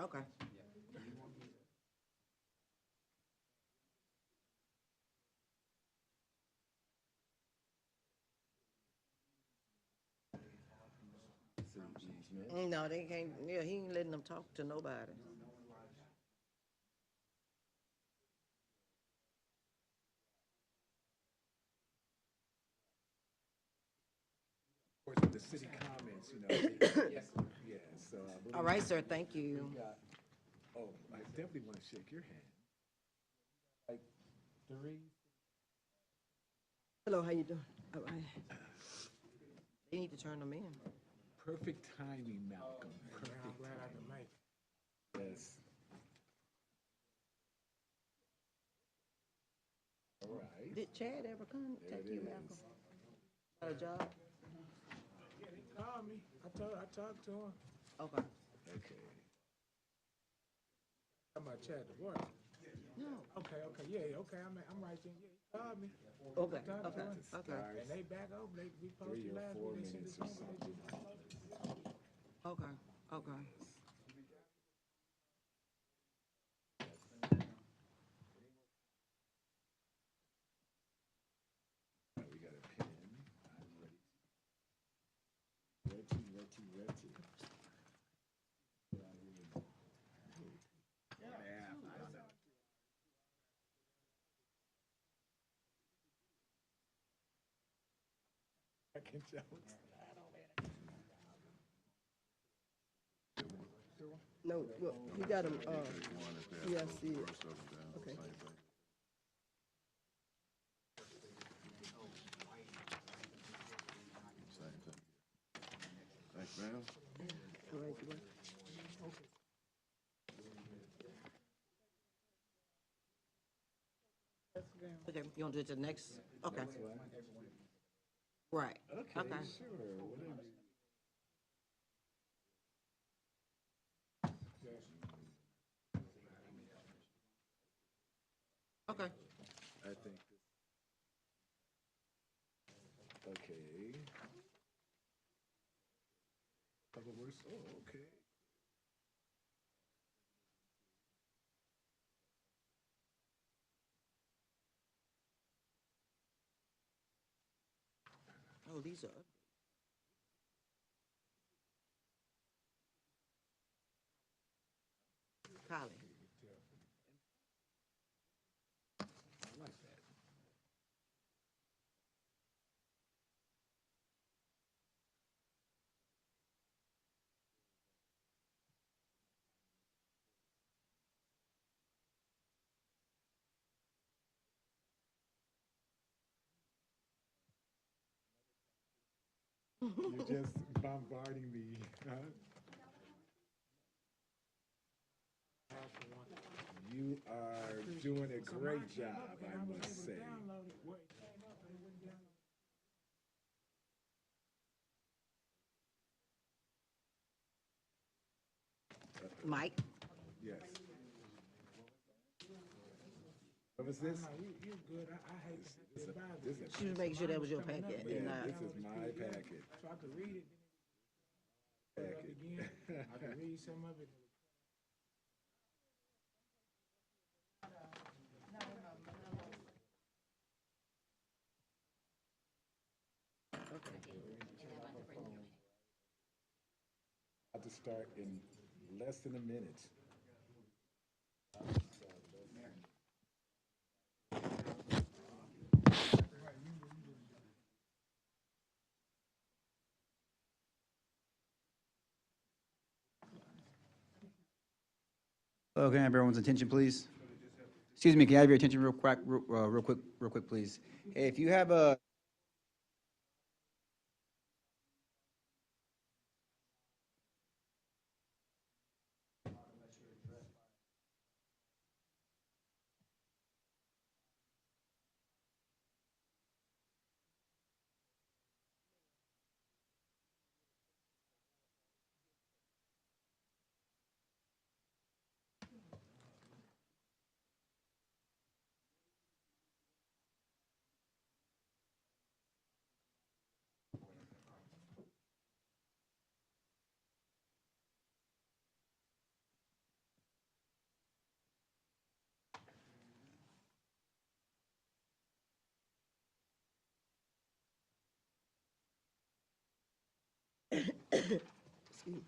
Okay. No, they can't, yeah, he ain't letting them talk to nobody. Of course, with the city comments, yeah, so I All believe right, sir, thank you. we got, oh, I definitely want to shake your hand. Like three, Hello, how you doing? All right. They need to turn them in. perfect timing, Malcolm, perfect timing. Yes, all right, Did Chad ever there contact it you, is. Malcolm? Got a job? Call me. I talked to him. Okay. Okay, I'm about Chad to work. No. Okay, yeah, okay. I'm right there. Yeah, he called me. Okay, Talk to okay, him. okay, And they back up. We 3 posted or last 4 week. They sent minutes us or home, but they something. just okay, okay. We got a pen. I'm ready. Yeah, I know. I can tell. No, look, you got them, yeah, I see it. Okay. Thanks, ma'am. All right, you okay, you want to do it to the next? Okay, Next one. right, Okay, okay. sure, whatever. Okay. I think this, okay. Couple words, oh, okay. Oh, these are, Kylie. I like that. You're just bombarding me, huh? You are doing a great job, I must say. downloaded. Where it came up and it wouldn't download. Mike? Yes. What was this? No, you good. I hate to This is, advise this you. is, She was making sure that was your packet yeah, and not, this is my packet. So I could read it. Then it Packet. again. I could read some of it. About to start in less than a minute. Hello, can I have everyone's attention, please? Excuse me, can I have your attention real quick, please? Hey, if you have a Excuse me.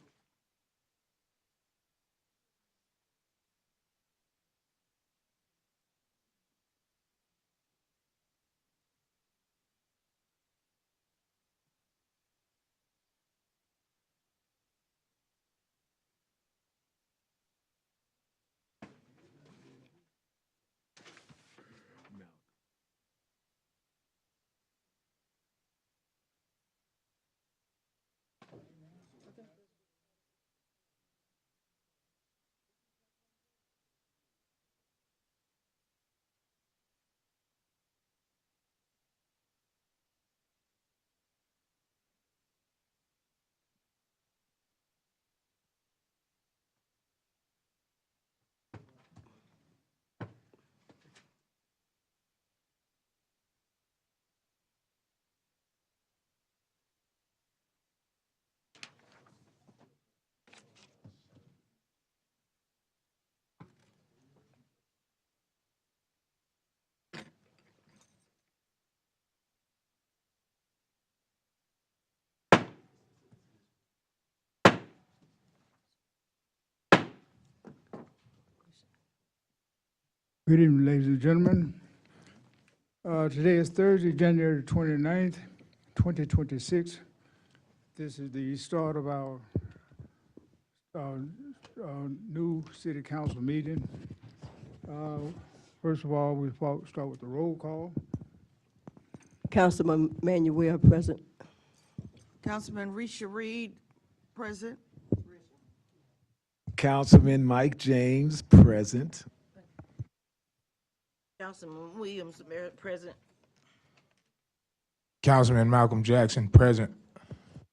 Good evening, ladies and gentlemen. Today is Thursday, January 29th, 2026. This is the start of our new city council meeting. First of all, we start with the roll call. Councilman Manuel present. Councilman Risha Reed, present. Councilman Mike James, present. Councilman Williams, present. Councilman Malcolm Jackson, present.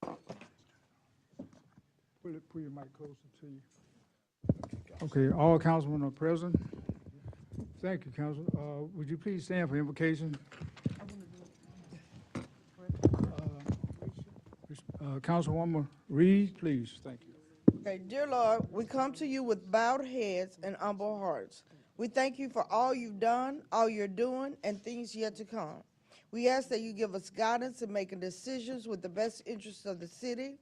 Pull your mic closer to you. Okay, all councilmen are present. Thank you, Council. Would you please stand for invocation? Councilwoman Reed, please. Thank you. Okay, dear Lord, we come to you with bowed heads and humble hearts. We thank you for all you've done, all you're doing, and things yet to come. We ask that you give us guidance in making decisions with the best interests of the city.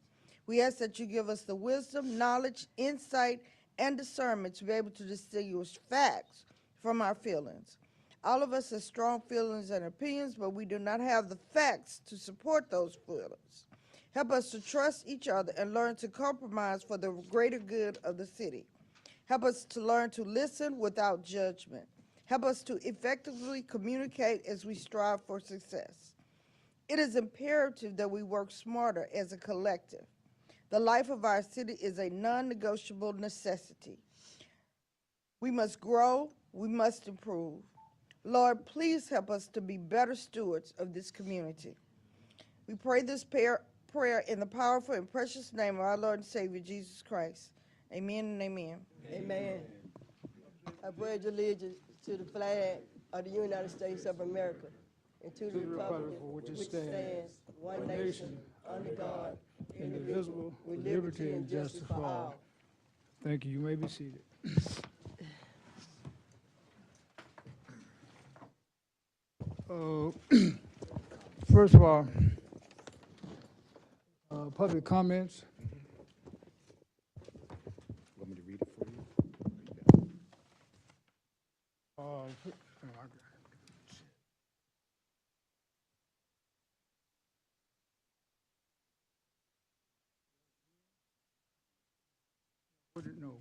We ask that you give us the wisdom, knowledge, insight, and discernment to be able to distinguish facts from our feelings. All of us have strong feelings and opinions, but we do not have the facts to support those feelings. Help us to trust each other and learn to compromise for the greater good of the city. Help us to learn to listen without judgment. Help us to effectively communicate as we strive for success. It is imperative that we work smarter as a collective. The life of our city is a non-negotiable necessity. We must grow, we must improve. Lord, please help us to be better stewards of this community. We pray this prayer in the powerful and precious name of our Lord and Savior, Jesus Christ. Amen and amen. Amen. I pledge allegiance to the flag of the United States of America and to the republic for which it which stands, stands one nation, under God, indivisible, with liberty and justice for all. Thank you. You may be seated. First of all, public comments. Want me to read it for you?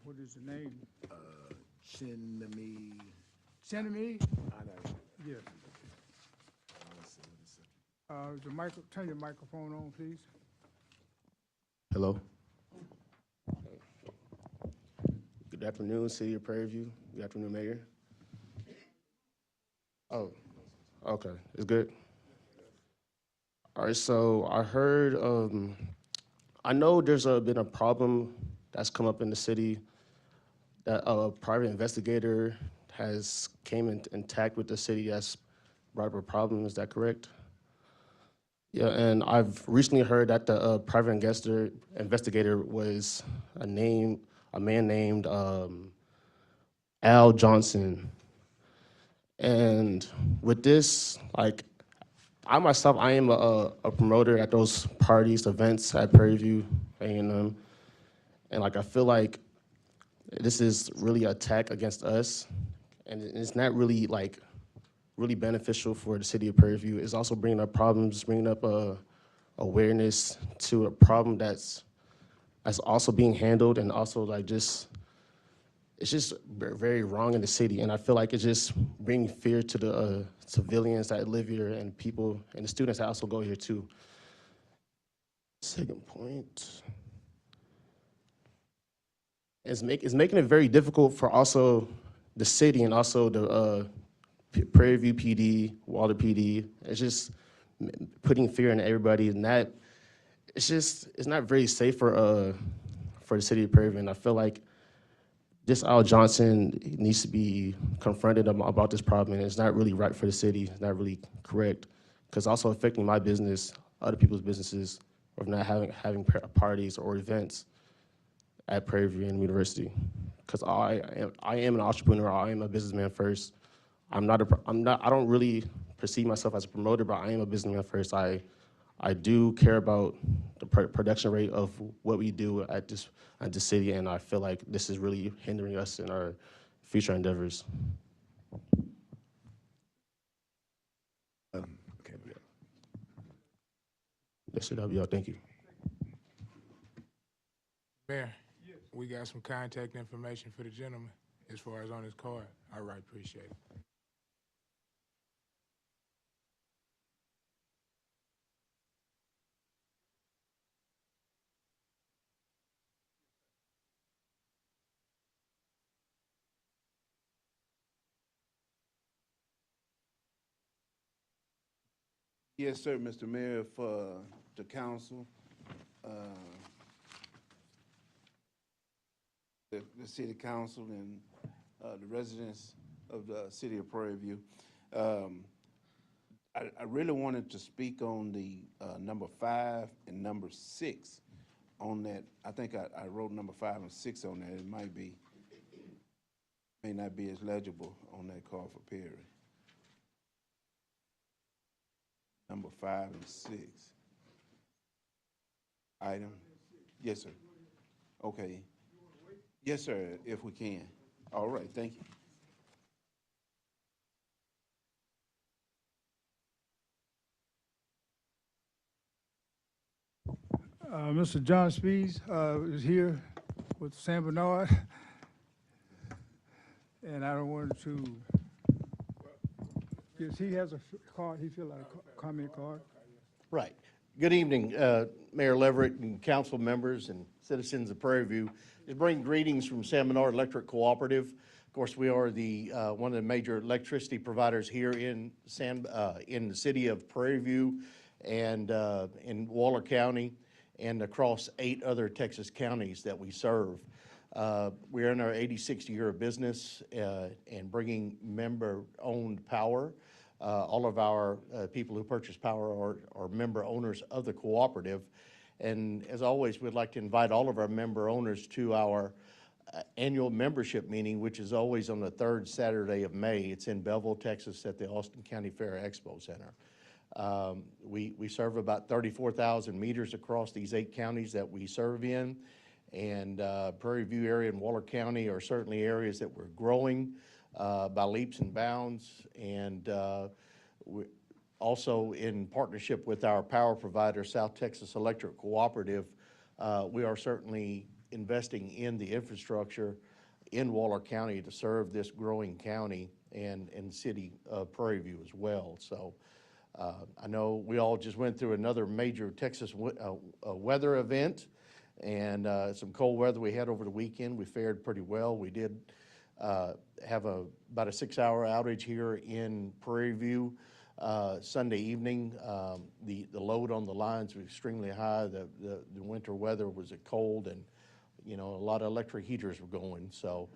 What is the name? Chinami. Chenemy? I know. Yes. Turn your microphone on, please. Hello. Good afternoon, City of Prairie View. Good afternoon, Mayor. Oh, okay, it's good. All right, so I heard, I know there's been a problem that's come up in the city that a private investigator has came in intact with the city that's brought up a problem. Is that correct? Yeah, and I've recently heard that the private investigator was a man named Al Johnson. And with this, like, I myself, I am a promoter at those parties, events at Prairie View, A&M, and like I feel like this is really an attack against us, and it's not really like really beneficial for the city of Prairie View. It's also bringing up problems, bringing up awareness to a problem that's also being handled, and also like just it's just very wrong in the city. And I feel like it's just bringing fear to the civilians that live here and people and the students that also go here too. Second point. It's making it very difficult for also the city and also the Prairie View PD, Waller PD. It's just putting fear in everybody, and that it's not very safe for the city of Prairie View. And I feel like this Al Johnson needs to be confronted about this problem, and it's not really right for the city. It's not really correct, because also affecting my business, other people's businesses, of not having parties or events at Prairie View University. Because I am an entrepreneur. I am a businessman first. I don't really perceive myself as a promoter, but I am a businessman first. I do care about the production rate of what we do at this city, and I feel like this is really hindering us in our future endeavors. Okay, we got- Yes, sir, that'll be all. Thank you. Mayor, we got some contact information for the gentleman as far as on his card. All right, appreciate it. Yes, sir, Mr. Mayor, for the council, the city council and the residents of the city of Prairie View. I really wanted to speak on the number 5 and number 6 on that. I think I wrote number 5 and 6 on that. It may not be as legible on that call for Perry. Number 5 and 6. Item? Yes, sir. Okay. Yes, sir, if we can. All right, thank you. Mr. John Spees is here with Sam Bernard. And I don't want to, yes, he has a card, he filled out a comment card. Right. Good evening, Mayor Leverett and council members and citizens of Prairie View. Just bring greetings from Sam Bernard Electric Cooperative. Of course, we are the one of the major electricity providers here in the city of Prairie View and in Waller County and across 8 other Texas counties that we serve. We're in our 86th year of business and bringing member-owned power. All of our people who purchase power are member owners of the cooperative. And as always, we'd like to invite all of our member owners to our annual membership meeting, which is always on the 3rd Saturday of May. It's in Belleville, Texas at the Austin County Fair Expo Center. We serve about 34,000 meters across these 8 counties that we serve in. And Prairie View area and Waller County are certainly areas that we're growing by leaps and bounds. And we also, in partnership with our power provider, South Texas Electric Cooperative, we are certainly investing in the infrastructure in Waller County to serve this growing county and city of Prairie View as well. So I know we all just went through another major Texas weather event, and some cold weather we had over the weekend. We fared pretty well. We did have about a 6-hour outage here in Prairie View Sunday evening. The load on the lines was extremely high. The winter weather was cold, and a lot of electric heaters were going. So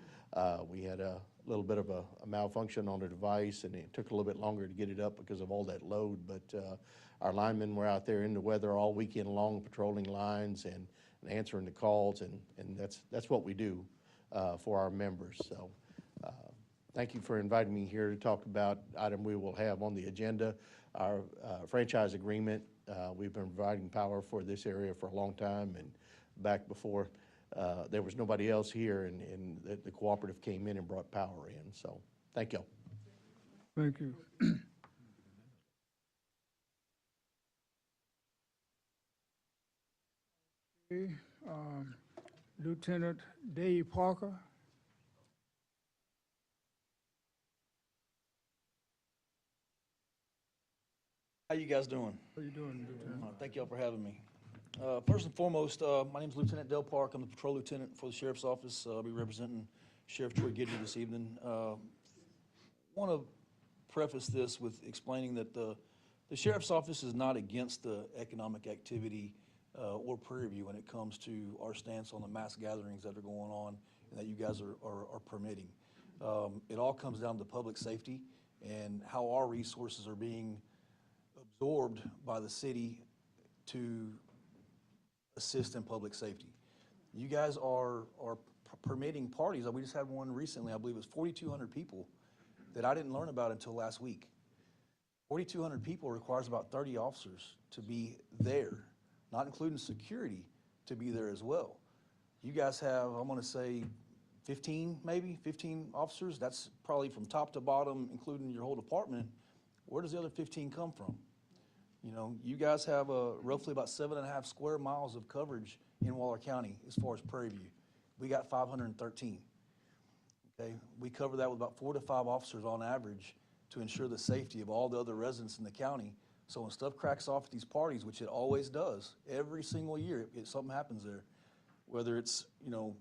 we had a little bit of a malfunction on the device, and it took a little bit longer to get it up because of all that load. But our linemen were out there in the weather all weekend long, patrolling lines and answering the calls, and that's what we do for our members. So thank you for inviting me here to talk about item we will have on the agenda. our franchise agreement. We've been providing power for this area for a long time, and back before there was nobody else here, and the cooperative came in and brought power in. So, thank you. Thank you. Okay, Lieutenant Dave Parker. How you guys doing? How you doing, Lieutenant? Thank y'all for having me. First and foremost, my name is Lieutenant Dale Park. I'm the patrol lieutenant for the sheriff's office. I'll be representing Sheriff Troy Gidry this evening. Want to preface this with explaining that the sheriff's office is not against the economic activity or Prairie View when it comes to our stance on the mass gatherings that are going on and that you guys are permitting. It all comes down to public safety and how our resources are being absorbed by the city to assist in public safety. You guys are permitting parties. We just had one recently, I believe it was 4,200 people that I didn't learn about until last week. 4,200 people requires about 30 officers to be there, not including security, to be there as well. You guys have, I'm gonna say 15 officers. That's probably from top to bottom, including your whole department. Where does the other 15 come from? You know, you guys have roughly about 7.5 square miles of coverage in Waller County as far as Prairie View. We got 513. Okay, we cover that with about 4 to 5 officers on average to ensure the safety of all the other residents in the county. So when stuff cracks off at these parties, which it always does, every single year, something happens there. Whether it's, you know,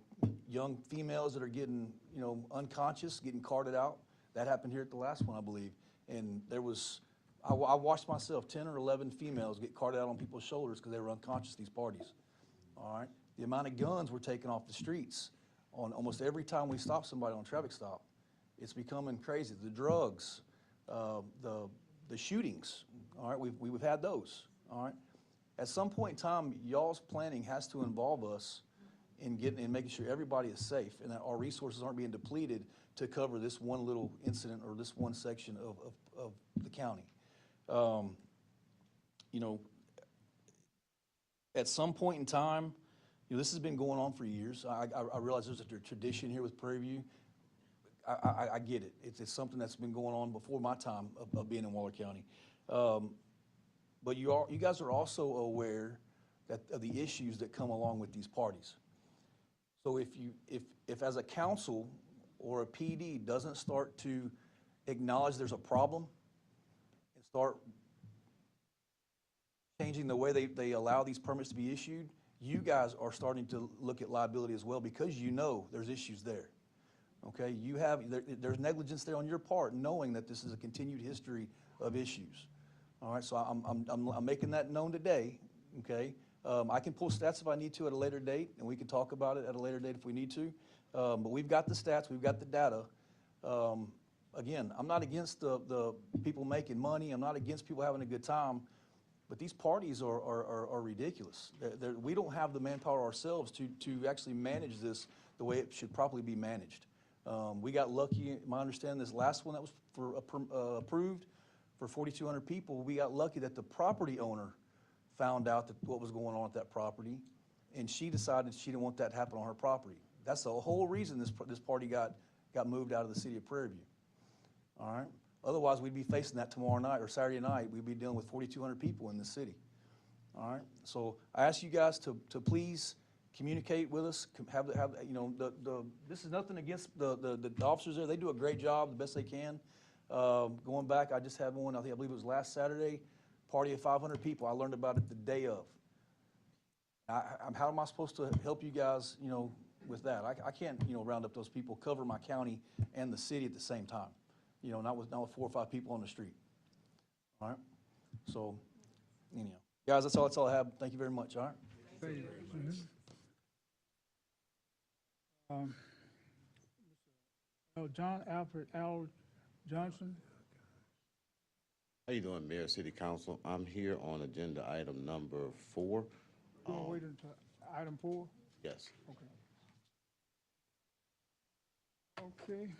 young females that are getting, you know, unconscious, getting carted out. That happened here at the last one, I believe. And there was, I watched myself, 10 or 11 females get carted out on people's shoulders because they were unconscious at these parties. All right. The amount of guns we're taking off the streets on almost every time we stop somebody on a traffic stop, it's becoming crazy. The drugs, the shootings, all right, we've had those, all right. At some point in time, y'all's planning has to involve us in making sure everybody is safe and that our resources aren't being depleted to cover this one little incident or this one section of the county. You know, at some point in time, you know, this has been going on for years. I realize there's a tradition here with Prairie View. I get it. It's something that's been going on before my time of being in Waller County. But you guys are also aware of the issues that come along with these parties. So if as a council or a PD doesn't start to acknowledge there's a problem and start changing the way they allow these permits to be issued, you guys are starting to look at liability as well because you know there's issues there. Okay, there's negligence there on your part, knowing that this is a continued history of issues. All right, so I'm making that known today. Okay, I can pull stats if I need to at a later date, and we can talk about it at a later date if we need to. But we've got the stats, we've got the data. Again, I'm not against the people making money. I'm not against people having a good time. But these parties are ridiculous. We don't have the manpower ourselves to actually manage this the way it should properly be managed. We got lucky, my understanding, this last one that was approved for 4,200 people, we got lucky that the property owner found out what was going on at that property, and she decided she didn't want that to happen on her property. That's the whole reason this party got moved out of the city of Prairie View. All right? Otherwise, we'd be facing that tomorrow night or Saturday night. We'd be dealing with 4,200 people in the city. All right? So I ask you guys to please communicate with us. You know, this is nothing against the officers there. They do a great job, the best they can. Going back, I just had one, I believe it was last Saturday, party of 500 people. I learned about it the day of. How am I supposed to help you guys, you know, with that? I can't, you know, round up those people, cover my county and the city at the same time. You know, not with 4 or 5 people on the street. All right? So, anyhow. Guys, that's all I have. Thank you very much, all right? Thank you. John Alfred Al Johnson. How you doing, Mayor, City Council? I'm here on agenda item number 4. We'll wait until item 4? Yes. Okay.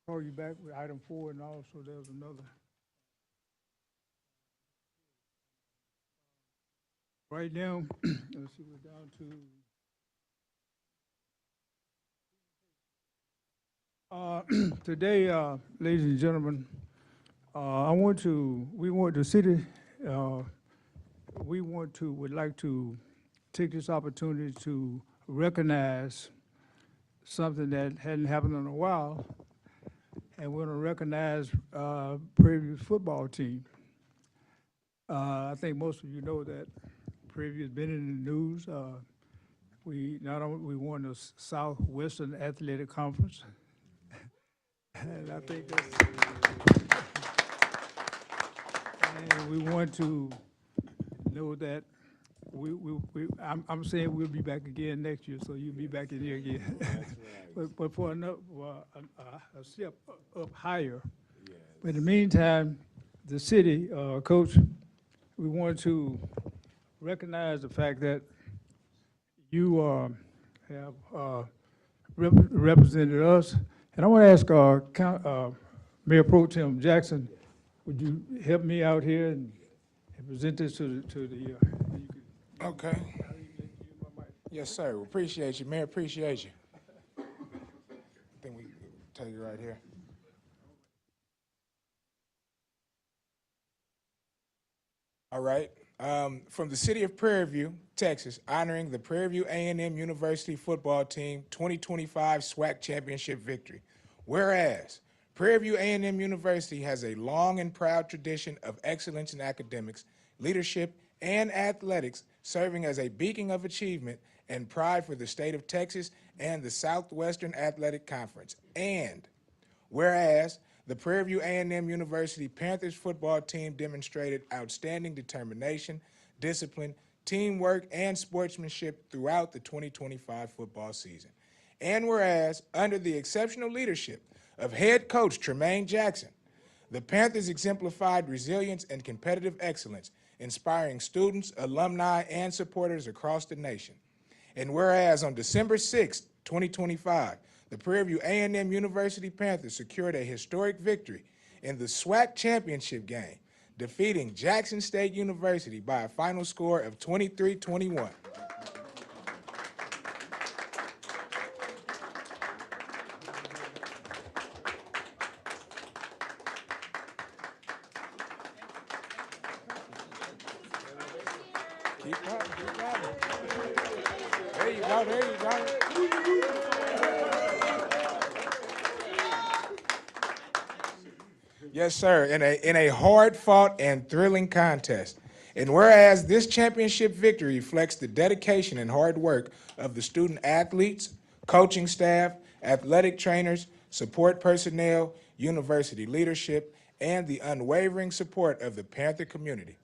Call you back with item 4, and also there's another Right now, let's see, we're down to, today, ladies and gentlemen, we want the city, would like to take this opportunity to recognize something that hadn't happened in a while, and we're gonna recognize, Prairie View's football team. I think most of you know that Prairie View's been in the news. We won the Southwestern Athletic Conference. And I think that's, and we want to know that I'm saying we'll be back again next year, so you'll be back in here again. But for another, a step up higher. But in the meantime, the city, Coach, we want to recognize the fact that you have represented us. And I want to ask Mayor Pro Tem Jackson, would you help me out here and present this to the Okay. Yes, sir. We appreciate you, Mayor. Appreciate you. I think we take it right here. All right. From the city of Prairie View, Texas, honoring the Prairie View A&M University football team 2025 SWAC championship victory. Whereas Prairie View A&M University has a long and proud tradition of excellence in academics, leadership, and athletics, serving as a beacon of achievement and pride for the state of Texas and the Southwestern Athletic Conference. And whereas the Prairie View A&M University Panthers football team demonstrated outstanding determination, discipline, teamwork, and sportsmanship throughout the 2025 football season. And whereas, under the exceptional leadership of head coach Tremaine Jackson, the Panthers exemplified resilience and competitive excellence, inspiring students, alumni, and supporters across the nation. And whereas on December 6, 2025, the Prairie View A&M University Panthers secured a historic victory in the SWAC championship game, defeating Jackson State University by a final score of 23-21. Keep going, keep going. There you go, there you go. Yes, sir, in a hard-fought and thrilling contest. And whereas this championship victory reflects the dedication and hard work of the student athletes, coaching staff, athletic trainers, support personnel, university leadership, and the unwavering support of the Panther community.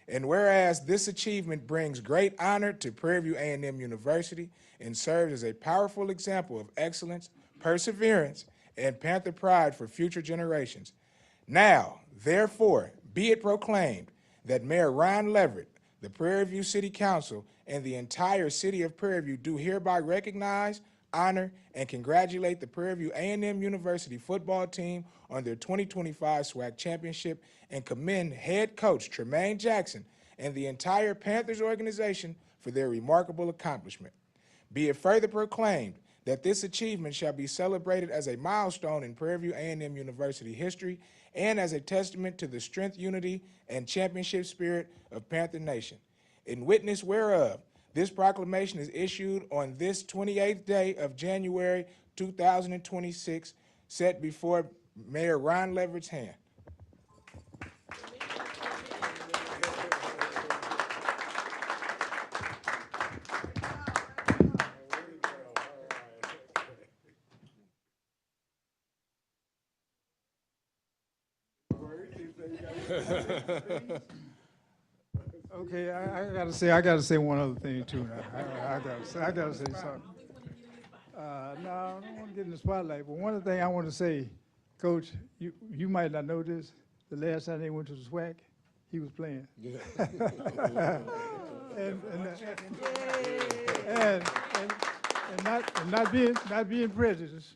And whereas this achievement brings great honor to Prairie View A&M University and serves as a powerful example of excellence, perseverance, and Panther pride for future generations. Now, therefore, be it proclaimed that Mayor Ron Leverett, the Prairie View City Council, and the entire city of Prairie View do hereby recognize, honor, and congratulate the Prairie View A&M University football team on their 2025 SWAC championship and commend head coach Tremaine Jackson and the entire Panthers organization for their remarkable accomplishment. Be it further proclaimed that this achievement shall be celebrated as a milestone in Prairie View A&M University history and as a testament to the strength, unity, and championship spirit of Panther Nation. In witness whereof, this proclamation is issued on this 28th day of January 2026, set before Mayor Ron Leverett's hand. Okay, I gotta say one other thing too now. I gotta say something. No, I don't want to get in the spotlight, but one other thing I want to say, Coach, you might not know this, the last time they went to the SWAC, he was playing. and not being prejudiced,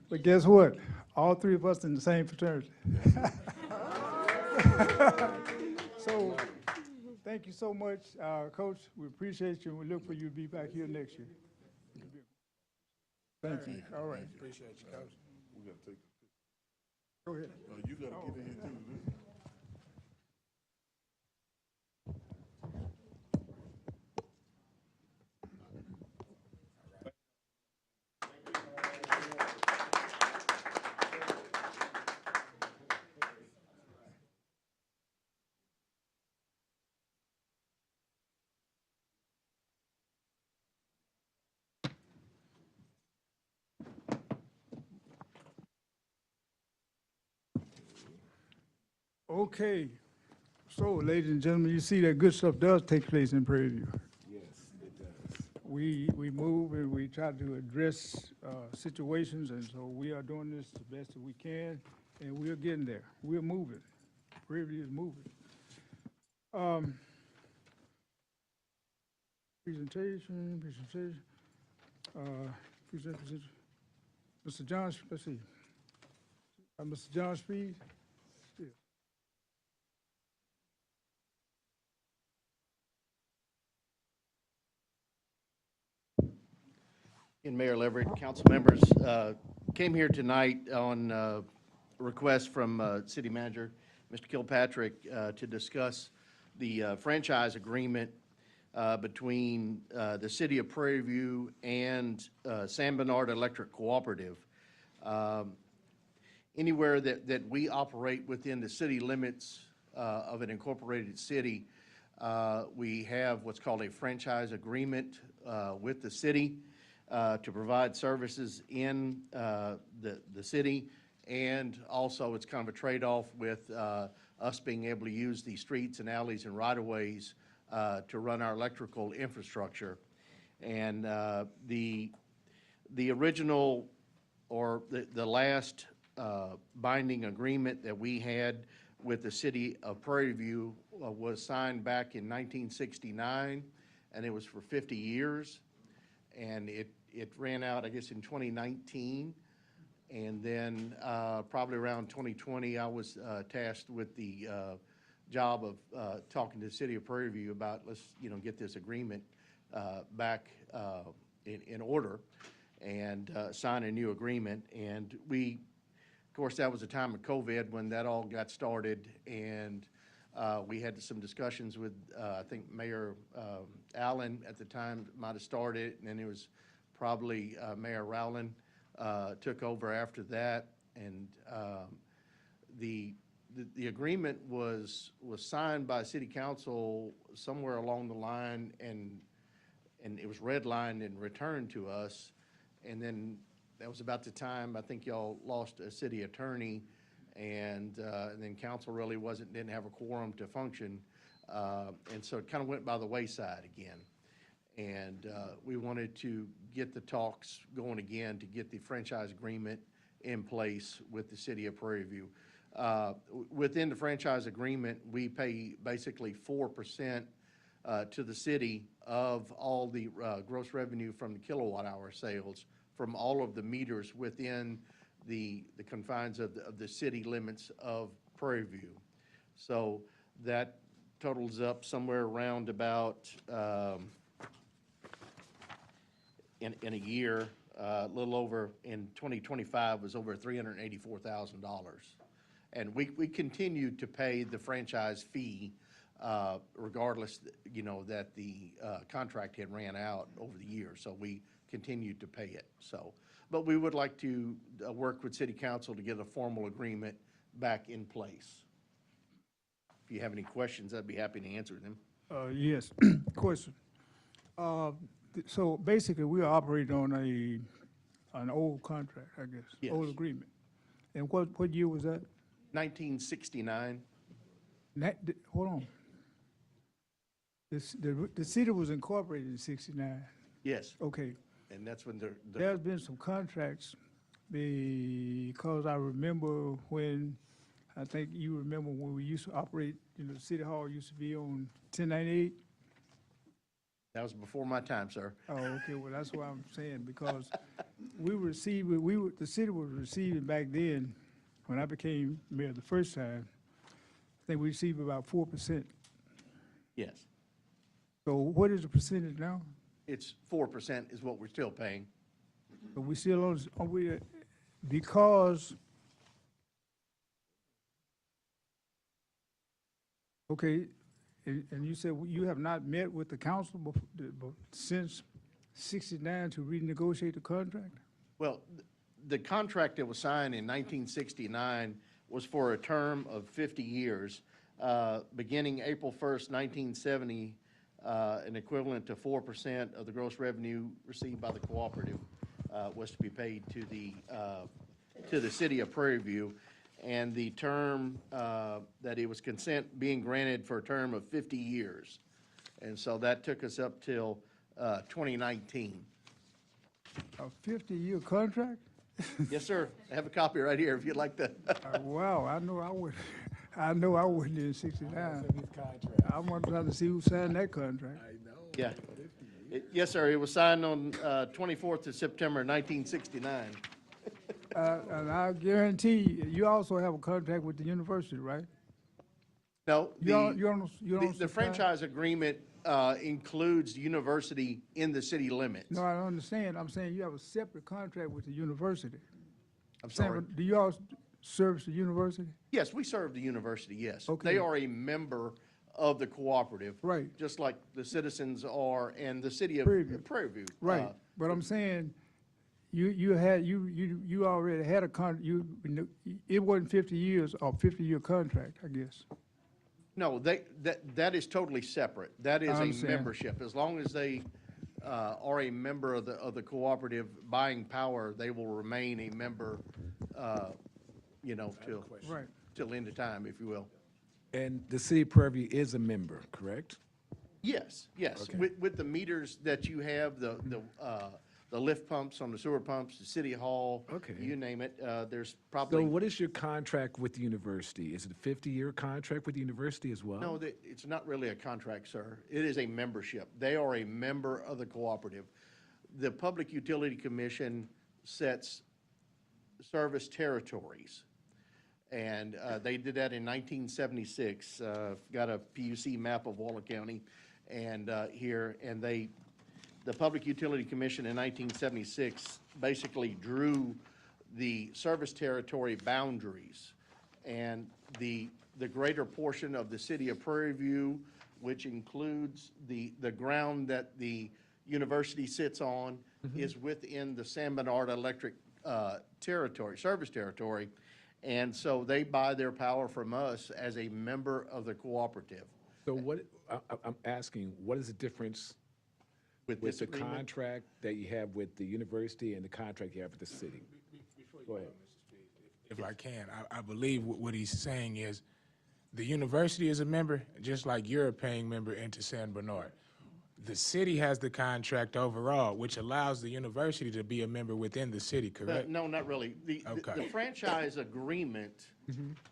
but guess what? All three of us in the same fraternity. So thank you so much, Coach. We appreciate you, and we look for you to be back here next year. Thank you. All right. Appreciate you, Coach. We gotta take. Go ahead. You gotta get in here too. Okay, so ladies and gentlemen, you see that good stuff does take place in Prairie View. Yes, it does. We move and we try to address situations, and so we are doing this the best that we can, and we're getting there. We're moving. Prairie View is moving. Presentation. Mr. John, let's see. Mr. John Speed. And Mayor Leverett, council members, came here tonight on request from City Manager, Mr. Kilpatrick, to discuss the franchise agreement between the City of Prairie View and San Bernard Electric Cooperative. Anywhere that we operate within the city limits of an incorporated city, we have what's called a franchise agreement with the city to provide services in the city, and also it's kind of a trade-off with us being able to use the streets and alleys and right-of-ways to run our electrical infrastructure. And the original, or the last binding agreement that we had with the city of Prairie View was signed back in 1969, and it was for 50 years. And it ran out, I guess, in 2019. And then probably around 2020, I was tasked with the job of talking to the city of Prairie View about, let's, get this agreement back in order and sign a new agreement. And of course, that was the time of COVID when that all got started. And we had some discussions with, I think, Mayor Allen at the time might have started, and then it was probably Mayor Rowland took over after that. And the agreement was signed by City Council somewhere along the line, and it was redlined and returned to us. And then that was about the time, I think y'all lost a city attorney, and then council really didn't have a quorum to function. And so it kind of went by the wayside again. And we wanted to get the talks going again to get the franchise agreement in place with the city of Prairie View. Within the franchise agreement, we pay basically 4% to the city of all the gross revenue from the kilowatt hour sales from all of the meters within the confines of the city limits of Prairie View. So that totals up somewhere around about, in a year, a little over, in 2025 was over $384,000. And we continued to pay the franchise fee regardless, that the contract had ran out over the years. So we continued to pay it. So, but we would like to work with City Council to get a formal agreement back in place. If you have any questions, I'd be happy to answer them. Yes, question. So basically, we are operating on an old contract, I guess. Yes. Old agreement. And what year was that? 1969. Hold on. The city was incorporated in '69. Yes. Okay. And that's when There's been some contracts because I remember when, I think you remember when we used to operate, the City Hall used to be on 1098. that was before my time, sir. Oh, okay, well, that's what I'm saying, because the city was receiving back then, when I became mayor the first time, I think we received about 4%. Yes. So what is the percentage now? It's 4% is what we're still paying. Are we still on, are we, because, okay, and you said you have not met with the council since 69 to renegotiate the contract? Well, the contract that was signed in 1969 was for a term of 50 years, beginning April 1st, 1970, an equivalent to 4% of the gross revenue received by the cooperative was to be paid to the city of Prairie View. And the term that it was consent being granted for a term of 50 years. And so that took us up till 2019. A 50-year contract? Yes, sir. I have a copy right here if you'd like to. Wow, I know I would, I know I wasn't in 69. His contract. I want to try to see who signed that contract. I know. Yeah. Yes, sir. It was signed on 24th of September, 1969. And I guarantee, you also have a contract with the university, right? No, You don't the subscribe? franchise agreement includes the university in the city limits. No, I understand. I'm saying you have a separate contract with the university. I'm sorry. Do you all service the university? Yes, we serve the university, yes. Okay. They are a member of the cooperative. Right. Just like the citizens are and the city of Prairie View. Prairie View. Right, but I'm saying, you already had a it wasn't 50 years or 50-year contract, I guess. No, that is totally separate. That is I a understand. membership. As long as they are a member of the cooperative buying power, they will remain a member, till Right. till end of time, if you will. And the city of Prairie View is a member, correct? Yes, yes. Okay. With the meters that you have, the lift pumps on the sewer pumps, the city hall. Okay. You name it, there's So probably. what is your contract with the university? Is it a 50-year contract with the university as well? No, it's not really a contract, sir. It is a membership. They are a member of the cooperative. The Public Utility Commission sets service territories. And they did that in 1976. Got a PUC map of Waller County and here, and the Public Utility Commission in 1976 basically drew the service territory boundaries. And the greater portion of the city of Prairie View, which includes the ground that the university sits on, is within the San Bernardino Electric territory, service territory. And so they buy their power from us as a member of the cooperative. So what, I'm asking, what is the difference With with this the agreement? contract that you have with the university and the contract you have with the city? Go ahead. If I can, I believe what he's saying is the university is a member, just like you're a paying member into San Bernard. The city has the contract overall, which allows the university to be a member within the city, correct? No, not really. The Okay. franchise agreement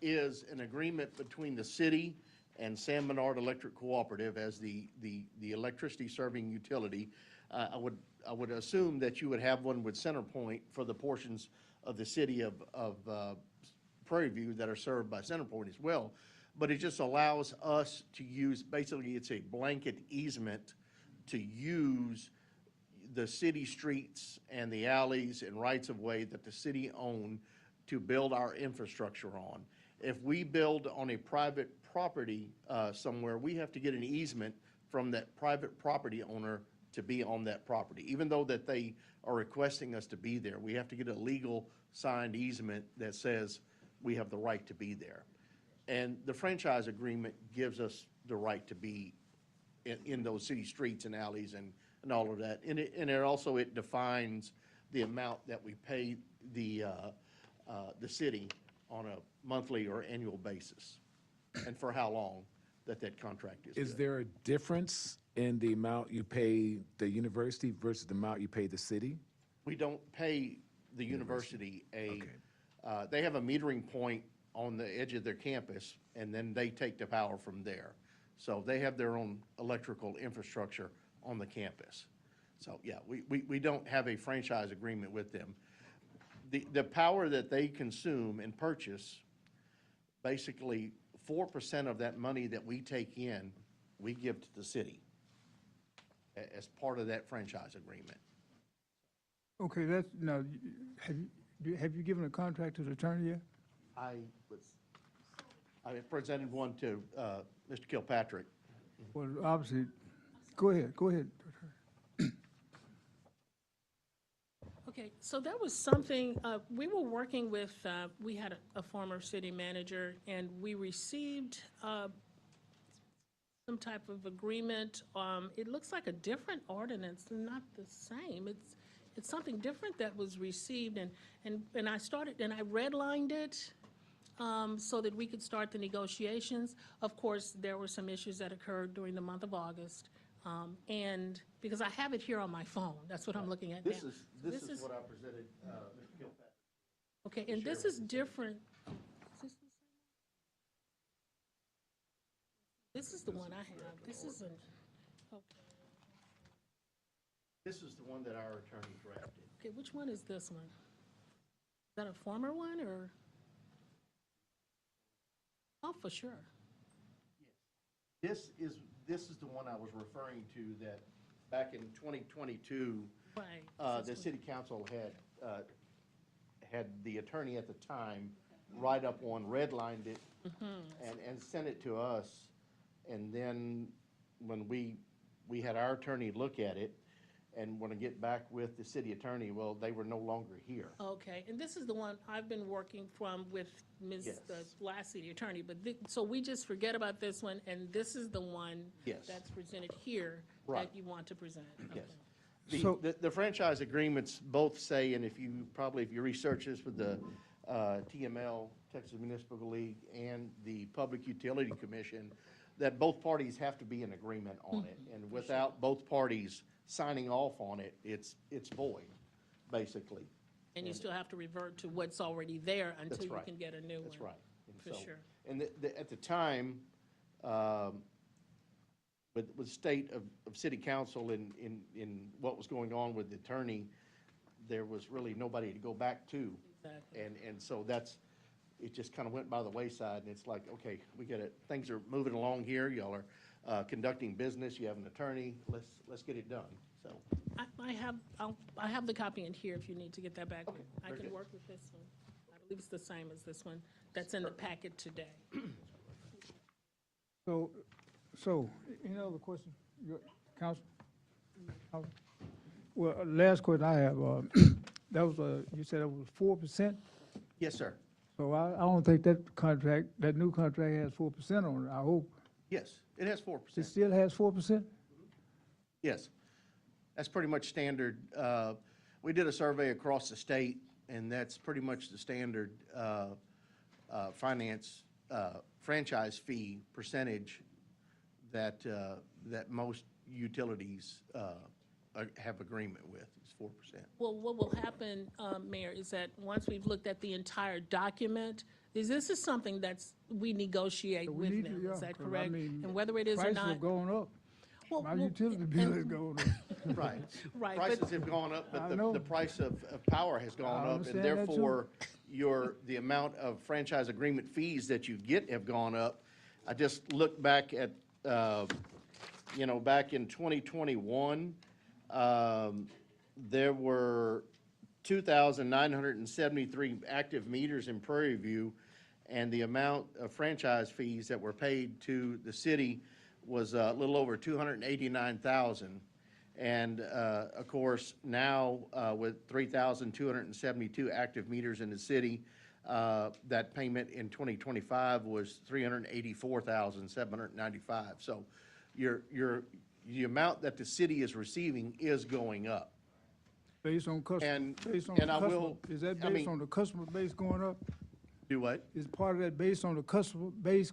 is an agreement between the city and San Bernard Electric Cooperative as the electricity serving utility. I would assume that you would have one with CenterPoint for the portions of the city of Prairie View that are served by CenterPoint as well. But it just allows us to use, basically, it's a blanket easement to use the city streets and the alleys and rights-of-way that the city own to build our infrastructure on. If we build on a private property somewhere, we have to get an easement from that private property owner to be on that property. Even though that they are requesting us to be there, we have to get a legal signed easement that says we have the right to be there. And the franchise agreement gives us the right to be in those city streets and alleys and all of that. And it also, it defines the amount that we pay the city on a monthly or annual basis, and for how long that contract is. Is good. there a difference in the amount you pay the university versus the amount you pay the city? We don't pay the university they have a metering point on the edge of their campus, and then they take the power from there. So they have their own electrical infrastructure on the campus. So, yeah, we don't have a franchise agreement with them. The power that they consume and purchase, basically 4% of that money that we take in we give to the city as part of that franchise agreement. Okay, that's, now, have you given a contract to the attorney yet? I presented one to Mr. Kilpatrick. Well, obviously, go ahead. Okay, so that was something, we were working with, we had a former city manager, and we received some type of agreement. It looks like a different ordinance, not the same. It's something different that was received, and I started, and I redlined it so that we could start the negotiations. Of course, there were some issues that occurred during the month of August, and because I have it here on my phone, that's what I'm looking at now. This is what I presented, Mr. Kilpatrick. Okay, and this is different. Is this the same? This is the one I have. This isn't, okay. This is the one that our attorney drafted. Okay, which one is this one? Is that a former one, or? Oh, for sure. This is the one I was referring to, that back in 2022, Right. the city council had the attorney at the time write up one, redlined it, and sent it to us. And then when we had our attorney look at it and want to get back with the city attorney, well, they were no longer here. Okay, and this is the one I've been working from with Ms., Yes. the last city attorney, but so we just forget about this one, and this is the one Yes. that's presented here Right. that you want to present. Yes. Okay. So- The franchise agreements both say, and if you research this with the TML, Texas Municipal League, and the Public Utility Commission, that both parties have to be in agreement on it. And without both parties signing off on it, it's void, basically. And you still have to revert to what's already there until That's you right. can get a new one. That's right. And For so- sure. And at the time, with state of city council in what was going on with the attorney, there was really nobody to go back to. Exactly. And so it just kind of went by the wayside, and it's like, okay, we get it, things are moving along here, y'all are conducting business, you have an attorney, let's get it done, so. I have the copy in here if you need to get that back. Okay, I very can good. work with this one. I believe it's the same as this one that's in the packet today. So, any other question, Council? Well, last question I have, that was, you said it was 4%? Yes, sir. So I don't think that new contract has 4% on it, I hope. Yes, it has 4%. It still has 4%? Yes, that's pretty much standard. We did a survey across the state, and that's pretty much the standard franchise fee percentage that most utilities have agreement with, is 4%. Well, what will happen, Mayor, is that once we've looked at the entire document, this is something we negotiate We with need them, to, is that 'cause I correct? mean, And whether it is or Prices not. have gone up. Well, My well, utility bill is going up. Right. Right, Prices but- have gone up, I but know. the price of power has gone I up, understand and that too. therefore, the amount of franchise agreement fees that you get have gone up. I just looked back at, back in 2021, there were 2,973 active meters in Prairie View, and the amount of franchise fees that were paid to the city was a little over 289,000. And, of course, now, with 3,272 active meters in the city, that payment in 2025 was 384,795. So the amount that the city is receiving is going up. Based on customer, And- based on and I customer, will- is that I based mean- on the customer base going up? Do what? Is part of that based on the customer base,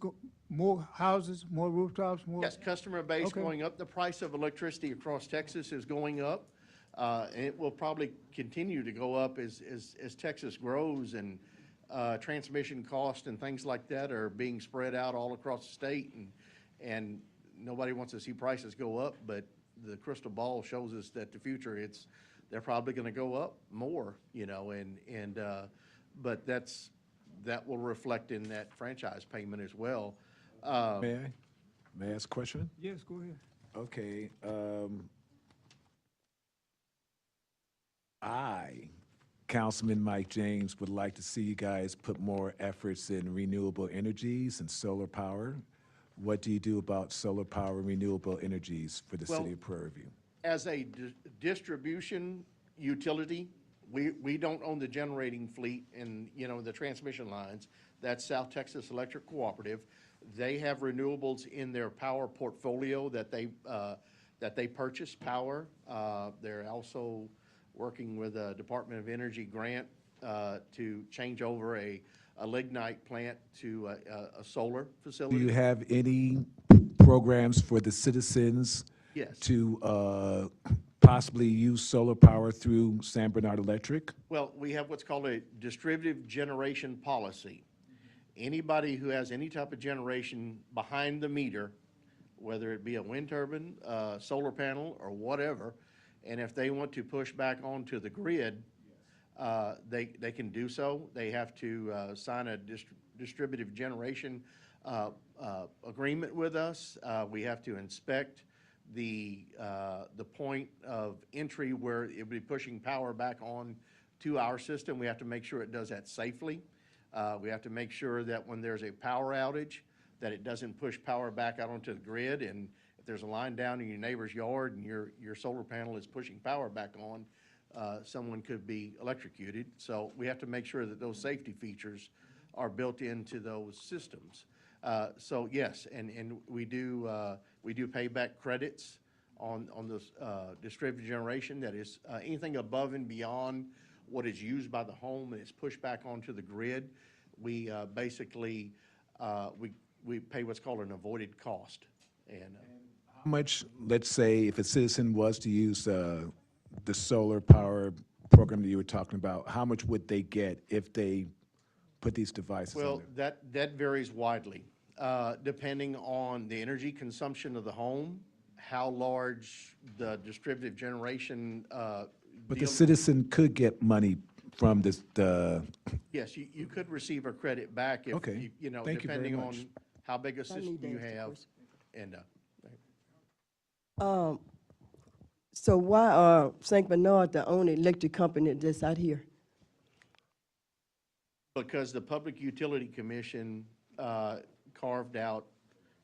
more houses, more rooftops, more? Yes, customer base Okay. going up. The price of electricity across Texas is going up. And it will probably continue to go up as Texas grows, and transmission costs and things like that are being spread out all across the state. And nobody wants to see prices go up, but the crystal ball shows us that the future, they're probably going to go up more, but that will reflect in that franchise payment as well. May I? May I ask a question? Yes, go ahead. Okay, I, Councilman Mike James, would like to see you guys put more efforts in renewable energies and solar power. What do you do about solar power and renewable energies for the Well, city of Prairie View? As a distribution utility, we don't own the generating fleet and, the transmission lines. That's South Texas Electric Cooperative. They have renewables in their power portfolio that they purchase power. They're also working with a Department of Energy grant to change over a lignite plant to a solar Do facility. you have any programs for the citizens? Yes. To possibly use solar power through San Bernard Electric? Well, we have what's called a distributive generation policy. Anybody who has any type of generation behind the meter, whether it be a wind turbine, solar panel, or whatever, and if they want to push back onto the grid, they can do so. They have to sign a distributive generation agreement with us. We have to inspect the point of entry where it would be pushing power back on to our system. We have to make sure it does that safely. We have to make sure that when there's a power outage, that it doesn't push power back out onto the grid. And if there's a line down in your neighbor's yard and your solar panel is pushing power back on, someone could be electrocuted. So we have to make sure that those safety features are built into those systems. So yes, and we do payback credits on this distributed generation. That is anything above and beyond what is used by the home and is pushed back onto the grid. We basically we pay what's called an avoided cost. And How much, let's say, if a citizen was to use the solar power program that you were talking about, how much would they get if they put these devices on well, there? that varies widely, depending on the energy consumption of the home, how large the distributed generation. But the citizen could get money from this, Yes, you could receive a credit back if, Okay. Thank you very depending on much. how big a I system need to you ask a have. question. And, So why are St. Bernard the only electric company that's out here? because the Public Utility Commission carved out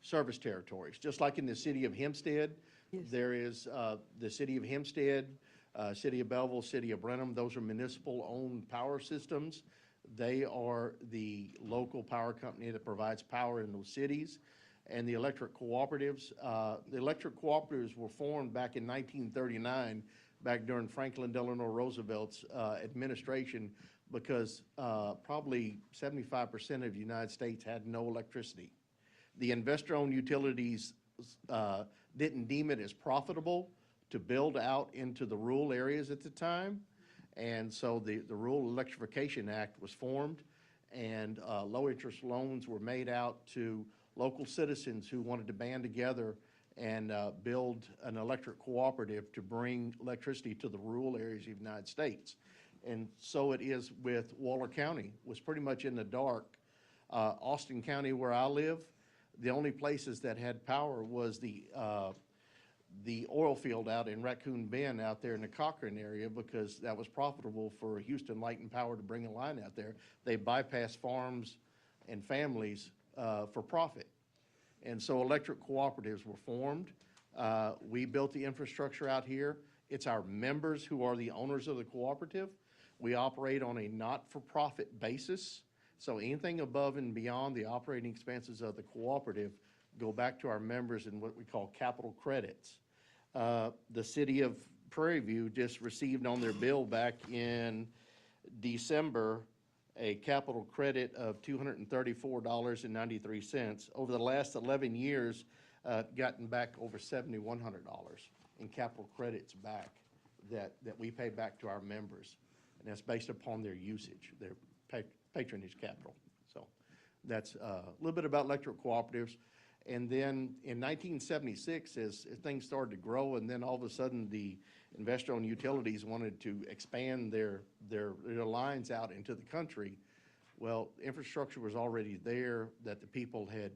service territories. Just like in the city of Hempstead, there is the city of Hempstead, city of Belleville, city of Brenham. Those are municipal-owned power systems. They are the local power company that provides power in those cities. And the electric cooperatives were formed back in 1939, back during Franklin Delano Roosevelt's administration, because probably 75% of the United States had no electricity. The investor-owned utilities didn't deem it as profitable to build out into the rural areas at the time. And so the Rural Electrification Act was formed, and low-interest loans were made out to local citizens who wanted to band together and build an electric cooperative to bring electricity to the rural areas of the United States. And so it is with Waller County, was pretty much in the dark. Austin County, where I live, the only places that had power was the oil field out in Raccoon Bend out there in the Cochran area, because that was profitable for Houston Light and Power to bring a line out there. They bypassed farms and families for profit. And so electric cooperatives were formed. We built the infrastructure out here. It's our members who are the owners of the cooperative. We operate on a not-for-profit basis. So anything above and beyond the operating expenses of the cooperative go back to our members in what we call capital credits. The city of Prairie View just received on their bill back in December a capital credit of $234.93. Over the last 11 years, gotten back over $7,100 in capital credits back that we pay back to our members. And that's based upon their usage, their patronage capital. So that's a little bit about electric cooperatives. And then in 1976, as things started to grow, and then all of a sudden the investor-owned utilities wanted to expand their lines out into the country. Well, infrastructure was already there that the people had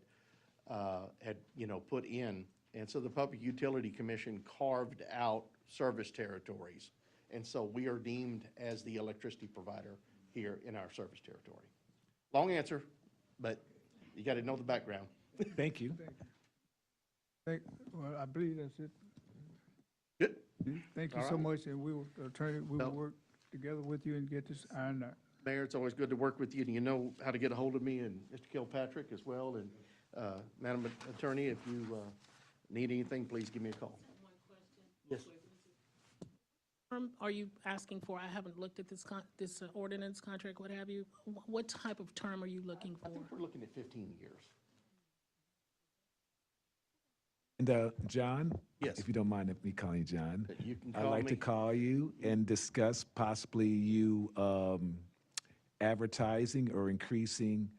had, put in. And so the Public Utility Commission carved out service territories. And so we are deemed as the electricity provider here in our service territory. Long answer, but you got to know the background. Thank you. Well, I believe that's it. Good. Thank you All so right. much, and we will, Attorney, we will work together with you and get this ironed out. Mayor, it's always good to work with you, and you know how to get a hold of me and Mr. Kilpatrick as well. And Madam Attorney, if you need anything, please give me a call. Yes. Are you asking for? I haven't looked at this this ordinance contract, what have you. What type of term are you looking I for? think we're looking at 15 years. And John? Yes. If you don't mind me calling you John. You can I'd call like to me. call you and discuss possibly you advertising or increasing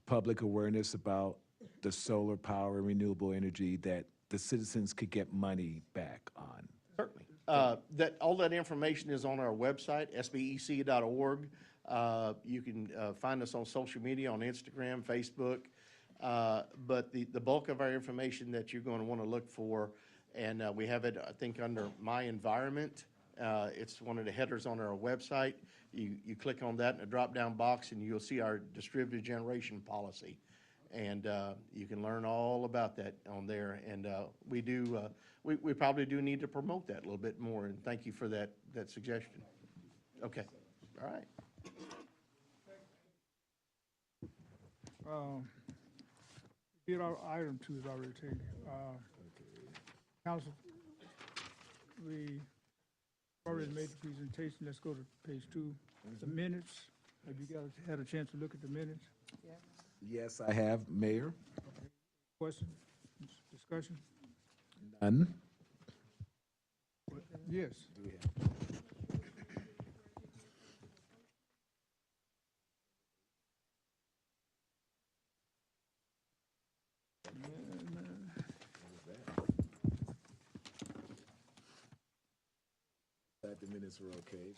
public awareness about the solar power and renewable energy that the citizens could get money back on. Certainly. All that information is on our website, sbec.org. You can find us on social media, on Instagram, Facebook. But the bulk of our information that you're going to want to look for, and we have it, I think, under My Environment. It's one of the headers on our website. You click on that in a drop-down box, and you'll see our distributed generation policy. And you can learn all about that on there. And we probably do need to promote that a little bit more, and thank you for that suggestion. Okay, all right. Get our item 2 is already taken. Council, we already made the presentation. Let's go to page 2. The minutes. Have you guys had a chance to look at the minutes? Yes, I have, Mayor. Question, discussion? None. Yes. The minutes were okay.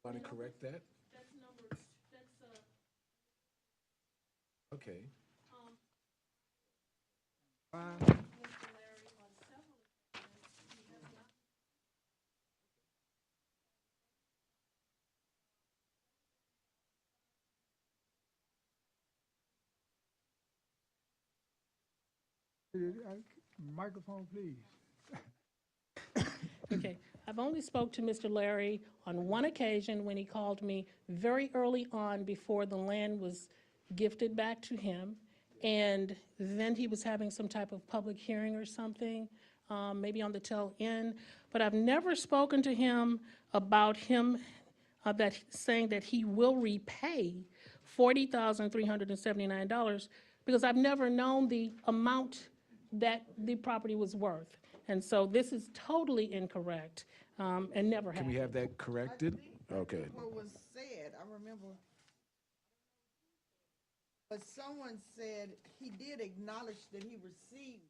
Want to correct that? Okay. Microphone, please. Okay, I've only spoke to Mr. Larry on one occasion when he called me very early on before the land was gifted back to him. And then he was having some type of public hearing or something, maybe on the tail end. But I've never spoken to him about saying that he will repay $40,379 because I've never known the amount that the property was worth. And so this is totally incorrect, and never Can we happened. have that corrected? Okay. What was said, I remember, but someone said he did acknowledge that he received.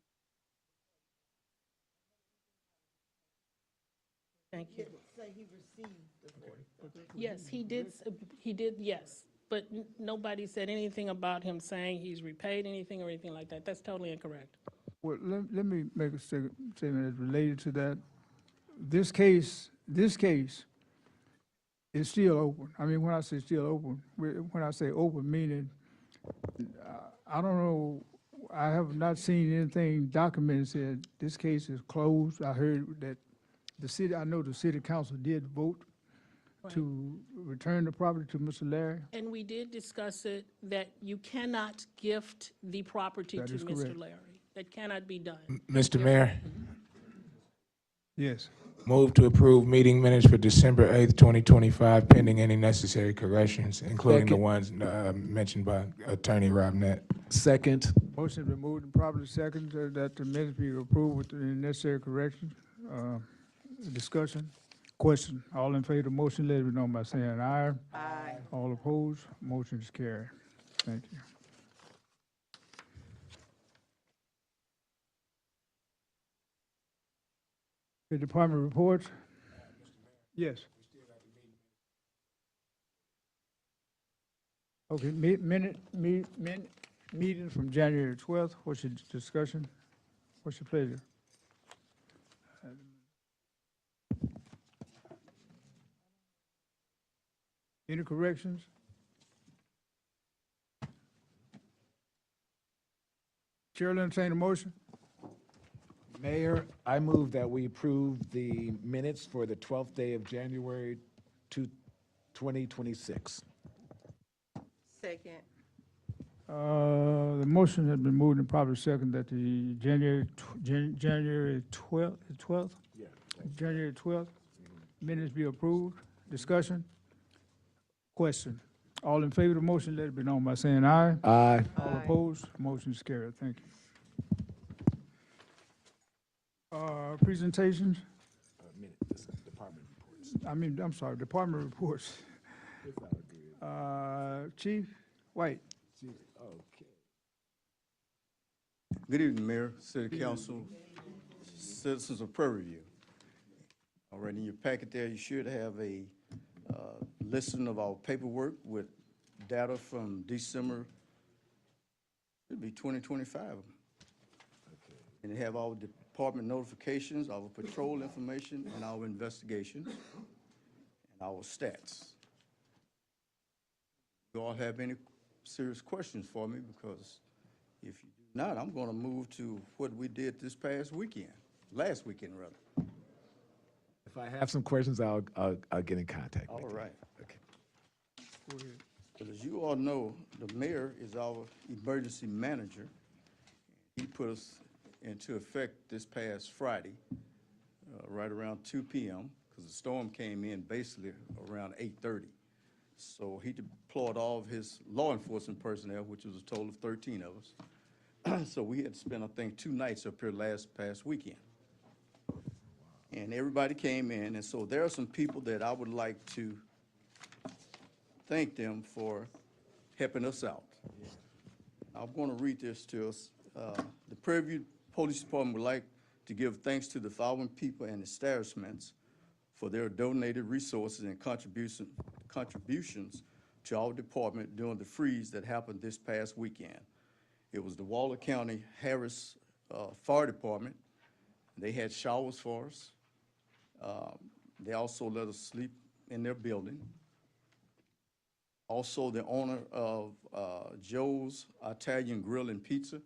Thank He you. didn't say he received the 40. Yes, he did, yes. But nobody said anything about him saying he's repaid anything or anything like that. That's totally incorrect. Well, let me make a statement that's related to that. This case is still open. I mean, when I say still open, when I say open, meaning, I don't know, I have not seen anything documented said this case is closed. I heard that I know the city council did vote to return the property to Mr. Larry. And we did discuss it, that you cannot gift the property That to is Mr. correct. Larry. That cannot be done. Mr. Mayor, Yes. move to approve meeting minutes for December 8th, 2025, pending any necessary corrections, including the Second. ones mentioned by Attorney Robnett. Second. Motion been moved and properly second that the minutes be approved with the necessary corrections. Discussion, question. All in favor of the motion, let it be known by saying aye. Aye. All opposed, motion is carried. Thank you. The department reports? Yes. Okay, meeting from January 12th. What's your discussion? What's your pleasure? Any corrections? Chair will entertain a motion. Mayor, I move that we approve the minutes for the 12th day of January 2026. Second. The motion has been moved and probably second that the January 12th? Yeah. January 12th minutes be approved. Discussion? Question? All in favor of the motion, let it be known by saying aye. Aye. All opposed, motion is carried. Thank you. Presentations? Department reports. I'm sorry, department reports. Chief White. Okay. Good evening, Mayor, City Council, citizens of Prairie View. All right, in your packet there, you should have a listing of our paperwork with data from December, should be 2025. And they have our department notifications, our patrol information, and our investigations, and our stats. You all have any serious questions for me? Because if you do not, I'm going to move to what we did this past weekend, last weekend, rather. If I have some questions, I'll get in contact with you. All right. Okay. Go ahead. But as you all know, the mayor is our emergency manager. He put us into effect this past Friday, right around 2 p.m., because the storm came in basically around 8:30. So he deployed all of his law enforcement personnel, which was a total of 13 of us. So we had to spend, I think, 2 nights up here past weekend. And everybody came in, and so there are some people that I would like to thank them for helping us out. I'm going to read this to us. The Prairie View Police Department would like to give thanks to the following people and establishments for their donated resources and contributions to our department during the freeze that happened this past weekend. It was the Waller County Harris Fire Department. They had showers for us. They also let us sleep in their building. Also, the owner of Joe's Italian Grill and Pizza,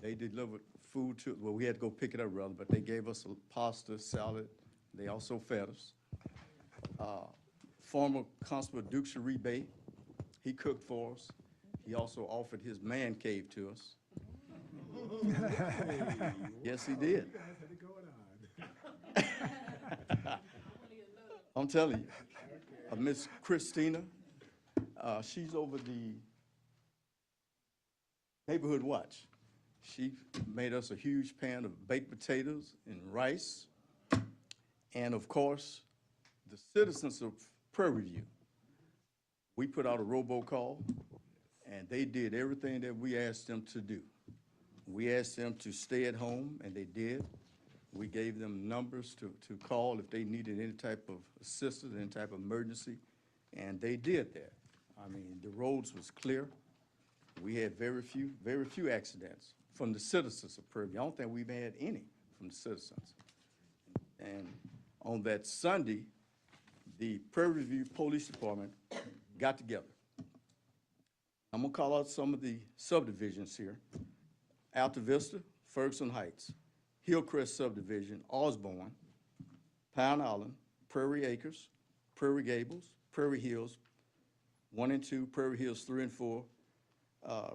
they delivered food to, well, we had to go pick it up rather, but they gave us a pasta, salad. They also fed us. Former Constable Duke Sharibe, he cooked for us. He also offered his man cave to us. Yes, he did. I'm telling you, Miss Christina, she's over the Neighborhood Watch. She made us a huge pan of baked potatoes and rice. And of course, the citizens of Prairie View, we put out a robocall, and they did everything that we asked them to do. We asked them to stay at home, and they did. We gave them numbers to call if they needed any type of assistance, any type of emergency, and they did that. I mean, the roads was clear. We had very few accidents from the citizens of Prairie View. I don't think we've had any from the citizens. And on that Sunday, the Prairie View Police Department got together. I'm gonna call out some of the subdivisions here. Alta Vista, Ferguson Heights, Hillcrest Subdivision, Osborne, Pine Island, Prairie Acres, Prairie Gables, Prairie Hills, 1 and 2, Prairie Hills 3 and 4,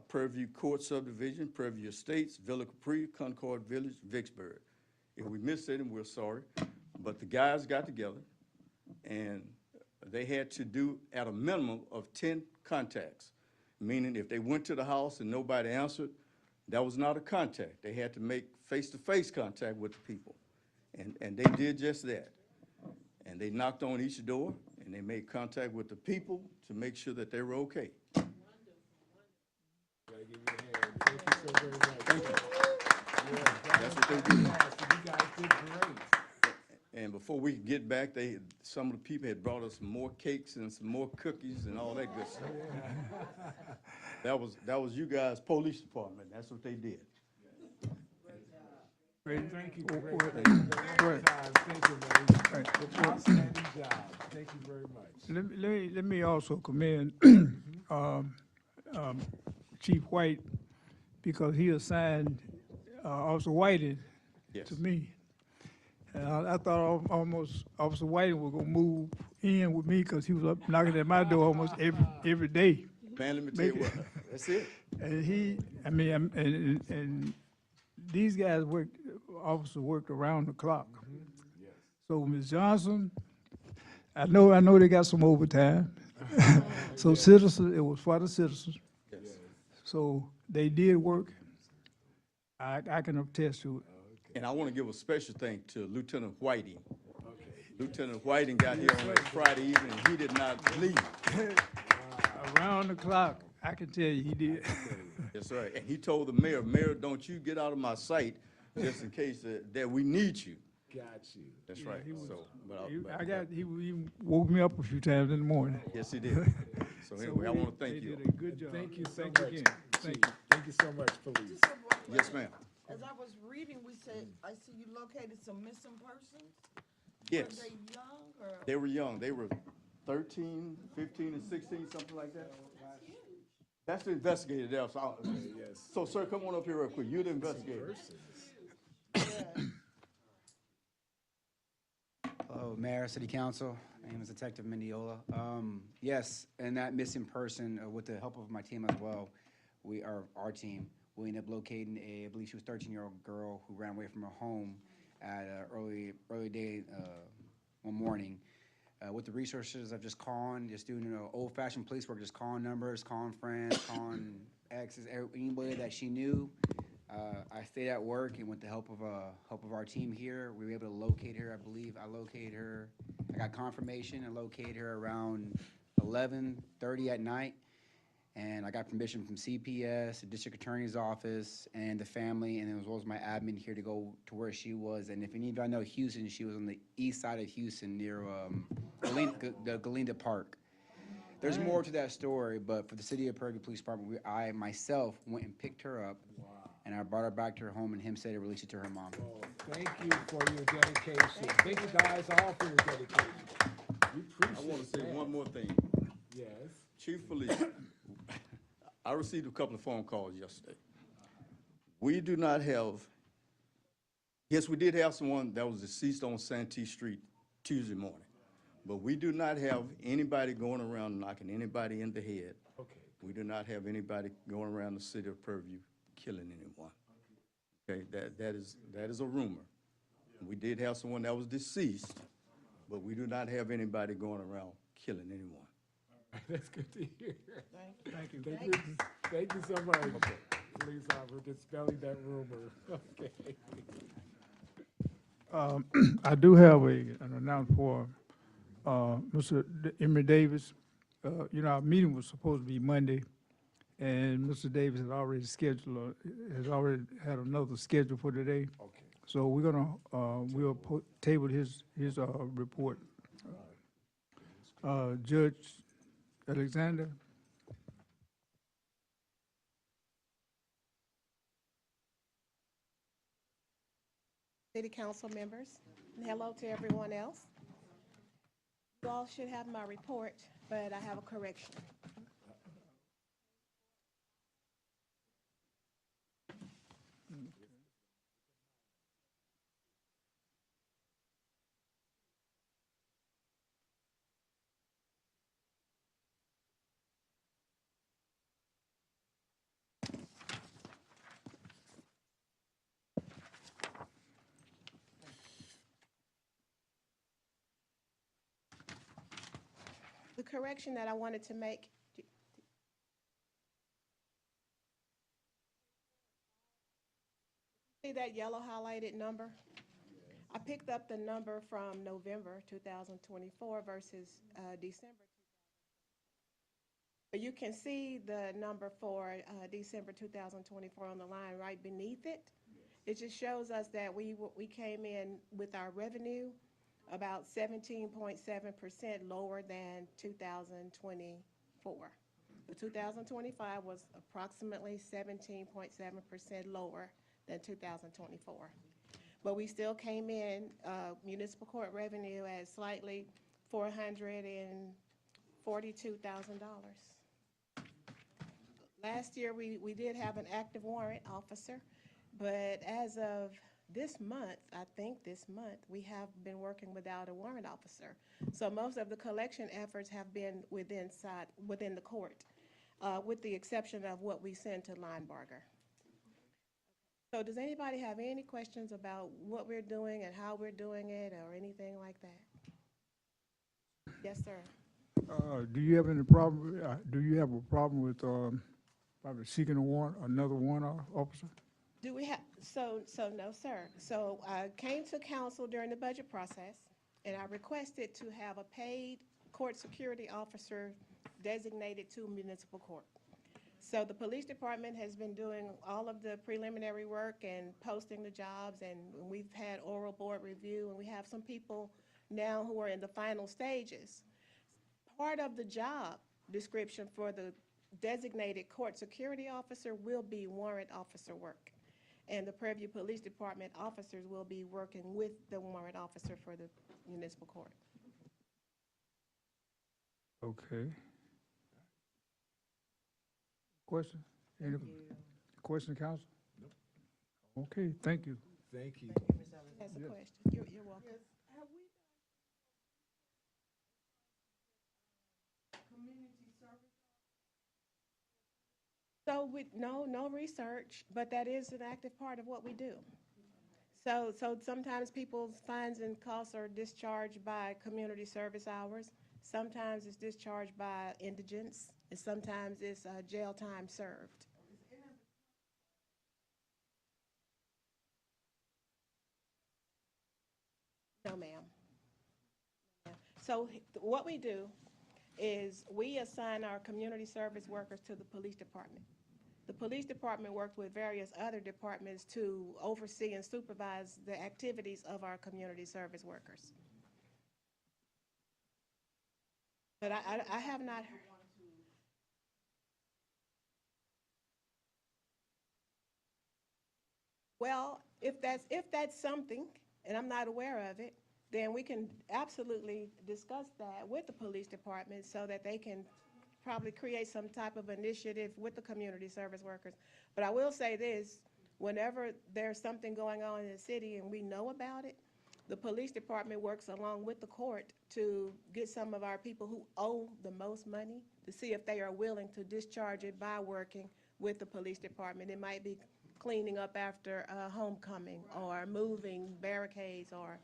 Prairie View Court Subdivision, Prairie View Estates, Villa Capri, Concord Village, Vicksburg. If we missed any, we're sorry, but the guys got together and they had to do at a minimum of 10 contacts, meaning if they went to the house and nobody answered, that was not a contact. They had to make face-to-face contact with the people, and they did just that. And they knocked on each door, and they made contact with the people to make sure that they were okay. Thank you so very much. That's what they did. You guys did great. And before we could get back, some of the people had brought us some more cakes and some more cookies and all that good stuff. That was you guys' police department. That's what they did. Thank you. Well, Great. well, Thank you. well, Thank you, man. Outstanding job. Thank you very much. Let me also commend Chief White, because he assigned Officer Whiting Yes. to me. And I thought almost Officer Whiting was gonna move in with me, because he was up knocking at my door almost every day. Man, let me tell you what, that's it. And and these guys officers worked around the clock. So Ms. Johnson, I know they got some overtime. So citizens, it was for the citizens. Yes. So they did work. I can attest to it. And I want to give a special thank to Lieutenant Whiting. Lieutenant Whiting got here on a Friday evening, and he did not leave. Around the clock, I can tell you he did. That's right. And he told the mayor, Mayor, don't you get out of my sight, just in case that we need you. Got you. That's right. So, He even woke me up a few times in the morning. yes, he did. So anyway, I want to thank They you. did a good job. Thank you so Thank you much. again. Thank Chief. Thank you so much, police. Yes, ma'am. As I was reading, we said, I see you located some missing persons. Yes. Were they young or? They were young. They were 13, 15, and 16, something like that. That's the investigator there. So, sir, come on up here real quick. You're the investigator. Hello, Mayor, City Council. My name is Detective Mendiola. Yes, and that missing person, with the help of my team as well, our team, we ended up locating I believe she was 13-year-old girl who ran away from her home at an early day one morning. With the resources of just calling, just doing old-fashioned police work, just calling numbers, calling friends, calling exes, anybody that she knew. I stayed at work, and with the help of our team here, we were able to locate her. I believe I located her. I got confirmation and located her around 11:30 at night, and I got permission from CPS, the district attorney's office, and the family, and as well as my admin here to go to where she was. And if any of y'all know Houston, she was on the east side of Houston near the Galena Park. There's more to that story, but for the City of Prairie View Police Department, I myself went and picked her up. And I brought her back to her home, and him said to release it to her mom. Thank you for your dedication. Thank you guys all for your dedication. We appreciate I want to say that. one more thing. Yes. Chief Police, I received a couple of phone calls yesterday. We do not have, yes, we did have someone that was deceased on Santee Street Tuesday morning, but we do not have anybody going around knocking anybody in the head. Okay. We do not have anybody going around the city of Prairie View killing anyone. Okay, that is a rumor. We did have someone that was deceased, but we do not have anybody going around killing anyone. That's good to hear. Thank you. Thank you so much. Police officer dispelling that rumor. Okay. I do have an announcement for Mr. Emory Davis. Our meeting was supposed to be Monday, and Mr. Davis has already had another schedule for today. Okay. So we're gonna, we'll table his report. Judge Alexander? City Council members, and hello to everyone else. You all should have my report, but I have a correction. The correction that I wanted to make, see that yellow highlighted number? I picked up the number from November 2024 versus December. But you can see the number for December 2024 on the line right beneath it. It just shows us that we came in with our revenue about 17.7% lower than 2024. The 2025 was approximately 17.7% lower than 2024. But we still came in, municipal court revenue at slightly $442,000. Last year, we did have an active warrant officer, but as of this month, I think this month, we have been working without a warrant officer. So most of the collection efforts have been within the court, with the exception of what we send to Linebarger. So does anybody have any questions about what we're doing and how we're doing it or anything like that? Yes, sir. Do you have any problem, do you have a problem with, probably seeking a warrant, another warrant officer? Do we have, so no, sir. So I came to council during the budget process, and I requested to have a paid court security officer designated to municipal court. So the police department has been doing all of the preliminary work and posting the jobs, and we've had oral board review, and we have some people now who are in the final stages. Part of the job description for the designated court security officer will be warrant officer work. And the Prairie View Police Department officers will be working with the warrant officer for the municipal court. Okay. Question? Any question, council? Okay, thank you. Thank you. That's a question. You're welcome. So no research, but that is an active part of what we do. So sometimes people's fines and costs are discharged by community service hours. Sometimes it's discharged by indigents, and sometimes it's jail time served. No, ma'am. So what we do is we assign our community service workers to the police department. The police department works with various other departments to oversee and supervise the activities of our community service workers. But I have not heard. Well, if that's something, and I'm not aware of it, then we can absolutely discuss that with the police department so that they can probably create some type of initiative with the community service workers. But I will say this, whenever there's something going on in the city and we know about it, the police department works along with the court to get some of our people who owe the most money to see if they are willing to discharge it by working with the police department. It might be cleaning up after homecoming or moving barricades or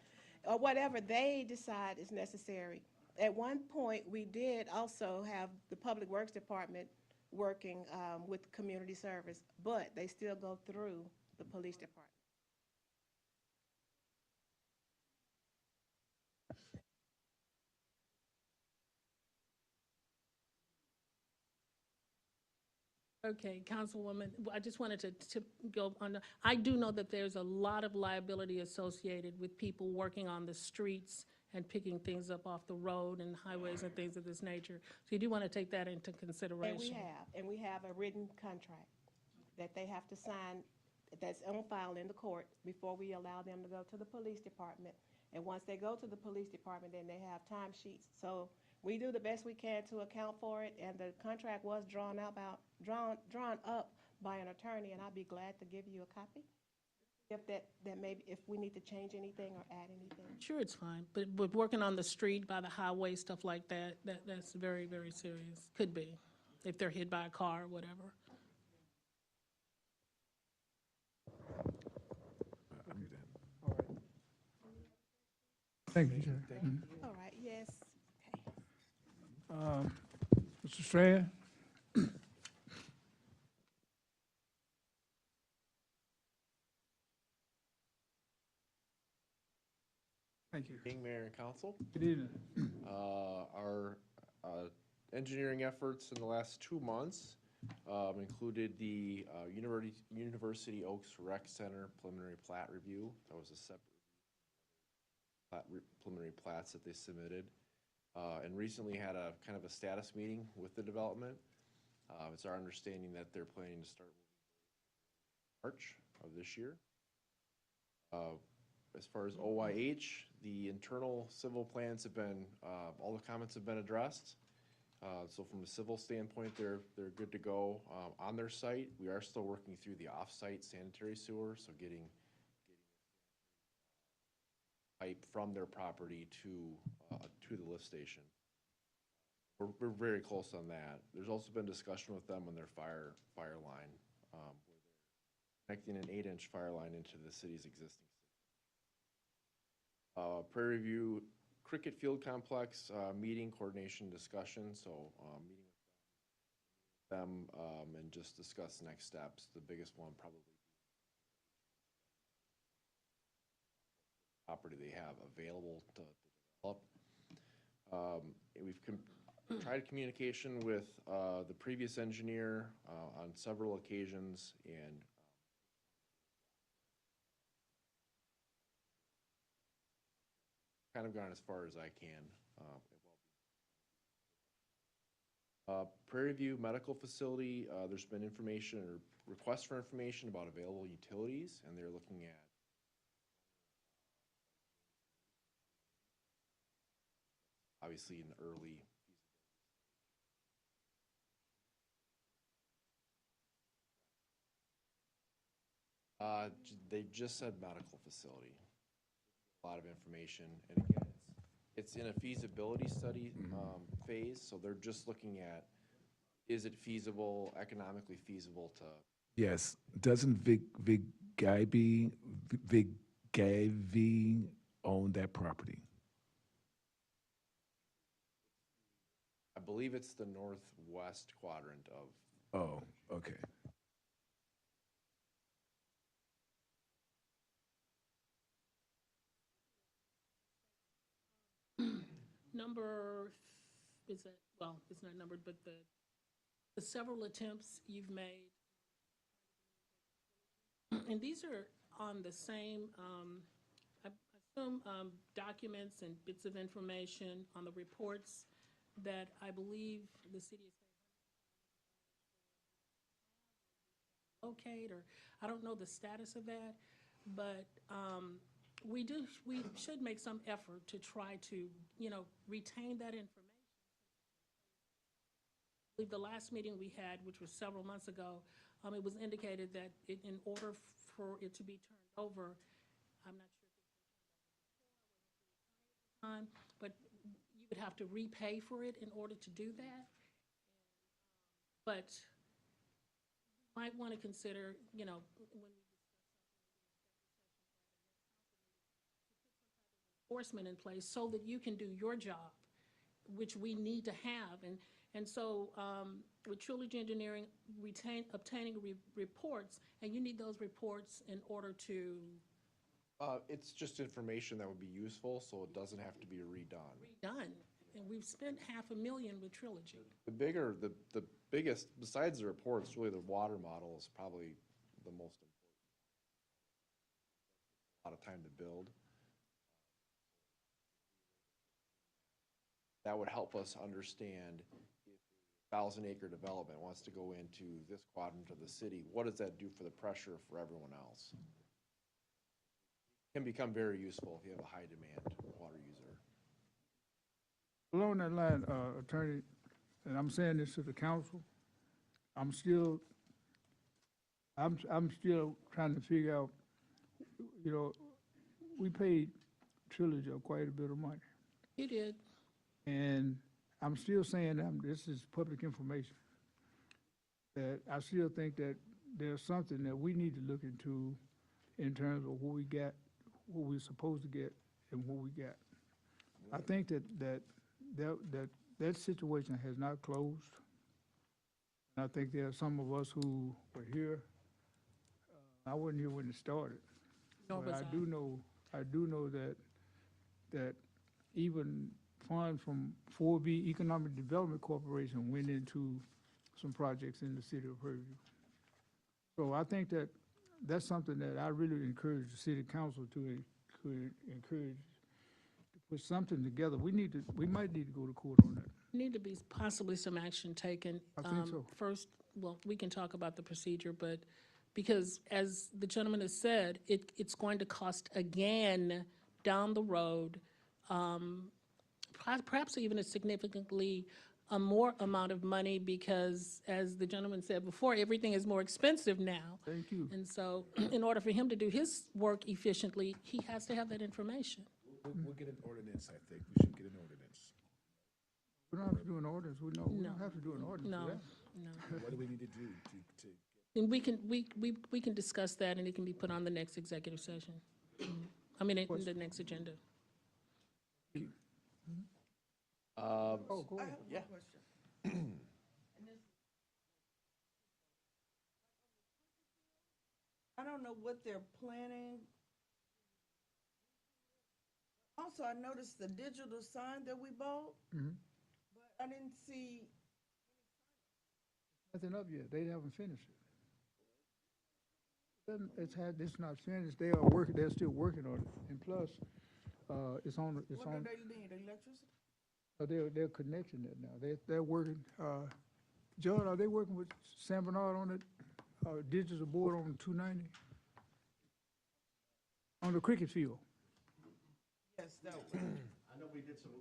whatever they decide is necessary. At one point, we did also have the Public Works Department working with community service, but they still go through the police department. Okay, Councilwoman, I just wanted to go on. I do know that there's a lot of liability associated with people working on the streets and picking things up off the road and highways and things of this nature. So you do want to take that into consideration. And we have a written contract that they have to sign that's on file in the court before we allow them to go to the police department. And once they go to the police department, then they have timesheets. So we do the best we can to account for it, and the contract was drawn up by an attorney, and I'd be glad to give you a copy. If we need to change anything or add anything. Sure, it's fine, but working on the street, by the highway, stuff like that, that's very, very serious. Could be, if they're hit by a car or whatever. Thank you, sir. All right, yes, Mr. Strand? Thank you. Good evening, Mayor and Council. Good evening. Our engineering efforts in the last 2 months included the University Oaks Rec Center preliminary plat review. That was a separate preliminary plats that they submitted. And recently had a kind of a status meeting with the development. It's our understanding that they're planning to start March of this year. As far as OYH, the internal civil plans have been, all the comments have been addressed. So from a civil standpoint, they're good to go. On their site, we are still working through the off-site sanitary sewer, so getting pipe from their property to the lift station. We're very close on that. There's also been discussion with them on their fire line, where they're connecting an 8-inch fire line into the city's existing system. Prairie View Cricket Field Complex, meeting, coordination, discussion, so meeting with them and just discuss next steps. The biggest one probably property they have available to develop. We've tried communication with the previous engineer on several occasions, and kind of gone as far as I can. Prairie View Medical Facility, there's been information or requests for information about available utilities, and they're looking at obviously in the early they just said medical facility. A lot of information, and again, it's in a feasibility study phase, so they're just looking at, is it feasible, economically feasible to. Yes, doesn't Vigavi own that property? I believe it's the northwest quadrant of. Oh, okay. Is it, well, it's not numbered, but the several attempts you've made. And these are on the same, I assume, documents and bits of information on the reports that I believe the city is locate, or I don't know the status of that, but we should make some effort to try to, retain that information. I believe the last meeting we had, which was several months ago, it was indicated that in order for it to be turned over, I'm not sure if it's been turned over before, but you would have to repay for it in order to do that. But you might want to consider, when we enforcement in place so that you can do your job, which we need to have. And so with Trilogy Engineering, obtaining reports, and you need those reports in order to. It's just information that would be useful, so it doesn't have to be redone. And we've spent $500,000 with Trilogy. The biggest, besides the reports, really the water model is probably the most important. A lot of time to build. That would help us understand if a 1,000-acre development wants to go into this quadrant of the city, what does that do for the pressure for everyone else? It can become very useful if you have a high demand water user. Along that line, Attorney, and I'm saying this to the council, I'm still trying to figure out, we paid Trilogy quite a bit of money. You did. And I'm still saying that this is public information, that I still think that there's something that we need to look into in terms of what we got, what we're supposed to get, and what we got. I think that situation has not closed. And I think there are some of us who were here. I wasn't here when it started. But I do know that even funds from 4B Economic Development Corporation went into some projects in the city of Prairie View. So I think that that's something that I really encourage the city council to encourage put something together. We might need to go to court on that. Need to be possibly some action taken. I think so. First, well, we can talk about the procedure, but because as the gentleman has said, it's going to cost again down the road, perhaps even a significantly more amount of money because, as the gentleman said before, everything is more expensive now. Thank you. And so, in order for him to do his work efficiently, he has to have that information. We'll get an ordinance, I think. We should get an ordinance. We don't have to do an ordinance. We don't have to do an ordinance No, for that. no. What do we need to do to And we can discuss that, and it can be put on the next executive session. I mean, in the next agenda. Oh, go ahead. Yeah. I don't know what they're planning. Also, I noticed the digital sign that we bought, Mhm. but I didn't see. Nothing up yet. They haven't finished it. It's not finished. They are working, they're still working on it. And plus, it's on, What do they need, electricity? they're connecting it now. They're working, John, are they working with San Bernard on it? Digital board on 290? On the cricket field? Yes, that was. I know we did some.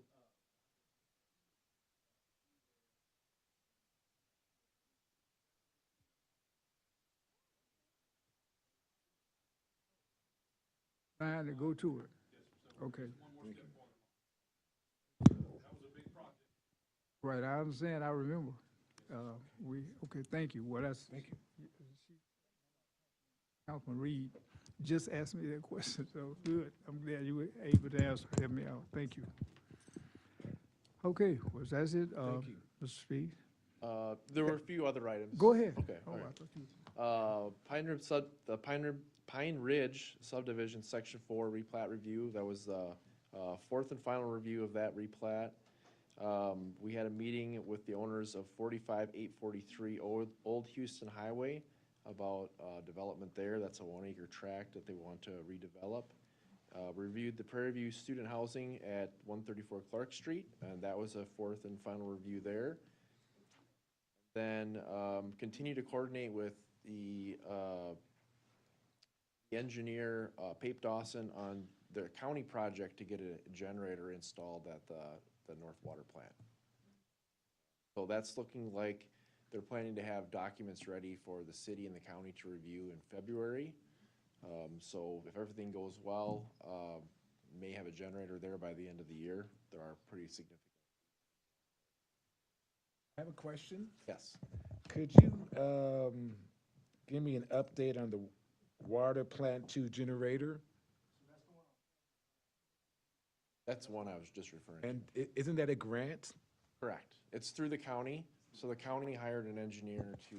Trying to go to it. Okay. Right, I understand, I remember. Okay, thank you. Well, that's. Thank you. Councilman Reed just asked me that question, so good. I'm glad you were able to answer, help me out. Thank you. Okay, was that it? Thank you. Mr. Speed? There were a few other items. Go ahead. Okay, Oh, all I right. thought you- The Pine Ridge subdivision, section 4 replat review, that was the fourth and final review of that replat. We had a meeting with the owners of 45-843 Old Houston Highway about development there. That's a 1-acre tract that they want to redevelop. Reviewed the Prairie View student housing at 134 Clark Street, and that was a fourth and final review there. Then continue to coordinate with the engineer, Pape Dawson, on their county project to get a generator installed at the North Water Plant. So that's looking like they're planning to have documents ready for the city and the county to review in February. So if everything goes well, may have a generator there by the end of the year. There are pretty significant. I have a question. Yes. Could you give me an update on the Water Plant 2 generator? That's one I was just referring to. And isn't that a grant? Correct. It's through the county. So the county hired an engineer to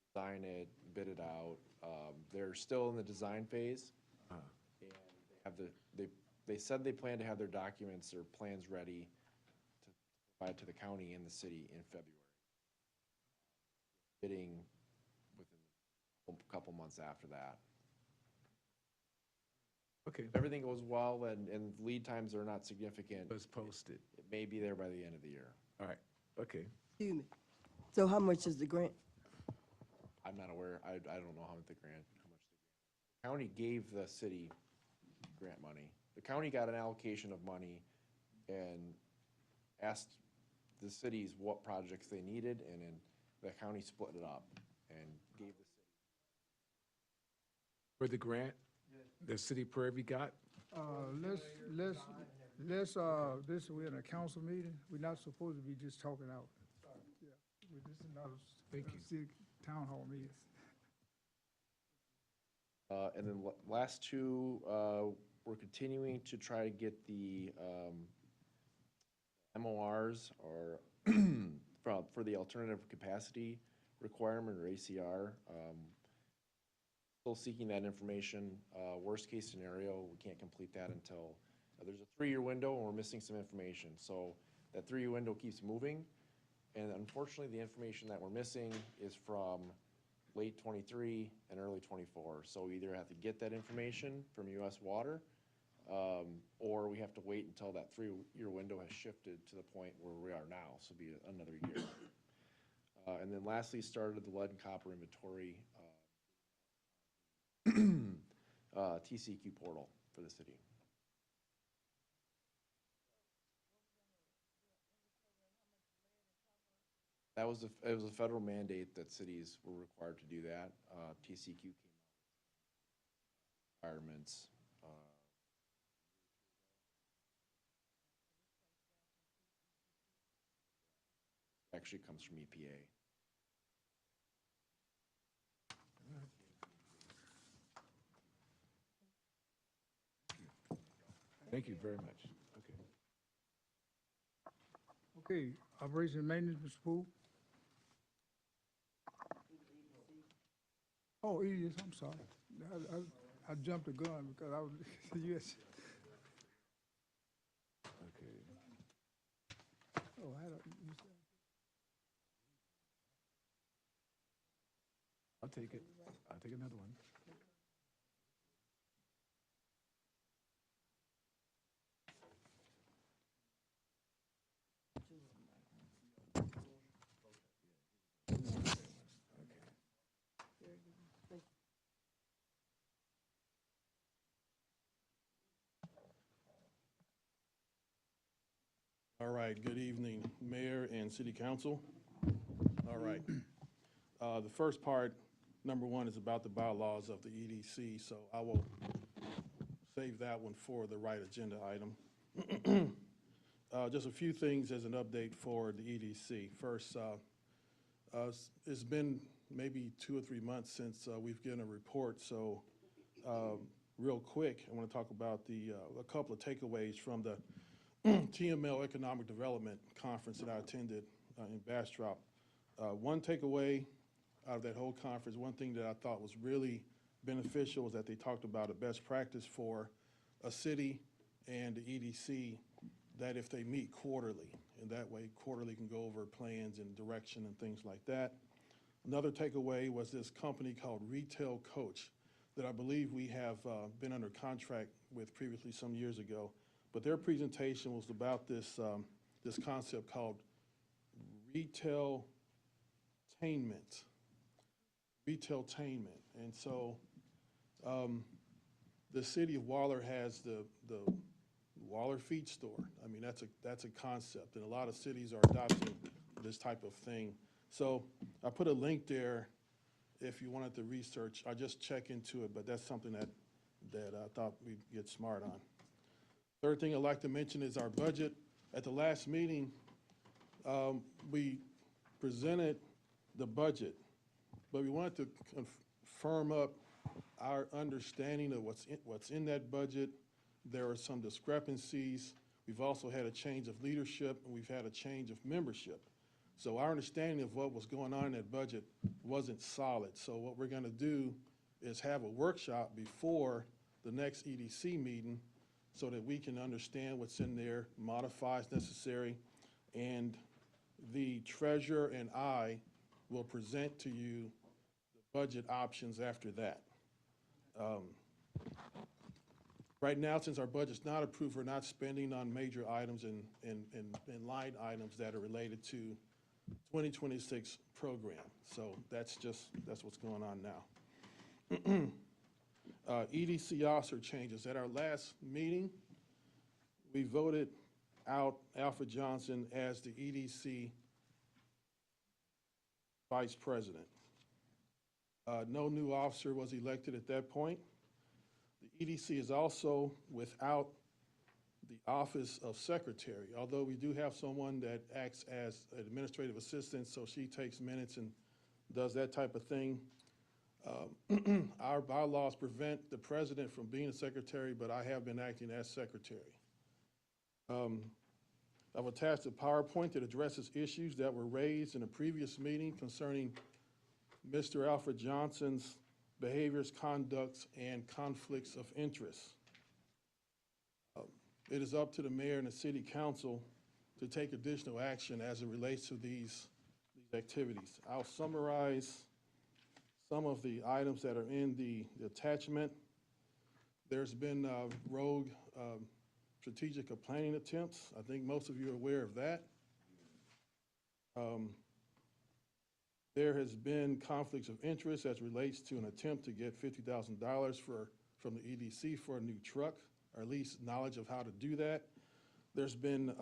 design it, bid it out. They're still in the design phase. And they have they said they plan to have their documents or plans ready to provide to the county and the city in February. Bidding within a couple months after that. Okay. If everything goes well and lead times are not significant, It was posted. it may be there by the end of the year. All right, okay. Excuse me. So how much is the grant? I'm not aware, I don't know how much the grant. County gave the city grant money. The county got an allocation of money and asked the cities what projects they needed, and then the county split it up and gave the city. For the grant the city of Prairie View got? We're in a council meeting. We're not supposed to be just talking out. Yeah, this is not Thank you. a city town hall meeting. And then last two, we're continuing to try to get the MORs or for the alternative capacity requirement or ACR. Still seeking that information. Worst case scenario, we can't complete that until there's a 3-year window and we're missing some information. So that 3-year window keeps moving. And unfortunately, the information that we're missing is from late 23 and early 24. So we either have to get that information from US Water or we have to wait until that 3-year window has shifted to the point where we are now, so it'll be another year. And then lastly, started the lead and copper inventory TCQ portal for the city. It was a federal mandate that cities were required to do that. TCQ came out with requirements. Actually comes from EPA. Thank you very much. Okay. Okay, operation and maintenance, Mr. Poole? Oh, EDC, I'm sorry. I jumped the gun because I was, yes. Okay. Oh, I'll take it. I'll take another one. All right, good evening, Mayor and City Council. All right. The first part, number one, is about the bylaws of the EDC, so I will save that one for the right agenda item. Just a few things as an update for the EDC. First, it's been maybe 2 or 3 months since we've given a report, so real quick, I want to talk about a couple of takeaways from the TML Economic Development Conference that I attended in Bastrop. One takeaway out of that whole conference, one thing that I thought was really beneficial was that they talked about a best practice for a city and the EDC, that if they meet quarterly, and that way quarterly can go over plans and direction and things like that. Another takeaway was this company called Retail Coach that I believe we have been under contract with previously some years ago. But their presentation was about this, this concept called retailtainment. Retailtainment. And so the city of Waller has the Waller Feed Store. I mean, that's a concept, and a lot of cities are adopting this type of thing. So I put a link there if you wanted to research. I just check into it, but that's something that I thought we'd get smart on. Third thing I'd like to mention is our budget. At the last meeting, we presented the budget, but we wanted to firm up our understanding of what's in that budget. There are some discrepancies. We've also had a change of leadership, and we've had a change of membership. So our understanding of what was going on in that budget wasn't solid. So what we're going to do is have a workshop before the next EDC meeting so that we can understand what's in there, modify as necessary, and the treasurer and I will present to you the budget options after that. Right now, since our budget's not approved, we're not spending on major items and line items that are related to 2026 program. So that's what's going on now. EDC officer changes. At our last meeting, we voted out Alfred Johnson as the EDC vice president. No new officer was elected at that point. The EDC is also without the office of secretary, although we do have someone that acts as administrative assistant, so she takes minutes and does that type of thing. Our bylaws prevent the president from being a secretary, but I have been acting as secretary. I've attached a PowerPoint that addresses issues that were raised in a previous meeting concerning Mr. Alfred Johnson's behaviors, conducts, and conflicts of interest. It is up to the mayor and the city council to take additional action as it relates to these activities. I'll summarize some of the items that are in the attachment. There's been rogue strategic planning attempts. I think most of you are aware of that. There has been conflicts of interest as relates to an attempt to get $50,000 from the EDC for a new truck, or at least knowledge of how to do that. There's been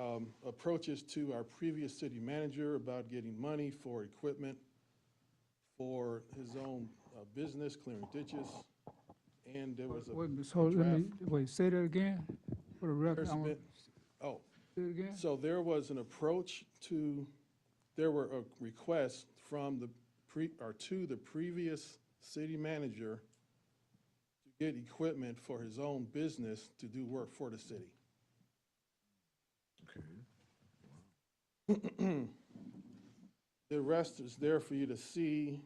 approaches to our previous city manager about getting money for equipment for his own business, clearing ditches, and there was a Wait, so let me, wait, say that again for the record. there's I want- been- oh, Say it again? so there was an approach there were requests from to the previous city manager to get equipment for his own business to do work for the city. The rest is there for you to see.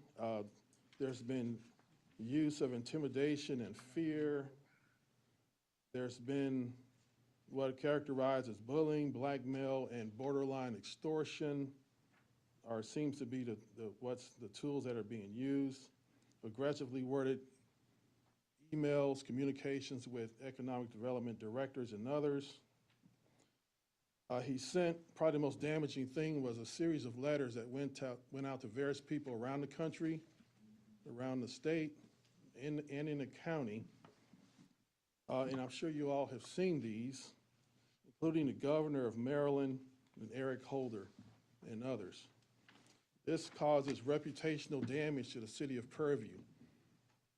There's been use of intimidation and fear. There's been what characterized as bullying, blackmail, and borderline extortion, or seems to be the tools that are being used. Aggressively worded emails, communications with economic development directors and others. He sent, probably the most damaging thing was a series of letters that went out to various people around the country, around the state, and in the county. And I'm sure you all have seen these, including the governor of Maryland and Eric Holder and others. This causes reputational damage to the city of Prairie View,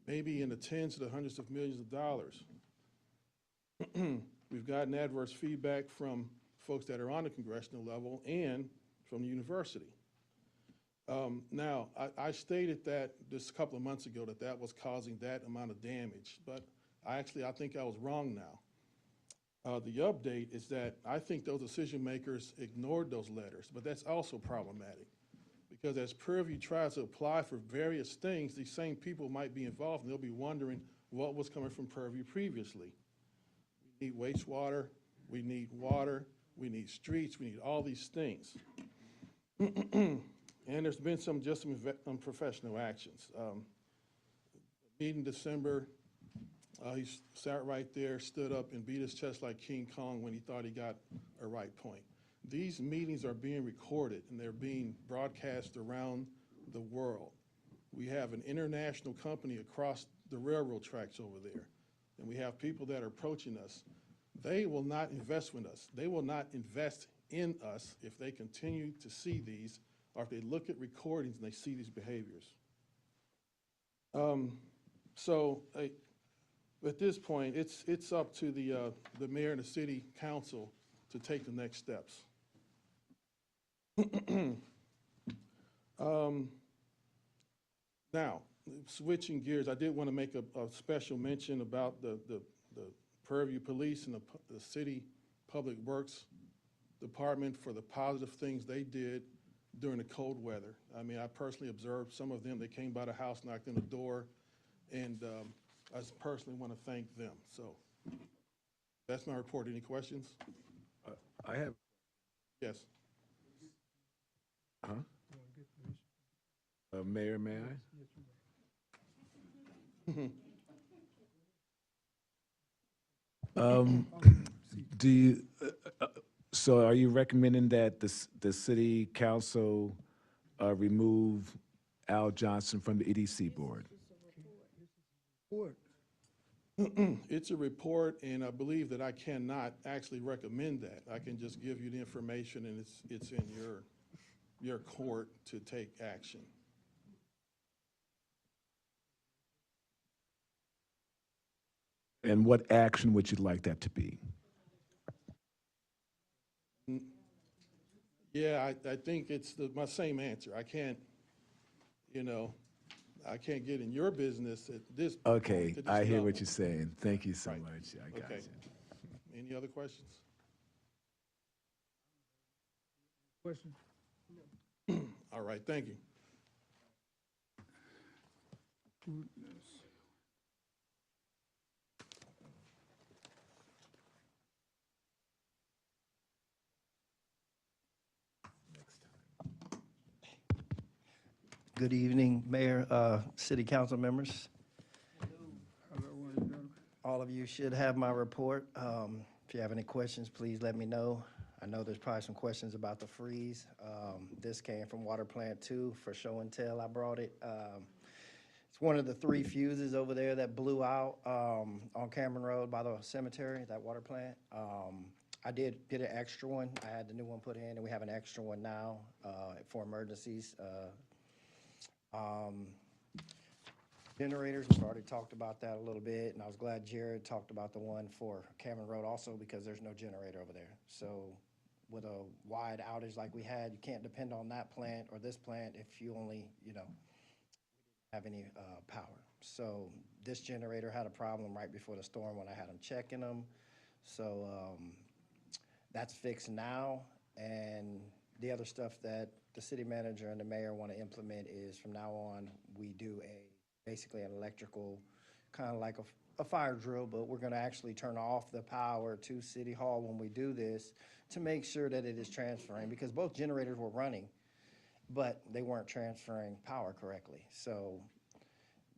maybe in the tens to the hundreds of millions of dollars. We've gotten adverse feedback from folks that are on the congressional level and from the university. Now, I stated that just a couple of months ago that was causing that amount of damage, but I think I was wrong now. The update is that I think those decision makers ignored those letters, but that's also problematic because as Prairie View tries to apply for various things, these same people might be involved and they'll be wondering what was coming from Prairie View previously. We need wastewater, we need water, we need streets, we need all these things. And there's been some unprofessional actions. Meeting December, he sat right there, stood up and beat his chest like King Kong when he thought he got a right point. These meetings are being recorded and they're being broadcast around the world. We have an international company across the railroad tracks over there, and we have people that are approaching us. They will not invest with us. They will not invest in us if they continue to see these, or if they look at recordings and they see these behaviors. At this point, it's up to the mayor and the city council to take the next steps. Now, switching gears, I did want to make a special mention about the Prairie View Police and the City Public Works Department for the positive things they did during the cold weather. I mean, I personally observed some of them. They came by the house, knocked on the door, and I personally want to thank them. So that's my report. Any questions? I have. Yes. Huh? Mayor, may I? Do you, so are you recommending that the city council remove Al Johnson from the EDC board? It's a report, and I believe that I cannot actually recommend that. I can just give you the information, and it's in your court to take action. And what action would you like that to be? Yeah, I think it's my same answer. I can't, I can't get in your business at this point. Okay, to this I hear level. what you're saying. Thank you so Right. much. I got Okay. you. Any other questions? Question? All right, thank you. Good evening, Mayor, City Council members. Hello, All all of you should have my report. If you have any questions, please let me know. I know there's probably some questions about the freeze. This came from Water Plant 2 for show and tell. I brought it. It's one of the 3 fuses over there that blew out on Cameron Road by the cemetery, that water plant. I did get an extra one. I had the new one put in, and we have an extra one now for emergencies. Generators, we've already talked about that a little bit, and I was glad Jared talked about the one for Cameron Road also because there's no generator over there. So with a wide outage like we had, you can't depend on that plant or this plant if you only, have any power. So this generator had a problem right before the storm when I had them checking them. So that's fixed now, and the other stuff that the city manager and the mayor want to implement is from now on, we do basically an electrical, kind of like a fire drill, but we're going to actually turn off the power to City Hall when we do this to make sure that it is transferring, because both generators were running, but they weren't transferring power correctly. So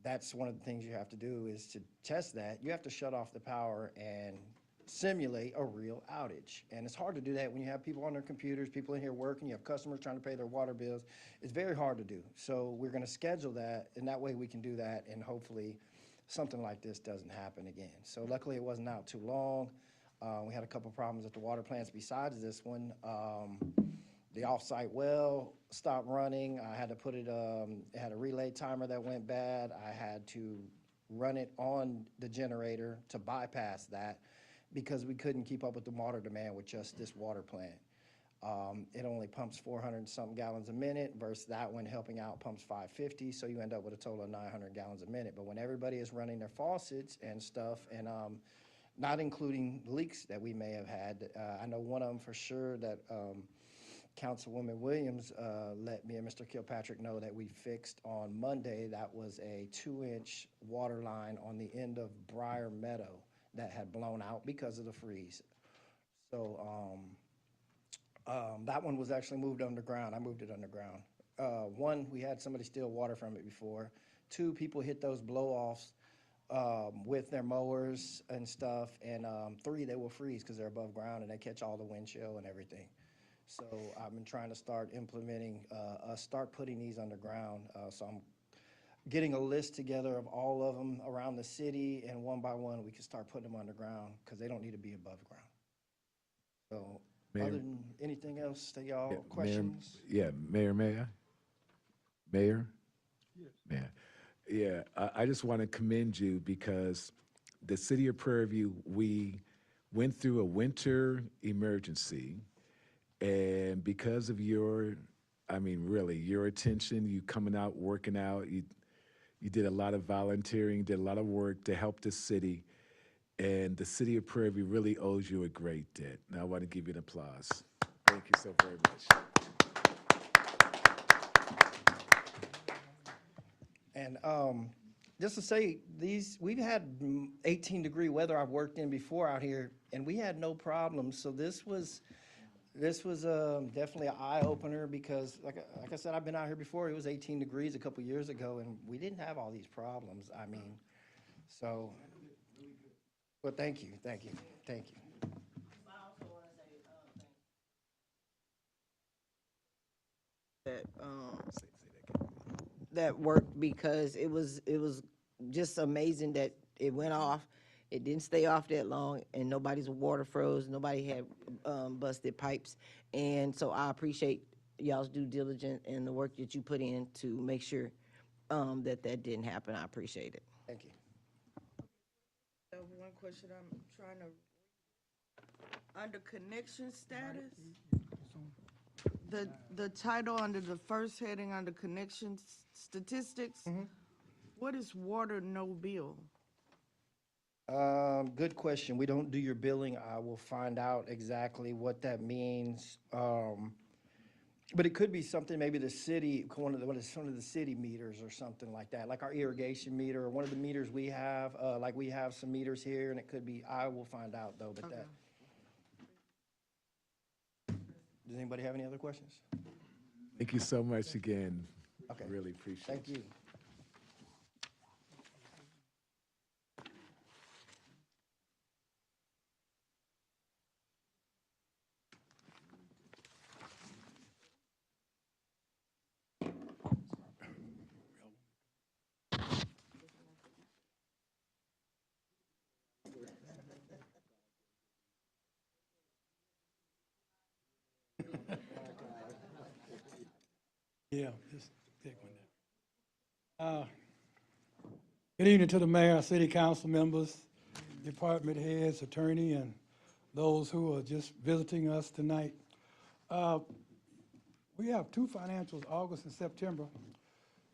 that's one of the things you have to do is to test that. You have to shut off the power and simulate a real outage. And it's hard to do that when you have people on their computers, people in here working, you have customers trying to pay their water bills. It's very hard to do. So we're going to schedule that, and that way we can do that, and hopefully something like this doesn't happen again. So luckily it wasn't out too long. We had a couple problems at the water plants besides this one. The off-site well stopped running. I had to put it had a relay timer that went bad. I had to run it on the generator to bypass that, because we couldn't keep up with the water demand with just this water plant. It only pumps 400 and something gallons a minute versus that one helping out pumps 550, so you end up with a total of 900 gallons a minute. But when everybody is running their faucets and stuff, and not including leaks that we may have had, I know one of them for sure that Councilwoman Williams let me and Mr. Kilpatrick know that we fixed on Monday. That was a 2-inch water line on the end of Briar Meadow that had blown out because of the freeze. So that one was actually moved underground. I moved it underground. 1, we had somebody steal water from it before. 2, people hit those blow-offs with their mowers and stuff. And 3, they will freeze because they're above ground and they catch all the wind chill and everything. So I've been trying to start implementing, start putting these underground. So I'm getting a list together of all of them around the city, and one by one we can start putting them underground because they don't need to be above ground. So Mayor? other than anything else that y'all, Yeah, questions? Mayor, may I? Mayor? Yes. Yeah, I just want to commend you because the city of Prairie View, we went through a winter emergency, and because of your attention, you coming out, working out, you did a lot of volunteering, did a lot of work to help the city, and the city of Prairie View really owes you a great debt. Now I want to give you an applause. Thank you so very much. And just to say, we've had 18-degree weather I've worked in before out here, and we had no problems. So this was definitely an eye-opener because, like I said, I've been out here before. It was 18 degrees a couple years ago, and we didn't have all these problems. I mean, so, well, thank you. That worked because it was just amazing that it went off. It didn't stay off that long, and nobody's water froze. Nobody had busted pipes, and so I appreciate y'all's due diligence and the work that you put in to make sure that didn't happen. I appreciate it. Thank you. One question I'm trying to, under connection status, the title under the first heading under connection statistics, what is water no bill? Good question. We don't do your billing. I will find out exactly what that means. But it could be something, maybe the city, one of the city meters or something like that, like our irrigation meter or one of the meters we have, like we have some meters here, and it could be, I will find out though, but that. Does anybody have any other questions? Thank you so much again. Okay. Really appreciate it. Thank you. Yeah, just take one there. Good evening to the mayor, city council members, department heads, attorney, and those who are just visiting us tonight. We have two financials, August and September.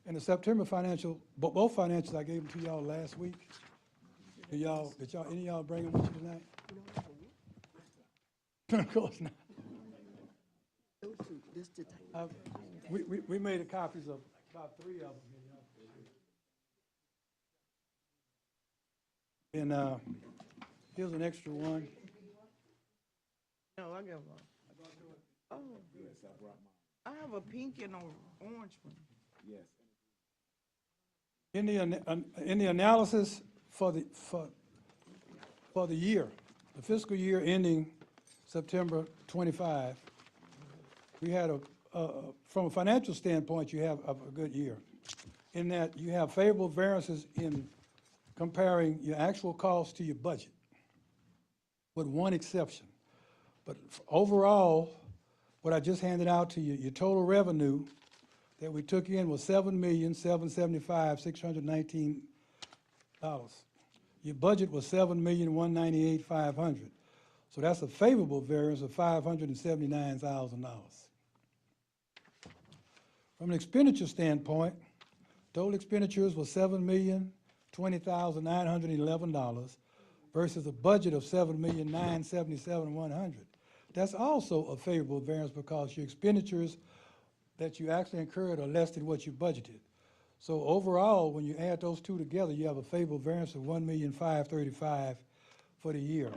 And the September financial, both financials, I gave them to y'all last week. Did any of y'all bring them with you tonight? Of course not. We made copies of about 3 of them. And here's an extra one. No, I got one. Oh, I have a pink and an orange one. Yes. In the analysis for the year, the fiscal year ending September 25, we had from a financial standpoint, you have a good year, in that you have favorable variances in comparing your actual costs to your budget, with one exception. But overall, what I just handed out to you, your total revenue that we took in was $7,775,619. Your budget was $7,198,500. So that's a favorable variance of $579,000. From an expenditure standpoint, total expenditures was $7,020,911 versus a budget of $7,977,100. That's also a favorable variance because your expenditures that you actually incurred are less than what you budgeted. So overall, when you add those two together, you have a favorable variance of $1,535,000 for the year,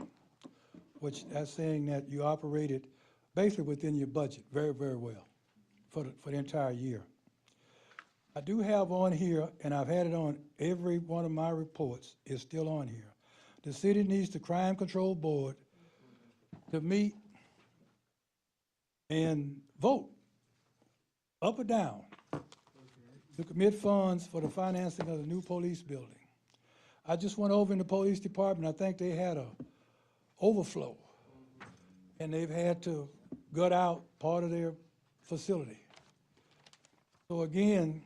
which that's saying that you operated basically within your budget very, very well for the entire year. I do have on here, and I've had it on every one of my reports, it's still on here. The city needs the Crime Control Board to meet and vote up or down to commit funds for the financing of the new police building. I just went over in the police department. I think they had a overflow, and they've had to gut out part of their facility. So again,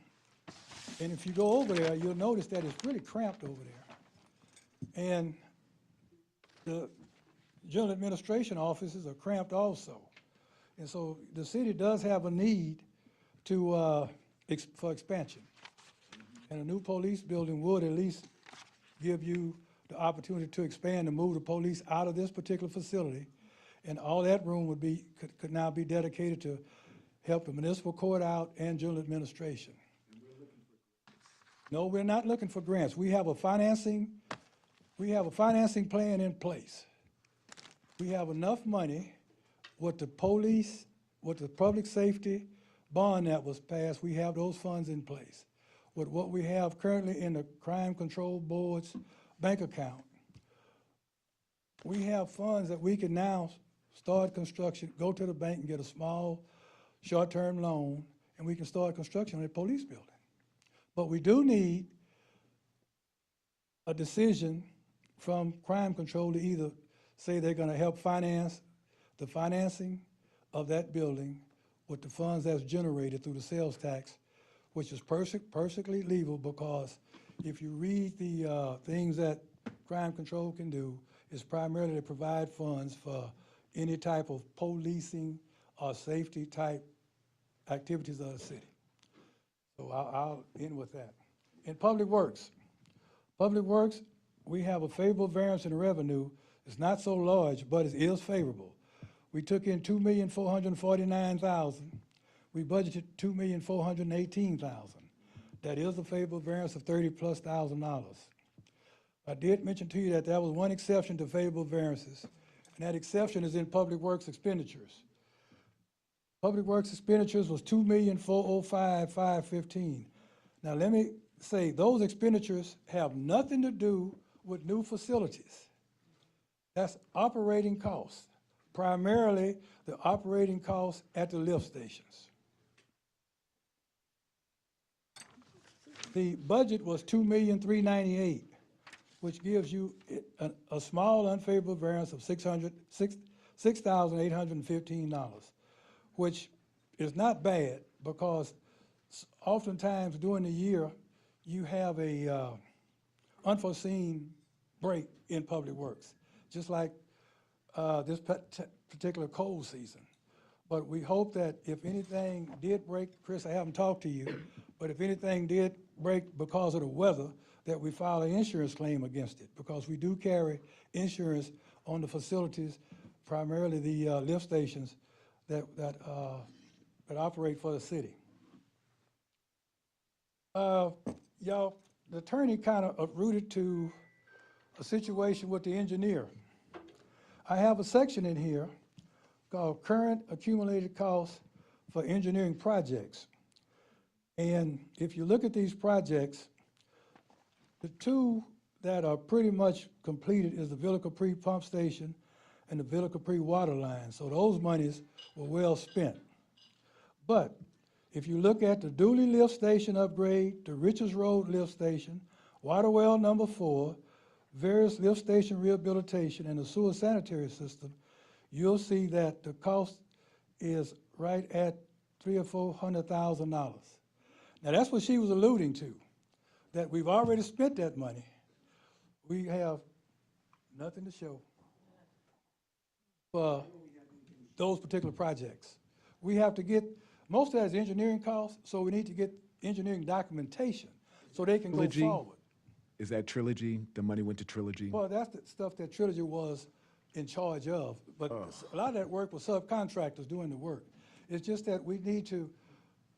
and if you go over there, you'll notice that it's really cramped over there. And the general administration offices are cramped also. And so the city does have a need to, for expansion. And a new police building would at least give you the opportunity to expand and move the police out of this particular facility. And all that room would be, could now be dedicated to help the municipal court out and general administration. No, we're not looking for grants. We have a financing plan in place. We have enough money with the police, with the public safety bond that was passed. We have those funds in place. With what we have currently in the Crime Control Board's bank account, we have funds that we can now start construction, go to the bank and get a small short-term loan, and we can start construction on a police building. But we do need a decision from Crime Control to either say they're going to help finance the financing of that building with the funds that's generated through the sales tax, which is perfectly legal, because if you read the things that Crime Control can do, is primarily to provide funds for any type of policing or safety type activities of the city. So I'll end with that. In Public Works, we have a favorable variance in revenue. It's not so large, but it is favorable. We took in $2,449,000. We budgeted $2,418,000. That is a favorable variance of $30,000+. I did mention to you that there was one exception to favorable variances, and that exception is in Public Works expenditures. Public Works expenditures was $2,405,515. Now let me say, those expenditures have nothing to do with new facilities. That's operating costs, primarily the operating costs at the lift stations. The budget was $2,398,000, which gives you a small unfavorable variance of $6,815, which is not bad because Oftentimes during the year, you have a unforeseen break in public works, just like this particular cold season. But we hope that if anything did break, Chris, I haven't talked to you, but if anything did break because of the weather, that we file an insurance claim against it, because we do carry insurance on the facilities, primarily the lift stations that operate for the city. Y'all, the attorney kind of alluded to a situation with the engineer. I have a section in here called Current Accumulated Costs for Engineering Projects. And if you look at these projects, the two that are pretty much completed is the Villa Capri Pump Station and the Villa Capri Water Line. So those monies were well spent. But if you look at the Dooley Lift Station upgrade, the Richards Road Lift Station, Water Well Number 4, various lift station rehabilitation, and the sewer sanitary system, you'll see that the cost is right at $300,000 or $400,000. Now that's what she was alluding to, that we've already spent that money. We have nothing to show for those particular projects. We have to get, most of that is engineering costs, so we need to get engineering documentation so they can go Trilogy? forward. Is that Trilogy? The money went to Trilogy? Well, that's the stuff that Trilogy was in charge of, but a lot of that work was subcontractors doing the work. It's just that we need to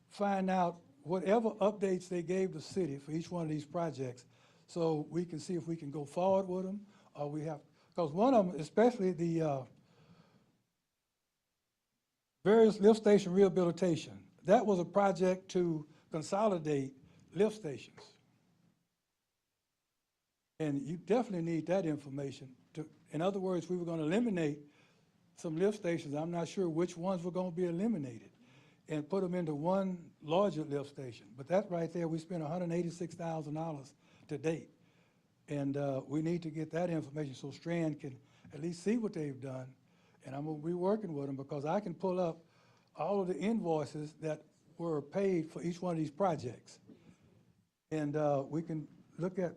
find out whatever updates they gave the city for each one of these projects, so we can see if we can go forward with them, or we have, because one of them, especially the various lift station rehabilitation, that was a project to consolidate lift stations. And you definitely need that information. In other words, we were going to eliminate some lift stations. I'm not sure which ones were going to be eliminated and put them into one larger lift station. But that right there, we spent $186,000 to date. And we need to get that information so Strand can at least see what they've done. And I'm going to be working with them because I can pull up all of the invoices that were paid for each one of these projects. And we can look at,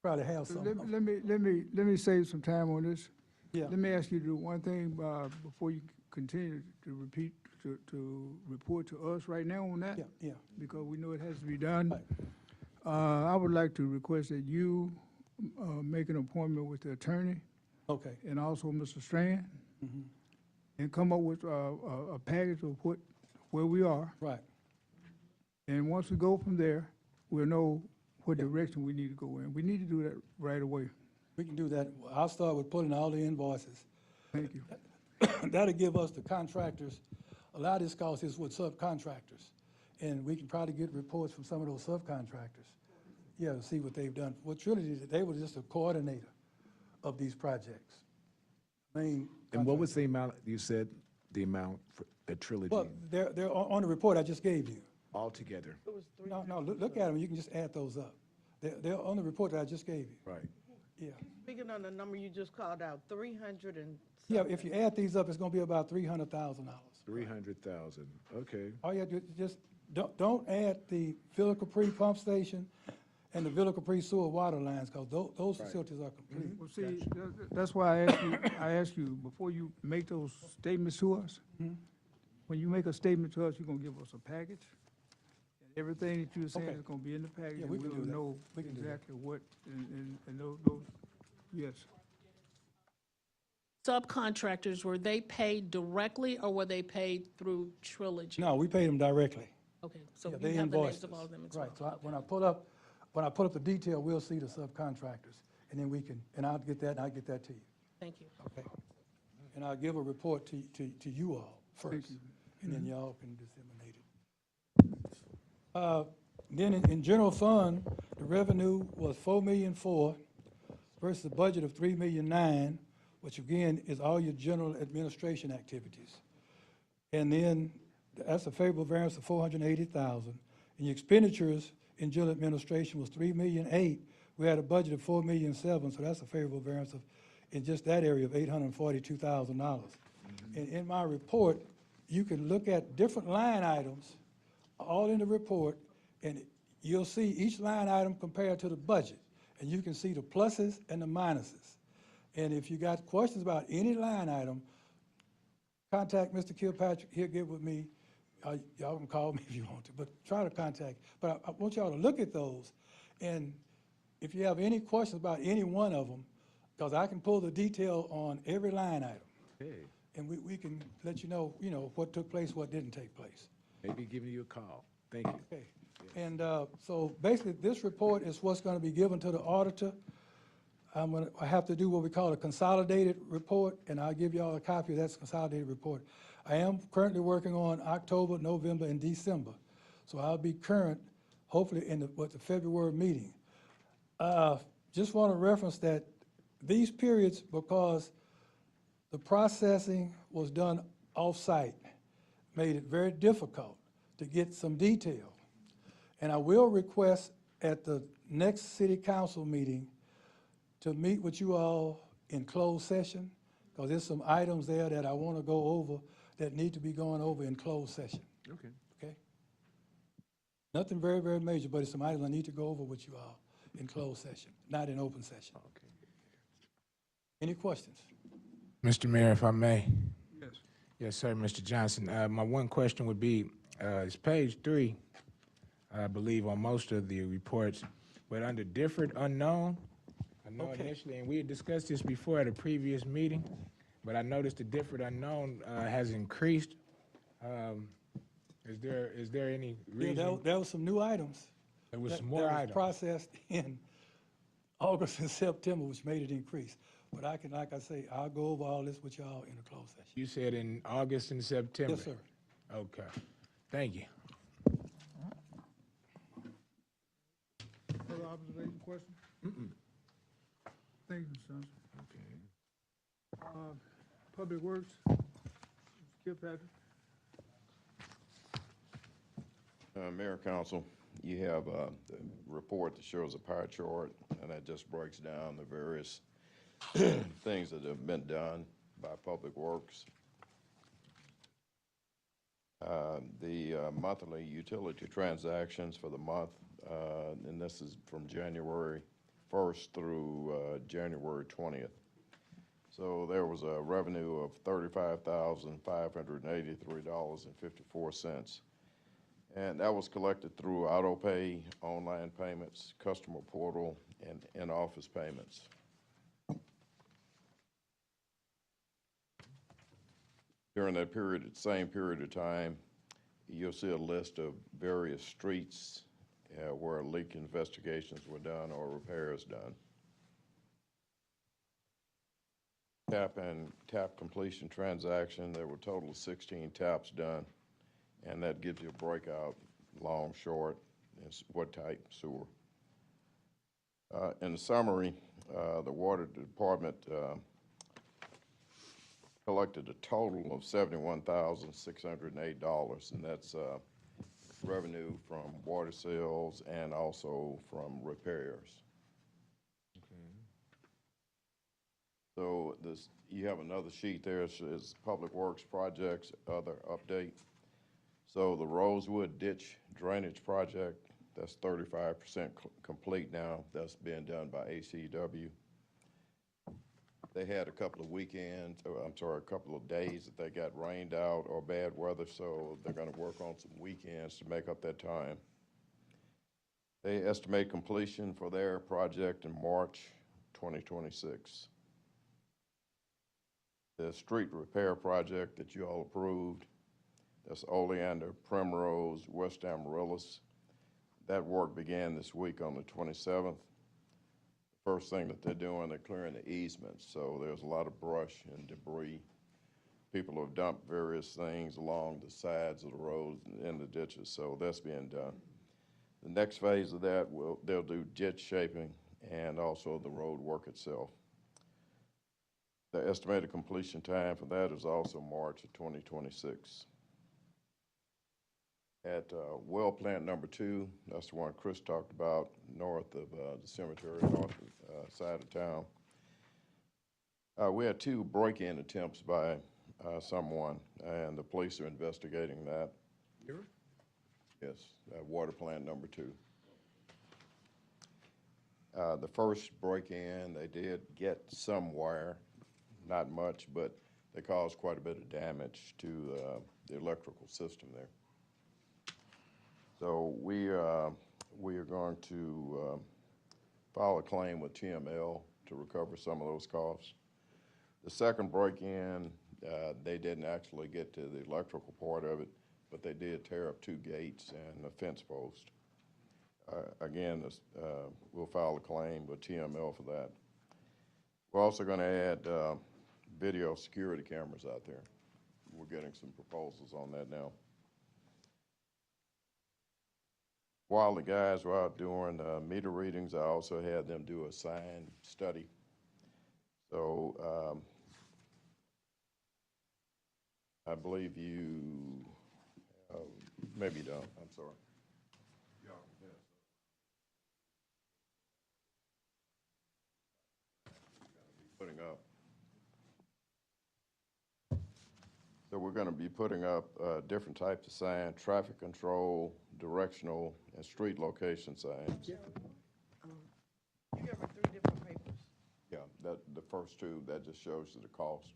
probably have some. Let me save some time on this. Yeah. Let me ask you to do one thing before you continue to report to us right now on that. Yeah. Because we know it has to be done. I would like to request that you make an appointment with the attorney. Okay. And also Mr. Strand. And come up with a package of where we are. Right. And once we go from there, we'll know what direction we need to go in. We need to do that right away. We can do that. I'll start with pulling all the invoices. Thank you. That'll give us the contractors, a lot of this cost is with subcontractors. And we can probably get reports from some of those subcontractors. Yeah, to see what they've done. What Trilogy did, they were just a coordinator of these projects. And what was the amount, you said, the amount for the Trilogy Well, they're on the report I just gave you. altogether? No, look at them, you can just add those up. They're on the report that I just gave you. Right. Yeah. Speaking on the number you just called out, 300 and. Yeah, if you add these up, it's gonna be about $300,000. 300,000, okay. All you have to do, just don't add the Villa Capri Pump Station and the Villa Capri Sewer Water Lines, because those facilities are complete. Well, see, that's why I asked you, before you make those statements to us, when you make a statement to us, you're gonna give us a package. And everything that you're saying Okay. is gonna be in the package, Yeah, and we can we'll do that. know We can do that. exactly what, and those, yes. Subcontractors, were they paid directly or were they paid through Trilogy? No, we paid them directly. Okay, so Yeah, you they have the invoiced names of us. all of them as well. Right, so when I pull up the detail, we'll see the subcontractors, and then we can, and I'll get that, and I'll get that to you, Thank you. okay? And I'll give a report to you all first, and then y'all can disseminate it. Then in general fund, the revenue was $4,000,004 versus a budget of $3,009,000, which again is all your general administration activities. And then that's a favorable variance of $480,000. And your expenditures in general administration was $3,008,000. We had a budget of $4,007,000, so that's a favorable variance of, in just that area, of $842,000. And in my report, you can look at different line items all in the report, and you'll see each line item compared to the budget, and you can see the pluses and the minuses. And if you got questions about any line item, contact Mr. Kilpatrick, he'll get with me. Y'all can call me if you want to, but try to contact. But I want y'all to look at those, and if you have any questions about any one of them, because I can pull the detail on every line item. Okay. And we can let you know, what took place, what didn't take place. Maybe giving you a call. Thank you. Okay. And so basically, this report is what's going to be given to the auditor. I have to do what we call a consolidated report, and I'll give you all a copy of that consolidated report. I am currently working on October, November, and December. So I'll be current, hopefully, in the February meeting. Just want to reference that these periods, because the processing was done off-site, made it very difficult to get some detail. And I will request at the next city council meeting to meet with you all in closed session, because there's some items there that I want to go over that need to be going over in closed session. Okay. Okay? Nothing very, very major, but it's some items I need to go over with you all in closed session, not in open session. Okay. Any questions? Mr. Mayor, if I may. Yes. Yes, sir, Mr. Johnson. My one question would be, it's page 3, I believe, on most of the reports, but under different unknown, I know initially, and we had discussed this before at a previous meeting, but I noticed the different unknown has increased. Is there any reason? Yeah, there was some new items. There was some that more was items. processed in August and September, which made it increase. But I can, like I say, I'll go over all this with y'all in a closed session. You said in August and September? Yes, sir. Okay. Thank you. Further observation, question? Thank you, Mr. Johnson. Okay. Public Works, Mr. Kilpatrick. Mayor, Council, you have the report that shows a pie chart, and that just breaks down the various things that have been done by Public Works. The monthly utility transactions for the month, and this is from January 1st through January 20th. So there was a revenue of $35,583.54. And that was collected through auto pay, online payments, customer portal, and in-office payments. During that period, same period of time, you'll see a list of various streets where leak investigations were done or repairs done. Tap completion transaction, there were a total of 16 taps done, and that gives you a breakout, long, short, and what type sewer. In the summary, the water department collected a total of $71,608, and that's revenue from water sales and also from repairs. So you have another sheet there, it says Public Works projects, other update. So the Rosewood Ditch Drainage Project, that's 35% complete now. That's being done by ACW. They had a couple of weekends, a couple of days that they got rained out or bad weather, so they're gonna work on some weekends to make up that time. They estimate completion for their project in March 2026. The street repair project that you all approved, that's Oleander, Primrose, West Amaryllis. That work began this week on the 27th. First thing that they're doing, they're clearing the easements, so there's a lot of brush and debris. People have dumped various things along the sides of the roads and in the ditches, so that's being done. The next phase of that, they'll do ditch shaping and also the road work itself. The estimated completion time for that is also March of 2026. At well plant number 2, that's the one Chris talked about, north of the cemetery, north side of town. We had 2 break-in attempts by someone, and the police are investigating that. Here? Yes, water plant number 2. The first break-in, they did get some wire, not much, but they caused quite a bit of damage to the electrical system there. So we are going to file a claim with TML to recover some of those costs. The second break-in, they didn't actually get to the electrical part of it, but they did tear up 2 gates and a fence post. Again, we'll file a claim with TML for that. We're also going to add video security cameras out there. We're getting some proposals on that now. While the guys were out doing meter readings, I also had them do a sign study. So I believe you, maybe you don't, I'm sorry. Putting up. So we're going to be putting up different types of signs: traffic control, directional, and street location signs. You gave her 3 different papers. Yeah, the first 2, that just shows you the cost.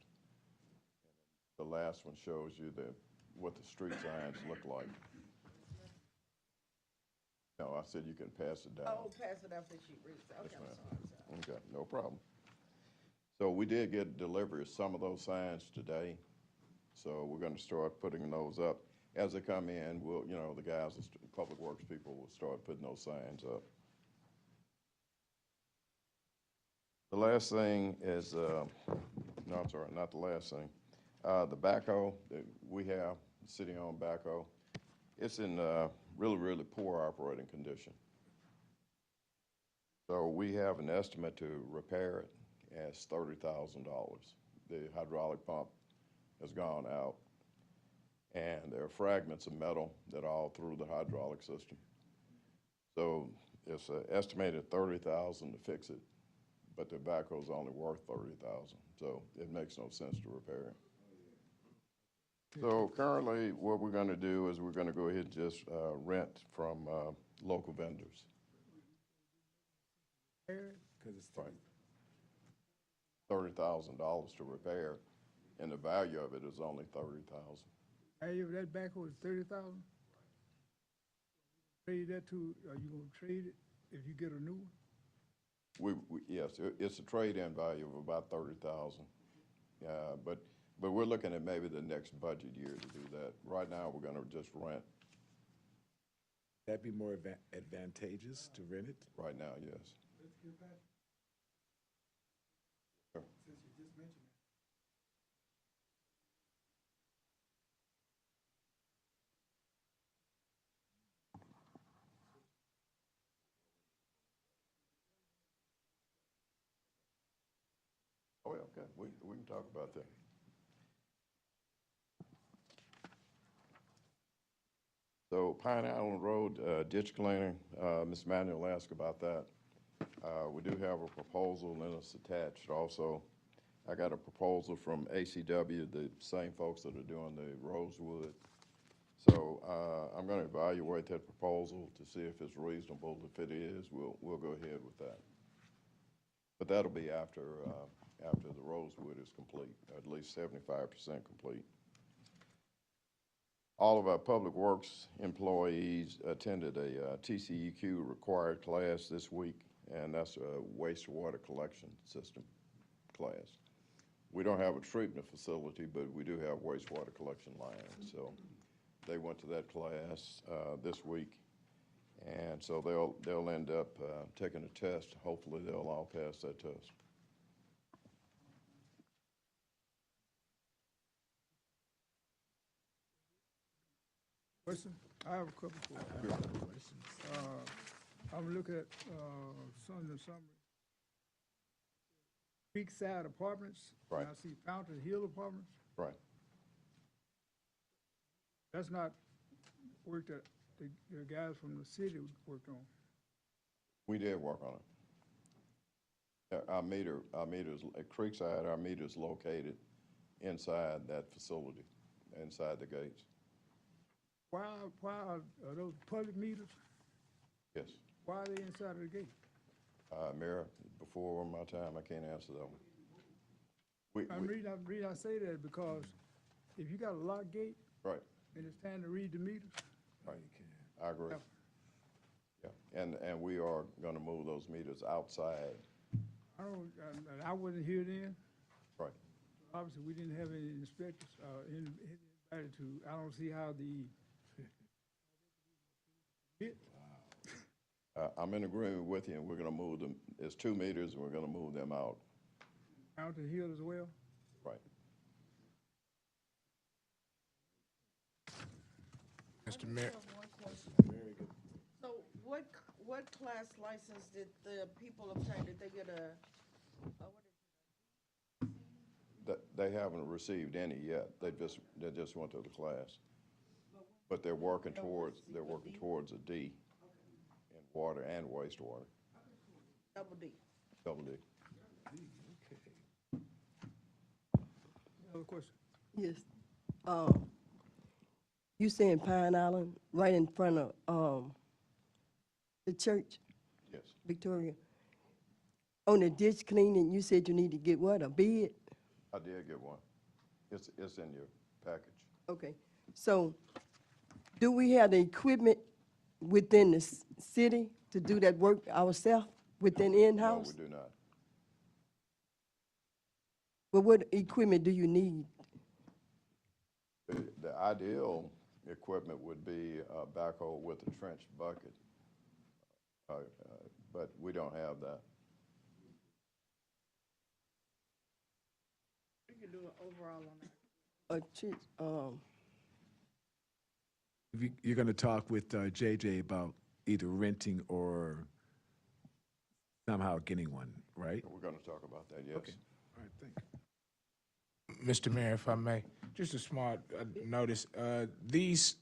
The last one shows you what the street signs look like. No, I said you can pass it down. Oh, pass it after she reads it. Okay, Yes, I'm ma'am. sorry. Okay, no problem. So we did get delivery of some of those signs today. So we're going to start putting those up. As they come in, we'll, the guys, Public Works people will start putting those signs up. The last thing is, no, I'm sorry, not the last thing. The backhoe that we have, city-owned backhoe, it's in really, really poor operating condition. So we have an estimate to repair it as $30,000. The hydraulic pump has gone out, and there are fragments of metal that are all through the hydraulic system. So it's estimated $30,000 to fix it, but the backhoe is only worth $30,000. So it makes no sense to repair it. So currently, what we're going to do is we're going to go ahead and just rent from local vendors. Because it's Right. $30,000 to repair, and the value of it is only $30,000. Value of that backhoe is $30,000? Trade that to, are you gonna trade it if you get a new one? Yes, it's a trade-in value of about $30,000. But we're looking at maybe the next budget year to do that. Right now, we're going to just rent. That'd be more advantageous to rent it? Right now, yes. Let's get back. Sure. Since you just mentioned it. Oh, yeah, okay, we can talk about that. So Pine Island Road, ditch cleaning, Ms. Manuel asked about that. We do have a proposal and it's attached also. I got a proposal from ACW, the same folks that are doing the Rosewood. So I'm going to evaluate that proposal to see if it's reasonable. If it is, we'll go ahead with that. But that'll be after the Rosewood is complete, at least 75% complete. All of our Public Works employees attended a TCEQ required class this week, and that's a wastewater collection system class. We don't have a treatment facility, but we do have wastewater collection lines. So they went to that class this week, and so they'll end up taking a test. Hopefully, they'll all pass that test. Question? I have a couple of questions. I'm looking at some of the summary. Creekside Apartments. Right. And I see Fountain Hill Apartments. Right. That's not work that the guys from the city worked on. We did work on it. Our meters, at Creekside, our meter is located inside that facility, inside the gates. are those public meters, Yes. why are they inside of the gate? Mayor, before my time, I can't answer that one. I'm reading, I say that because if you got a locked gate Right, and it's time to read the meters, right. I agree. Yeah, and we are gonna move those meters outside. I wasn't here then. Right. Obviously, we didn't have any inspectors, anybody to, I don't see how the, I'm in agreement with you, and we're gonna move them, it's 2 meters, and we're gonna move them out. Mountain Hill as well. Right. Mr. Mayor. So what class license did the people obtain? Did they get a, They haven't received any yet. They just went to the class. But they're working towards a D in water and wastewater. double D? Double D. Another question? Yes. You saying Pine Island, right in front of, the church? Yes. Victoria. On the ditch cleaning, you said you need to get what, a bid? I did get one. It's in your package. Okay, so do we have the equipment within the city to do that work ourselves, within in-house? No, we do not. But what equipment do you need? The ideal equipment would be a backhoe with a trench bucket. But we don't have that. We can do an overall on that. You're going to talk with JJ about either renting or somehow getting one, right? We're going to talk about that, yes. Okay. All right, thank you. Mr. Mayor, if I may, just a small notice. These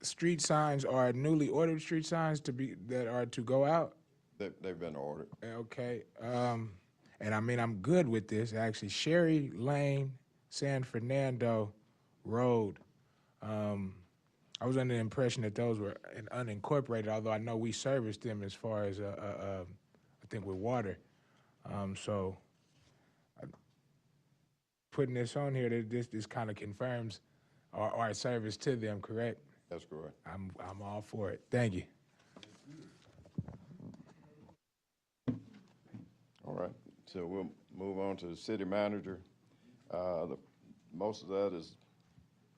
street signs are newly ordered street signs that are to go out? They've been ordered. Okay. And I mean, I'm good with this, actually. Sherry Lane, San Fernando Road. I was under the impression that those were unincorporated, although I know we serviced them as far as, I think, with water. So putting this on here, this kind of confirms our service to them, correct? That's correct. I'm all for it. Thank you. All right, so we'll move on to the city manager. Most of that is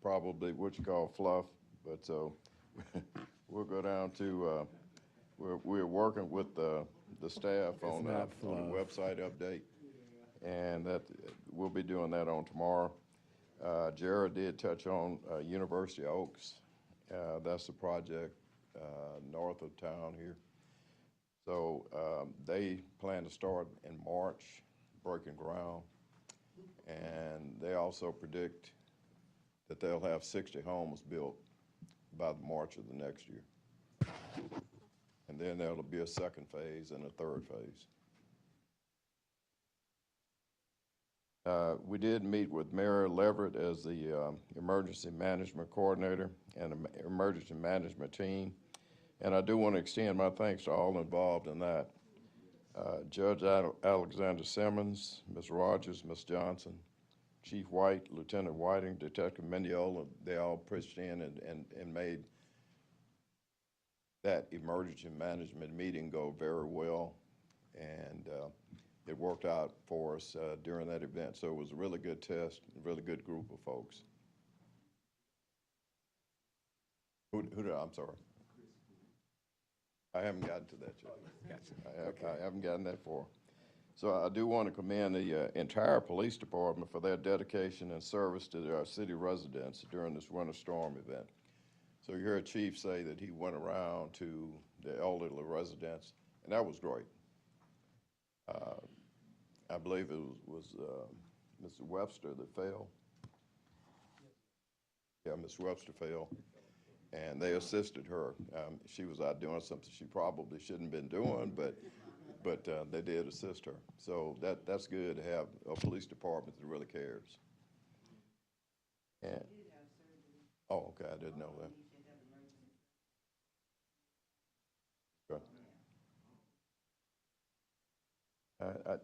probably what you call fluff, but so we'll go down to, we're working with the staff on the website update, and that we'll be doing that on tomorrow. Jared did touch on University Oaks. That's the project north of town here. So they plan to start in March, breaking ground, and they also predict that they'll have 60 homes built by March of the next year. And then there'll be a second phase and a third phase. We did meet with Mayor Leverett as the emergency management coordinator and the emergency management team. And I do want to extend my thanks to all involved in that. Judge Alexander Simmons, Ms. Rogers, Ms. Johnson, Chief White, Lieutenant Whiting, Detective Mendiola, they all pitched in and made that emergency management meeting go very well. And it worked out for us during that event. So it was a really good test, a really good group of folks. Who did, I'm sorry. I haven't gotten to that yet. I haven't gotten that far. So I do want to commend the entire police department for their dedication and service to our city residents during this winter storm event. So you heard Chief say that he went around to the elderly residents, and that was great. I believe it was Mr. Webster that fell. Yeah, Ms. Webster fell. And they assisted her. She was out doing something she probably shouldn't have been doing, but they did assist her. So that's good to have a police department that really cares. And, oh, okay, I didn't know that. Okay.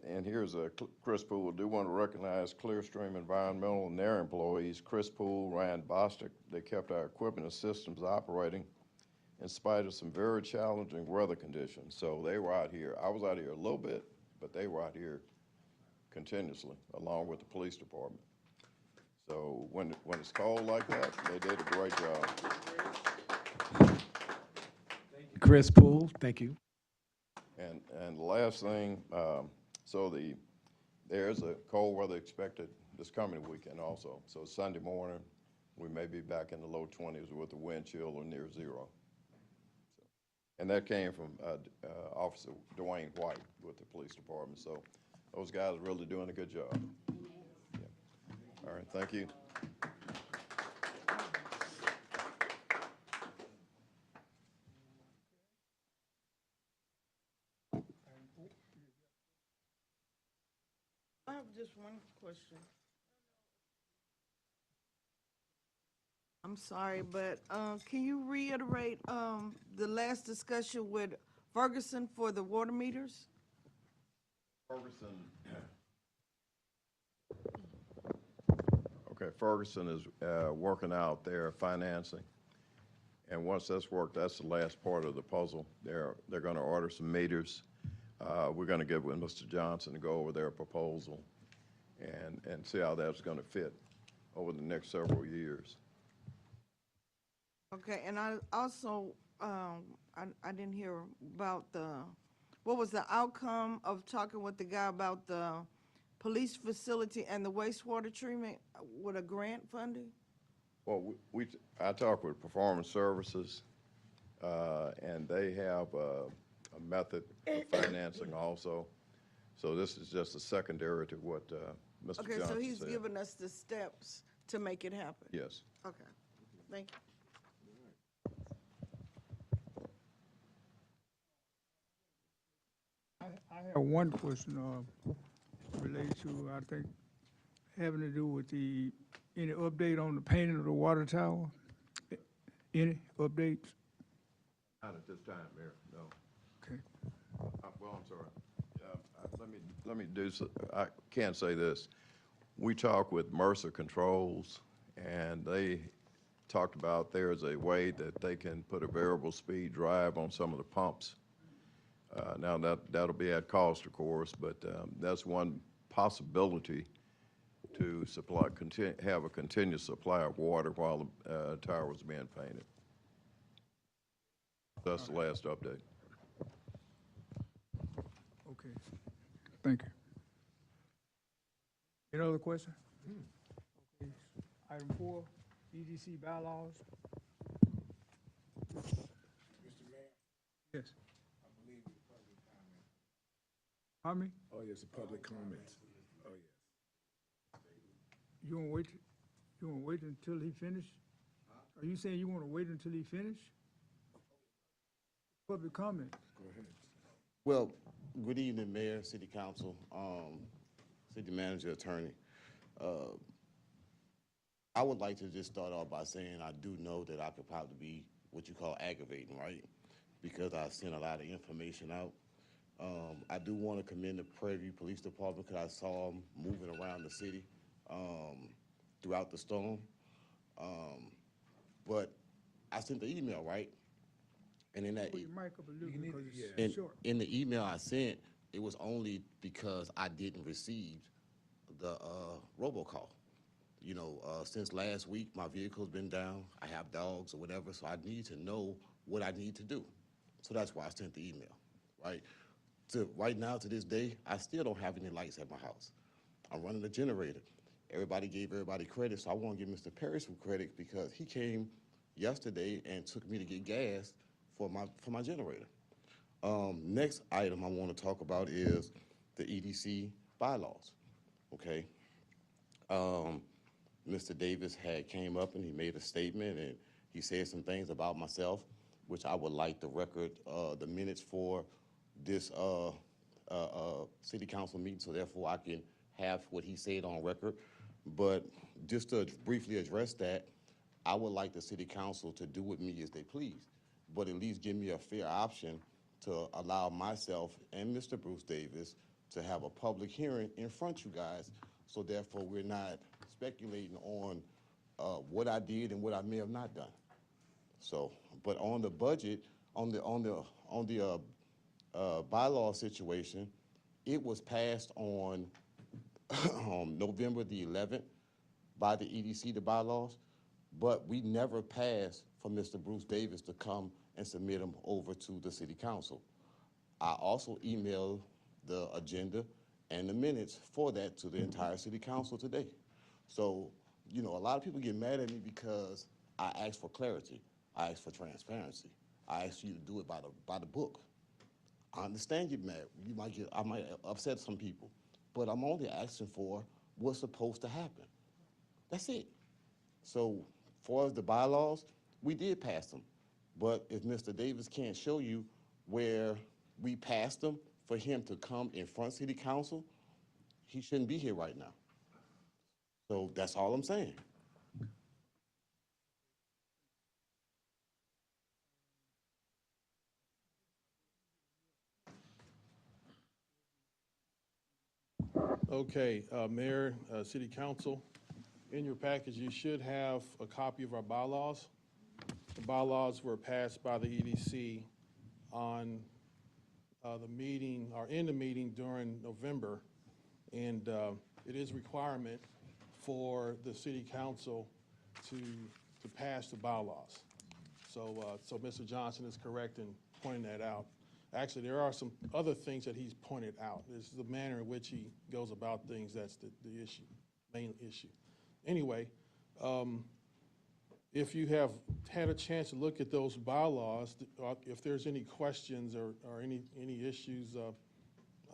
And here's Chris Poole. Do want to recognize Clearstream Environmental and their employees, Chris Poole, Ryan Bostic. They kept our equipment and systems operating in spite of some very challenging weather conditions. So they were out here. I was out here a little bit, but they were out here continuously, along with the police department. So when it's cold like that, they did a great job. Chris Poole, thank you. And the last thing, there's a cold weather expected this coming weekend also. So Sunday morning, we may be back in the low 20s with the wind chill or near zero. So, and that came from Officer Dwayne White with the police department. So those guys are really doing a good job. Yeah. All right, thank you. I have just one question. I'm sorry, but can you reiterate the last discussion with Ferguson for the water meters? Ferguson is working out their financing. And once that's worked, that's the last part of the puzzle. They're going to order some meters. We're going to get with Mr. Johnson to go over their proposal and see how that's going to fit over the next several years. Okay, and I also, I didn't hear about what was the outcome of talking with the guy about the police facility and the wastewater treatment with a grant funding? Well, I talked with Performance Services, and they have a method of financing also. So this is just a secondary to what Mr. Johnson said. Okay, so he's given us the steps to make it happen? Yes. Okay, thank you. I have one question related to, I think, having to do with any update on the painting of the water tower? Any updates? Not at this time, Mayor, no. Okay. Well, I'm sorry. Let me do, I can't say this. We talked with Mercer Controls, and they talked about there's a way that they can put a variable speed drive on some of the pumps. Now, that'll be at cost, of course, but that's one possibility to have a continuous supply of water while the tower was being painted. That's the last update. Okay, thank you. Any other question? Okay. Item 4, EDC bylaws. Mr. Mayor? Yes. I believe it's public comment. Pardon me? Oh, yes, the public comments. Oh, yes. You want to wait until he finish? Are you saying you want to wait until he finish? Public comment. Go ahead. Well, good evening, Mayor, City Council, City Manager, Attorney. I would like to just start off by saying I do know that I could probably be what you call aggravating, right? Because I sent a lot of information out. I do want to commend the Prairie View Police Department because I saw them moving around the city throughout the storm. But I sent the email, right? And in that, Pull your mic up a little because it's short. in the email I sent, it was only because I didn't receive the robocall. You know, since last week, my vehicle's been down. I have dogs or whatever, so I need to know what I need to do. So that's why I sent the email, right? Right now, to this day, I still don't have any lights at my house. I'm running a generator. Everybody gave everybody credit, so I want to give Mr. Perry some credit because he came yesterday and took me to get gas for my generator. Next item I want to talk about is the EDC bylaws, okay? Mr. Davis came up and he made a statement and he said some things about myself, which I would like the record, the minutes for this city council meeting, so therefore I can have what he said on record. But just to briefly address that, I would like the city council to do with me as they please, but at least give me a fair option to allow myself and Mr. Bruce Davis to have a public hearing in front of you guys, so therefore we're not speculating on what I did and what I may have not done. So, but on the budget, on the bylaw situation, it was passed on November the 11th by the EDC, the bylaws, but we never passed for Mr. Bruce Davis to come and submit them over to the city council. I also emailed the agenda and the minutes for that to the entire city council today. So, you know, a lot of people get mad at me because I asked for clarity. I asked for transparency. I asked you to do it by the book. I understand you're mad. I might upset some people, but I'm only asking for what's supposed to happen. That's it. So, far as the bylaws, we did pass them. But if Mr. Davis can't show you where we passed them for him to come in front of city council, he shouldn't be here right now. So that's all I'm saying. Okay, Mayor, City Council, in your package, you should have a copy of our bylaws. The bylaws were passed by the EDC on the meeting, or in the meeting during November, and it is a requirement for the City Council to pass the bylaws. So Mr. Johnson is correct in pointing that out. Actually, there are some other things that he's pointed out. This is the manner in which he goes about things that's the issue, main issue. Anyway, if you have had a chance to look at those bylaws, if there's any questions or any issues,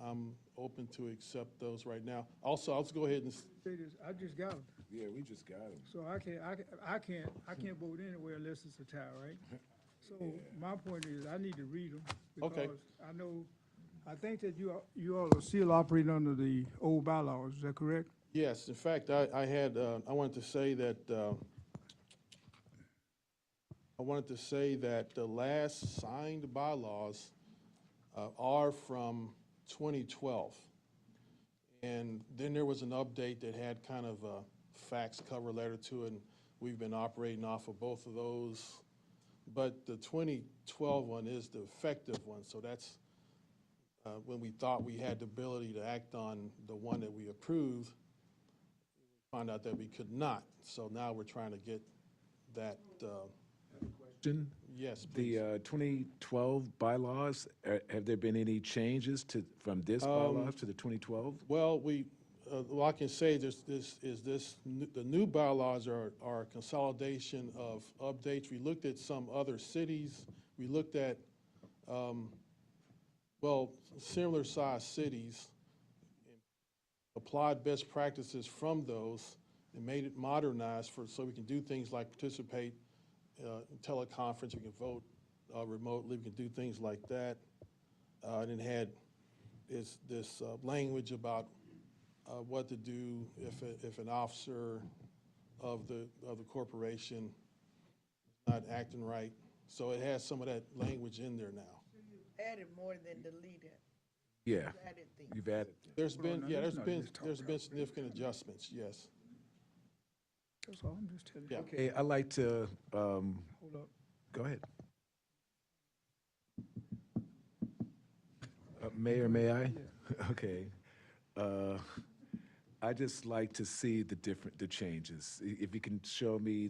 I'm open to accept those right now. Also, let's go ahead and. Say this, I just got them. Yeah, we just got them. So I can't vote anywhere unless it's a tie, right? So my point is, I need to read them. Okay. Because I think that you all are still operating under the old bylaws, is that correct? Yes, in fact, I wanted to say that, the last signed bylaws are from 2012. And then there was an update that had kind of a fax cover letter to it, and we've been operating off of both of those. But the 2012 one is the effective one, so that's when we thought we had the ability to act on the one that we approved, we found out that we could not. So now we're trying to get that. Question? Yes, please. The 2012 bylaws, have there been any changes from this bylaws to the 2012? Well, I can say the new bylaws are a consolidation of updates. We looked at some other cities. We looked at, similar sized cities, applied best practices from those and made it modernized so we can do things like participate in teleconference, we can vote remotely, we can do things like that. And it had this language about what to do if an officer of the corporation is not acting right. So it has some of that language in there now. Added more than deleted. Yeah, Added things. you've added. There's been significant adjustments, yes. That's all, I'm just telling you. Yeah. Okay, I'd like to, Hold up. go ahead. Mayor, may I? Okay. I'd just like to see the changes. If you can show me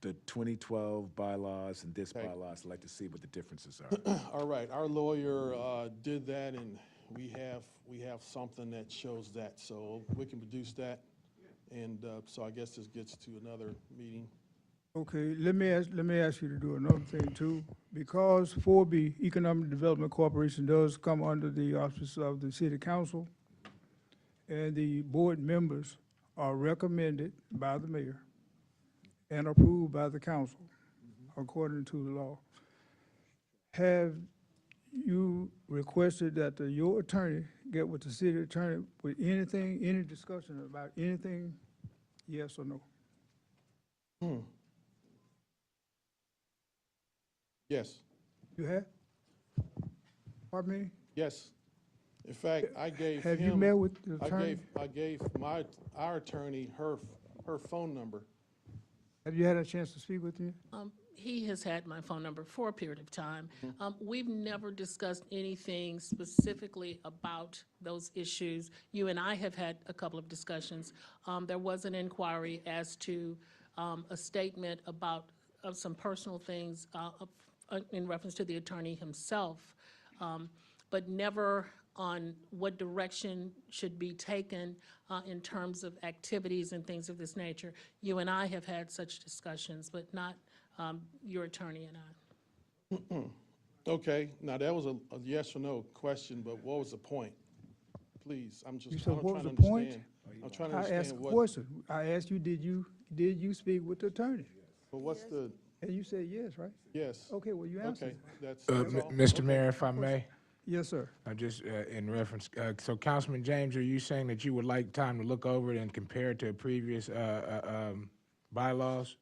the 2012 bylaws and this Okay. bylaws, I'd like to see what the differences are. All right, our lawyer did that, and we have something that shows that, so we can produce that. And so I guess this gets to another meeting. Okay, let me ask you to do another thing too. Because 4B Economic Development Corporation does come under the auspices of the city council, and the board members are recommended by the mayor and approved by the council, according to the law. Have you requested that your attorney get with the city attorney with anything, any discussion about anything, yes or no? Yes. You have? Pardon me? Yes. In fact, I gave him. Have you met with the attorney? I gave our attorney her phone number. Have you had a chance to speak with him? He has had my phone number for a period of time. We've never discussed anything specifically about those issues. You and I have had a couple of discussions. There was an inquiry as to a statement about some personal things in reference to the attorney himself, but never on what direction should be taken in terms of activities and things of this nature. You and I have had such discussions, but not your attorney and I. Okay, now that was a yes or no question, but what was the point? Please, I'm You said, what was trying the to point? understand. I'm trying to I asked understand a what. question. I asked you, did you speak with the attorney? But what's the, And you said yes, right? yes, Okay, well, you answered. okay, that's all. Mr. Mayor, if I may, Yes, sir. just in reference, so Councilman James, are you saying that you would like time to look over it and compare it to previous bylaws?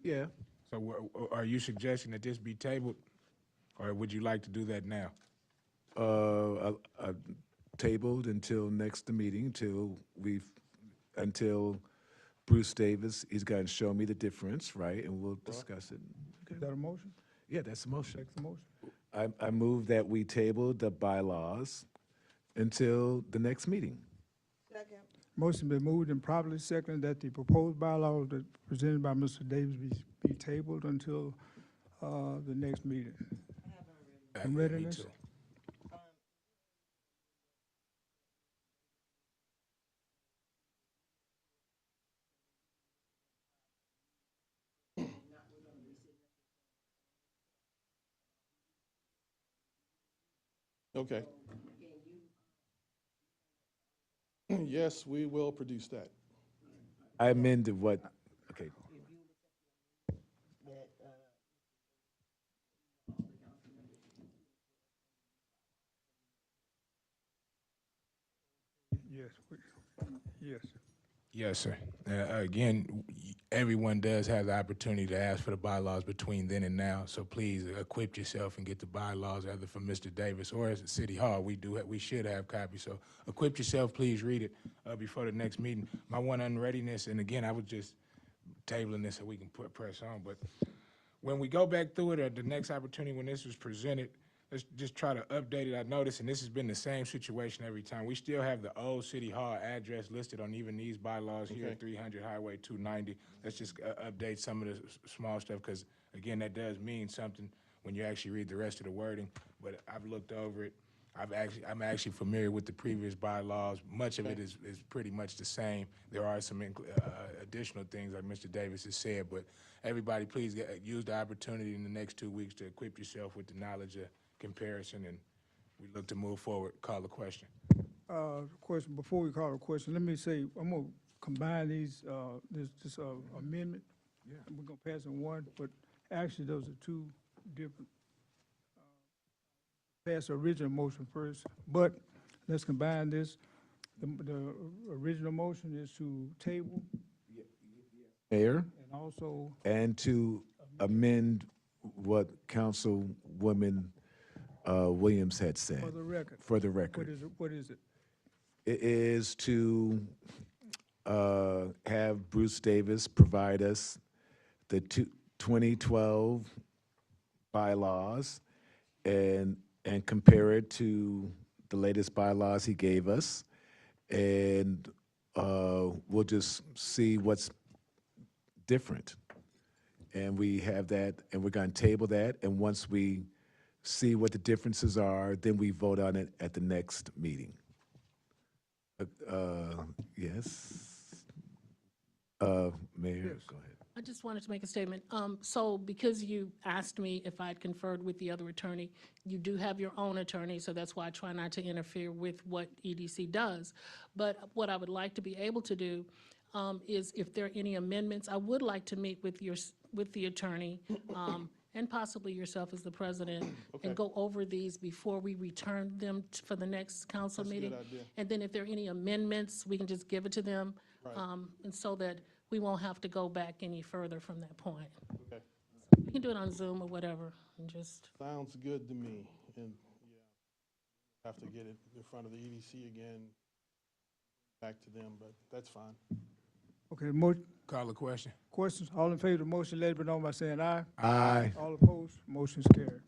Yeah. So are you suggesting that this be tabled, or would you like to do that now? Tabled until next meeting, until Bruce Davis, he's got to show me the difference, right, and we'll discuss it. Is that a motion? Yeah, that's a motion. That's a motion. I move that we table the bylaws until the next meeting. Second. Motion been moved and properly seconded that the proposed bylaw that presented by Mr. Davis be tabled until the next meeting. And readiness? Okay. Yes, we will produce that. I amended what, okay. Yes, yes. Yes, sir. Again, everyone does have the opportunity to ask for the bylaws between then and now, so please equip yourself and get the bylaws either from Mr. Davis or as at City Hall. We should have copies, so equip yourself, please read it before the next meeting. My one unreadiness, and again, I was just tabling this so we can press on, but when we go back through it at the next opportunity when this was presented, let's just try to update it. I noticed, and this has been the same situation every time, we still have the old City Hall address listed on even these bylaws here, Okay. 300 Highway 290. Let's just update some of the small stuff, because again, that does mean something when you actually read the rest of the wording. But I've looked over it. I'm actually familiar with the previous bylaws. Much of it is pretty much the same. There are some additional things like Mr. Davis has said, but everybody please use the opportunity in the next 2 weeks to equip yourself with the knowledge of comparison, and we look to move forward. Call the question. Question, before we call a question, let me say, I'm gonna combine these, this amendment. Yeah. We're gonna pass in one, but actually those are two different. Pass the original motion first, but let's combine this. The original motion is to table Mayor, and also, and to amend what Councilwoman Williams had said. for the record. For the record. What is it? It is to have Bruce Davis provide us the 2012 bylaws and compare it to the latest bylaws he gave us. And we'll just see what's different. And we have that, and we're going to table that. And once we see what the differences are, then we vote on it at the next meeting. Yes. Mayor, go ahead. I just wanted to make a statement. So because you asked me if I'd conferred with the other attorney, you do have your own attorney, so that's why I try not to interfere with what EDC does. But what I would like to be able to do is if there are any amendments, I would like to meet with the attorney and possibly yourself as the president and go over these before we return them for the next council That's a good meeting. idea. And then if there are any amendments, we can just give it to them. Right. And so that we won't have to go back any further from that point. Okay. We can do it on Zoom or whatever, and just, Sounds good to me. And have to get it in front of the EDC again, back to them, but that's fine. Okay, Call the question. questions? All in favor of the motion, let it be known by saying aye. Aye. All opposed, motion's carried.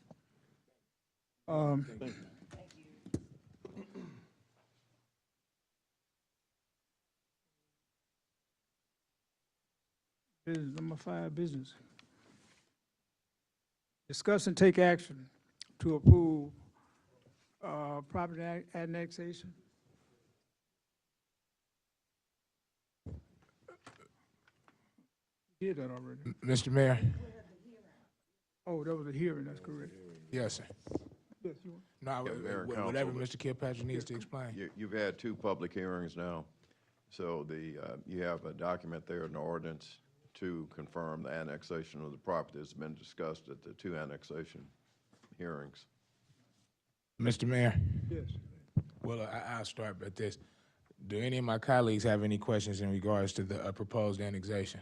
Thank you. Business number 5, business. Discuss and take action to approve property annexation. Did that already. Mr. Mayor? Oh, that was a hearing, that's correct. Yes, sir. Yes, you want? No, Yeah, Mayor and whatever Council, Mr. Kilpatrick needs to explain. You've had 2 public hearings now, so you have a document there, an ordinance to confirm the annexation of the property that's been discussed at the 2 annexation hearings. Mr. Mayor? Yes. Well, I'll start with this. Do any of my colleagues have any questions in regards to the proposed annexation?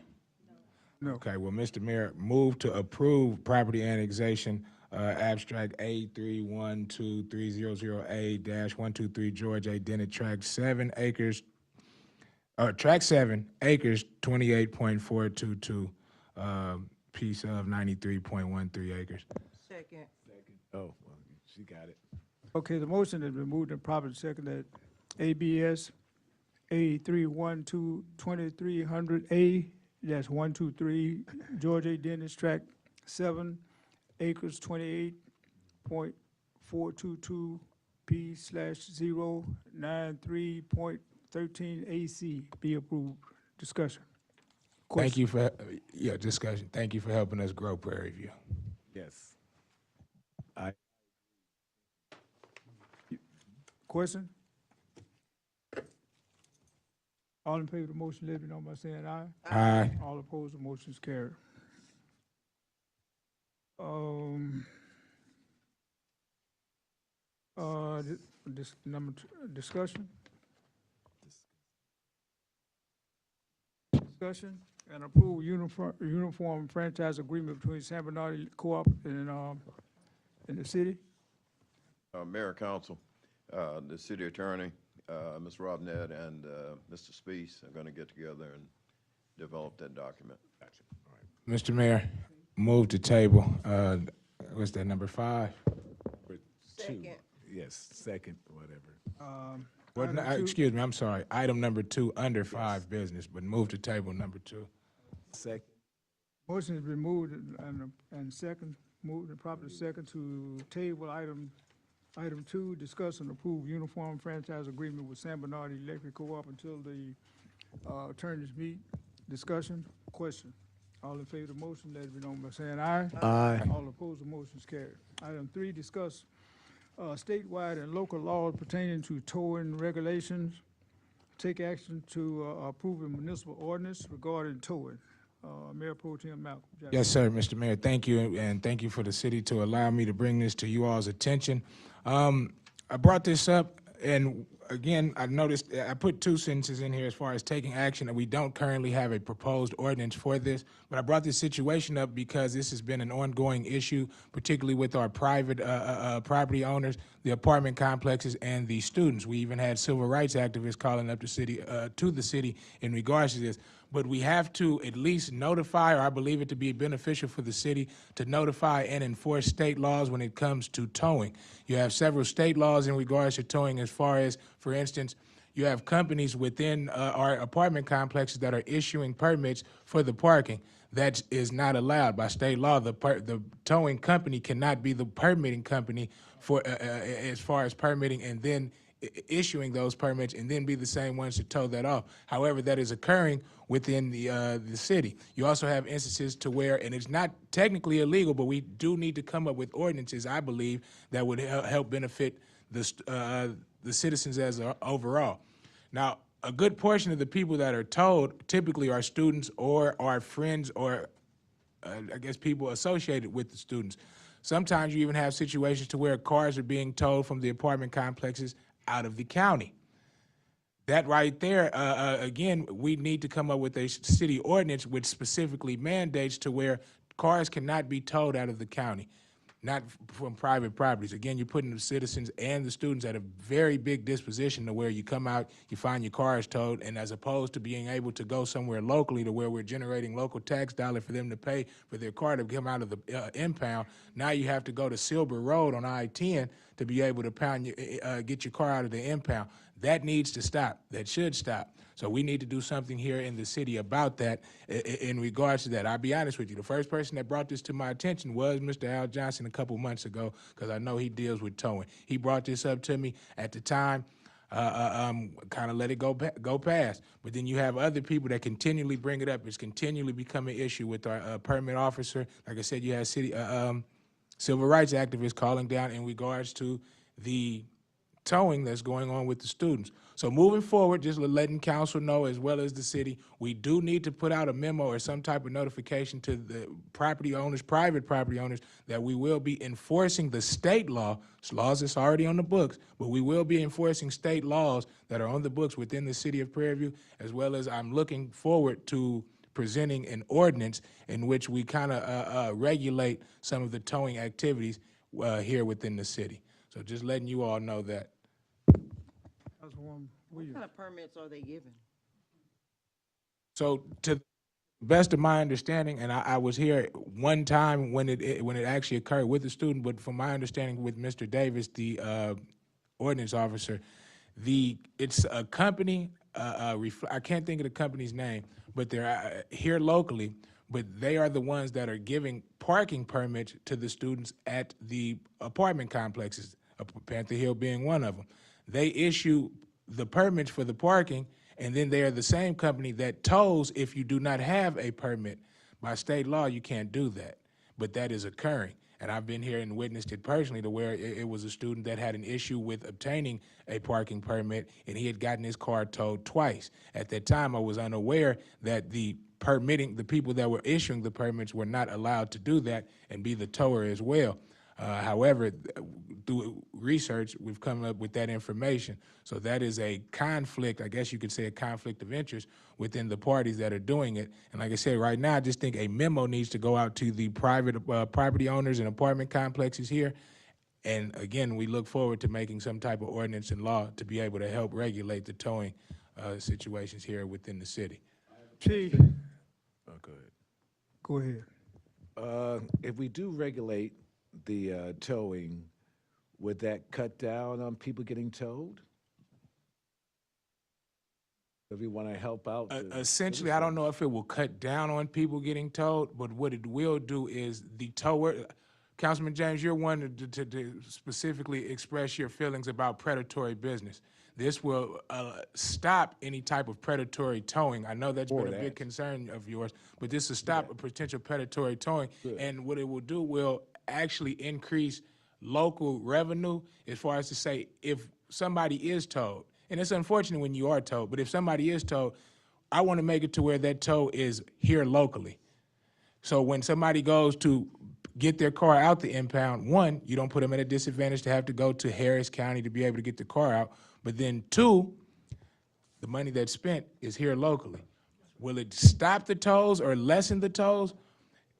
No. Okay, well, Mr. Mayor, move to approve property annexation, abstract A3123008-123 George A. Dennett, tract 7 acres, tract 7 acres, 28.422, piece of 93.13 acres. Second. Oh, well, she got it. Okay, the motion has been moved and properly seconded that ABS A312-2300A-123 George A. Dennis Tract 7 acres 28.422 P/093.13 AC be approved. Discussion. Thank you for, discussion. Thank you for helping us grow Prairie View. Yes. Question? All in favor of the motion, let it be known by saying aye. Aye. All opposed, the motion is carried. This number 2, discussion? Discussion and approve uniform franchise agreement between San Bernardino Co-op and the city. Mayor, Council, the city attorney, Ms. Robnett, and Mr. Spees are going to get together and develop that document. Mr. Mayor, move to table, what's that, number 5? Second. Yes, second, whatever. Well, no, Item 2. excuse me, I'm sorry. Item number 2, under 5 business, but move to table number 2. Second. Motion has been moved and second, moved and properly second to table item 2, discuss and approve uniform franchise agreement with San Bernardino Electric Co-op until the attorneys meet. Discussion, question. All in favor of the motion, let it be known by saying aye. Aye. All opposed, the motion is carried. Item 3, discuss statewide and local laws pertaining to towing regulations. Take action to approve a municipal ordinance regarding towing. Mayor Pro Tem Malcolm Jackson. Yes, sir, Mr. Mayor, thank you, and thank you for the city to allow me to bring this to you all's attention. I brought this up, and again, I noticed, I put 2 sentences in here as far as taking action, and we don't currently have a proposed ordinance for this, but I brought this situation up because this has been an ongoing issue, particularly with our private property owners, the apartment complexes, and the students. We even had civil rights activists calling up to the city in regards to this. But we have to at least notify, or I believe it to be beneficial for the city to notify and enforce state laws when it comes to towing. You have several state laws in regards to towing as far as, for instance, you have companies within our apartment complexes that are issuing permits for the parking. That is not allowed by state law. The towing company cannot be the permitting company for as far as permitting and then issuing those permits and then be the same ones to tow that off. However, that is occurring within the city. You also have instances to where, and it's not technically illegal, but we do need to come up with ordinances, I believe, that would help benefit the citizens as overall. Now, a good portion of the people that are towed typically are students or are friends or I guess people associated with the students. Sometimes you even have situations to where cars are being towed from the apartment complexes out of the county. That right there, again, we need to come up with a city ordinance which specifically mandates to where cars cannot be towed out of the county. not from private properties. Again, you're putting the citizens and the students at a very big disposition to where you come out, you find your car is towed, and as opposed to being able to go somewhere locally to where we're generating local tax dollar for them to pay for their car to come out of the impound, now you have to go to Silver Road on I-10 to be able to get your car out of the impound. That needs to stop. That should stop. So we need to do something here in the city about that in regards to that. I'll be honest with you. The first person that brought this to my attention was Mr. Al Johnson a couple months ago, because I know he deals with towing. He brought this up to me at the time. Kind of let it go past. But then you have other people that continually bring it up. It's continually becoming an issue with our permit officer. Like I said, you have civil rights activists calling down in regards to the towing that's going on with the students. So moving forward, just letting council know as well as the city, we do need to put out a memo or some type of notification to the property owners, private property owners, that we will be enforcing the state law. It's laws that's already on the books, but we will be enforcing state laws that are on the books within the city of Prairie View, as well as I'm looking forward to presenting an ordinance in which we kind of regulate some of the towing activities here within the city. So just letting you all know that. What kind of permits are they giving? So to the best of my understanding, and I was here one time when it actually occurred with the student, but from my understanding with Mr. Davis, the ordinance officer, it's a company, I can't think of the company's name, but they're here locally, but they are the ones that are giving parking permits to the students at the apartment complexes, Panther Hill being one of them. They issue the permits for the parking, and then they are the same company that tolls if you do not have a permit. By state law, you can't do that, but that is occurring. And I've been here and witnessed it personally to where it was a student that had an issue with obtaining a parking permit, and he had gotten his car towed twice. At that time, I was unaware that the people that were issuing the permits were not allowed to do that and be the tower as well. However, through research, we've come up with that information. So that is a conflict, I guess you could say a conflict of interest within the parties that are doing it. And like I said, right now, I just think a memo needs to go out to the private property owners and apartment complexes here. And again, we look forward to making some type of ordinance and law to be able to help regulate the towing situations here within the city. Chief, Oh, go ahead. go ahead. If we do regulate the towing, would that cut down on people getting towed? If we want to help out? Essentially, I don't know if it will cut down on people getting towed, but what it will do is the tower, Councilman James, you're one to specifically express your feelings about predatory business. This will stop any type of predatory towing. I know that's been a big concern of yours, but this will stop a potential predatory towing. And what it will do will actually increase local revenue as far as to say if somebody is towed, and it's unfortunate when you are towed, but if somebody is towed, I want to make it to where that tow is here locally. So when somebody goes to get their car out the impound, one, you don't put them at a disadvantage to have to go to Harris County to be able to get the car out. But then two, the money that's spent is here locally. Will it stop the tolls or lessen the tolls?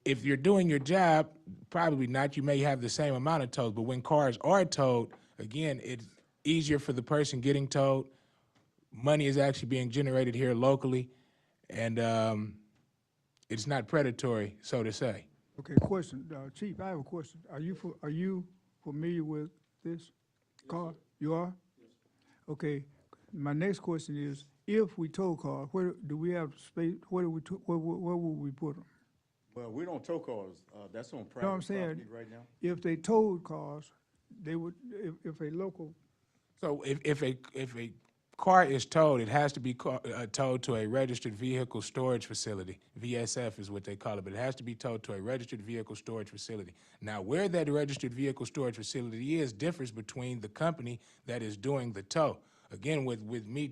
If you're doing your job, probably not. You may have the same amount of tolls, but when cars are towed, again, it's easier for the person getting towed. Money is actually being generated here locally, and it's not predatory, so to say. Okay, question, Chief, I have a question. Are you familiar with this car? You are? Okay, my next question is, if we tow cars, where do we have space, where would we put them? Well, we don't tow cars. That's on No, I'm private saying, property right now. if they towed cars, they would, if a local, So if a car is towed, it has to be towed to a registered vehicle storage facility. VSF is what they call it, but it has to be towed to a registered vehicle storage facility. Now, where that registered vehicle storage facility is differs between the company that is doing the tow. Again, with me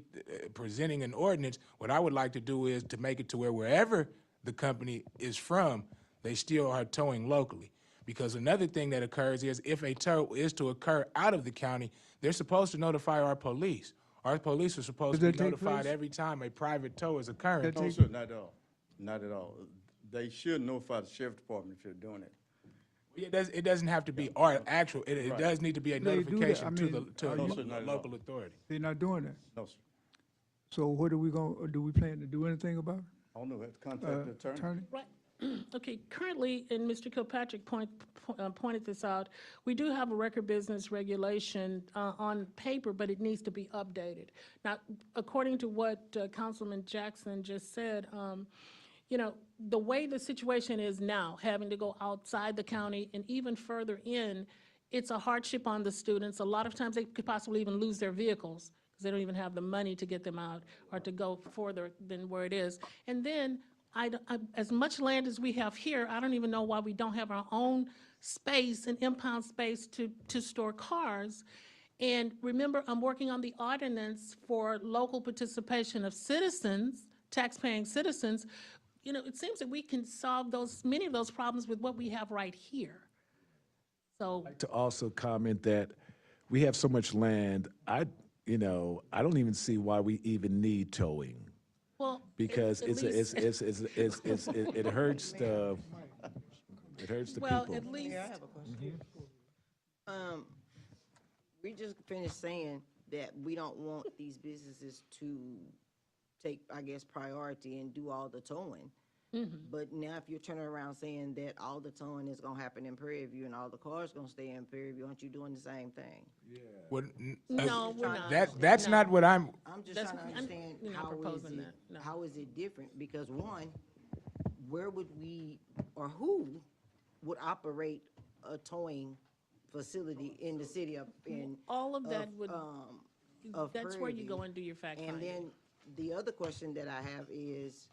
presenting an ordinance, what I would like to do is to make it to where wherever the company is from, they still are towing locally. Because another thing that occurs is if a tow is to occur out of the county, they're supposed to notify our police. Our police are supposed to be notified every time a private tow is occurring. No, sir, not at all. Not at all. They should notify the sheriff department if they're doing it. It doesn't have to be our actual, it Right. does need to be a They do that. notification I to the, mean, to are the you- No, sir, not at all. local authority. They're not doing that. No, sir. So what are we going, do we plan to do anything about it? I don't know, have to contact the attorney. Right. Okay, currently, and Mr. Kilpatrick pointed this out, we do have a record business regulation on paper, but it needs to be updated. Now, according to what Councilman Jackson just said, you know, the way the situation is now, having to go outside the county and even further in, it's a hardship on the students. A lot of times, they could possibly even lose their vehicles because they don't even have the money to get them out or to go further than where it is. And then, as much land as we have here, I don't even know why we don't have our own space and impound space to store cars. And remember, I'm working on the ordinance for local participation of citizens, tax-paying citizens. You know, it seems that we can solve many of those problems with what we have right here. So, To also comment that we have so much land, I don't even see why we even need towing. well. Because at it least- hurts the, it hurts the Well, people. at least, Mayor, I have a question. We just finished saying that we don't want these businesses to take, I guess, priority and do all the towing. But now if you're turning around saying that all the towing is gonna happen in Prairie View and all the cars gonna stay in Prairie View, aren't you doing the same thing? No, we're not. That's No. not what I'm, I'm just That's- trying to I'm- understand we're not how is proposing it, that, no. how is it different? Because one, where would we, or who would operate a towing facility in the city of, all of that would, of that's where Prairie you go View? and do your fact And finding. then the other question that I have is,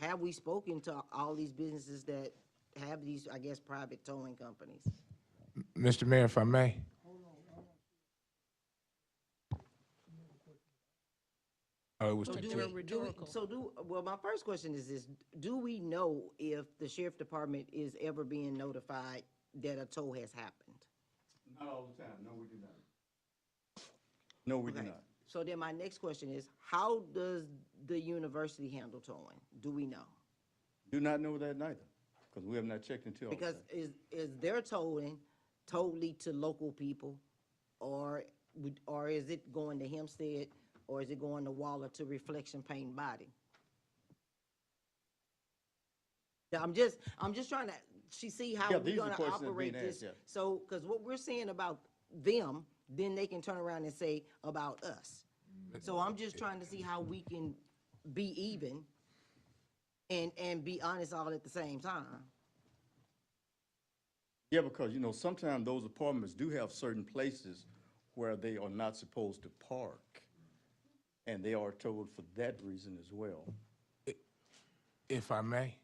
have we spoken to all these businesses that have these, I guess, private towing companies? Mr. Mayor, if I may. Oh, it was So to do Ted. well, my first question is this, do we know if the sheriff department is ever being notified that a tow has happened? Not all the time, no, we do not. No, we do Okay. not. So then my next question is, how does the university handle towing? Do we know? Do not know that neither, because we have not checked into all of Because that. is their towing totally to local people, or is it going to Hempstead, or is it going to Waller to Reflection Paint and Body? Yeah, I'm just trying to see how Yeah, we're these are gonna questions that's operate being this. asked, yeah. So, because what we're saying about them, then they can turn around and say about us. So I'm just trying to see how we can be even and be honest all at the same time. Yeah, because, you know, sometimes those apartments do have certain places where they are not supposed to park. And they are told for that reason as well. If I may.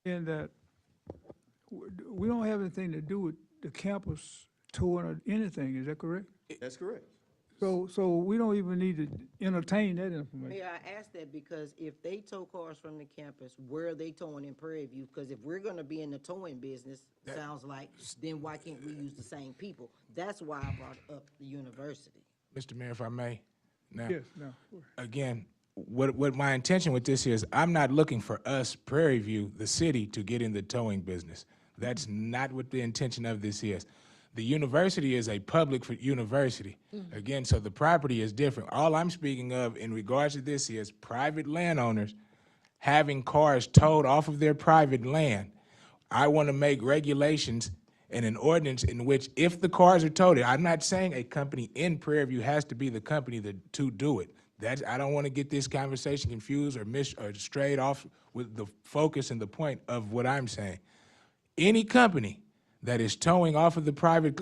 And that we don't have anything to do with the campus touring or anything, is that correct? That's correct. So we don't even need to entertain that information. Mayor, I ask that because if they tow cars from the campus, where are they towing in Prairie View? Because if we're gonna be in the towing business, sounds like, then why can't we use the same people? That's why I brought up the university. Mr. Mayor, if I may. Now, Yes, no. again, what my intention with this is, I'm not looking for us, Prairie View, the city, to get in the towing business. That's not what the intention of this is. The university is a public university. Again, so the property is different. All I'm speaking of in regards to this is private landowners having cars towed off of their private land. I want to make regulations and an ordinance in which if the cars are towed, I'm not saying a company in Prairie View has to be the company to do it. I don't want to get this conversation confused or strayed off with the focus and the point of what I'm saying. Any company that is towing off of the private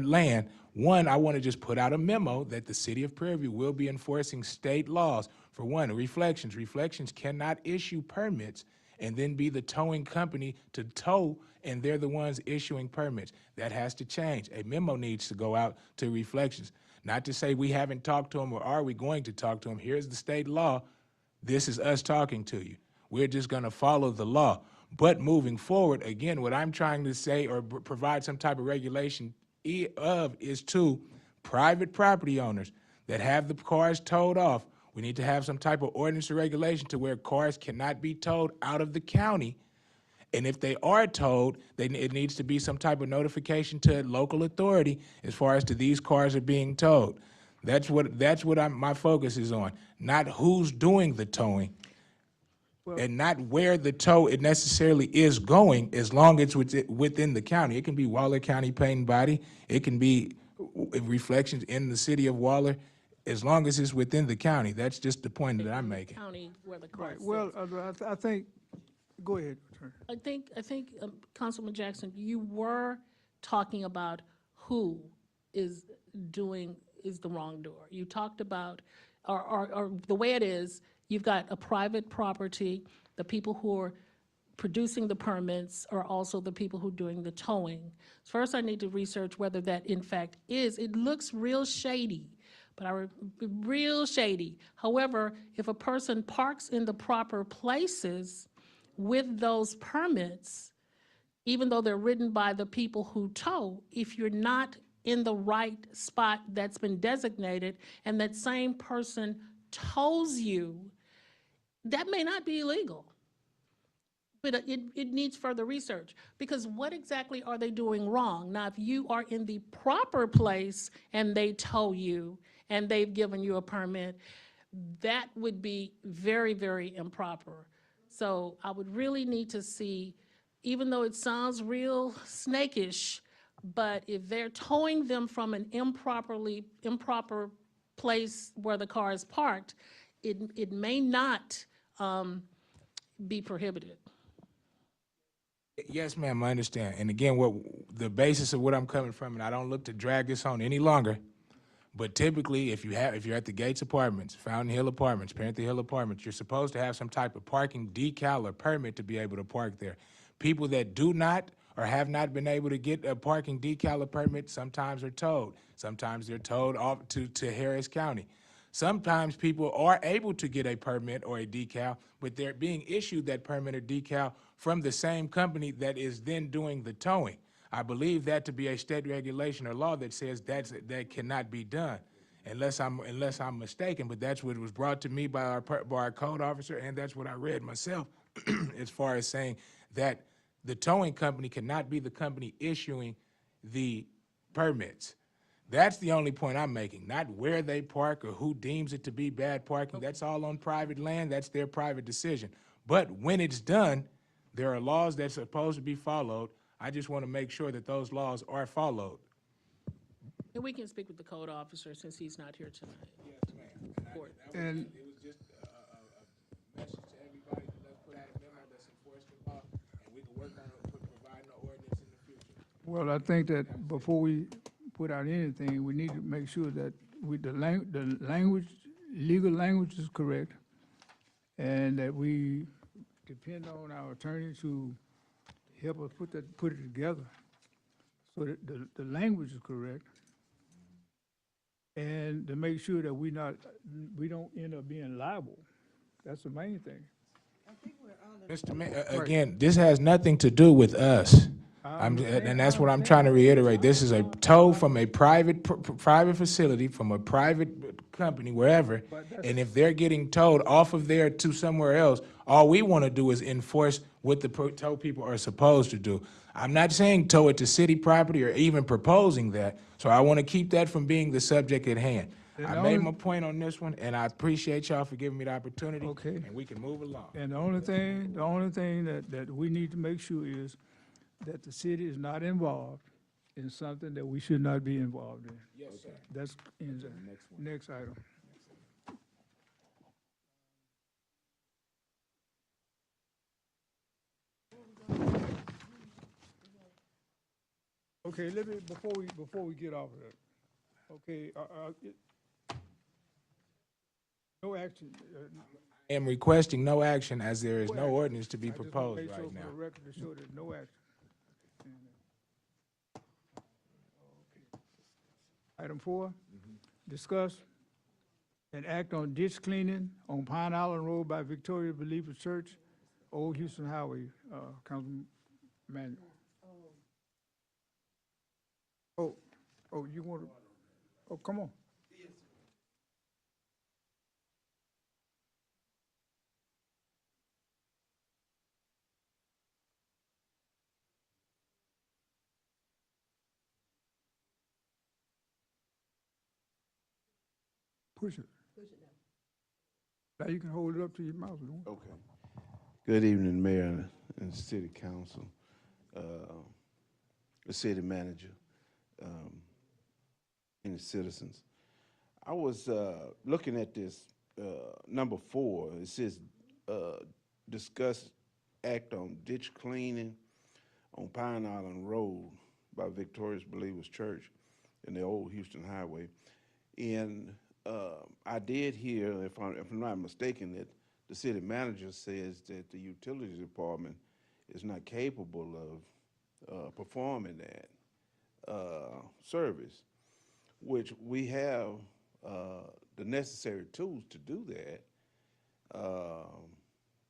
land, one, I want to just put out a memo that the city of Prairie View will be enforcing state laws. For one, Reflections. Reflections cannot issue permits and then be the towing company to tow, and they're the ones issuing permits. That has to change. A memo needs to go out to Reflections. Not to say we haven't talked to them or are we going to talk to them. Here's the state law. This is us talking to you. We're just going to follow the law. But moving forward, again, what I'm trying to say or provide some type of regulation of is to private property owners that have the cars towed off, we need to have some type of ordinance or regulation to where cars cannot be towed out of the county. And if they are towed, then it needs to be some type of notification to a local authority as far as to these cars are being towed. That's what my focus is on, not who's doing the towing, and not where the tow it necessarily is going, as long as it's within the county. It can be Waller County Paint and Body, it can be Reflections in the city of Waller, as long as it's within the county. That's just the point that I'm making. County where the car Right, sits. well, I think, go ahead, Attorney. I think, Councilman Jackson, you were talking about who is the wrongdoer. You talked about, or the way it is, you've got a private property, the people who are producing the permits are also the people who are doing the towing. First, I need to research whether that in fact is. It looks real shady, real shady. However, if a person parks in the proper places with those permits, even though they're written by the people who tow, if you're not in the right spot that's been designated and that same person tows you, that may not be illegal. But it needs further research, because what exactly are they doing wrong? Now, if you are in the proper place and they tow you and they've given you a permit, that would be very, very improper. So I would really need to see, even though it sounds real snakish, but if they're towing them from an improper place where the car is parked, it may not be prohibited. Yes, ma'am, I understand. And again, what the basis of what I'm coming from, and I don't look to drag this on any longer, but typically, if you're at the Gates Apartments, Fountain Hill Apartments, Panther Hill Apartments, you're supposed to have some type of parking decal or permit to be able to park there. People that do not or have not been able to get a parking decal or permit sometimes are towed. Sometimes they're towed off to Harris County. Sometimes people are able to get a permit or a decal, but they're being issued that permit or decal from the same company that is then doing the towing. I believe that to be a state regulation or law that says that cannot be done, unless I'm mistaken. But that's what was brought to me by our code officer, and that's what I read myself, as far as saying that the towing company cannot be the company issuing the permits. That's the only point I'm making, not where they park or who deems it to be bad parking. That's all on private land. That's their private decision. But when it's done, there are laws that's supposed to be followed. I just want to make sure that those laws are followed. And we can speak with the code officer since he's not here tonight. Yes, ma'am. And It was just a message to everybody to let's put out a memo that's enforced the law, and we can work on providing an ordinance in the future. Well, I think that before we put out anything, we need to make sure that the language, legal language is correct, and that we depend on our attorney to help us put it together, so that the language is correct, and to make sure that we don't end up being liable. That's the main thing. Mr. Mayor, again, this has nothing to do with us. And that's what I'm trying to reiterate. This is a tow from a private facility, from a private company, wherever. And if they're getting towed off of there to somewhere else, all we want to do is enforce what the tow people are supposed to do. I'm not saying tow it to city property or even proposing that. So I want to keep that from being the subject at hand. I made my point on this one, and I appreciate y'all for giving me the opportunity. Okay. And we can move along. And the only thing that we need to make sure is that the city is not involved in something that we should not be involved in. Yes, sir. That's in the next item. Okay, before we get off of that, okay, no action. I am requesting no action as there is no action. ordinance to be I just wanna proposed make sure right now. For the record to show there's no action. Item 4, discuss and act on ditch cleaning on Pine Island Road by Victoria Believer Church, Old Houston Highway, Councilman Manuel. Oh, you want to, come on. Push it. Now you can hold it up to your mouth. Don't you? Okay. Good evening, Mayor and City Council, the city manager, and the citizens. I was looking at this number 4. It says discuss act on ditch cleaning on Pine Island Road by Victorious Believers Church in the old Houston Highway. And I did hear, if I'm not mistaken, that the city manager says that the utilities department is not capable of performing that service, which we have the necessary tools to do that,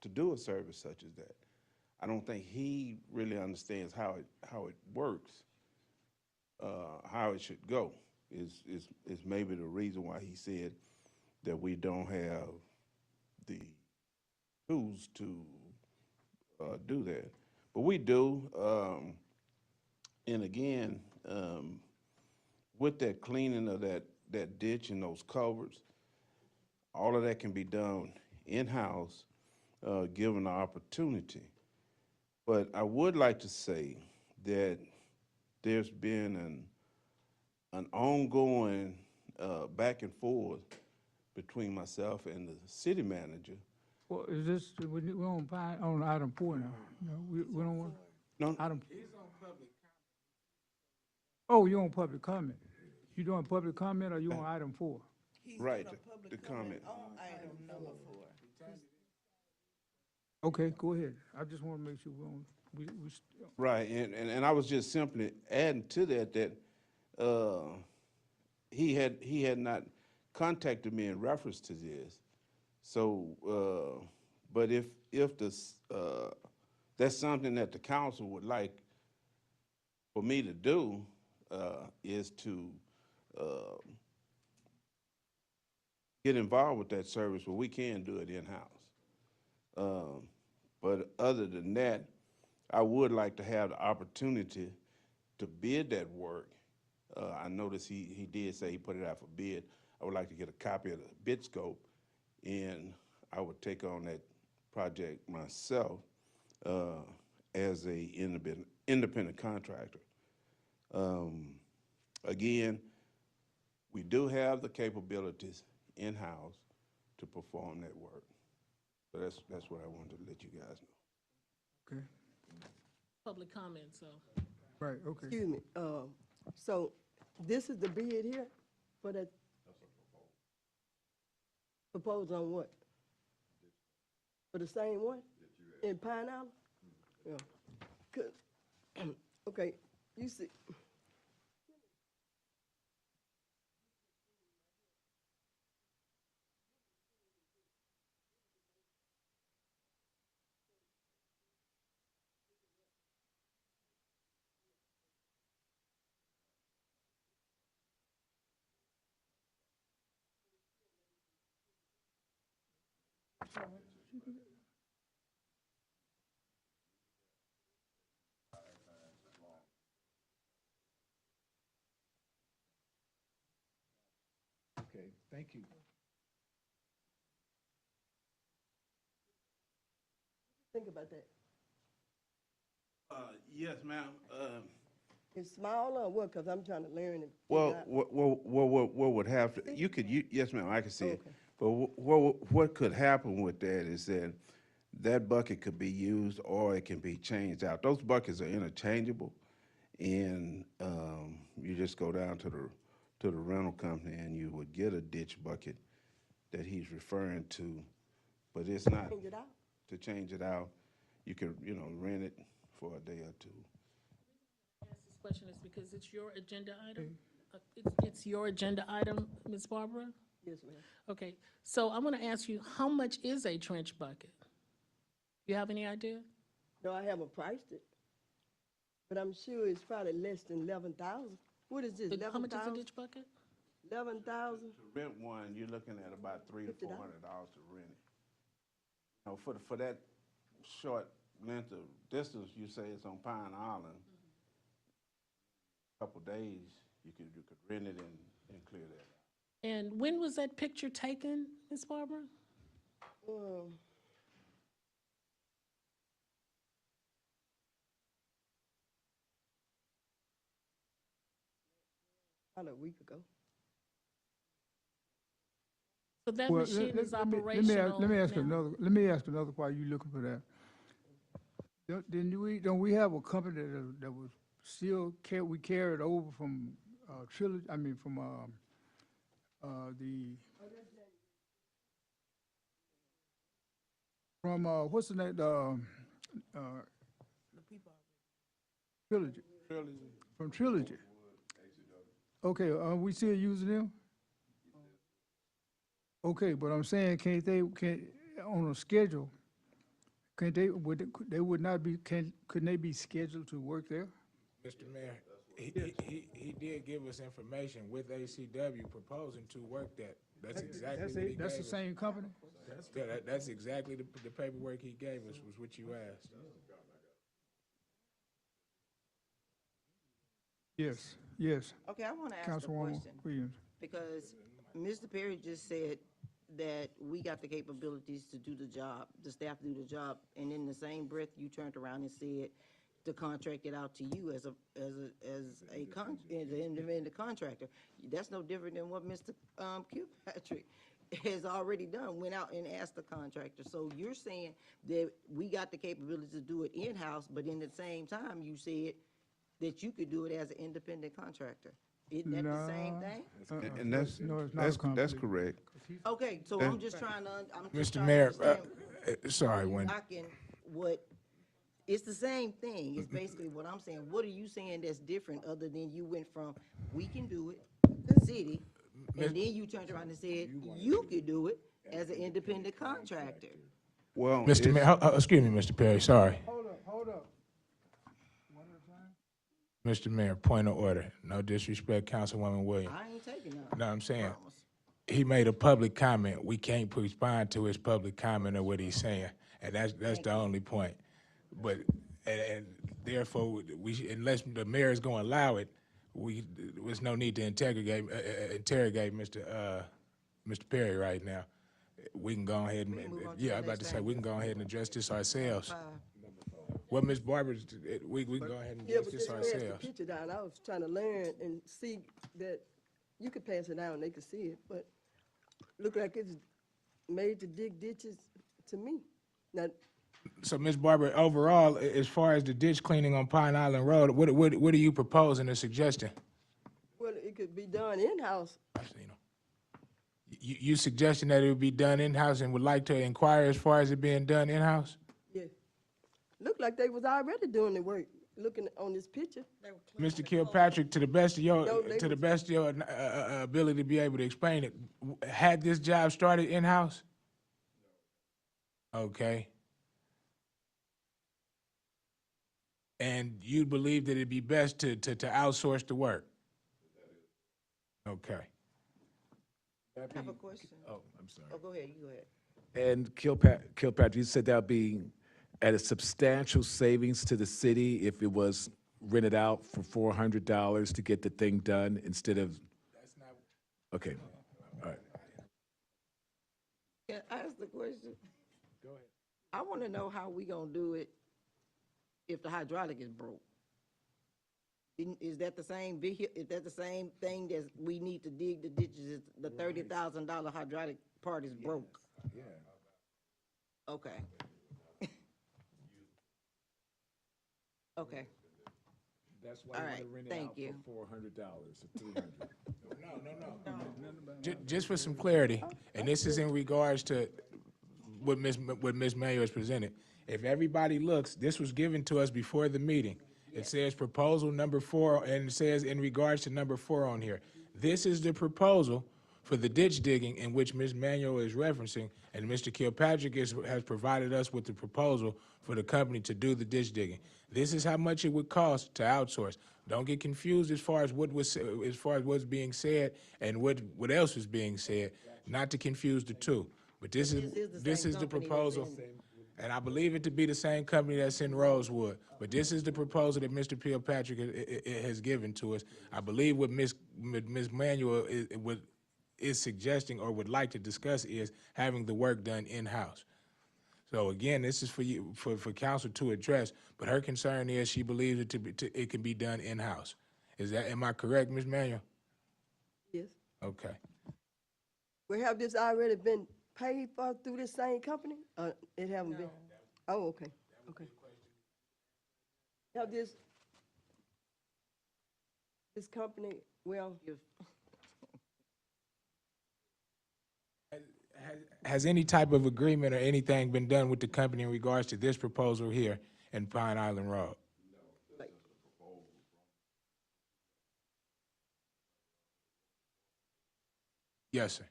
to do a service such as that. I don't think he really understands how it works, how it should go. Is maybe the reason why he said that we don't have the tools to do that. But we do, and again, with that cleaning of that ditch and those culverts, all of that can be done in-house, given the opportunity. But I would like to say that there's been an ongoing back and forth between myself and the city manager. Well, is this, we're on item 4 now. No, we don't want, No, item. Oh, you're on public comment. You doing public comment or you on item 4? right, the comment. On item number 4. Okay, go ahead. I just want to make sure we're on, Right, and I was just simply adding to that he had not contacted me in reference to this. So, but if this that's something that the council would like for me to do, is to get involved with that service, where we can do it in-house. But other than that, I would like to have the opportunity to bid that work. I noticed he did say he put it out for bid. I would like to get a copy of the bid scope, and I would take on that project myself as a independent contractor. Again, we do have the capabilities in-house to perform that work. So that's what I wanted to let you guys know. okay, Public comment, so. right, okay. Excuse me, so this is the bid here for that? Proposed on what? For the same one? In Pine Island? Yeah. Good. Okay, you see. Okay, thank you. Think about that. Yes, ma'am. It's small or what? Because I'm trying to learn and figure Well, out. what would have to, yes, ma'am, I can see it. Okay. But what could happen with that is that that bucket could be used or it can be changed out. Those buckets are interchangeable, and you just go down to the rental company and you would get a ditch bucket that he's referring to, but it's not. Change it out? To change it out, you could, rent it for a day or two. Ask this question is because it's your agenda item? It's your agenda item, Ms. Barbara? Yes, ma'am. Okay, so I'm gonna ask you, how much is a trench bucket? You have any idea? No, I haven't priced it, but I'm sure it's probably less than 11,000. What is this, How much is a 11,000? ditch bucket? 11,000? To rent one, you're looking at about $300 to $400 to rent it. For that short length of distance, you say it's on Pine Island, a couple days, you could rent it and clear that. And when was that picture taken, Ms. Barbara? About a week ago. So that Well, machine is let me operational ask you now? let me ask another while you looking for that. Don't we have a company that was still we carried over from Trilogy, I mean, from what's the name, Trilogy, from Trilogy. Okay, are we still using them? Okay, but I'm saying, on a schedule, can't they, would not be, couldn't they be scheduled to work there? Mr. Mayor, he did give us information with ACW proposing to work that. That's exactly what he gave us. That's the same company? That's exactly the paperwork he gave us, was what you asked. Yes, yes. Okay, I want to ask a Councilwoman question. Williams. Because Mr. Perry just said that we got the capabilities to do the job, the staff do the job, and in the same breath, you turned around and said to contract it out to you as an independent contractor. That's no different than what Mr. Kilpatrick has already done, went out and asked the contractor. So you're saying that we got the capability to do it in-house, but in the same time, you said that you could do it as an independent contractor. Isn't that the same thing? And that's, No, it's not that's correct. Okay, so I'm just trying to, Mr. Mayor, understand. sorry, Wendy. It's the same thing, it's basically what I'm saying. What are you saying that's different, other than you went from, we can do it, the city, and then you turned around and said, you could do it as an independent contractor? Well, Mr. Mayor, excuse me, Mr. Perry, sorry. Hold up. Mr. Mayor, point of order. No disrespect, Councilwoman Williams. I ain't taking none. No, I'm saying, he made a public comment. We can't respond to his public comment or what he's saying, and that's the only point. But, and therefore, unless the mayor is going to allow it, there's no need to interrogate Mr. Perry right now. We can go ahead and, I'm about to say, we can go ahead and address this ourselves. Well, Ms. Barber, we can go ahead and Yeah, address but this just pass the ourselves. picture down. I was trying to learn and see that you could pass it down and they could see it, but look like it's made to dig ditches to me. Now, So, Ms. Barber, overall, as far as the ditch cleaning on Pine Island Road, what are you proposing or suggesting? well, it could be done in-house. You suggesting that it would be done in-house and would like to inquire as far as it being done in-house? Yeah. Looked like they was already doing the work, looking on this picture. Mr. Kilpatrick, to the best of your, No, they to the was- best of your ability to be able to explain it, had this job started in-house? Okay. And you believe that it'd be best to outsource the work? Okay. I have a question. Oh, I'm sorry. Oh, go ahead, you go ahead. And Kilpatrick, you said that'd be at a substantial savings to the city if it was rented out for $400 to get the thing done instead of. Okay, all right. Can I ask the question? Go ahead. I want to know how we gonna do it if the hydraulic is broke. Is that the same is that the same thing that we need to dig the ditches, is the $30,000 hydraulic part is broke? Yeah. Okay. Okay. That's why All you right, want to rent it thank out you. for $400 or $300. No. Just for some clarity, and this is in regards to what Ms. Mayo has presented. If everybody looks, this was given to us before the meeting. It says proposal number 4, and it says in regards to number 4 on here. This is the proposal for the ditch digging in which Ms. Manuel is referencing, and Mr. Kilpatrick has provided us with the proposal for the company to do the ditch digging. This is how much it would cost to outsource. Don't get confused as far as what's being said and what else is being said. Not to confuse the two. But this is the proposal, and I believe it to be the same company that's in Rosewood. But this is the proposal that Mr. Kilpatrick has given to us. I believe what Ms. Manuel is suggesting or would like to discuss is having the work done in-house. So again, this is for you, for council to address, but her concern is she believes it can be done in-house. Am I correct, Ms. Manuel? Yes. Okay. Well, have this already been paid for through this same company? It haven't been? Oh, okay, okay. Have this company, well, Has any type of agreement or anything been done with the company in regards to this proposal here in Pine Island Road? Yes, sir.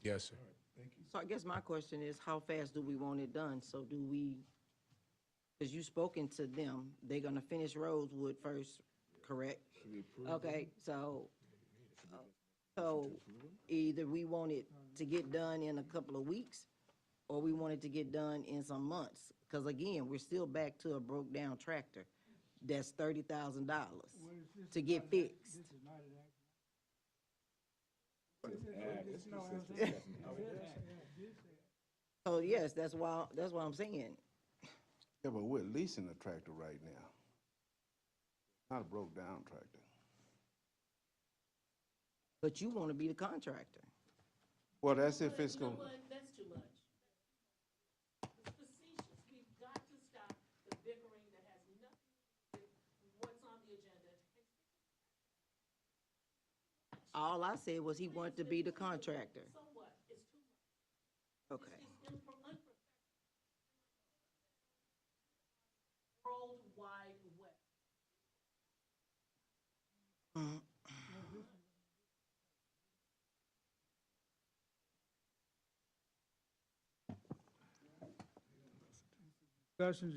Yes, sir. So I guess my question is, how fast do we want it done? So do we, because you spoken to them, they're gonna finish Rosewood first, correct? Okay, so either we want it to get done in a couple of weeks, or we want it to get done in some months. Because again, we're still back to a broke-down tractor. That's $30,000 to get fixed. So yes, that's why I'm saying. Yeah, but we're leasing the tractor right now. Not a broke-down tractor. But you want to be the contractor. Well, that's if it's going. That's too much. It's facetious. We've got to stop the bickering that has nothing to do with what's on the agenda. All I said was he wanted to be the contractor. So what? It's too much. Okay. It's unprofessional. World Wide Web.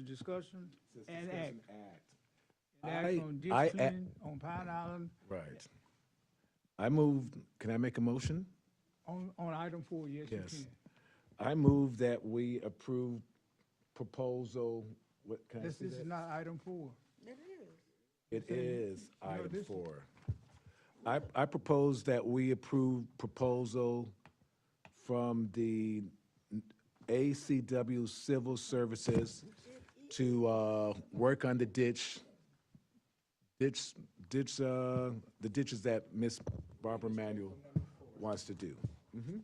Discussion, and act. And I- act on ditch I- cleaning on Pine Island, Right. I moved, can I make a motion? on item 4, yes, you Yes. can. I move that we approve proposal, what, can I This see is that? not item 4. It is item this- 4. I propose that we approve proposal from the ACW Civil Services to work on the the ditches that Miss Barbara Manuel wants to do. No, when you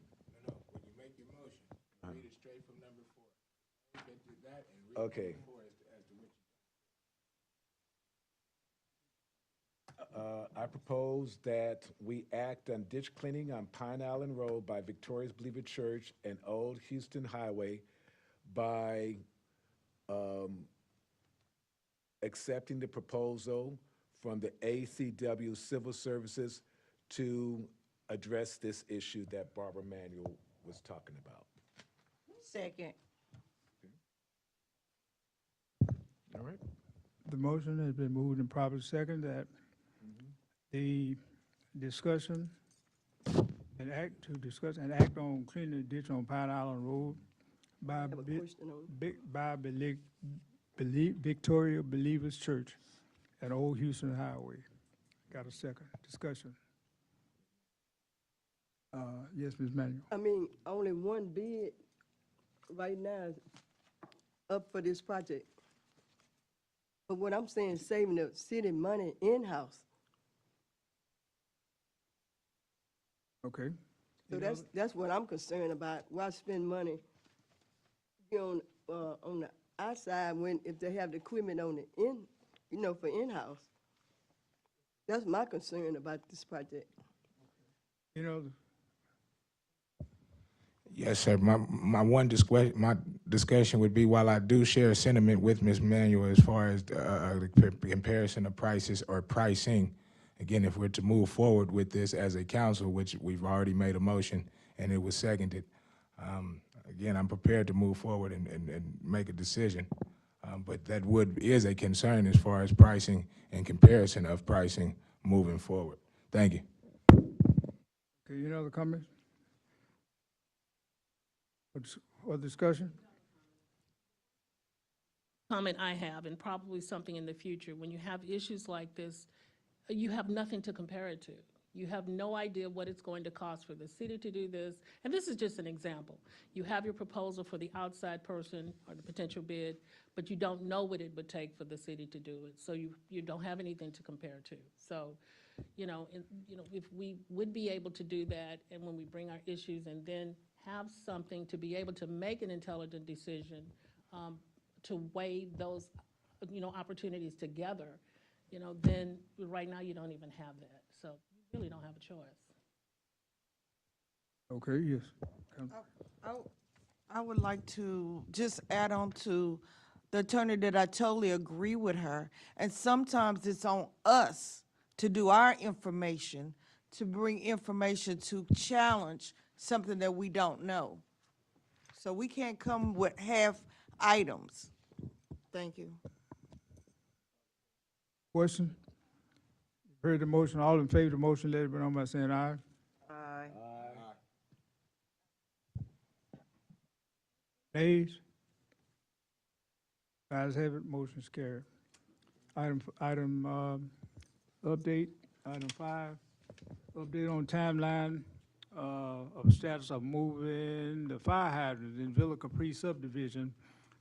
make your motion, read it straight from number 4. Get to that and read Okay. number 4 as to which. I propose that we act on ditch cleaning on Pine Island Road by Victoria's Believer Church and Old Houston Highway by accepting the proposal from the ACW Civil Services to address this issue that Barbara Manuel was talking about. Second. All right? The motion has been moved and properly second that the discussion and act on cleaning the ditch on Pine Island Road by have a question on Victoria Believers Church and Old Houston Highway. Got a second. Discussion. Yes, Ms. Manuel. I mean, only one bid right now is up for this project. But what I'm saying, saving the city money in-house. Okay. So that's what I'm concerned about. Why spend money, on the outside when, if they have the equipment on the for in-house? That's my concern about this project. You know, Yes, sir. My discussion would be, while I do share a sentiment with Ms. Manuel as far as the comparison of prices or pricing, again, if we're to move forward with this as a council, which we've already made a motion and it was seconded, again, I'm prepared to move forward and make a decision. But that is a concern as far as pricing and comparison of pricing moving forward. Thank you. okay, any other comments? Or discussion? Comment I have, and probably something in the future, when you have issues like this, you have nothing to compare it to. You have no idea what it's going to cost for the city to do this. And this is just an example. You have your proposal for the outside person or the potential bid, but you don't know what it would take for the city to do it. So you don't have anything to compare to. So, if we would be able to do that, and when we bring our issues and then have something to be able to make an intelligent decision, to weigh those, opportunities together, then right now you don't even have that. So you really don't have a choice. Okay, yes. I would like to just add on to the attorney that I totally agree with her. And sometimes it's on us to do our information, to bring information to challenge something that we don't know. So we can't come with half items. Thank you. Question? Heard the motion, all in favor of the motion, let it be known by saying aye. Aye. Nays? Ayes have it, motion's carried. Item, update, item 5, update on timeline of status of moving the fire hydrants in Villa Capri subdivision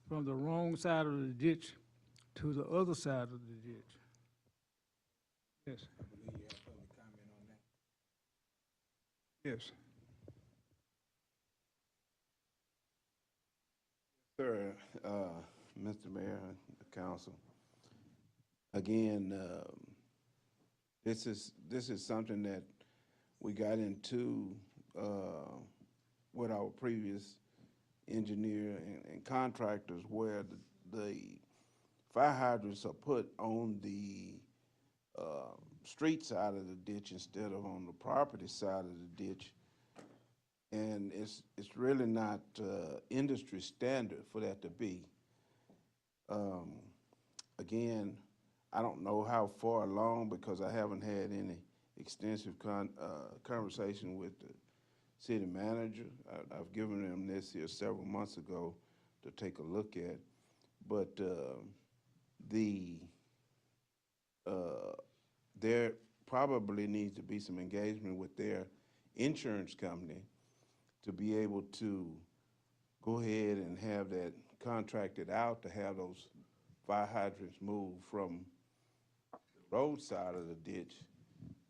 from the wrong side of the ditch to the other side of the ditch. Yes. Yes. Sir, Mr. Mayor, the council, again, this is something that we got into with our previous engineer and contractors, where the fire hydrants are put on the street side of the ditch instead of on the property side of the ditch. And it's really not industry standard for that to be. Again, I don't know how far along, because I haven't had any extensive conversation with the city manager. I've given them this here several months ago to take a look at, but there probably needs to be some engagement with their insurance company to be able to go ahead and have that contracted out, to have those fire hydrants moved from the road side of the ditch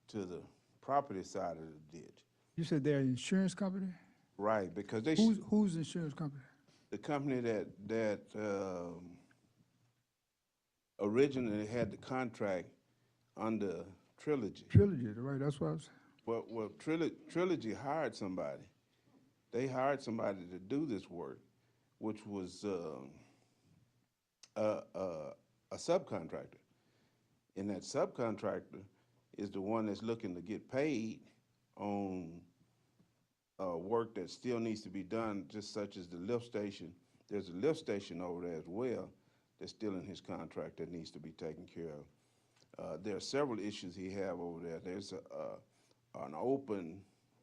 to the property side of the ditch. You said they're an insurance company? Right, because they Who's the insurance company? the company that originally had the contract under Trilogy. Trilogy, right, that's what I was. Well, Trilogy hired somebody. They hired somebody to do this work, which was a subcontractor. And that subcontractor is the one that's looking to get paid on work that still needs to be done, just such as the lift station. There's a lift station over there as well that's still in his contract that needs to be taken care of. There are several issues he have over there. There's an open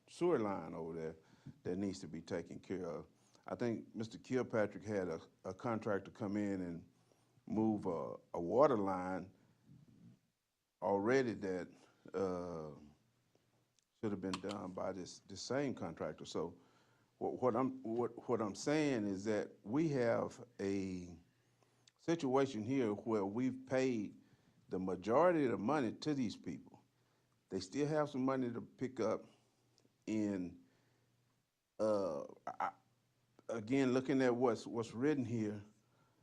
sewer line over there that needs to be taken care of. I think Mr. Kilpatrick had a contractor come in and move a water line already that should have been done by this same contractor. So what I'm saying is that we have a situation here where we've paid the majority of the money to these people. They still have some money to pick up in. Again, looking at what's written here,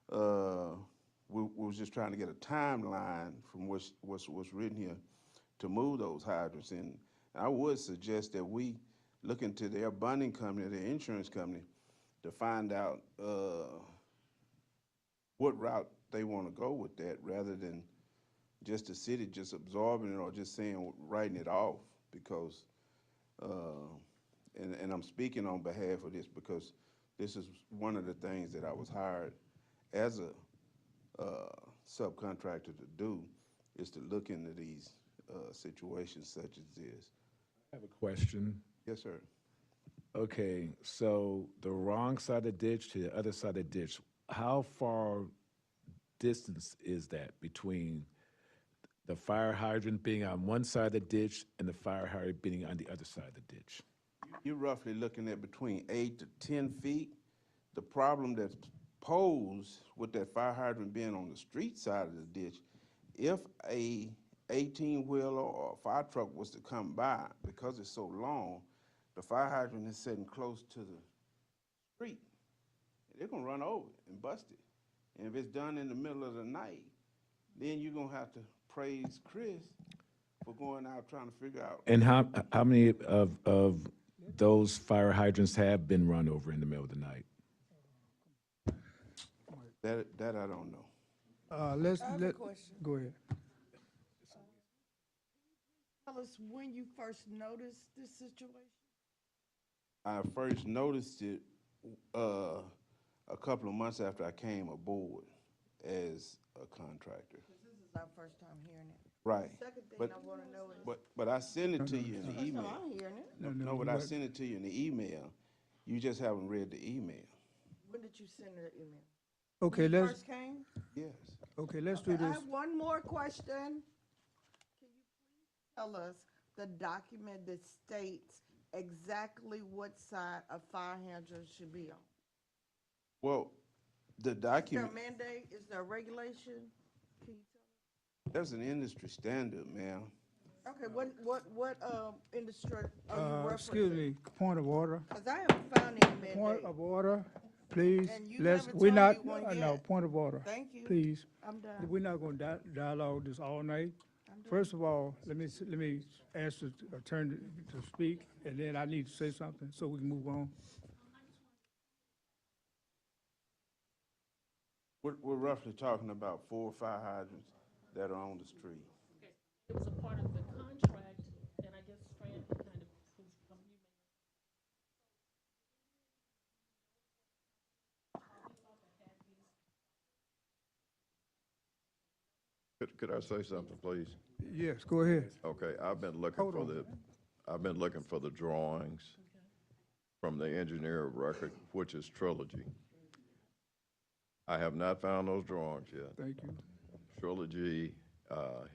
we was just trying to get a timeline from what's written here to move those hydrants. And I would suggest that we look into their bonding company, their insurance company, to find out what route they want to go with that, rather than just the city just absorbing it or just saying, writing it off. Because, and I'm speaking on behalf of this, because this is one of the things that I was hired as a subcontractor to do, is to look into these situations such as this. I have a question. Yes, sir. Okay, so the wrong side of the ditch to the other side of the ditch, how far distance is that between the fire hydrant being on one side of the ditch and the fire hydrant being on the other side of the ditch. You're roughly looking at between 8 to 10 feet. The problem that's posed with that fire hydrant being on the street side of the ditch, if a 18-wheeler or a fire truck was to come by, because it's so long, the fire hydrant is sitting close to the street. They're gonna run over it and bust it. And if it's done in the middle of the night, then you're gonna have to praise Chris for going out trying to figure out. And how many of those fire hydrants have been run over in the middle of the night? That I don't know. Go ahead. Tell us when you first noticed this situation. I first noticed it a couple of months after I came aboard as a contractor. This is our first time hearing it. Right. Second thing But- I want to know is. But I sent it to you in the First time email. I'm hearing it. No, but I sent it to you in the email. You just haven't read the email. When did you send the email? Okay, When you let's, first came? Yes. okay, let's do Okay, I this. have one more question. Can you please tell us the document that states exactly what side a fire hydrant should be on? Well, the Is there a document, mandate? Is there a regulation? Can you tell that's an industry standard, ma'am. Okay, what industry are you Excuse referencing? me, point of order. Because I haven't found any Point mandate. of order, please. And you Let's, haven't we're told not, me one no, yet. point of order. Thank you. Please. I'm done. We're not gonna dialogue this all night. First of all, let me ask the attorney to speak, and then I need to say something so we can move on. We're roughly talking about 4 fire hydrants that are on the street. It was a part of the contract, and I guess Fran kind of, who's from you Could I say something, please? Yes, go ahead. Okay, I've been looking Hold for on. the, I've been looking for the drawings from the engineer of record, which is Trilogy. I have not found those drawings yet. Thank you. Trilogy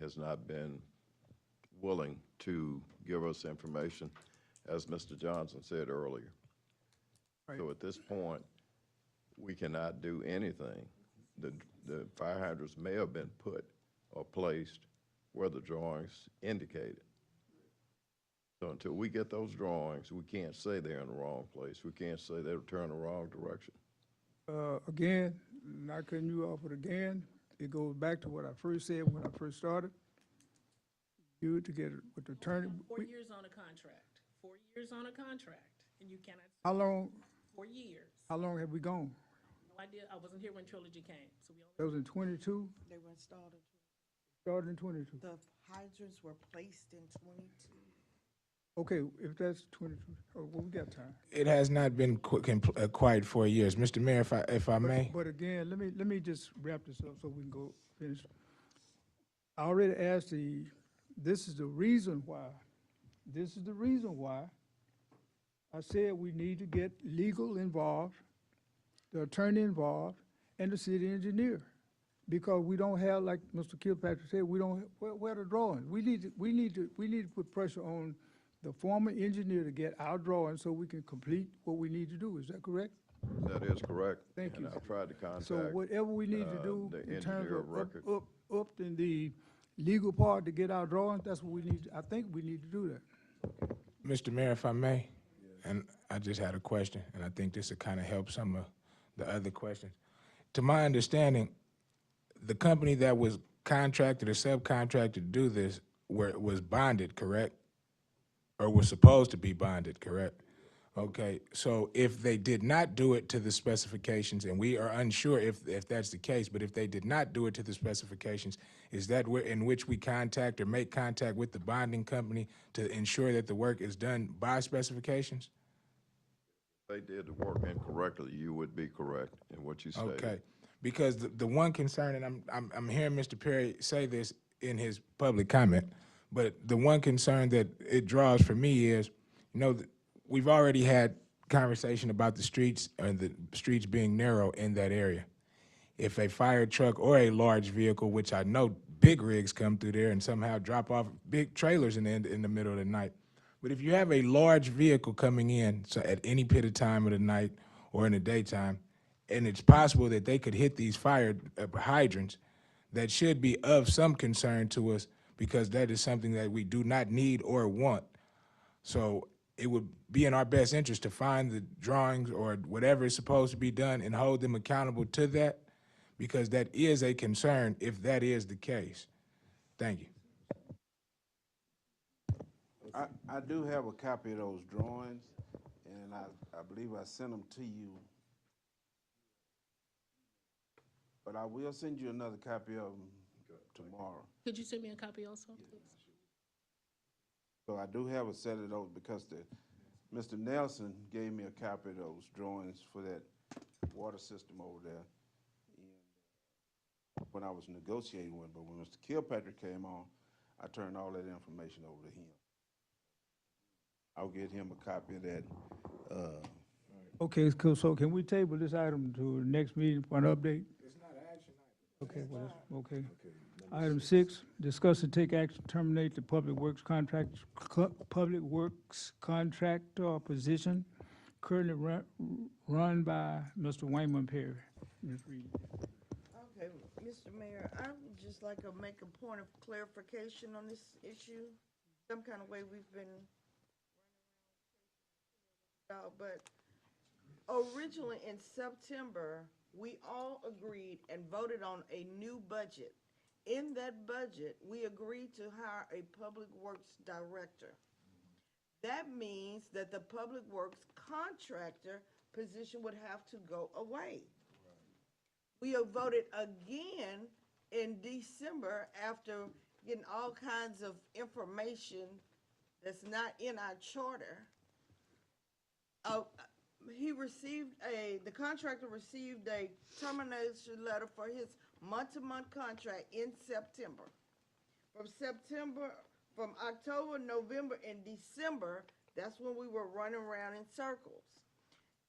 has not been willing to give us information, as Mr. Johnson said earlier. So at this point, we cannot do anything. The fire hydrants may have been put or placed where the drawings indicated. So until we get those drawings, we can't say they're in the wrong place. We can't say they're turning the wrong direction. Again, not cutting you off, but again, it goes back to what I first said when I first started. You to get it with the attorney. 4 years on a contract, 4 years on a contract, and you cannot, How long, 4 years. how long have we gone? No idea, I wasn't here when Trilogy came, so we only. That was in 22, They were installed in, started in 22. the hydrants were placed in 22. Okay, if that's 22, oh, well, we got time. It has not been quite 4 years. Mr. Mayor, if I may. But again, let me just wrap this up so we can go finish. I already asked this is the reason why I said we need to get legal involved, the attorney involved, and the city engineer. Because we don't have, like Mr. Kilpatrick said, we don't, where the drawings? We need to put pressure on the former engineer to get our drawings so we can complete what we need to do. Is that correct? That is correct. Thank you. And I've tried to contact. So whatever we need to do the in terms engineer of of record. up in the legal part to get our drawings, that's what we need, I think we need to do that. Mr. Mayor, if I may, and I just had a question, and I think this will kind of help some of the other questions. To my understanding, the company that was contracted or subcontracted to do this was bonded, correct? Or was supposed to be bonded, correct? Okay, so if they did not do it to the specifications, and we are unsure if that's the case, but if they did not do it to the specifications, is that in which we contact or make contact with the bonding company to ensure that the work is done by specifications? If they did the work incorrectly, you would be correct in what you stated. Okay, because the one concern, and I'm hearing Mr. Perry say this in his public comment, but the one concern that it draws for me is, we've already had conversation about the streets and the streets being narrow in that area. If a fire truck or a large vehicle, which I know big rigs come through there and somehow drop off big trailers in the middle of the night. But if you have a large vehicle coming in, so at any pit of time of the night or in the daytime, and it's possible that they could hit these fire hydrants, that should be of some concern to us, because that is something that we do not need or want. So it would be in our best interest to find the drawings or whatever is supposed to be done and hold them accountable to that, because that is a concern if that is the case. Thank you. I do have a copy of those drawings, and I believe I sent them to you. But I will send you another copy of them tomorrow. Could you send me a copy also, please? So I do have a set of those because Mr. Nelson gave me a copy of those drawings for that water system over there. And when I was negotiating with him, but when Mr. Kilpatrick came on, I turned all that information over to him. I'll get him a copy of that. Okay, cool. So can we table this item to the next meeting for an update? It's not an action item. Okay, okay. Item 6, discuss and take action to terminate the public works contractor position currently run by Mr. Wayman Perry. Ms. Reed. Okay, Mr. Mayor, I would just like to make a point of clarification on this issue. Some kind of way we've been but originally in September, we all agreed and voted on a new budget. In that budget, we agreed to hire a public works director. That means that the public works contractor position would have to go away. We have voted again in December after getting all kinds of information that's not in our charter. The contractor received a termination letter for his month-to-month contract in September. From October, November, and December, that's when we were running around in circles.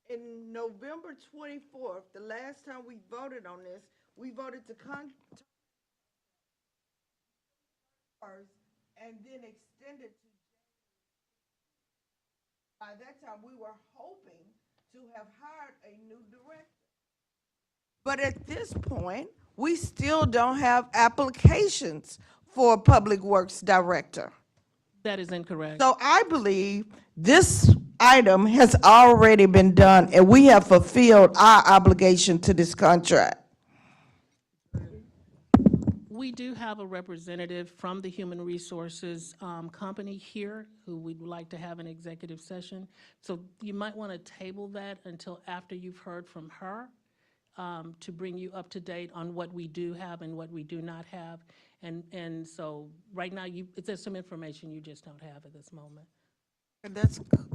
In November 24th, the last time we voted on this, we voted to and then extend it to by that time, we were hoping to have hired a new director. But at this point, we still don't have applications for a public works director. That is incorrect. So I believe this item has already been done, and we have fulfilled our obligation to this contract. We do have a representative from the Human Resources company here who we'd like to have an executive session. So you might want to table that until after you've heard from her to bring you up to date on what we do have and what we do not have. And so right now, there's some information you just don't have at this moment. And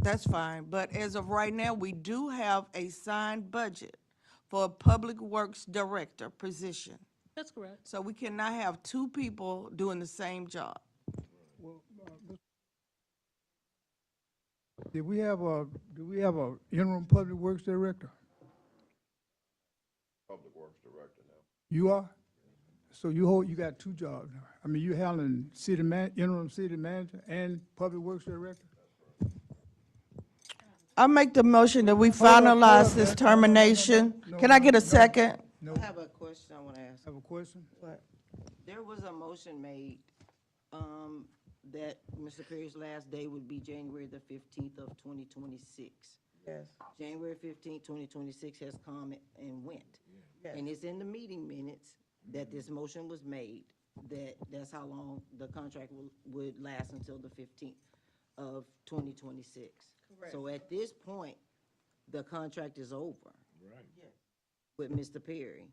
that's fine, but as of right now, we do have a signed budget for a public works director position. That's correct. So we cannot have two people doing the same job. Do we have a interim public works director? Public Works Director now. You are? So you got two jobs now. I mean, you handling interim city manager and public works director? I make the motion that we finalize this termination. Can I get a second? No. I have a question I want to ask. Have a question? What? There was a motion made that Mr. Perry's last day would be January the 15th of 2026. Yes. January 15th, 2026 has come and went. Yes. And it's in the meeting minutes that this motion was made, that's how long the contract would last until the 15th of 2026. Correct. So at this point, the contract is over. Right. Yes. With Mr. Perry,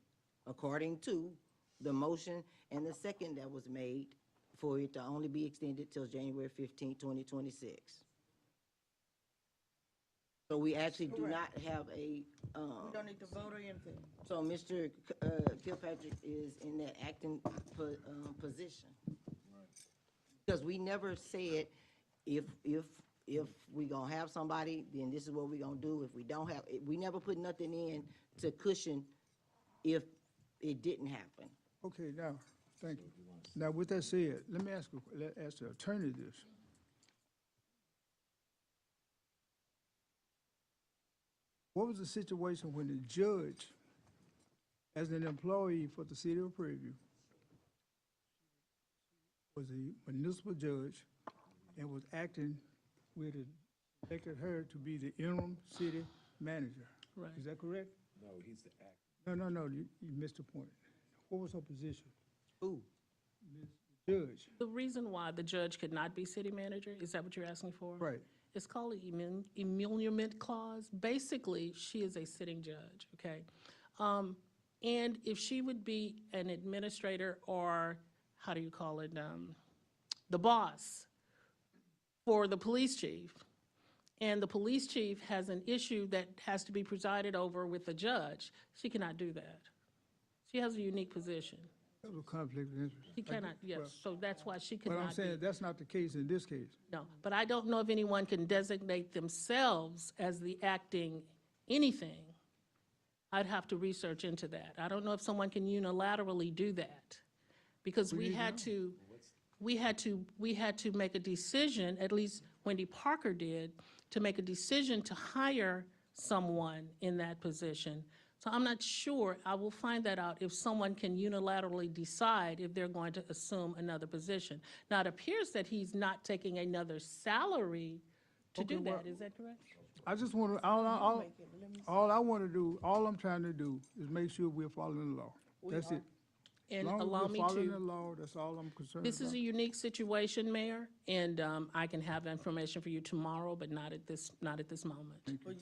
according to the motion and the second that was made for it to only be extended till January 15, 2026. So we actually do not have a, We don't need to vote or anything. so Mr. Kilpatrick is in that acting position. Because we never said if we gonna have somebody, then this is what we gonna do. If we don't have, we never put nothing in to cushion if it didn't happen. Okay, now, Thank you. Now, with that said, let me ask the attorney this. What was the situation when the judge, as an employee for the city of Prairie View, was a municipal judge and was acting with it, elected her to be the interim city manager? Right. Is that correct? No, he's the actor. No, you missed the point. What was her position? Who? Judge. The reason why the judge could not be city manager, is that what you're asking for? Right. It's called an emolument clause. Basically, she is a sitting judge, okay? And if she would be an administrator or, how do you call it, the boss for the police chief, and the police chief has an issue that has to be presided over with the judge, she cannot do that. She has a unique position. That was a conflict of interest. She cannot, yes, so that's why she could But not I'm be. saying that's not the case in this case. No, but I don't know if anyone can designate themselves as the acting anything. I'd have to research into that. I don't know if someone can unilaterally do that. Because we had to make a decision, at least Wendy Parker did, to make a decision to hire someone in that position. So I'm not sure, I will find that out, if someone can unilaterally decide if they're going to assume another position. Now, it appears that he's not taking another salary to do Okay, well- that, is that correct? I just want to, all I want to do, all I'm trying to do is make sure we're following the law. That's it. And As long as allow we're me following the to, law, that's all I'm concerned this is about. a unique situation, Mayor, and I can have information for you tomorrow, but not at this moment. Well,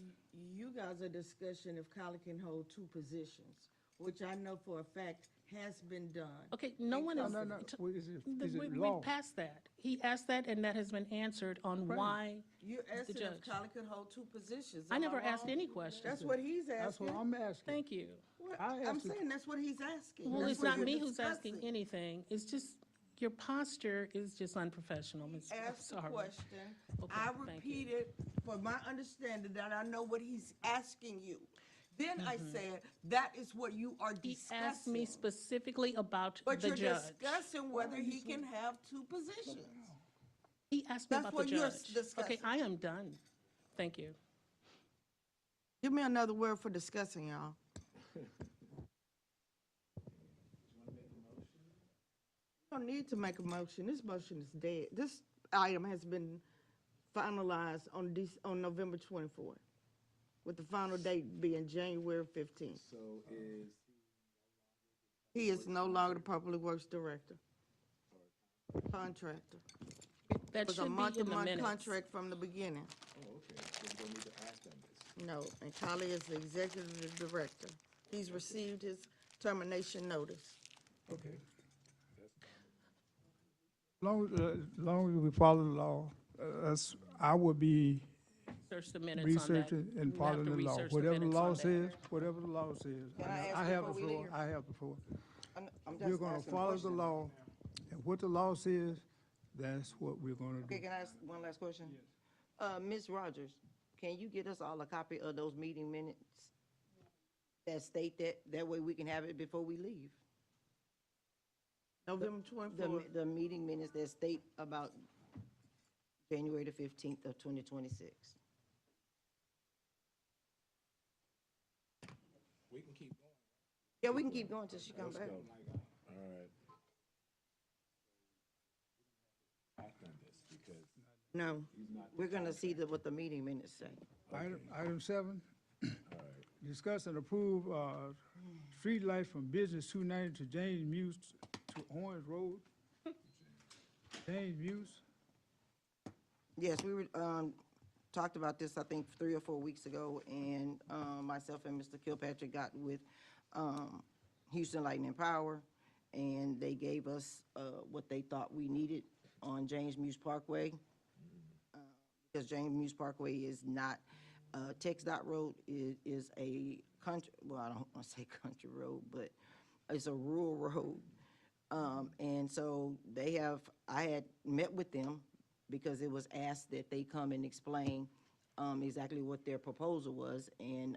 you guys are discussing if Kylie can hold two positions, which I know for a fact has been done. Okay, no one is. No, well, is it We law? passed that. He asked that, and that has been answered on Right. why. You asked The him if judge. Kylie could hold two positions. I Am never asked wrong? any questions. That's what he's asking. That's what I'm asking. Thank you. What? I I'm asked it- saying that's what he's asking. Well, That's it's what not you're me who's asking discussing. anything. It's just, your posture is just unprofessional, Ms. I'm Asked the sorry. question. Okay, I thank you. repeated for my understanding that I know what he's asking you. Then I said, that is what you are He asked me discussing. specifically about But the you're judge. discussing whether he can have two positions. He asked me That's about what the you're judge. Okay, discussing. I am done. Thank you. Give me another word for discussing, y'all. You don't need to make a motion. This motion is dead. This item has been finalized on November 24th, with the final date being January 15th. So is He is no longer the Public Works Director. Contractor. That It was a should be in the month-to-month minutes. contract from the beginning. Oh, okay, so we don't need to act on this. No, and Kylie is the Executive Director. He's received his termination notice. Okay. Long as we follow the law, I would be Search the minutes on that. researching and We have following to the law. research the Whatever the minutes law on that. says, whatever the law says. Can I ask I have the before we floor, leave? I have the floor. I'm We're just gonna asking a follow the question. law, and what the law says, that's what we're gonna Okay, do. can I ask one last question? Ms. Rogers, can you get us all a copy of those meeting minutes that state that? That way we can have it before we leave. November 24th. The meeting minutes that state about January the 15th of 2026. We can keep going. Yeah, we can keep going till she comes Let's back. go. All right. Act on this because No, he's not. we're gonna see what the meeing minutes say. Item 7, discuss and approve, street lights from Business 290 to James Muse to Orange Road. James Muse, Yes, we were, talked about this, I think, 3 or 4 weeks ago, and, myself and Mr. Kilpatrick got with, Houston Lighting and Power, and they gave us, what they thought we needed on James Muse Parkway. Because James Muse Parkway is not, TxDOT Road is a country, well, I don't want to say country road, but it's a rural road. And so I had met with them because it was asked that they come and explain exactly what their proposal was, and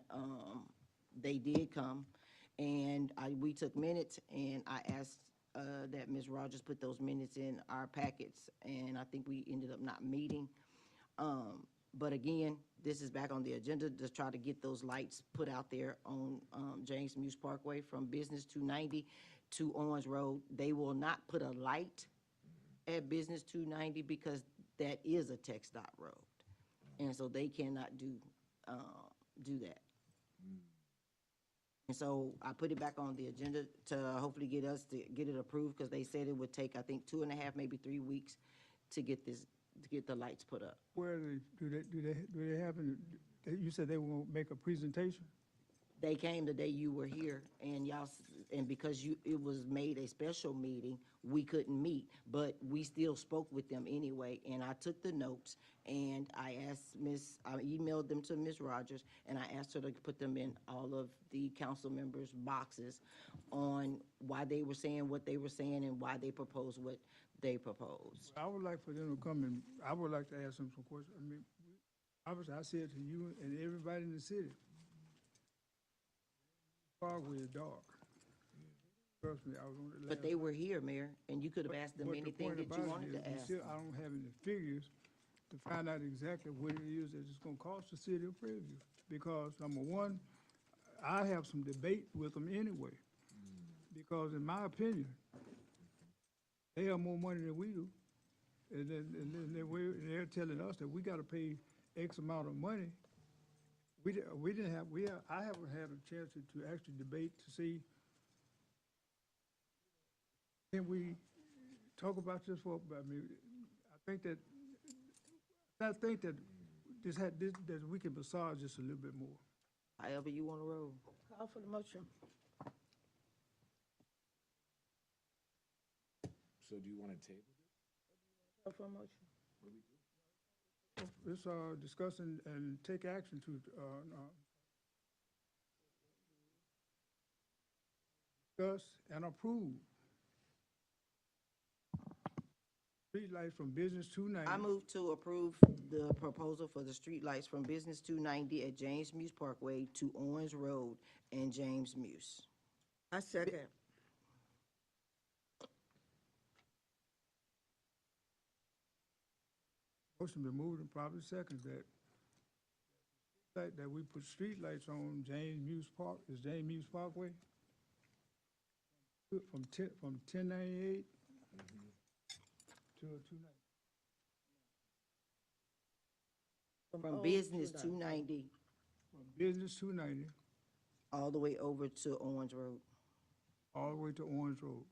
they did come. And we took minutes, and I asked that Ms. Rogers put those minutes in our packets, and I think we ended up not meeting. But again, this is back on the agenda to try to get those lights put out there on James Muse Parkway from Business 290 to Owens Road. They will not put a light at Business 290 because that is a Tech Dot road. And so they cannot do that. And so I put it back on the agenda to hopefully get it approved, because they said it would take, I think, 2.5, maybe 3 weeks to get the lights put up. Where do they have, you said they were gonna make a presentation? They came the day you were here, and and because it was made a special meeting, we couldn't meet, but we still spoke with them anyway, and I took the notes, and I emailed them to Ms. Rogers, and I asked her to put them in all of the council members' boxes on why they were saying what they were saying and why they proposed what they proposed. I would like for them to come and, I would like to ask them some questions. I mean, obviously, I said to you and everybody in the city, Parkway is dark. Trust me, I was on the last. But they were here, Mayor, and you could have asked them But the anything point that you about it wanted to is, ask still, them. I don't have any figures to find out exactly what it is that it's gonna cost the city of Prairie View. Because, number one, I have some debate with them anyway. Because in my opinion, they have more money than we do. And then they're telling us that we gotta pay X amount of money. I haven't had a chance to actually debate to see, can we talk about this for, I mean, I think that that we can massage this a little bit more. However you want to roll. Call for the motion. So do you want to table? Call for a motion. Let's discuss and take action to discuss and approve streetlights from Business 290. I move to approve the proposal for the streetlights from Business 290 at James Muse Parkway to Owens Road and James Muse. I second. Motion been moved and probably second that we put streetlights on James Muse Parkway from 1098 to 290. From Business 290 From Business 290 all the way over to Owens Road. all the way to Orange Road.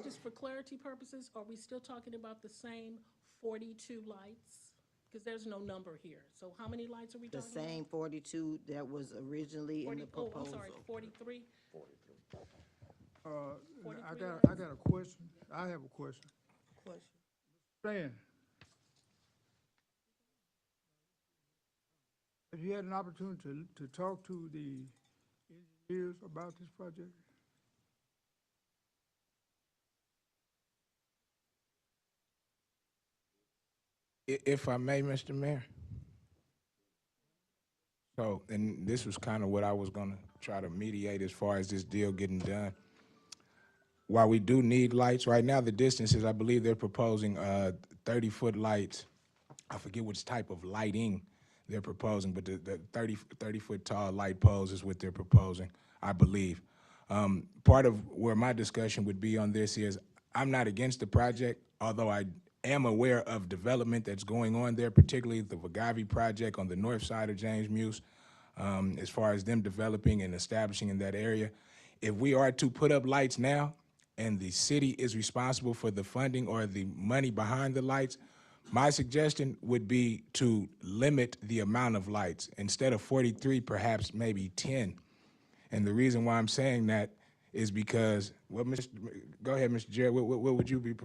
Just for clarity purposes, are we still talking about the same 42 lights? Because there's no number here. So how many lights are we The talking about? same 42 that was originally in the Oh, I'm proposal. sorry, 43? I got a question. I have a question. Stan, have you had an opportunity to talk to the engineers about this project? If I may, Mr. Mayor. So, and this was kind of what I was gonna try to mediate as far as this deal getting done. While we do need lights, right now the distances, I believe they're proposing 30-foot lights. I forget which type of lighting they're proposing, but the 30-foot tall light poles is what they're proposing, I believe. Part of where my discussion would be on this is, I'm not against the project, although I am aware of development that's going on there, particularly the Vagavi project on the north side of James Muse, as far as them developing and establishing in that area. If we are to put up lights now, and the city is responsible for the funding or the money behind the lights, my suggestion would be to limit the amount of lights. Instead of 43, perhaps maybe 10. And the reason why I'm saying that is because, well, go ahead, Mr. Jarrett, what would you be?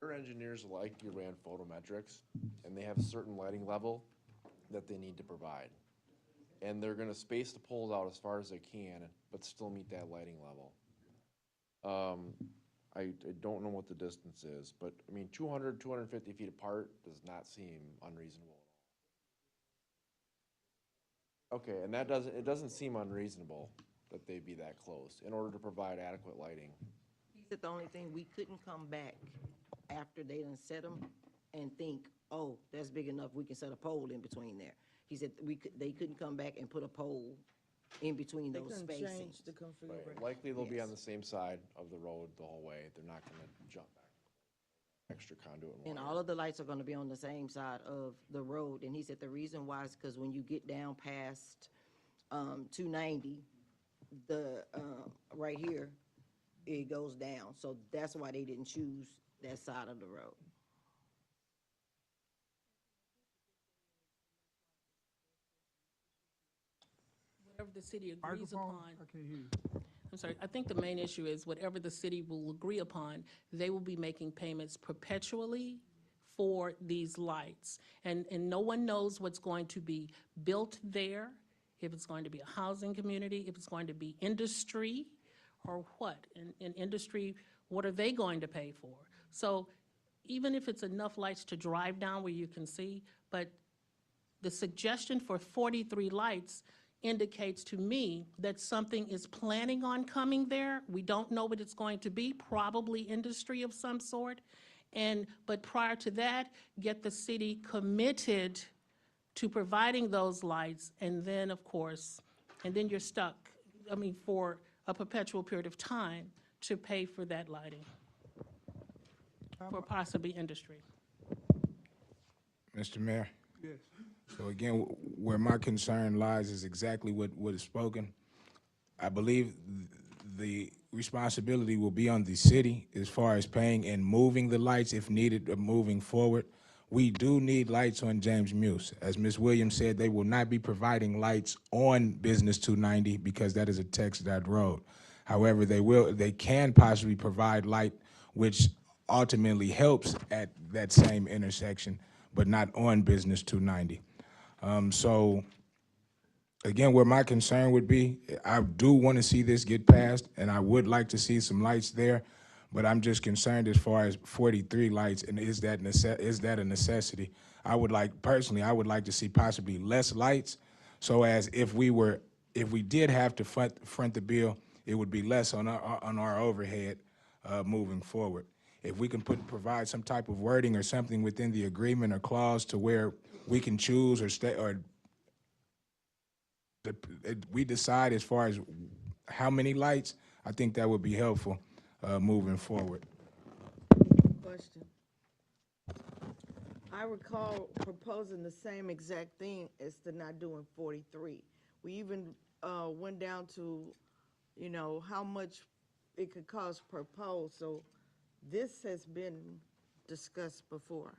Your engineers like your ran photometrics, and they have a certain lighting level that they need to provide. And they're gonna space the poles out as far as they can, but still meet that lighting level. I don't know what the distance is, but, I mean, 200, 250 feet apart does not seem unreasonable. Okay, and it doesn't seem unreasonable that they'd be that close in order to provide adequate lighting. He said the only thing, we couldn't come back after they done set them and think, oh, that's big enough, we can set a pole in between there. He said they couldn't come back and put a pole in between They those couldn't spacings. change the configuration. Right, likely they'll be Yes. on the same side of the road the whole way. They're not gonna jump back. Extra conduit and And wire. all of the lights are gonna be on the same side of the road, and he said the reason why is because when you get down past, 290, right here, it goes down, so that's why they didn't choose that side of the road. Whatever the city agrees Microphone? upon. I can't hear you. I'm sorry, I think the main issue is whatever the city will agree upon, they will be making payments perpetually for these lights. And no one knows what's going to be built there, if it's going to be a housing community, if it's going to be industry, or what. In industry, what are they going to pay for? So even if it's enough lights to drive down where you can see, but the suggestion for 43 lights indicates to me that something is planning on coming there. We don't know what it's going to be, probably industry of some sort. But prior to that, get the city committed to providing those lights, and then, of course, and then you're stuck, I mean, for a perpetual period of time to pay for that lighting, for possibly industry. Mr. Mayor? Yes. So again, where my concern lies is exactly what is spoken. I believe the responsibility will be on the city as far as paying and moving the lights if needed, moving forward. We do need lights on James Muse. As Ms. Williams said, they will not be providing lights on Business 290 because that is a TxDOT road. However, they can possibly provide light, which ultimately helps at that same intersection, but not on Business 290. So, again, where my concern would be, I do want to see this get passed, and I would like to see some lights there, but I'm just concerned as far as 43 lights, and is that a necessity? Personally, I would like to see possibly less lights, so as if we did have to front the bill, it would be less on our overhead moving forward. If we can provide some type of wording or something within the agreement or clause to where we can choose we decide as far as how many lights, I think that would be helpful moving forward. Question. I recall proposing the same exact thing as to not doing 43. We even went down to, how much it could cost per pole, so this has been discussed before.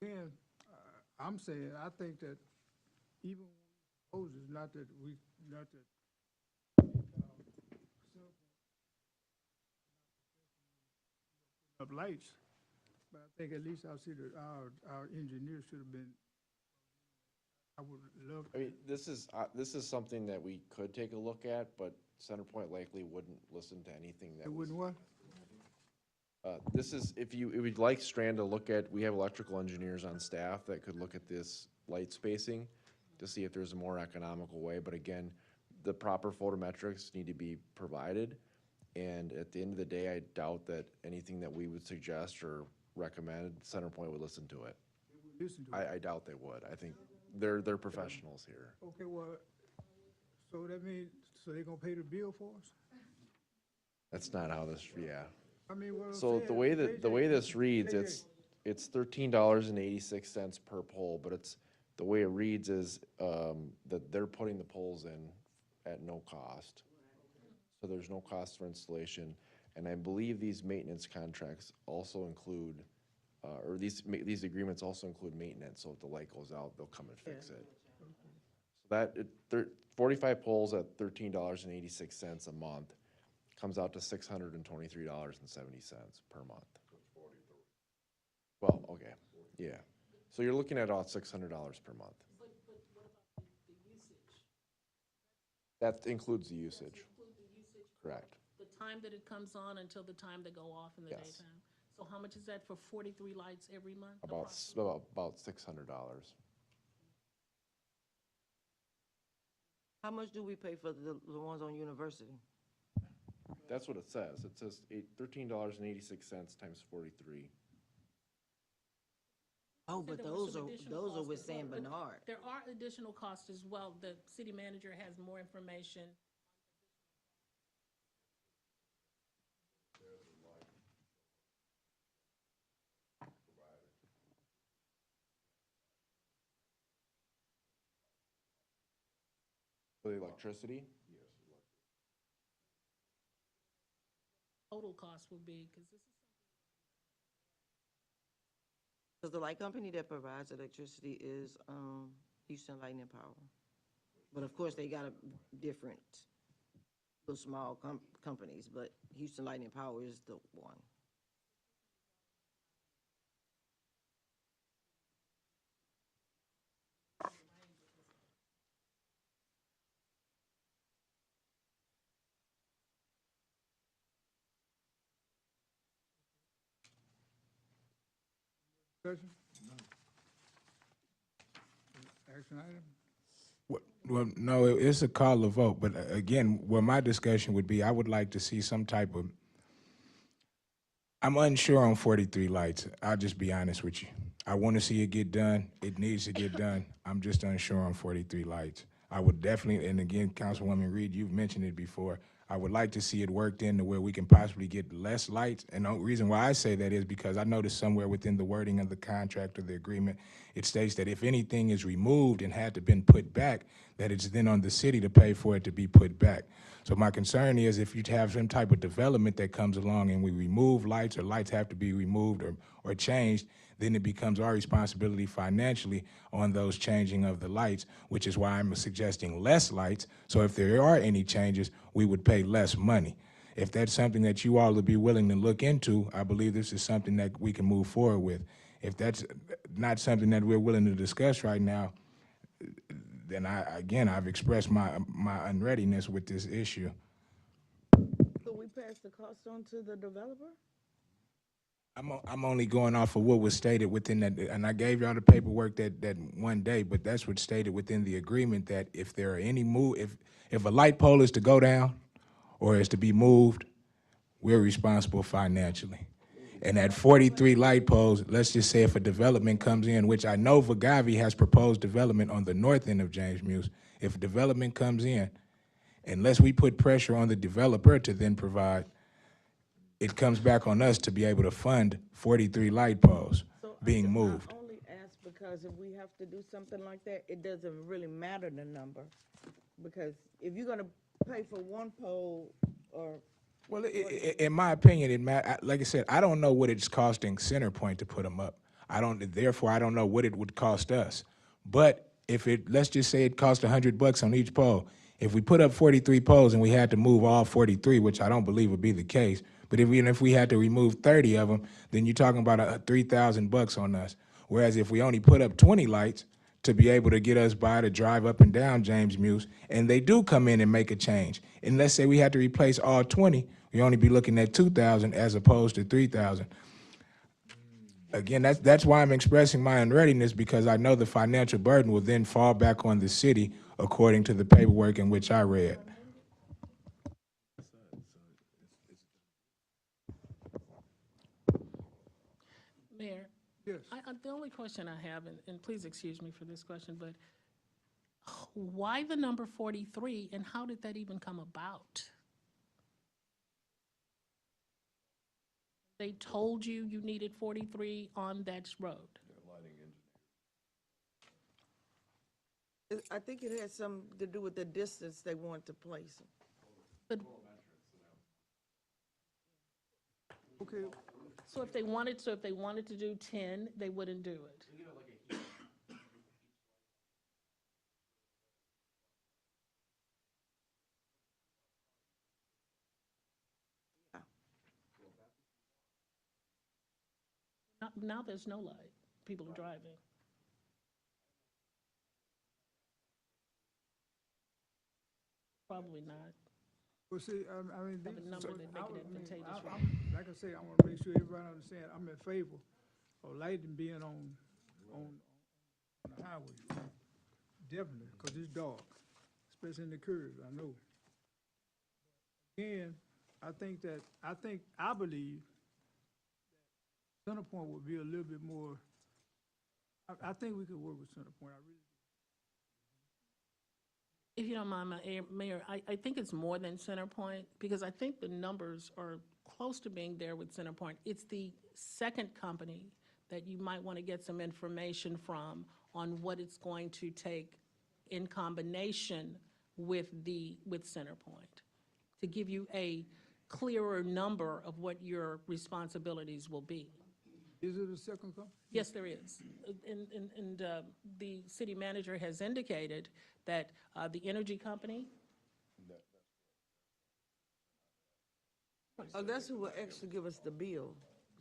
Again, I'm saying, I think that even poses, not that up lights, but I think at least I see that our engineers should have been, I would love. I mean, this is something that we could take a look at, but CenterPoint likely wouldn't listen to anything that It wouldn't what? This is, if you'd like Strand to look at, we have electrical engineers on staff that could look at this light spacing to see if there's a more economical way, but again, the proper photometrics need to be provided, and at the end of the day, I doubt that anything that we would suggest or recommend, CenterPoint would listen to it. Listen to it. I doubt they would. I think they're professionals here. Okay, well, so that means, so they're gonna pay the bill for us? That's not how this, yeah. I mean, what I'm So saying, the way this reads, JJ. it's $13.86 per pole, but the way it reads is, that they're putting the poles in at no cost. So there's no cost for installation, and I believe these maintenance contracts also include, or these agreements also include maintenance, so if the light goes out, they'll come and fix it. So 45 poles at $13.86 a month comes out to $623.70 per month. Well, okay, yeah. So you're looking at about $600 per month. But what about the usage? That includes the usage. Include the usage Correct. The time that it comes on until the time they go off in the Yes. daytime? So how much is that for 43 lights every month? About $600. How much do we pay for the ones on University? That's what it says. It says $13.86 times 43. Oh, Said but there were some additional those are costs with as well, San but Bernard. There are additional costs as well. The city manager has more information. For the electricity? Total cost will be, because this is Because the light company that provides electricity is Houston Light and Power. But of course, they got a different, little small companies, but Houston Light and Power is the one. Discussion? Action item? Well, no, it's a call to vote, but again, where my discussion would be, I would like to see some type of, I'm unsure on 43 lights. I'll just be honest with you. I want to see it get done. It needs to get done. I'm just unsure on 43 lights. I would definitely, and again, Councilwoman Reed, you've mentioned it before, I would like to see it worked in to where we can possibly get less lights. And the reason why I say that is because I noticed somewhere within the wording of the contract or the agreement, it states that if anything is removed and had to been put back, that it's then on the city to pay for it to be put back. So my concern is if you have some type of development that comes along and we remove lights or lights have to be removed or changed, then it becomes our responsibility financially on those changing of the lights, which is why I'm suggesting less lights. So if there are any changes, we would pay less money. If that's something that you all would be willing to look into, I believe this is something that we can move forward with. If that's not something that we're willing to discuss right now, then I've expressed my unreadiness with this issue. Could we pass the cost on to the developer? I'm only going off of what was stated within that, and I gave y'all the paperwork that one day, but that's what's stated within the agreement that if there are any if a light pole is to go down or is to be moved, we're responsible financially. And at 43 light poles, let's just say if a development comes in, which I know Vagavi has proposed development on the north end of James Muse, if development comes in, unless we put pressure on the developer to then provide, it comes back on us to be able to fund 43 light poles being moved. I only ask because if we have to do something like that, it doesn't really matter the number. Because if you're gonna pay for one pole or. Well, in my opinion, like I said, I don't know what it's costing CenterPoint to put them up. Therefore, I don't know what it would cost us. But let's just say it cost $100 on each pole. If we put up 43 poles and we had to move all 43, which I don't believe would be the case, but even if we had to remove 30 of them, then you're talking about $3,000 on us. Whereas if we only put up 20 lights to be able to get us by to drive up and down James Muse, and they do come in and make a change, and let's say we had to replace all 20, we only be looking at $2,000 as opposed to $3,000. Again, that's why I'm expressing my unreadiness, because I know the financial burden will then fall back on the city according to the paperwork in which I read. Mayor? Yes. The only question I have, and please excuse me for this question, but why the number 43 and how did that even come about? They told you you needed 43 on that road. I think it had something to do with the distance they want to place them. But, Okay, so if they wanted to do 10, they wouldn't do it. Now there's no light. People are driving. Probably not. Well, see, I mean, Of a number that make it advantageous for like I say, I want to make sure everybody understand, I'm in favor of lighting being on the highway. Definitely, because it's dark, especially in the curves, I know. Again, I believe Centerpoint would be a little bit more, I think we could work with Centerpoint, I really. If you don't mind, Mayor, I think it's more than Centerpoint, because I think the numbers are close to being there with Centerpoint. It's the second company that you might want to get some information from on what it's going to take in combination with Centerpoint, to give you a clearer number of what your responsibilities will be. Is it a second company? Yes, there is. And the city manager has indicated that the energy company. Oh, that's who will actually give us the bill.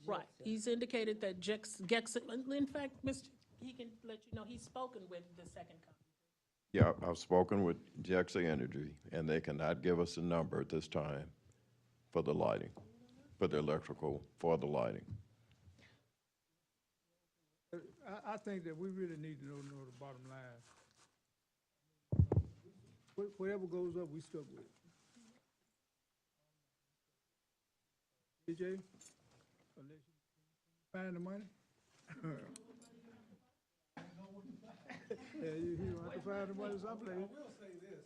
Right. He's indicated that Gex, in fact, he can let you know, he's spoken with the second company. Yeah, I've spoken with Jexa Energy, and they cannot give us a number at this time for the lighting, for the electrical, for the lighting. I think that we really need to know the bottom line. Whatever goes up, we stuck with it. DJ, unless you find the money? Yeah, you don't have to find the money someplace. I will say this.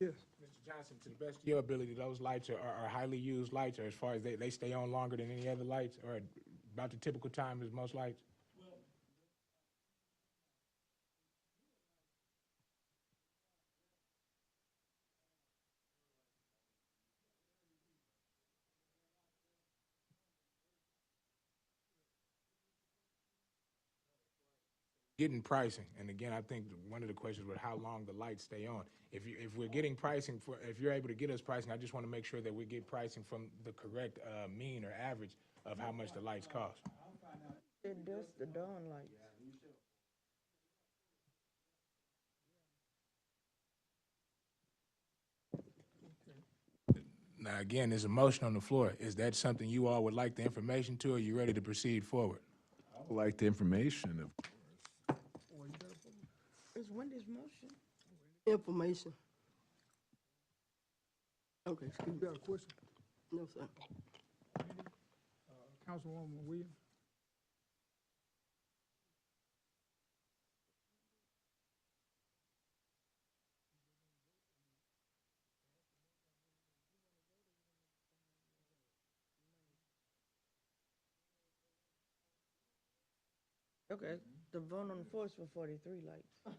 Yes. Mr. Johnson, to the best of your ability, those lights are highly used lights, or as far as they stay on longer than any other lights, or about the typical time as most lights? Getting pricing, and again, I think one of the questions was how long the lights stay on. If we're getting pricing if you're able to get us pricing, I just want to make sure that we get pricing from the correct mean or average of how much the lights cost. It does the dawn lights. Now, again, there's a motion on the floor. Is that something you all would like the information to, or are you ready to proceed forward? I would like the information of. It's Wendy's motion. Information. Okay, excuse You me. got a question? No, sir. Councilwoman Williams? Okay, the vote on the floor is for 43 lights.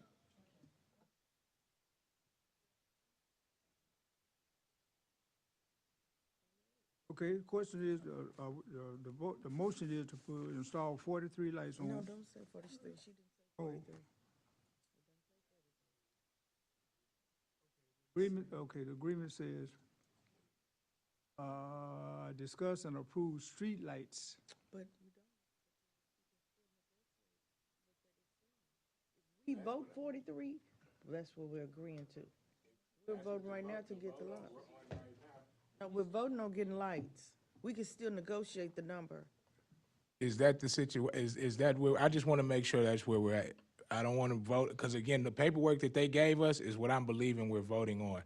Okay, the question is, the motion is to install 43 lights on. No, don't say 43, she didn't say 43. Agreement, okay, the agreement says, discuss and approve street lights. But we vote 43, that's what we're agreeing to. We're voting right now to get the lights. No, we're voting on getting lights. We can still negotiate the number. Is that the is that where, I just want to make sure that's where we're at. I don't want to vote, because again, the paperwork that they gave us is what I'm believing we're voting on.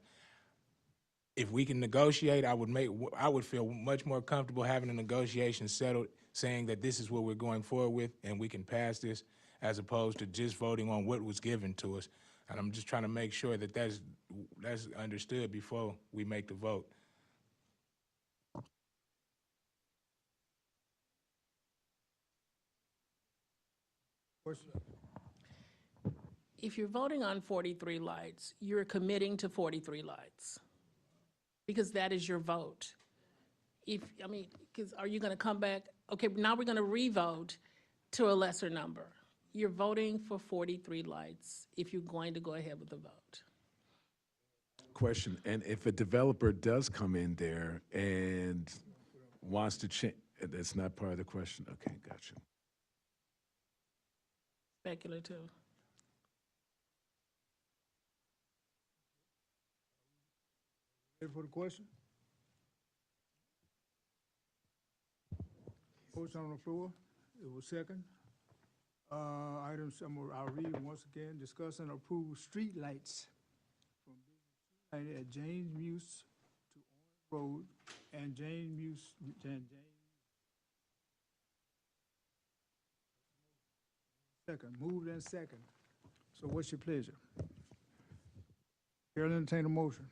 If we can negotiate, I would feel much more comfortable having a negotiation settled, saying that this is what we're going forward with, and we can pass this, as opposed to just voting on what was given to us. And I'm just trying to make sure that that's understood before we make the vote. If you're voting on 43 lights, you're committing to 43 lights. because that is your vote. Because are you gonna come back, okay, now we're gonna re-vote to a lesser number. You're voting for 43 lights if you're going to go ahead with the vote. Question, and if a developer does come in there and wants to change, that's not part of the question? Okay, gotcha. Speculative. Ready for the question? Motion on the floor, it was second. Items, I'll read it once again. Discuss and approve street lights from being at James Muse to Orange Road and James Muse, second, moved and second. So what's your pleasure? Chair will entertain a motion.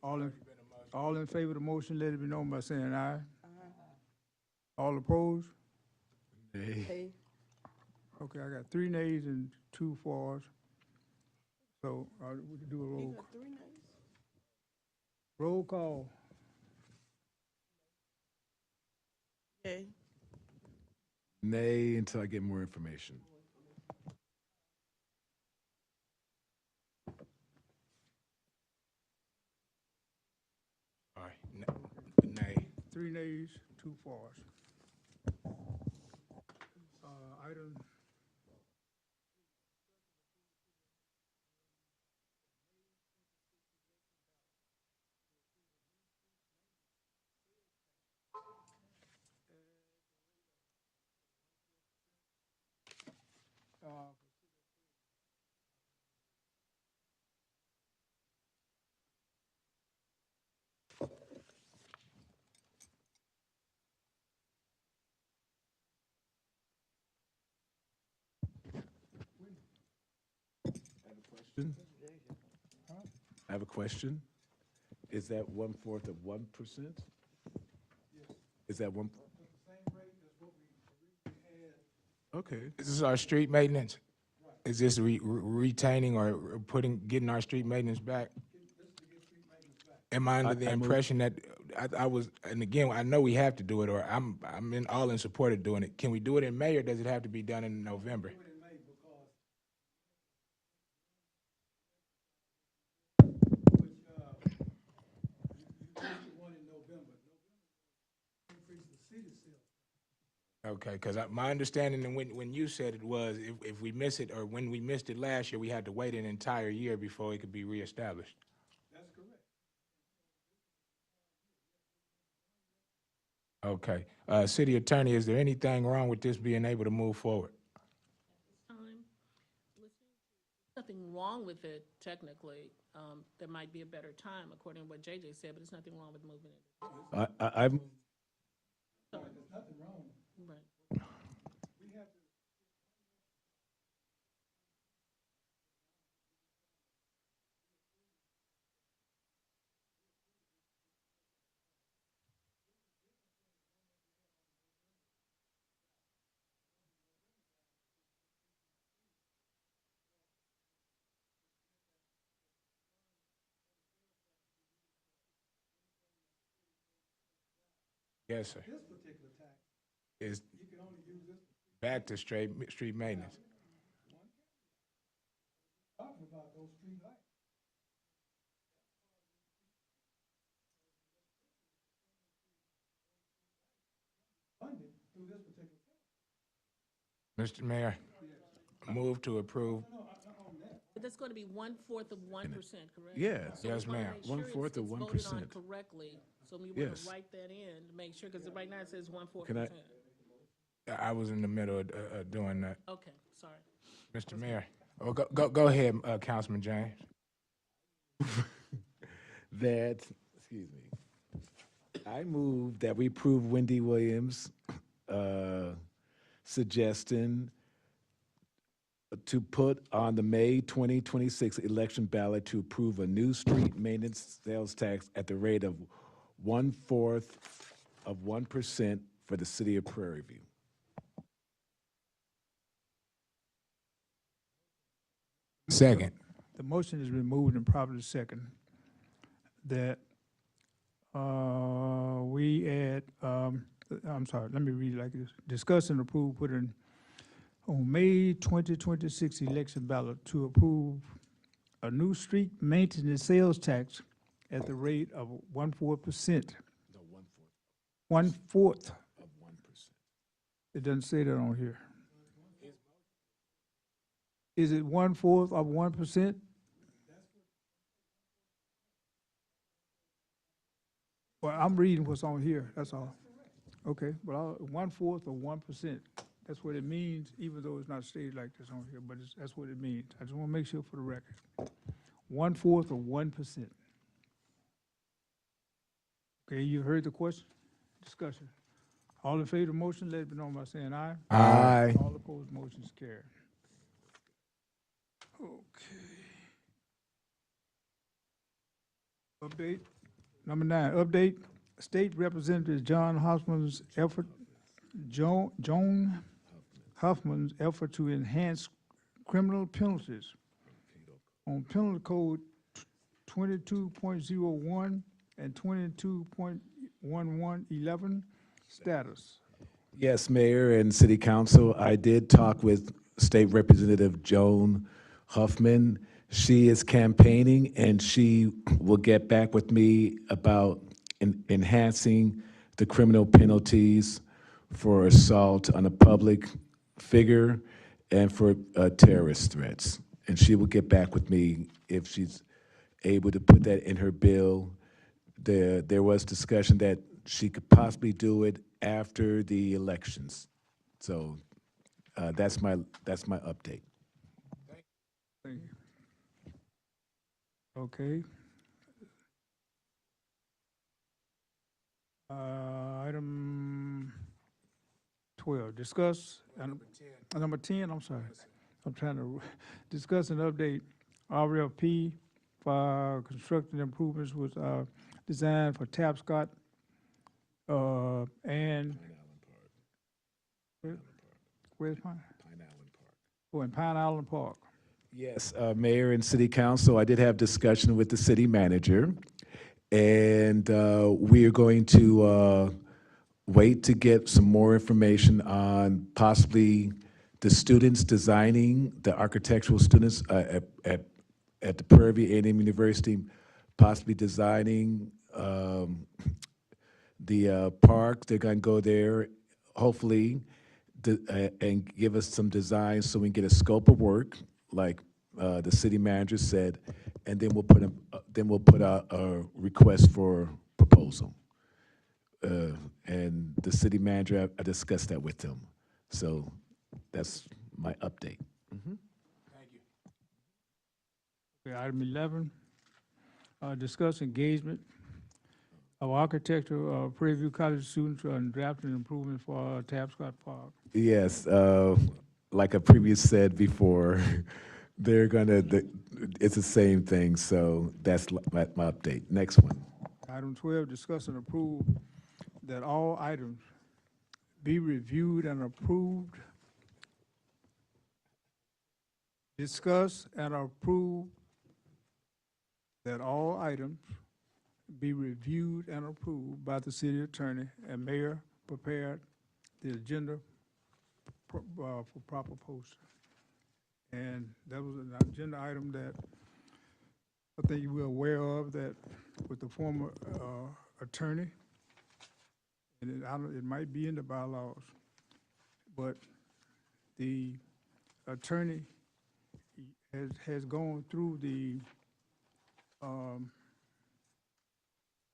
All in favor of the motion, let it be known by saying aye. All opposed? Nay. Hey, Okay, I got 3 nays and 2 fors. So, we can do a roll, got 3 nays? roll call. Yay. Nay, until I get more information. All right, nay. 3 nays, 2 fors. Item. Question? I have a question. Is that 1/4 of 1%? Is that one? Okay. This is our street maintenance? Is this retaining or getting our street maintenance back? Am I under the I move- impression that I was, and again, I know we have to do it, or I'm all in support of doing it. Can we do it in May, or does it have to be done in November? Okay, because my understanding, and when you said it was, if we miss it, or when we missed it last year, we had to wait an entire year before it could be reestablished. That's correct. Okay. City Attorney, is there anything wrong with this being able to move forward? Time, nothing wrong with it technically. There might be a better time according to what JJ said, but there's nothing wrong with moving it. I'm, There's nothing wrong. Right. We have to. Yes, sir. This particular tax, Is you can only use this. back to street maintenance. Talking about those street lights. Funded through this particular. Mr. Mayor, move to approve. But that's going to be 1/4 of 1%, correct? Yeah. So Yes, we wanna ma'am. make sure 1/4 of it's voted on 1%. correctly, so we want Yes. to write that in, to make sure, because right now it says 1/4%. Can I- I was in the middle of doing that. Okay, sorry. Mr. Mayor, oh, go ahead, Councilman James. that, excuse me, I move that we approve Wendy Williams' suggestion to put on the May 2026 election ballot to approve a new street maintenance sales tax at the rate of 1/4 of 1% for the city of Prairie View. Second. The motion is removed and properly second. that we add, I'm sorry, let me read it like this. Discuss and approve putting on May 2026 election ballot to approve a new street maintenance sales tax at the rate of 1/4%. No, 1/4. 1/4. Of 1%. It doesn't say that on here. Is it 1/4 of 1%? Well, I'm reading what's on here, that's all. Okay, well, 1/4 of 1%, that's what it means, even though it's not stated like this on here, but that's what it means. I just want to make sure for the record. 1/4 of 1%. Okay, you heard the question, discussion. All in favor of the motion, let it be known by saying aye. Aye. All opposed, motion is carried. Okay. Update, number 9, update, State Representative Joan Huffman's effort to enhance criminal penalties on Penal Code 22.01 and 22.1111 status. Yes, Mayor and City Council, I did talk with State Representative Joan Huffman. She is campaigning, and she will get back with me about enhancing the criminal penalties for assault on a public figure and for terrorist threats. And she will get back with me if she's able to put that in her bill. There was discussion that she could possibly do it after the elections. So that's my update. Thank you. Okay. Item 12, discuss, number 10, I'm sorry. I'm trying to discuss and update RFP for construction improvements was designed for Tapscott and where's Pine? Pine Island Park. Oh, in Pine Island Park. Yes, Mayor and City Council, I did have discussion with the city manager, and we are going to wait to get some more information on possibly the students designing, the architectural students at the Prairie View A&M University, possibly designing the park. They're going to go there, hopefully, and give us some designs so we can get a scope of work, like the city manager said, and then we'll put out a request for proposal. And the city manager, I discussed that with him. So that's my update. Okay, item 11, discuss engagement of architecture Prairie View College students on drafting improvements for Tapscott Park. Yes, like I previously said before, they're gonna, it's the same thing, so that's my update. Next one. Item 12, discuss and approve that all items be reviewed and approved. Discuss and approve that all items be reviewed and approved by the city attorney and mayor prepared the agenda for proper posting. And that was an agenda item that I think you were aware of, that with the former attorney, and it might be in the bylaws, but the attorney has gone through the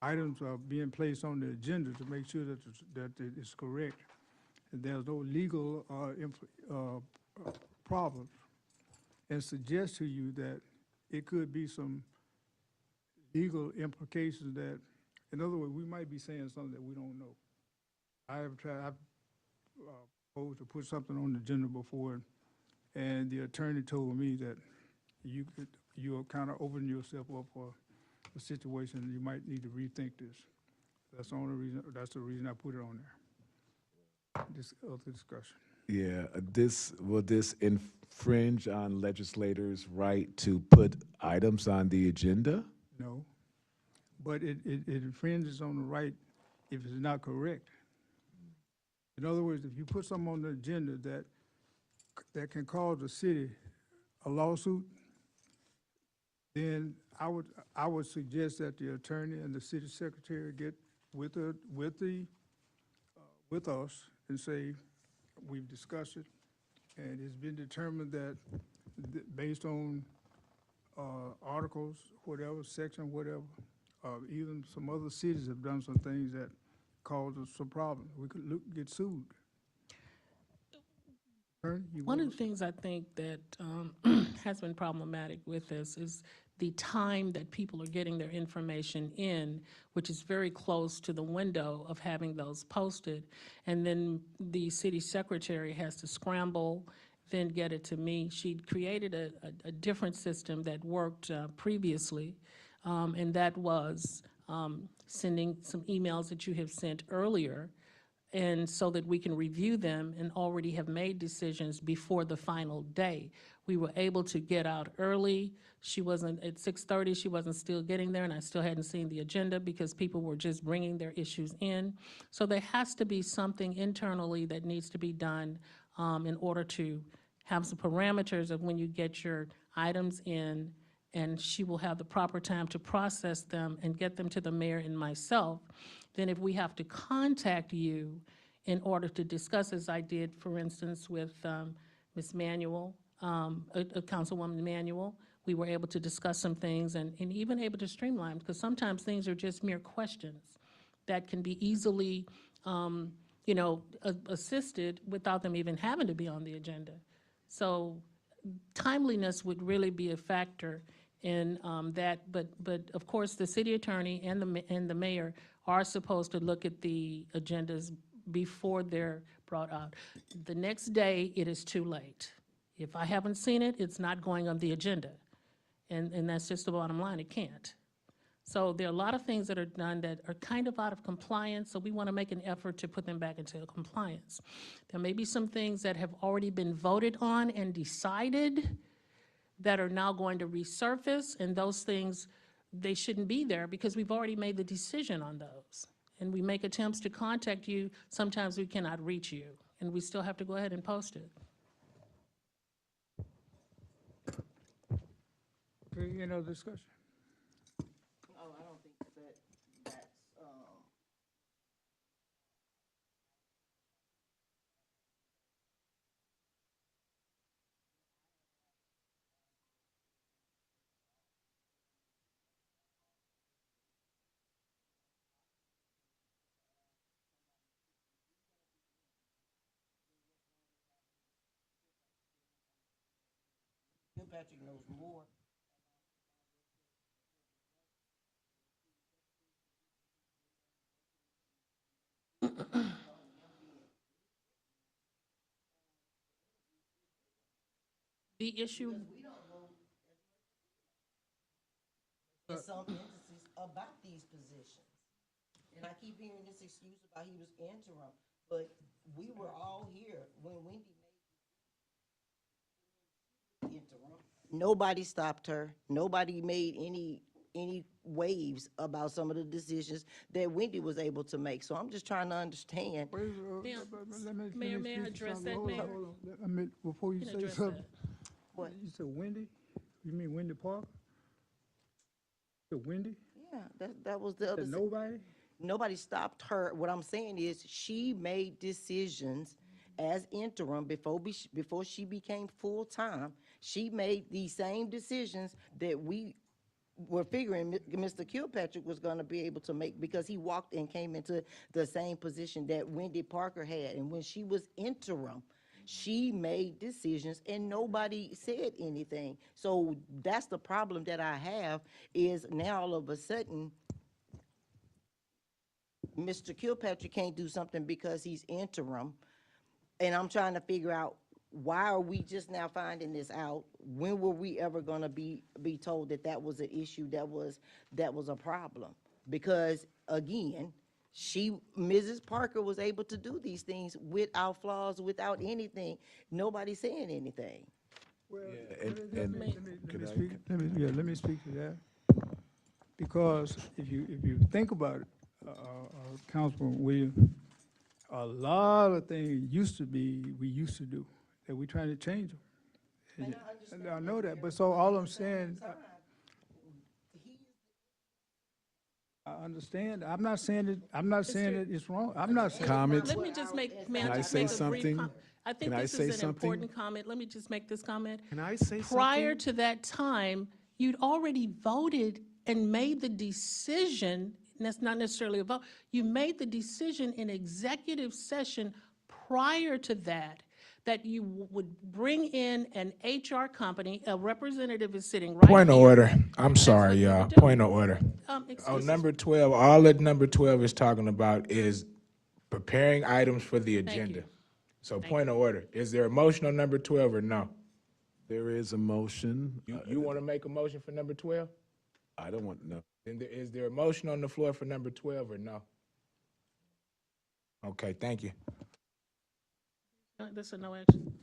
items of being placed on the agenda to make sure that it is correct, and there's no legal problems, and suggest to you that it could be some legal implications that, in other words, we might be saying something that we don't know. I've proposed to put something on the agenda before, and the attorney told me that you're kind of opening yourself up for a situation, you might need to rethink this. That's the only reason, that's the reason I put it on there. This other discussion. Yeah, will this infringe on legislators' right to put items on the agenda? No, but it infringes on the right if it's not correct. In other words, if you put something on the agenda that can cause the city a lawsuit, then I would suggest that the attorney and the city secretary get with us and say, we've discussed it, and it's been determined that based on articles, whatever, section, whatever, even some other cities have done some things that cause us some problems. We could get sued. Attorney, you One of want the things I think that has been problematic with this is the time that people are getting their information in, which is very close to the window of having those posted. And then the city secretary has to scramble, then get it to me. She'd created a different system that worked previously, and that was sending some emails that you have sent earlier, and so that we can review them and already have made decisions before the final day. We were able to get out early. She wasn't, at 6:30, she wasn't still getting there, and I still hadn't seen the agenda because people were just bringing their issues in. So there has to be something internally that needs to be done in order to have some parameters of when you get your items in, and she will have the proper time to process them and get them to the mayor and myself. Then if we have to contact you in order to discuss, as I did, for instance, with Ms. Manuel, Councilwoman Manuel, we were able to discuss some things and even able to streamline, because sometimes things are just mere questions that can be easily, assisted without them even having to be on the agenda. So timeliness would really be a factor in that, but of course, the city attorney and the mayor are supposed to look at the agendas before they're brought out. The next day, it is too late. If I haven't seen it, it's not going on the agenda. And that's just the bottom line, it can't. So there are a lot of things that are done that are kind of out of compliance, so we want to make an effort to put them back into compliance. There may be some things that have already been voted on and decided that are now going to resurface, and those things, they shouldn't be there because we've already made the decision on those. And we make attempts to contact you, sometimes we cannot reach you, and we still have to go ahead and post it. Okay, any other discussion? Oh, I don't think that's, Patrick knows more. The issue, In some instances about these positions. And I keep hearing this excuse about he was interim, but we were all here when Wendy made interim. Nobody stopped her. Nobody made any waves about some of the decisions that Wendy was able to make. So I'm just trying to understand. Mayor, may I address that, Mayor? Hold on. Before you Can say address something. that. What? You said Wendy? You mean Wendy Parker? You said Wendy? Yeah, that was the other. Said nobody? Nobody stopped her. What I'm saying is she made decisions as interim before she became full-time. She made these same decisions that we were figuring Mr. Kilpatrick was going to be able to make, because he walked and came into the same position that Wendy Parker had. And when she was interim, she made decisions and nobody said anything. So that's the problem that I have, is now all of a sudden, Mr. Kilpatrick can't do something because he's interim. And I'm trying to figure out, why are we just now finding this out? When were we ever gonna be told that that was an issue, that was a problem? Because again, Mrs. Parker was able to do these things without flaws, without anything, nobody saying anything. Well, and let me speak to that. Because if you think about it, Councilman Williams, a lot of things we used to do, that we're trying to change them. And I know that, but so all I'm saying, I understand, I'm not saying that it's wrong, I'm not saying. Comments? Let me just make, may Can I just say make a brief something? I think Can I this say is an something? important comment. Let me just make this comment. Can I say Prior something? to that time, you'd already voted and made the decision, and that's not necessarily a vote, you made the decision in executive session prior to that, that you would bring in an HR company, a representative is sitting right here. Point of order. I'm That's sorry, what you y'all. would do. Point of order. On Excuse me. number 12, all that number 12 is talking about is preparing items for the agenda. So point of order. Is there a motion on number 12 or no? There is a motion. You want to make a motion for number 12? I don't want, no. Then is there a motion on the floor for number 12 or no? Okay, thank you. This is no action.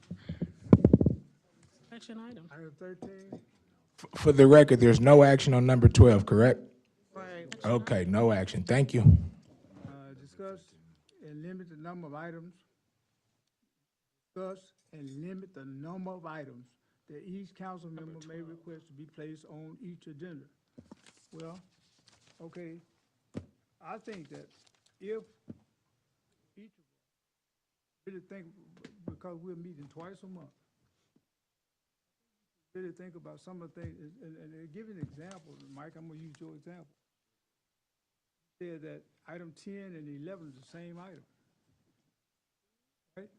Action item. Item 13. For the record, there's no action on number 12, correct? Right. Okay, no action. Thank you. Discuss and limit the number of items. Discuss and limit the number of items that each council member may request to be placed on each agenda. Well, okay, I think that if each of us really think, because we're meeting twice a month, really think about some of the things, and give you an example, Mike, I'm gonna use your example. Said that item 10 and 11 is the same item. Right?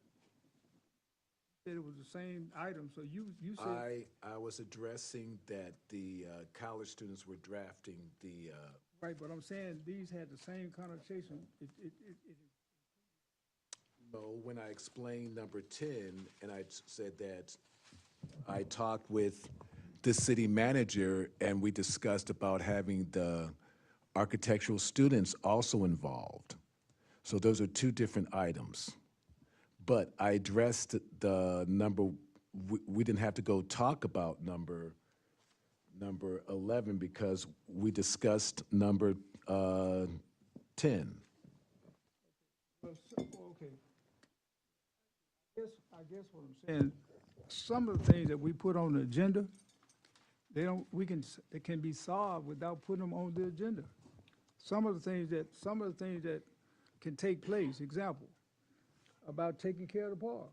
Said it was the same item, so you said. I was addressing that the college students were drafting the, Right, but I'm saying these had the same connotation. no, when I explained number 10, and I said that I talked with the city manager, and we discussed about having the architectural students also involved. So those are two different items. But I addressed the number, we didn't have to go talk about number 11 because we discussed number 10. Okay. I guess what I'm saying, some of the things that we put on the agenda, it can be solved without putting them on the agenda. Some of the things that can take place, example, about taking care of the park.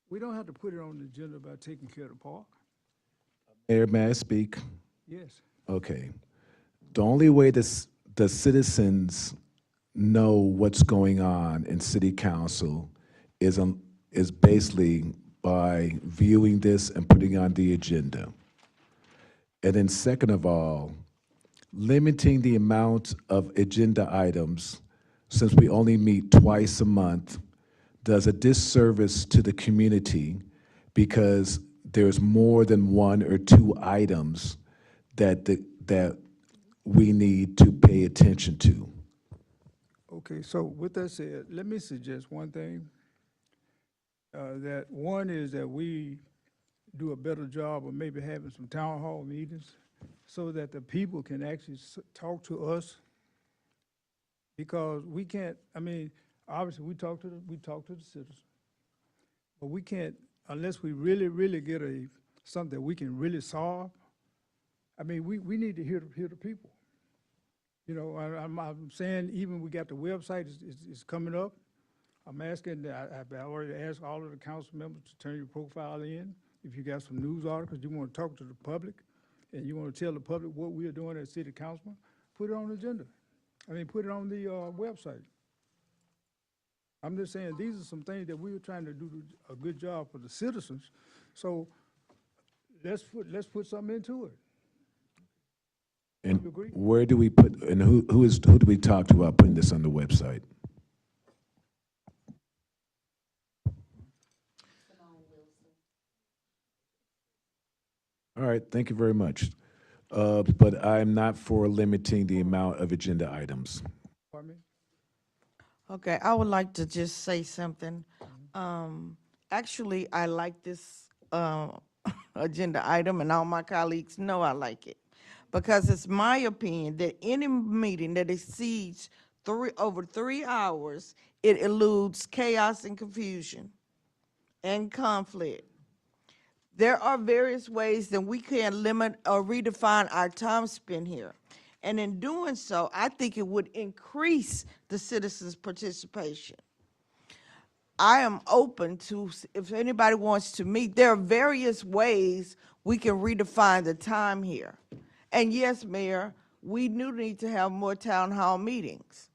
We don't have to put it on the agenda about taking care of the park. Mayor, may I speak? Yes. Okay. The only way the citizens know what's going on in city council is basically by viewing this and putting on the agenda. And then second of all, limiting the amount of agenda items, since we only meet twice a month, does a disservice to the community because there's more than one or two items that we need to pay attention to. Okay, so with that said, let me suggest one thing. That one is that we do a better job of maybe having some town hall meetings so that the people can actually talk to us. Because we can't, I mean, obviously we talk to the citizens, but we can't, unless we really, really get something that we can really solve. I mean, we need to hear the people. You know, I'm saying even we got the website is coming up. I'm asking, I've already asked all of the council members to turn your profile in. If you got some news articles, you want to talk to the public, and you want to tell the public what we are doing as city councilman, put it on the agenda. I mean, put it on the website. I'm just saying, these are some things that we are trying to do a good job for the citizens. So let's put something into it. And You agree? where do we put, and who do we talk to about putting this on the website? All right, thank you very much. But I'm not for limiting the amount of agenda items. Pardon me? Okay, I would like to just say something. Actually, I like this agenda item, and all my colleagues know I like it. because it's my opinion that any meeting that exceeds over 3 hours, it eludes chaos and confusion and conflict. There are various ways that we can limit or redefine our time spent here. And in doing so, I think it would increase the citizens' participation. I am open to, if anybody wants to meet, there are various ways we can redefine the time here. And yes, Mayor, we do need to have more town hall meetings.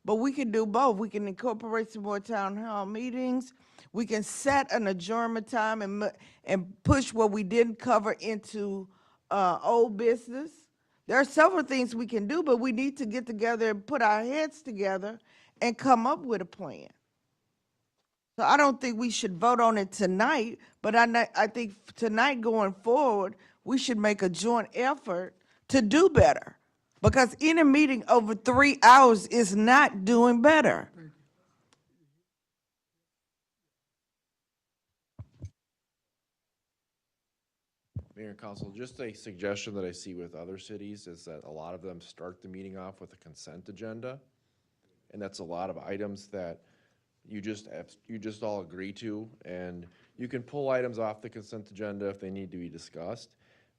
But we can do both. We can incorporate some more town hall meetings. We can set an adjournment time and push what we didn't cover into old business. There are several things we can do, but we need to get together and put our heads together and come up with a plan. So I don't think we should vote on it tonight, but I think tonight going forward, we should make a joint effort to do better. Because any meeting over 3 hours is not doing better. Mayor and Council, just a suggestion that I see with other cities is that a lot of them start the meeting off with a consent agenda. And that's a lot of items that you just all agree to, and you can pull items off the consent agenda if they need to be discussed.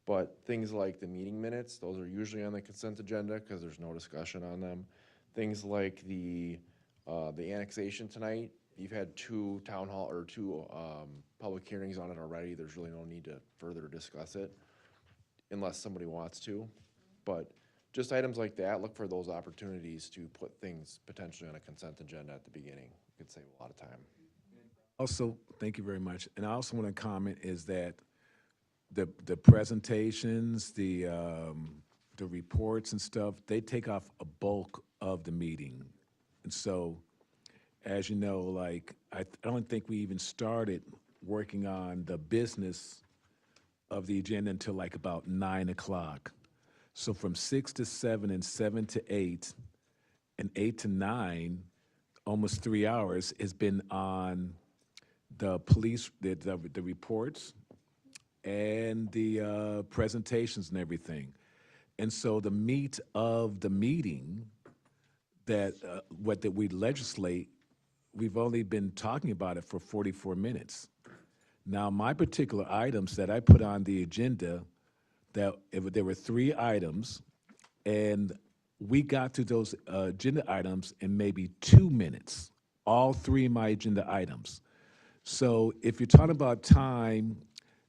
But things like the meeting minutes, those are usually on the consent agenda because there's no discussion on them. Things like the annexation tonight, you've had two public hearings on it already. There's really no need to further discuss it unless somebody wants to. But just items like that, look for those opportunities to put things potentially on a consent agenda at the beginning. It could save a lot of time. Also, thank you very much. And I also want to comment is that the presentations, the reports and stuff, they take off a bulk of the meeting. And so, as you know, like, I don't think we even started working on the business of the agenda until like about 9 o'clock. So from 6 to 7 and 7 to 8 and 8 to 9, almost 3 hours has been on the police, the reports and the presentations and everything. And so the meat of the meeting that we legislate, we've only been talking about it for 44 minutes. Now, my particular items that I put on the agenda, there were 3 items, and we got to those agenda items in maybe 2 minutes, all 3 of my agenda items. So if you're talking about time,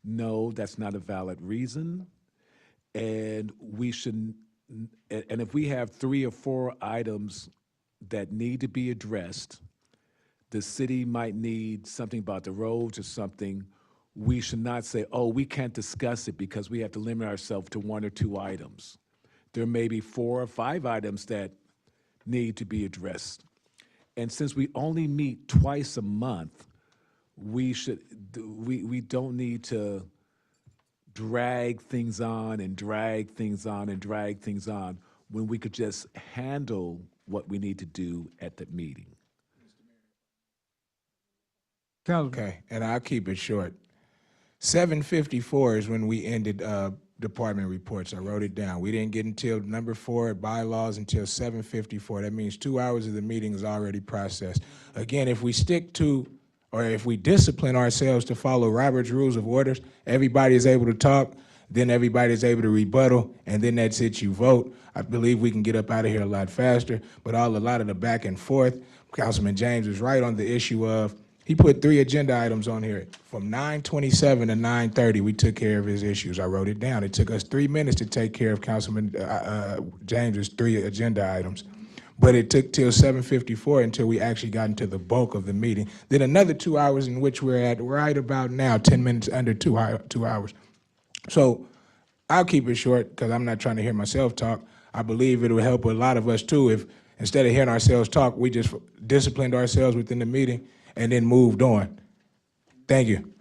no, that's not a valid reason. And we should, and if we have 3 or 4 items that need to be addressed, the city might need something about the roads or something, we should not say, oh, we can't discuss it because we have to limit ourselves to 1 or 2 items. There may be 4 or 5 items that need to be addressed. And since we only meet twice a month, we don't need to drag things on and drag things on and drag things on when we could just handle what we need to do at the meeting. Okay, and I'll keep it short. 7:54 is when we ended department reports. I wrote it down. We didn't get until number 4 bylaws until 7:54. That means 2 hours of the meeting is already processed. Again, if we stick to, or if we discipline ourselves to follow Robert's Rules of Orders, everybody is able to talk, then everybody is able to rebuttal, and then that's it, you vote. I believe we can get up out of here a lot faster, but a lot of the back and forth, Councilman James is right on the issue of, he put 3 agenda items on here. From 9:27 to 9:30, we took care of his issues. I wrote it down. It took us 3 minutes to take care of Councilman James's 3 agenda items. But it took till 7:54 until we actually got into the bulk of the meeting. Then another 2 hours in which we're at right about now, 10 minutes under 2 hours. So I'll keep it short because I'm not trying to hear myself talk. I believe it will help a lot of us too if instead of hearing ourselves talk, we just disciplined ourselves within the meeting and then moved on. Thank you.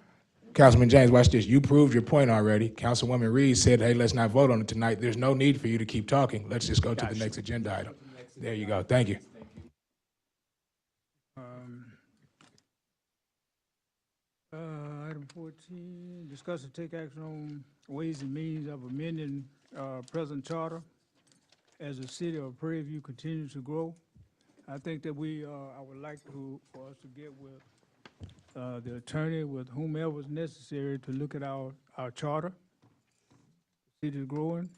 Councilman James, watch this. You proved your point already. Councilwoman Reed said, hey, let's not vote on it tonight. There's no need for you to keep talking. Let's just go to the next agenda item. There you go. Thank you. Item 14, discuss and take action on ways and means of amending present charter as the city of Prairie View continues to grow. I think that I would like for us to get with the attorney, with whomever is necessary to look at our charter. City is growing.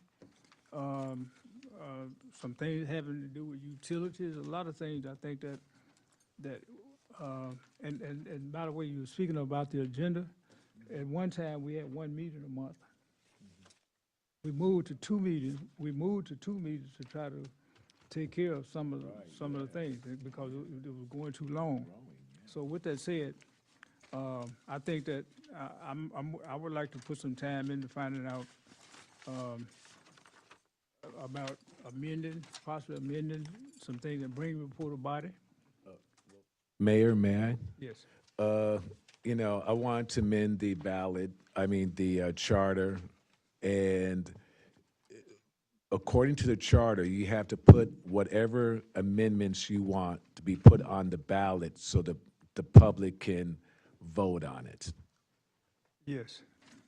Some things having to do with utilities, a lot of things I think and by the way, you were speaking about the agenda. At one time, we had one meeting a month. We moved to two meetings. We moved to two meetings to try to take care of some of the things because it was going too long. So with that said, I think that I would like to put some time into finding out about possibly amending some things and bring before the body. Mayor, may I? Yes. I want to amend the the charter, and according to the charter, you have to put whatever amendments you want to be put on the ballot so the public can vote on it. Yes.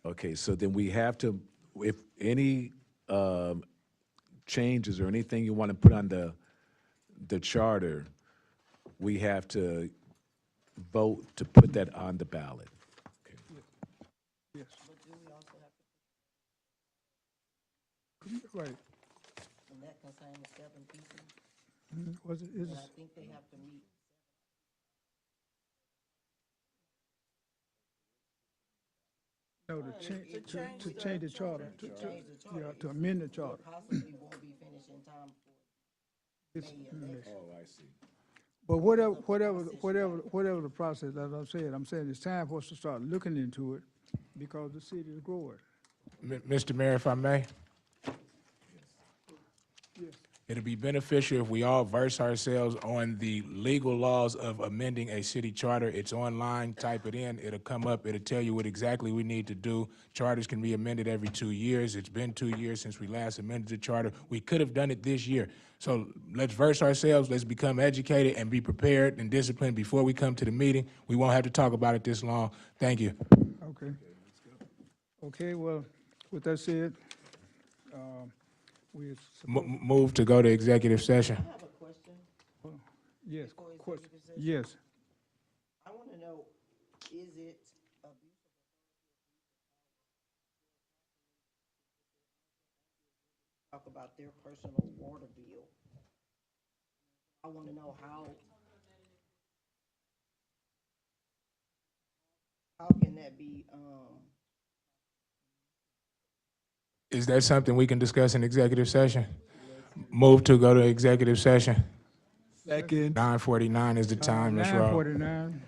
Okay, so then we have to, if any changes or anything you want to put on the charter, we have to vote to put that on the ballot. Yes. Right. And that concerns 7 people. Was it, And I think they have to meet. No, to change the charter, to amend the charter. Possibly won't be finished in time for It's- May 11th. Oh, I see. But whatever the process, as I'm saying it's time for us to start looking into it because the city is growing. Mr. Mayor, if I may? Yes. It'll be beneficial if we all verse ourselves on the legal laws of amending a city charter. It's online, type it in, it'll come up, it'll tell you what exactly we need to do. Charters can be amended every 2 years. It's been 2 years since we last amended the charter. We could have done it this year. So let's verse ourselves, let's become educated and be prepared and disciplined before we come to the meeting. We won't have to talk about it this long. Thank you. Okay. Okay, well, with that said, we. Move to go to executive session. I have a question. Yes, Before question, executive session. yes. I want to know, is it abuse talk about their personal water bill? I want to know how can that be, Is that something we can discuss in executive session? Move to go to executive session. Second. 9:49 is the time, Ms. Rowe. 9:49.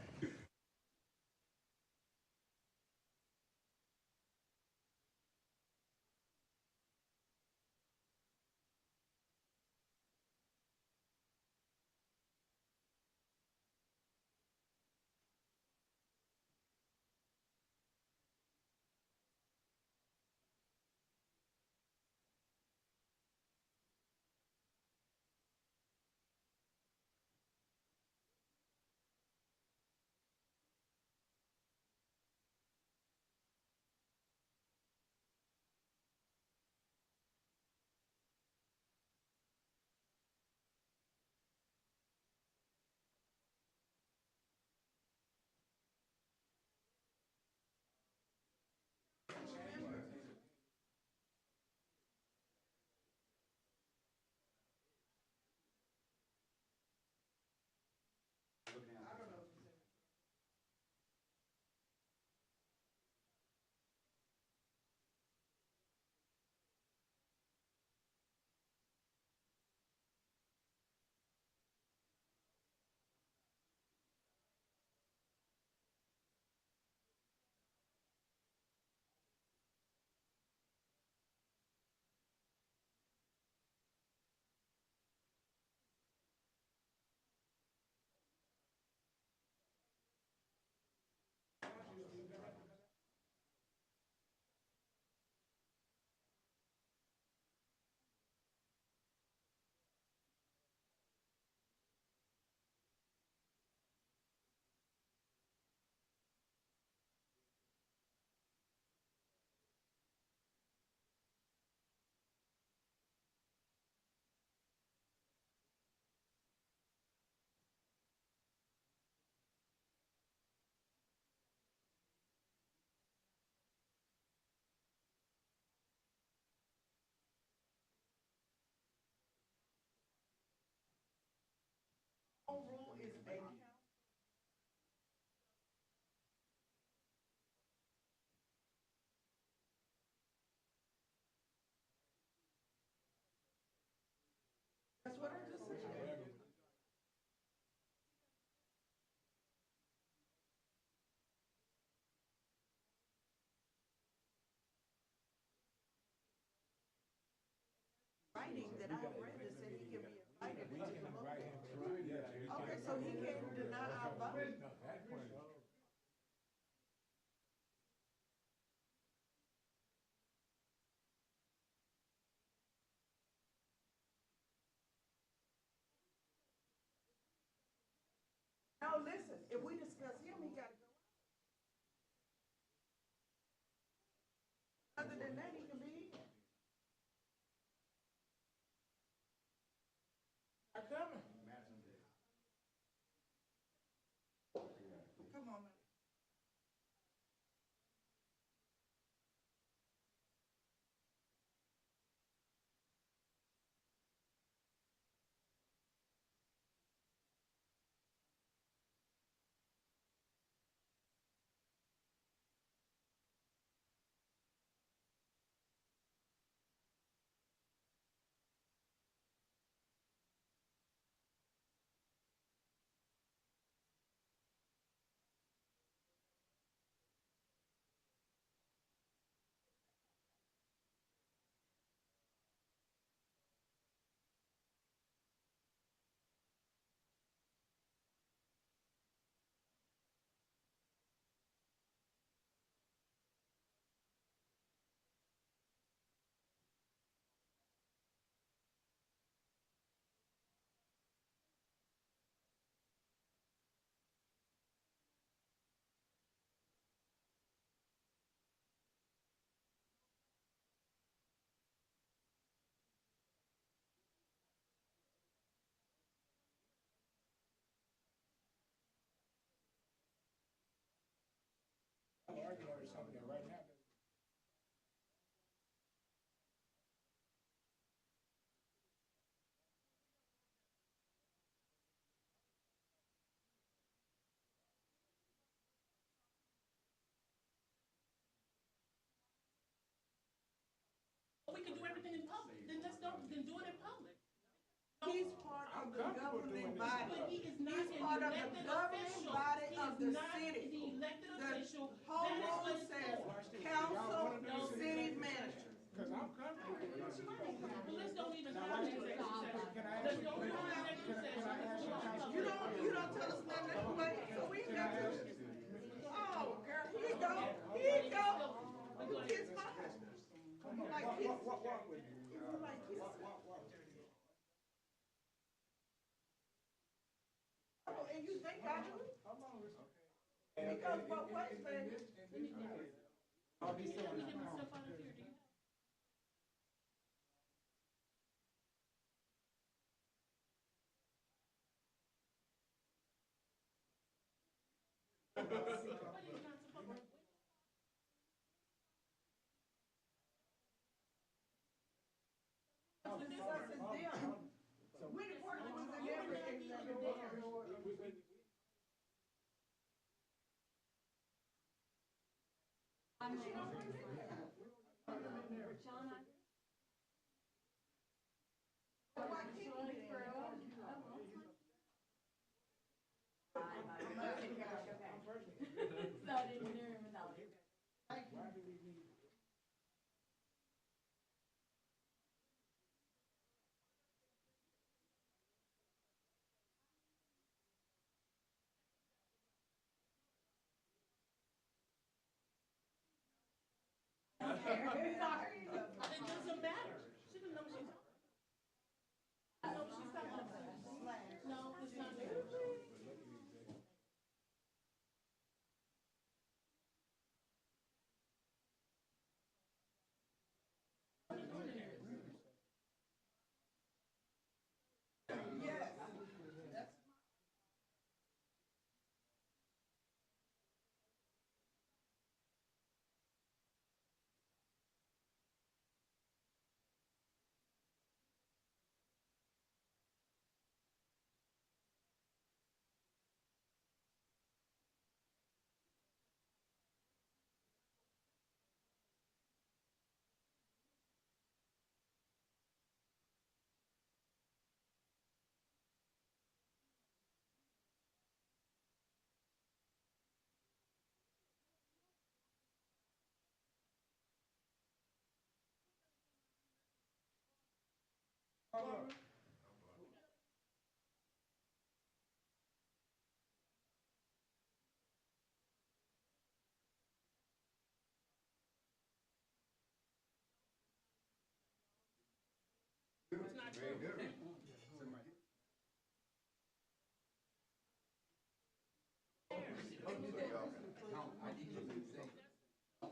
what I just said. Writing that I read that said he can be invited to the vote. Okay, so he can't deny our vote. No, listen, if we discuss him, he gotta go. Other than that, he can be here. I'm coming. Come on, man. We can do everything in public, then let's don't, then do it in public. He's part of the governing body. But he is not He's an part of the elected governing official. body He of is the not city. the elected The official. whole That is what rule it's says, for. council, city manager. But let's don't even have an executive session. Let's don't do an executive session. You don't tell us nothing anyway, so we ain't got to. Oh, girl, here you go, here you go. Kiss my husband. You like kiss? You like kiss? Oh, and you think I do? Because what way, baby? I'll be saying that. We the participants in every. It doesn't matter. She doesn't know what she's talking about. I know what she's talking about. No, it's not true.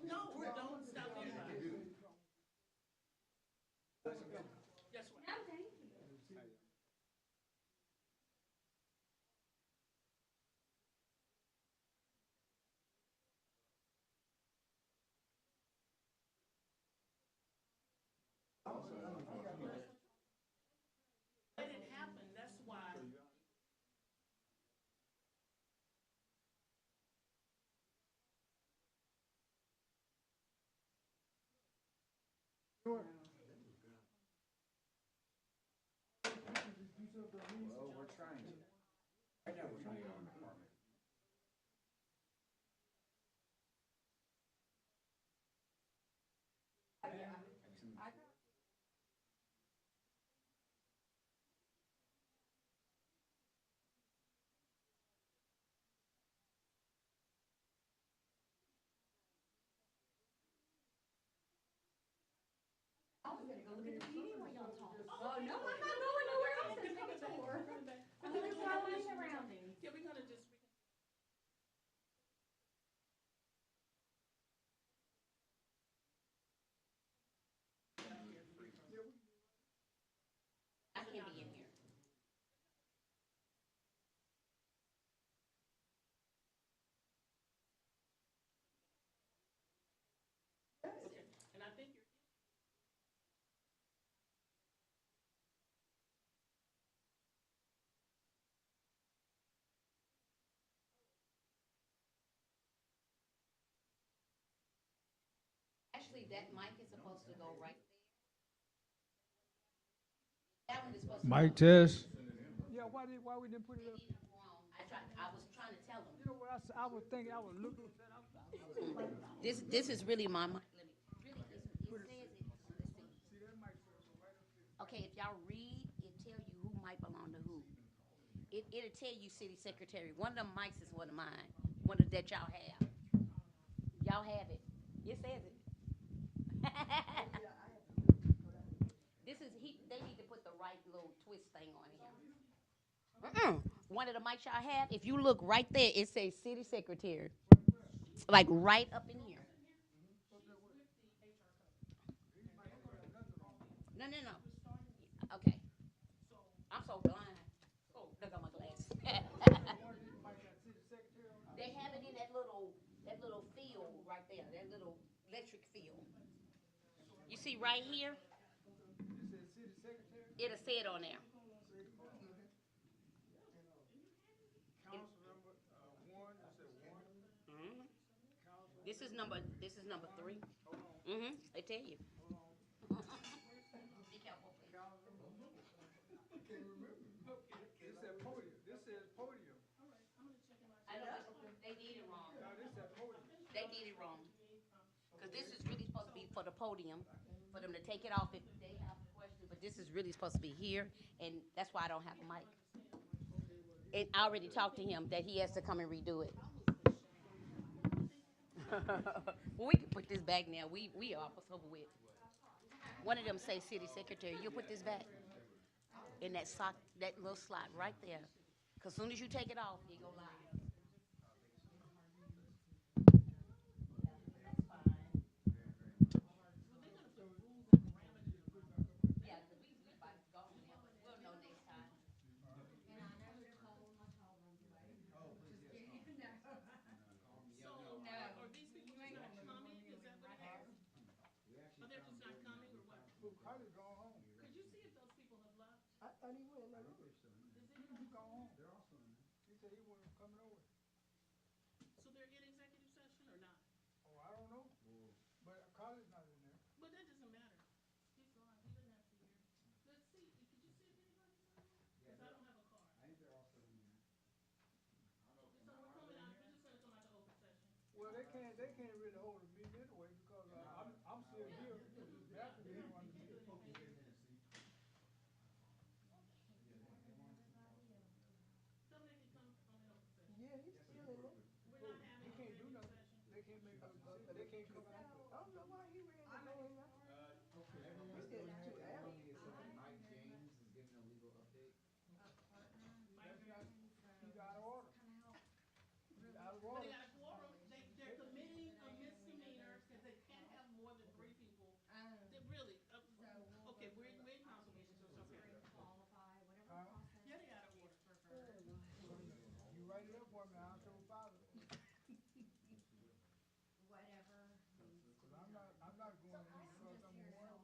No, don't stop anybody. That's right. No, thank you. Let it happen, that's why. Well, we're trying to. Right now, we're trying to get on the department. I was gonna go look at the PD while y'all talk. Oh, no, I'm not going nowhere. I'm gonna take a tour. I'm gonna try my surroundings. Yeah, we're gonna just. I can't be in here. Okay, and I think you're. Actually, that mic is supposed to go right there. That one is supposed to. Mic test. Yeah, why we didn't put it up? I was trying to tell them. You know what, I was thinking, I was looking. This is really my mic. Let me, really, it says it, let's see. Okay, if y'all read, it tell you who might belong to who. It'll tell you city secretary. One of them mics is one of mine, one of that y'all have. Y'all have it. It says it. They need to put the right little twist thing on here. One of the mics y'all have, if you look right there, it says city secretary. Like right up in here. No. Okay. I'm so blind. Oh, look at my glasses. They have it in that little field right there, that little electric field. You see right here? It'll say it on there. This is number 3. They tell you. Be careful, please. This says podium. I know, they did it wrong. They did it wrong. Because this is really supposed to be for the podium, for them to take it off if they have a question, but this is really supposed to be here, and that's why I don't have a mic. And I already talked to him that he has to come and redo it. Well, we can put this back now. We are almost over with. One of them say city secretary. You'll put this back in that little slot right there. Because as soon as you take it off, you go live. Yeah, because we about to go now, but we'll know next time. And I know you're cold, my cold runs away. Just kidding. So, are these people just not coming? Is that what it is? Are they just not coming or what? Carly's gone home. Could you see if those people have left? I thought he went. He gone home. He said he wasn't coming over. So they're in executive session or not? Oh, I don't know. But Carly's not in there. But that doesn't matter. He's gone. He doesn't have to be here. Let's see. Could you see if anybody's in there? Because I don't have a card. I think they're also in there. So we're coming out. We're just gonna come out to open session. Well, they can't really hold a meeting anyway because I'm still here. They have to be here on the meeting. can't make a, they can't come out. I don't know why he ready to go in there. Everyone's doing that. Mike James is giving a legal update. He's out of order. He's out of But order. they got a quorum, they're committing a misdemeanor, because they can't have more than 3 people. They really, okay, we're in council meetings, so it's okay. Yeah, they out of order. You write it up for me, I'll show father. Whatever. Cause I'm not going to any truck number one.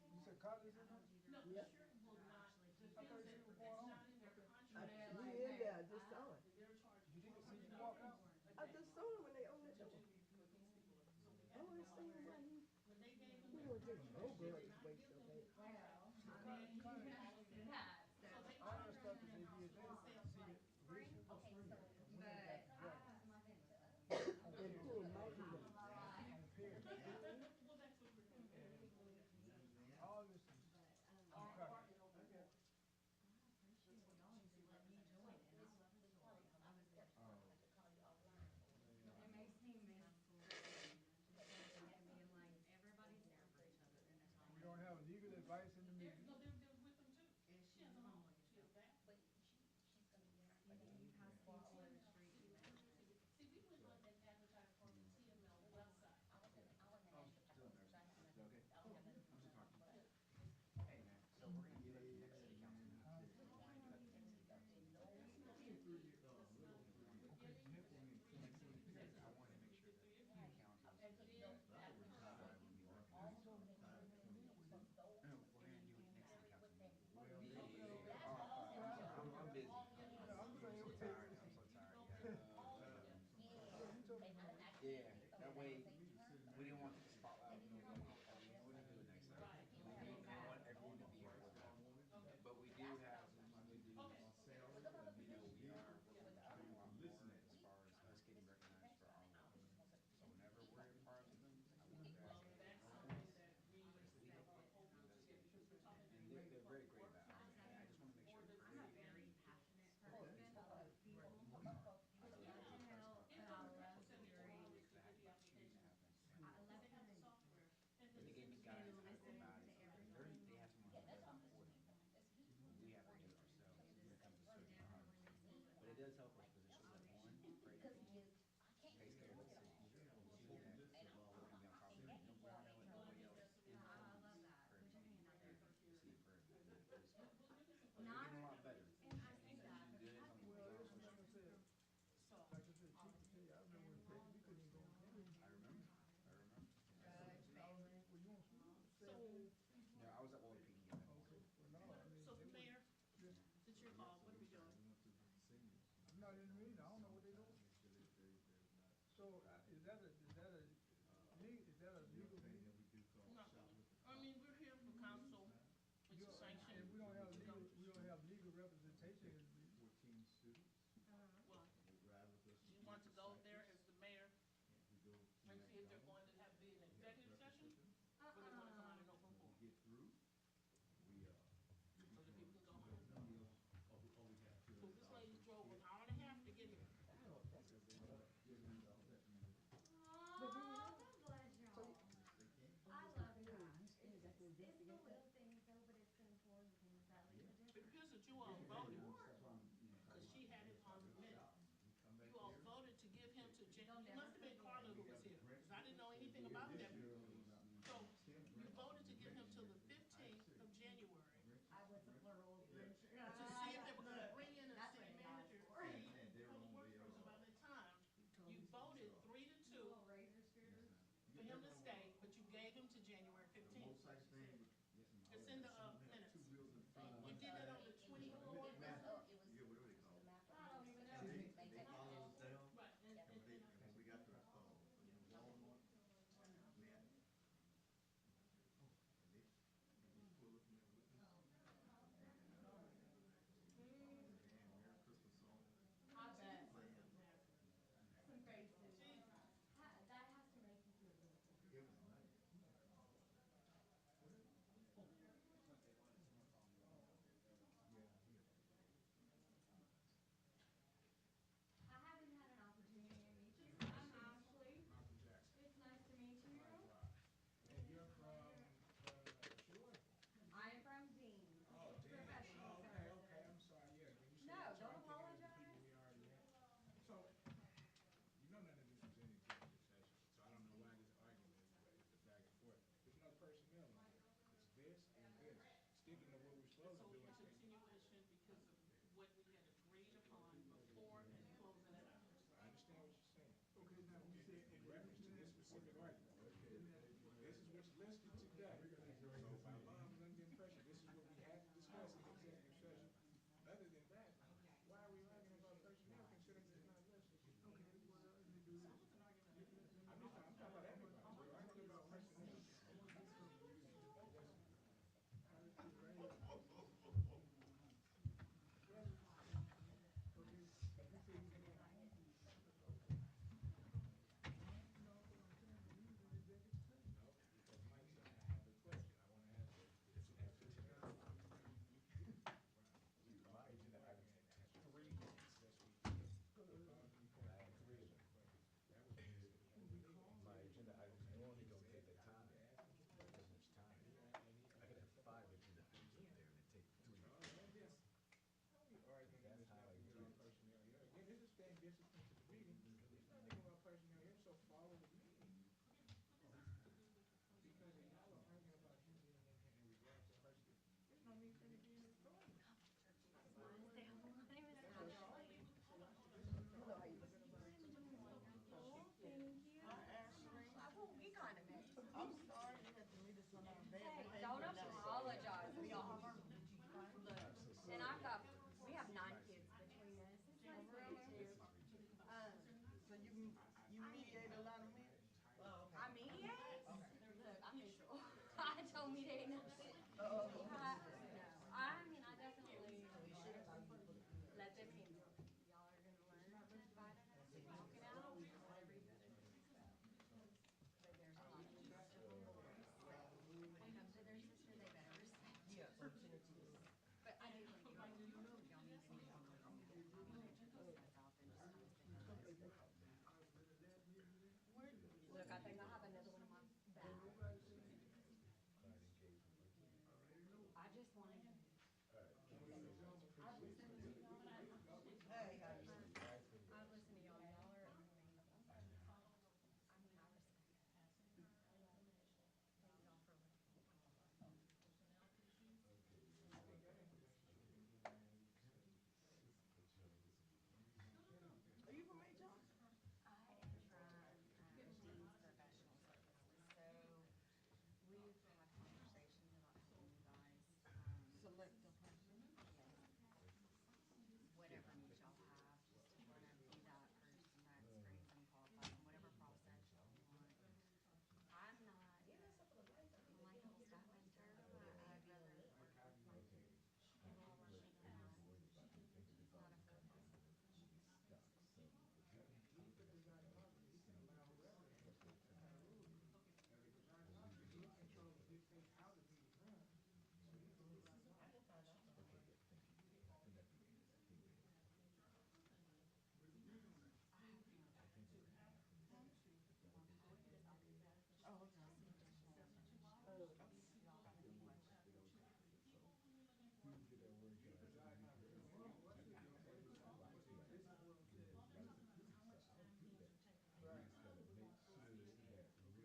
You said college in there? No, the sheriff will not, the I thought things you that, were going that's on. not in their We contract. in there, I just saw it. They're charged. Did you walk out? I just saw him when they opened the door. I want to see him why he, When they gave he them. don't take no blood to waste so bad. All that stuff that they did there, see, Richard was free. When they got together. And poor Mike, he was- On the pier. All this is, okay. It makes me miss school. Being like, everybody's there for each other. We don't have legal advice in the meeting. No, they're with them too. Is She has a home, she has that. But she's gonna be there. You pass people on the street. See, we went on and advertised for the TML west side. Hey, man, so we're gonna get it next city council meeting. I wanted to make sure that the council. We're gonna do it next city council meeting. I'm busy. I'm so tired, I'm so tired, yeah. Yeah, that way, we didn't want the spotlight, we're gonna do it next time. We want everyone to be here. But we do have, we do, we are trying a lot more as far as us getting recognized for our work. So whenever we're a part of them, I want that. And they're very great about it. I just wanna make sure. I'm a very passionate person about people. I love hearing software. But they gave me guys that are about it. They have someone who does it for them. We have to do it ourselves when it comes to certain products. But it does help us position that one, great. Takes care of the city. Two, that we're gonna be on top of it. We're not gonna let nobody else in. I love that. Put your hand out there. See it for everybody. We're Not, getting a lot better. and I say that, but Good. having Well, like I said, so. like I said, Chief, tell you, I remember when Peggy, we couldn't even go in there. I remember. Well, you want some? So, No, I was at Walter PD. Okay, well, no, I mean. so they were- Mayor, it's your call, what are we doing? I'm not in the meeting, I don't know what they're doing. So, is that a legal meeting? No, I mean, we're here for council, it's a sanction. And we don't have legal representation in the meeting. Well, you want to go there as the mayor and see if they're going to have be an executive session? Or they want to come out in open forum? So the people can go home. So this lady drove an hour and a half to get here. Oh, God bless y'all. I love that. It's the little things though, but it's the important things that lead to difference. It appears that you all voted. listed today. So my mom was under the impression this is what we had to discuss in executive session. Other than that, why are we arguing about personnel considering it's not listed? I'm talking about everybody. We're arguing about personnel. Again, this is staying disciplined to the meeting. We're not arguing about personnel here, so follow the meeting. Because if y'all are arguing about him being in here in regards to personnel, there's no need for him to be in the authority. I'm sorry, you had to meet us on our bed. Hey, don't apologize. We all have our, look, and I've got, we have 9 kids between us. It's nice to meet you. So you mediate a lot of marriage? I mediate? Look, I'm neutral. I don't mediate nothing. No, I mean, I definitely let them handle it. Y'all are gonna learn to fight it out, talk it out, whatever you gotta do. But there's a lot of people. When it comes to their sister, they better respect. Yeah. But I do think y'all need to meet each other myself and just kind of say, look, I think I have another one of my bags. I just wanted to. I've listened to y'all. Y'all are amazing. I mean, I respect it. I love it. Thank y'all for listening. Are you from HR? I am from Dean's Professional Services. So we've had conversations about helping you guys Select the person. whatever needs y'all have, just to kind of be that person that screens and qualifies in whatever process y'all want. I'm not like a whole staff mentor. I'd rather work with my payroll rushing around.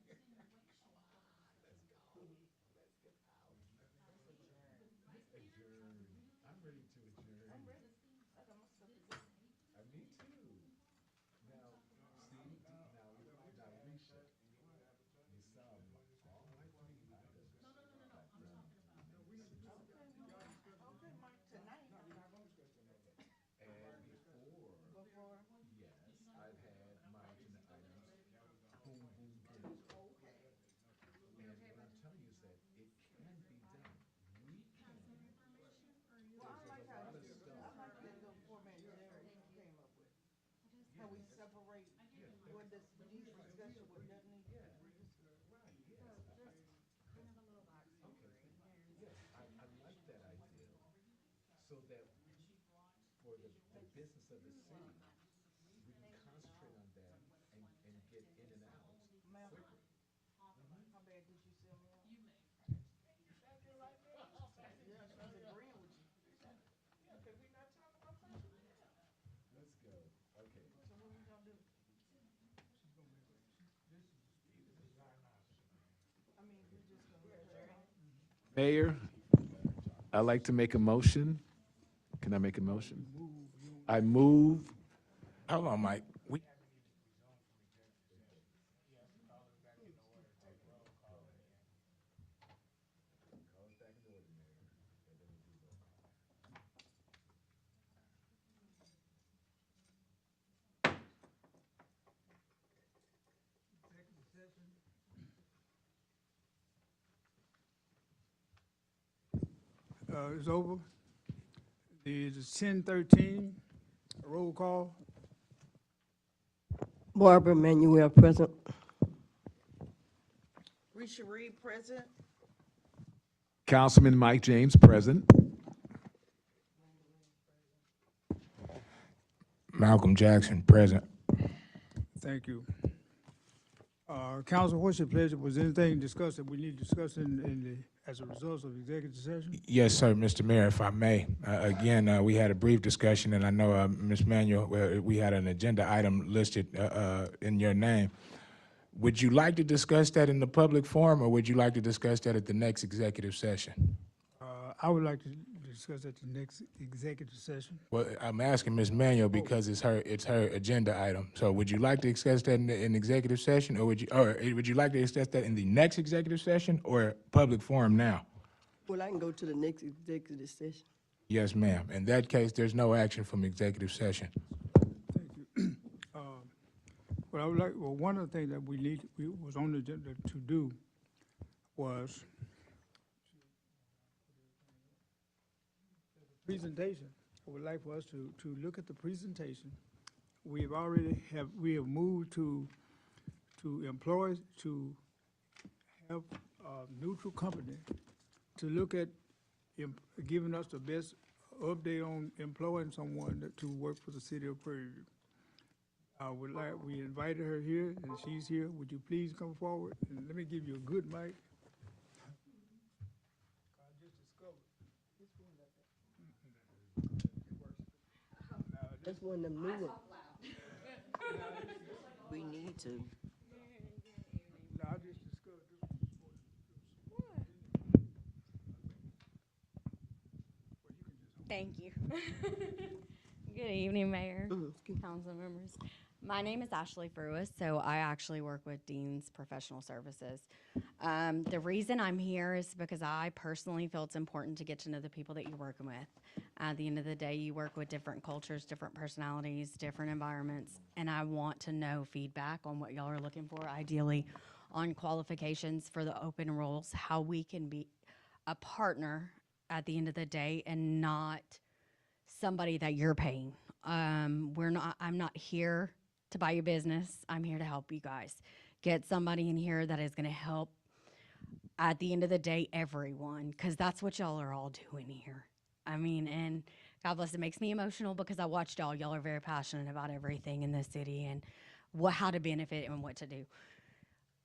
It's not a focus. I'm ready to adjourn. I'm ready. I got my stuff to do. Me too. Now, see, now, Risha, you saw all my 3 items. Okay, Mike, tonight. And before, yes, I've had my agenda items, boom, boom, boom. And what I'm telling you is that it can be done. We can. Well, I like how There's a lot of I stuff. like the format Jerry came up with. How we separate what this needs discussion, what doesn't need. Right, yes. Kind of a little backstory. Yes, I like that idea. So that for the business of the city, we can concentrate on that and get in and out Ma'am, quicker. how bad did you sell me out? You may. Yeah, she's agreeing with you. Okay, we're not talking about personnel. Let's go. Okay. So what we gonna do? I mean, we just gonna let her talk. Mayor, I'd like to make a motion. Can I make a motion? I move. Hold on, Mike. is over. It is 10:13, roll call. Barbara Manuel present. Risha Reed, present. Councilman Mike James, present. Malcolm Jackson, present. Thank you. Council, what's your pleasure? Was anything discussed that we need to discuss as a result of executive session? Yes, sir, Mr. Mayor, if I may. Again, we had a brief discussion, and I know, Ms. Manuel, we had an agenda item listed in your name. Would you like to discuss that in the public forum, or would you like to discuss that at the next executive session? I would like to discuss at the next executive session. Well, I'm asking Ms. Manuel because it's her agenda item. So would you like to discuss that in executive session, or would you like to discuss that in the next executive session or public forum now? Well, I can go to the next executive session. Yes, ma'am. In that case, there's no action from executive session. Well, one of the things that we was on the agenda to do was presentation. I would like for us to look at the presentation. We have moved to employ, to have a neutral company to look at giving us the best update on employing someone to work for the city of Prairie View. We invited her here, and she's here. Would you please come forward? And let me give you a good mic. That's one of them new ones. We need to. Thank you. Good evening, Mayor, council members. My name is Ashley Fruis, so I actually work with Dean's Professional Services. The reason I'm here is because I personally feel it's important to get to know the people that you're working with. At the end of the day, you work with different cultures, different personalities, different environments, and I want to know feedback on what y'all are looking for, ideally on qualifications for the open roles, how we can be a partner at the end of the day and not somebody that you're paying. I'm not here to buy you business. I'm here to help you guys. Get somebody in here that is gonna help, at the end of the day, everyone, because that's what y'all are all doing here. I mean, and God bless, it makes me emotional because I watched y'all. Y'all are very passionate about everything in this city and how to benefit and what to do.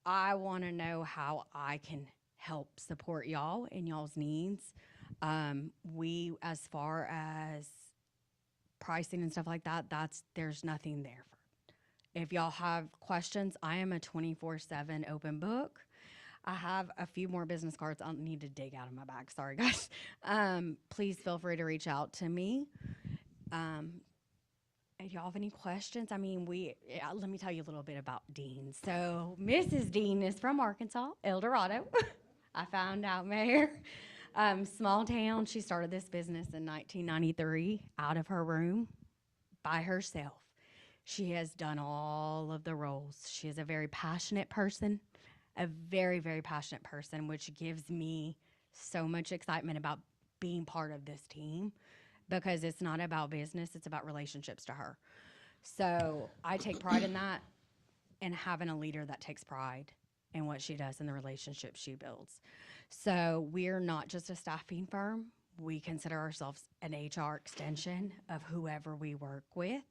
I wanna know how I can help support y'all and y'all's needs. As far as pricing and stuff like that, there's nothing there for. If y'all have questions, I am a 24/7 open book. I have a few more business cards I'll need to dig out of my bag. Sorry, guys. Please feel free to reach out to me. If y'all have any questions, I mean, let me tell you a little bit about Dean. So Mrs. Dean is from Arkansas, El Dorado. I found out, Mayor. Small town. She started this business in 1993 out of her room by herself. She has done all of the roles. She is a very passionate person, a very, very passionate person, which gives me so much excitement about being part of this team because it's not about business, it's about relationships to her. So I take pride in that and having a leader that takes pride in what she does and the relationships she builds. So we're not just a staffing firm. We consider ourselves an HR extension of whoever we work with.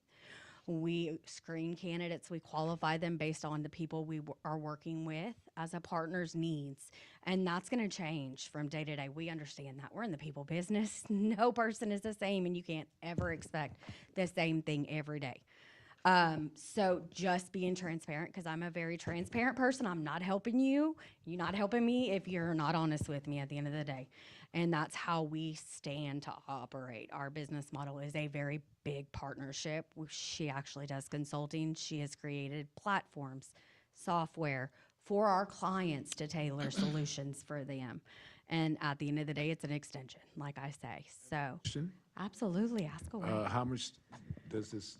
We screen candidates, we qualify them based on the people we are working with as a partner's needs. And that's gonna change from day to day. We understand that. We're in the people business. No person is the same and you can't ever expect the same thing every day. So just being transparent, because I'm a very transparent person. I'm not helping you. You're not helping me if you're not honest with me at the end of the day. And that's how we stand to operate. Our business model is a very big partnership. She actually does consulting. She has created platforms, software for our clients to tailor solutions for them. And at the end of the day, it's an extension, like I say. So Absolutely, ask away. How much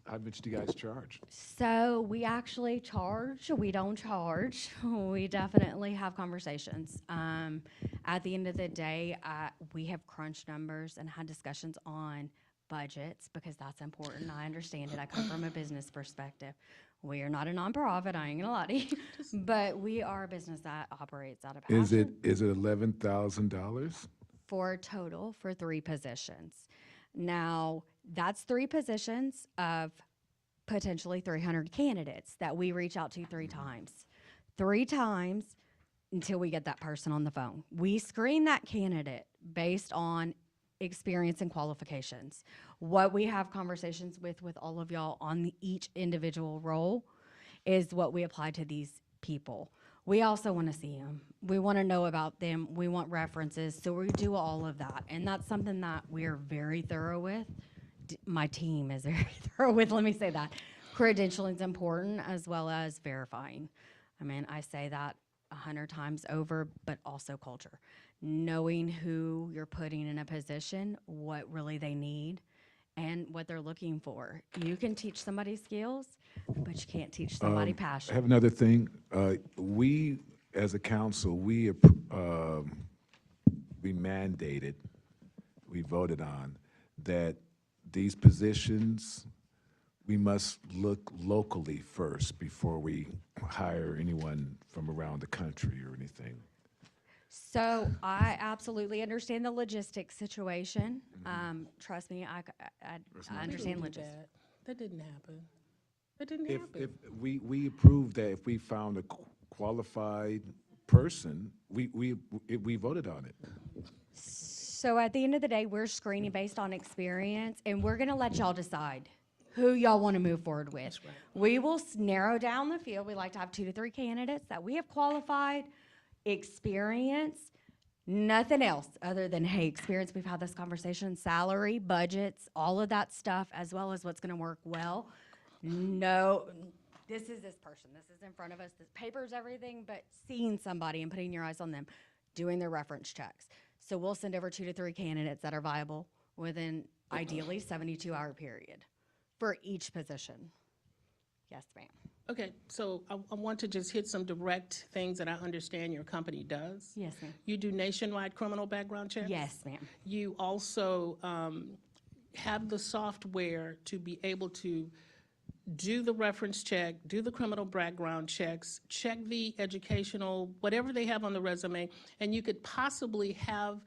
how much do you guys charge? So we actually charge, we don't charge. We definitely have conversations. At the end of the day, we have crunched numbers and had discussions on budgets because that's important. I understand it. I come from a business perspective. We are not a nonprofit, I ain't gonna lie to you, but we are a business that operates out of passion. Is it $11,000? For a total for 3 positions. Now, that's 3 positions of potentially 300 candidates that we reach out to 3 times. 3 times until we get that person on the phone. We screen that candidate based on experience and qualifications. What we have conversations with all of y'all on each individual role is what we apply to these people. We also want to see them. We want to know about them. We want references. So we do all of that. And that's something that we're very thorough with. My team is very thorough with, let me say that. Credentialing is important as well as verifying. I mean, I say that 100 times over, but also culture. Knowing who you're putting in a position, what really they need, and what they're looking for. You can teach somebody skills, but you can't teach somebody I passion. have another thing. We, as a council, we mandated, we voted on, that these positions, we must look locally first before we hire anyone from around the country or anything. So I absolutely understand the logistics situation. Trust me, I understand logistics. That didn't happen. That didn't If happen. we approved that if we found a qualified person, we voted on it. So at the end of the day, we're screening based on experience, and we're gonna let y'all decide who y'all want to move forward with. We will narrow down the field. We like to have 2 to 3 candidates that we have qualified, experience, nothing else other than, hey, experience, we've had this conversation, salary, budgets, all of that stuff, as well as what's gonna work well. No, this is this person, this is in front of us, this paper's everything, but seeing somebody and putting your eyes on them, doing their reference checks. So we'll send over 2 to 3 candidates that are viable within ideally 72-hour period for each position. Yes, ma'am. Okay, so I want to just hit some direct things that I understand your company does. Yes, ma'am. You do nationwide criminal background checks? Yes, ma'am. You also have the software to be able to do the reference check, do the criminal background checks, check the educational, whatever they have on the resume, and you could possibly have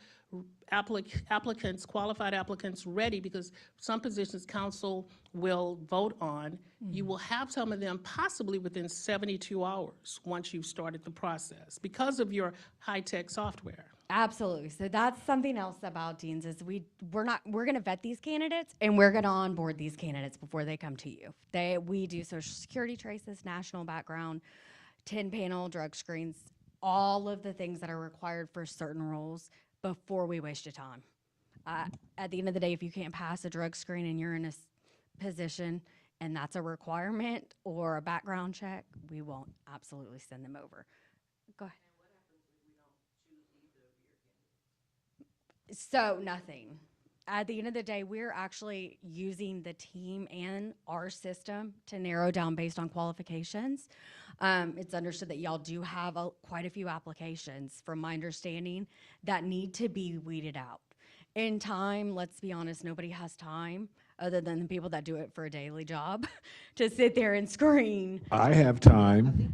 applicants, qualified applicants ready, because some positions council will vote on. You will have some of them possibly within 72 hours once you've started the process because of your high-tech software. Absolutely. So that's something else about Dean's is we're gonna vet these candidates and we're gonna onboard these candidates before they come to you. We do social security traces, national background, 10-panel drug screens, all of the things that are required for certain roles before we waste your time. At the end of the day, if you can't pass a drug screen and you're in a position and that's a requirement or a background check, we won't absolutely send them over. Go ahead. So nothing. At the end of the day, we're actually using the team and our system to narrow down based on qualifications. It's understood that y'all do have quite a few applications, from my understanding, that need to be weeded out. In time, let's be honest, nobody has time, other than the people that do it for a daily job, to sit there and screen. I have time.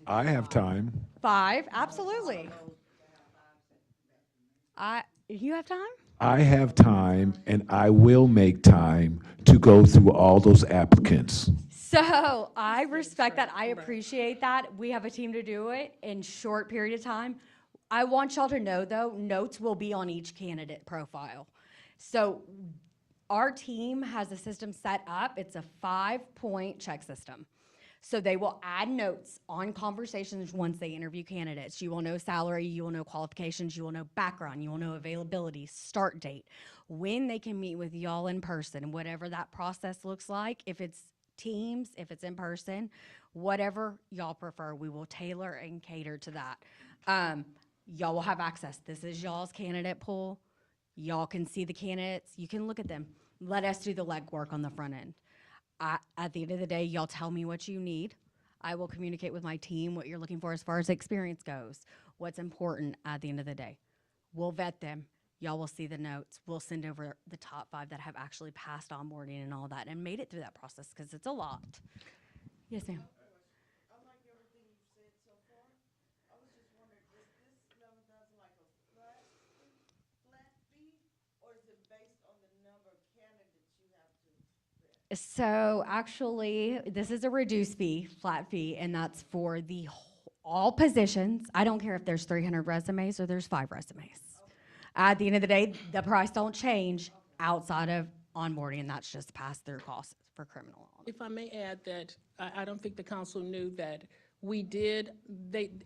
I have time. 5, absolutely. You have time? I have time, and I will make time to go through all those applicants. So I respect that. I appreciate that. We have a team to do it in short period of time. I want y'all to know, though, notes will be on each candidate profile. So our team has a system set up. It's a 5-point check system. So they will add notes on conversations once they interview candidates. You will know salary, you will know qualifications, you will know background, you will know availability, start date, when they can meet with y'all in person, whatever that process looks like. If it's Teams, if it's in person, whatever y'all prefer, we will tailor and cater to that. Y'all will have access. This is y'all's candidate pool. Y'all can see the candidates. You can look at them. Let us do the legwork on the front end. At the end of the day, y'all tell me what you need. I will communicate with my team what you're looking for as far as experience goes, what's important at the end of the day. We'll vet them. Y'all will see the notes. We'll send over the top 5 that have actually passed onboarding and all that and made it through that process because it's a lot. Yes, ma'am. I like everything you've said so far. I was just wondering, is this $11,000 like a flat fee, or is it based on the number of candidates you have to vet? So actually, this is a reduced fee, flat fee, and that's for all positions. I don't care if there's 300 resumes or there's 5 resumes. At the end of the day, the price don't change outside of onboarding, and that's just pass-through costs for criminal law. If I may add that, I don't think the council knew that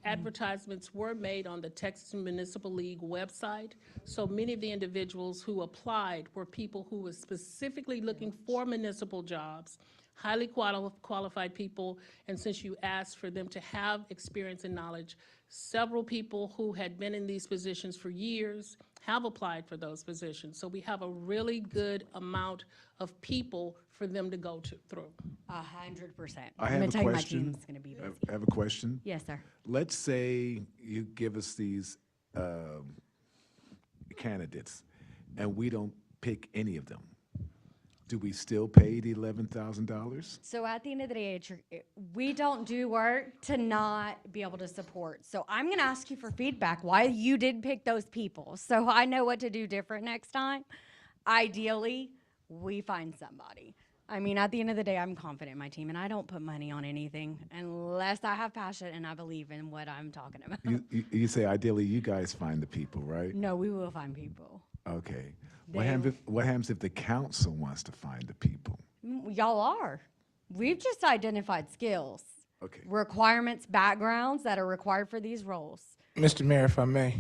advertisements were made on the Texas Municipal League website. So many of the individuals who applied were people who were specifically looking for municipal jobs, highly qualified people, and since you asked for them to have experience and knowledge, several people who had been in these positions for years have applied for those positions. So we have a really good amount of people for them to go through. 100%. I I'm have gonna a tell you my question. team's gonna be busy. I have a question. Yes, sir. Let's say you give us these candidates, and we don't pick any of them. Do we still pay the $11,000? So at the end of the day, we don't do work to not be able to support. So I'm going to ask you for feedback why you did pick those people, so I know what to do different next time. Ideally, we find somebody. I mean, at the end of the day, I'm confident in my team, and I don't put money on anything unless I have passion and I believe in what I'm talking about. You say ideally you guys find the people, right? No, we will find people. Okay. What happens if the council wants to find the people? Y'all are. We've just identified skills. Okay. Requirements, backgrounds that are required for these roles. Mr. Mayor, if I may,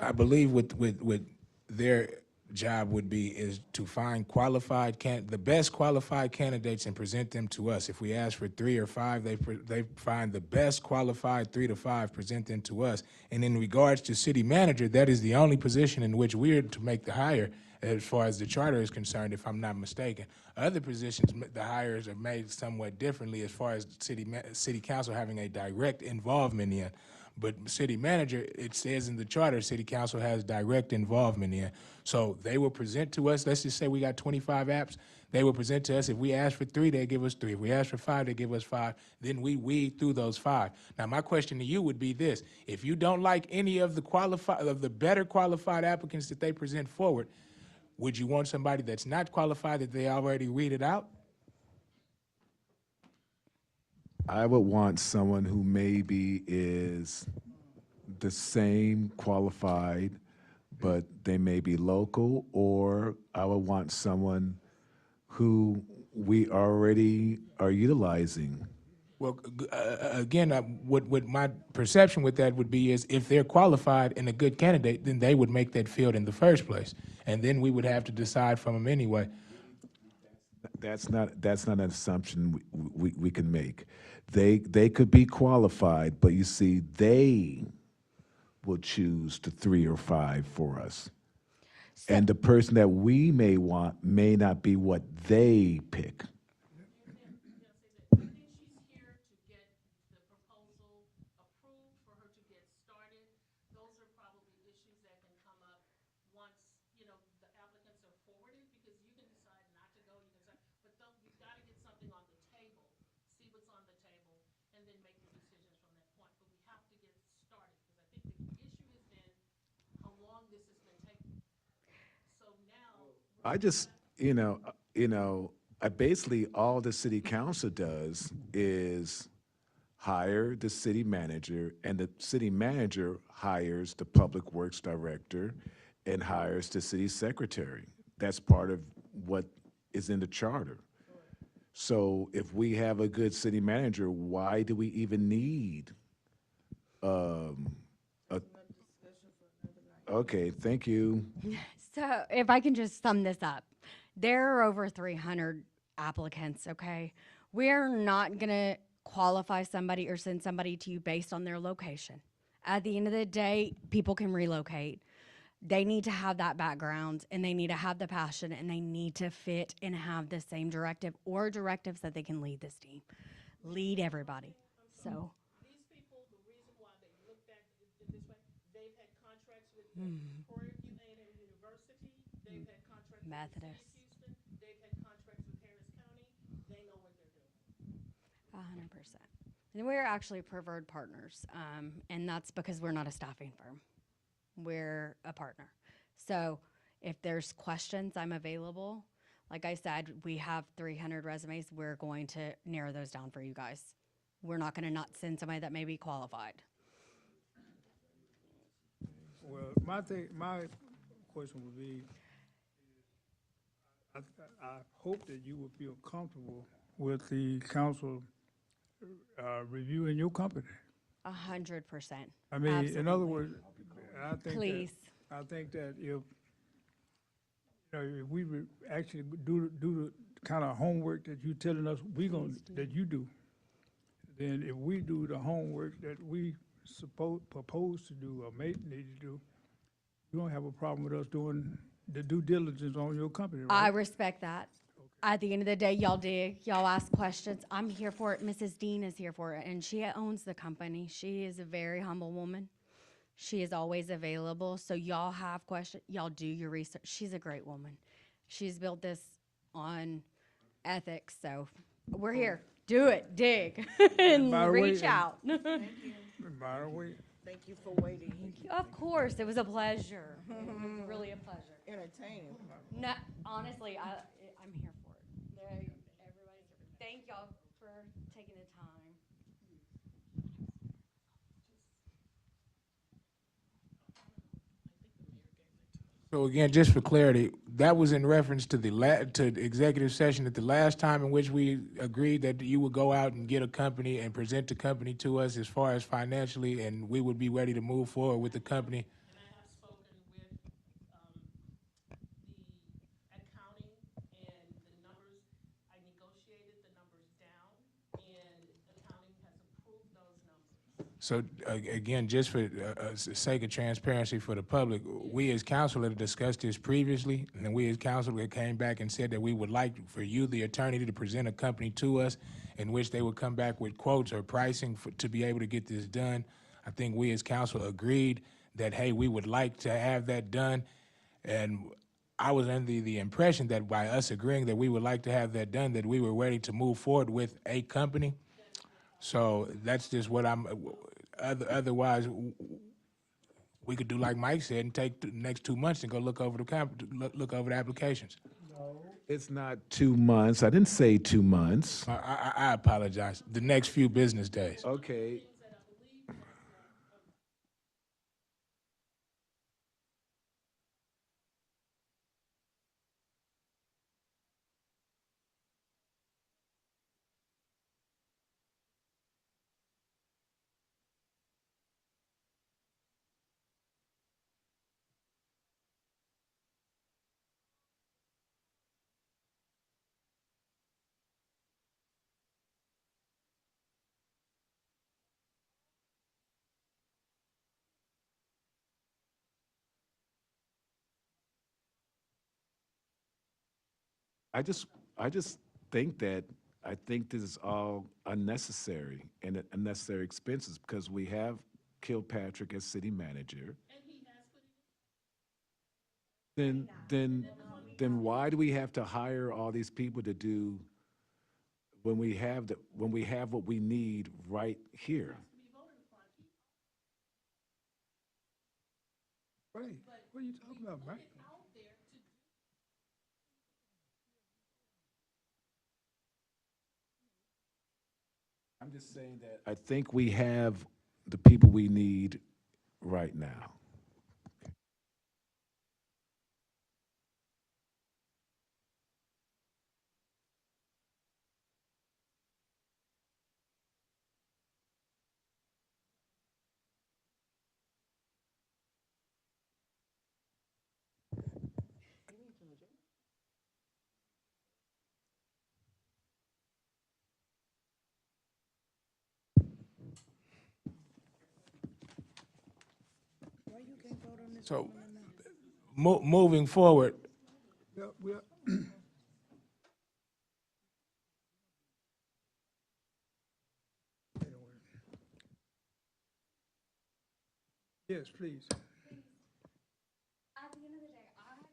I believe what their job would be is to find the best qualified candidates and present them to us. If we ask for 3 or 5, they find the best qualified 3 to 5, present them to us. And in regards to city manager, that is the only position in which we're to make the hire as far as the charter is concerned, if I'm not mistaken. Other positions, the hires are made somewhat differently as far as city council having a direct involvement in. But city manager, it says in the charter, city council has direct involvement in. So they will present to us, let's just say we got 25 apps, they will present to us. If we ask for 3, they give us 3. If we ask for 5, they give us 5. Then we weed through those 5. Now, my question to you would be this. If you don't like any of the better qualified applicants that they present forward, would you want somebody that's not qualified that they already read it out? I would want someone who maybe is the same qualified, but they may be local, or I would want someone who we already are utilizing. Well, again, what my perception with that would be is if they're qualified and a good candidate, then they would make that field in the first place. And then we would have to decide from them anyway. That's not an assumption we can make. They could be qualified, but you see, they will choose the 3 or 5 for us. And the person that we may want may not be what they pick. I just, basically all the city council does is hire the city manager, and the city manager hires the public works director and hires the city secretary. That's part of what is in the charter. So if we have a good city manager, why do we even need okay, thank you. So if I can just sum this up, there are over 300 applicants, okay? We're not gonna qualify somebody or send somebody to you based on their location. At the end of the day, people can relocate. They need to have that background and they need to have the passion and they need to fit and have the same directive or directives that they can lead this team, lead everybody. So. These people, the reason why they looked at it this way, they've had contracts with Prairie View A&M University, they've had contracts with the Methodist. City of Houston, they've had contracts with Harris County, they know what they're doing. 100%. And we're actually preferred partners, and that's because we're not a staffing firm. We're a partner. So if there's questions, I'm available. Like I said, we have 300 resumes. We're going to narrow those down for you guys. We're not going to not send somebody that may be qualified. Well, my question would be, I hope that you would feel comfortable with the council reviewing your company. 100%. I mean, in Absolutely. other words, I think that, Please. I think that if, you know, if we would actually do the kind of homework that you telling us that you do, then if we do the homework that we propose to do or need to do, you don't have a problem with us doing the due diligence on your company, right? I respect that. At the end of the day, y'all dig, y'all ask questions. I'm here for it. Mrs. Dean is here for it, and she owns the company. She is a very humble woman. She is always available. So y'all have questions, y'all do your research. She's a great woman. She's built this on ethics. So we're here. Do it, dig, and by the way, reach out. By the way, Thank you for waiting. Of course, it was a pleasure. It was really a pleasure. Entertaining. No, honestly, I'm here for it. Everybody's. Thank y'all for taking the time. So again, just for clarity, that was in reference to to the executive session at the last time in which we agreed that you would go out and get a company and present the company to us as far as financially, and we would be ready to move forward with the company. And I have spoken with the accounting and the numbers. I negotiated the numbers down, and accounting has approved those numbers. So again, just for sake of transparency for the public, we as council had discussed this previously, and then we as council had came back and said that we would like for you, the attorney, to present a company to us in which they would come back with quotes or pricing to be able to get this done. I think we as council agreed that, hey, we would like to have that done, and I was under the impression that by us agreeing that we would like to have that done, that we were ready to move forward with a company. So that's just what I'm, otherwise, we could do like Mike said and take the next 2 months and go look over look over the applications. It's not 2 months. I didn't say 2 months. I apologize. The next few business days. Okay. I just think that, I think this is all unnecessary and unnecessary expenses because we have Kilpatrick as city manager. Then why do we have to hire all these people to do when we have what we need right here? right, what are you talking about, Mike? I'm just saying that I think we have the people we need right now. So moving forward, Yes, please. At the end of the day, I don't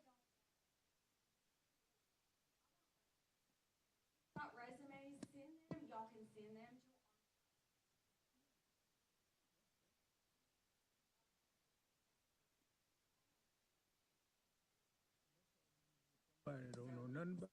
got resumes, send them, y'all can send them to I don't know nothing about.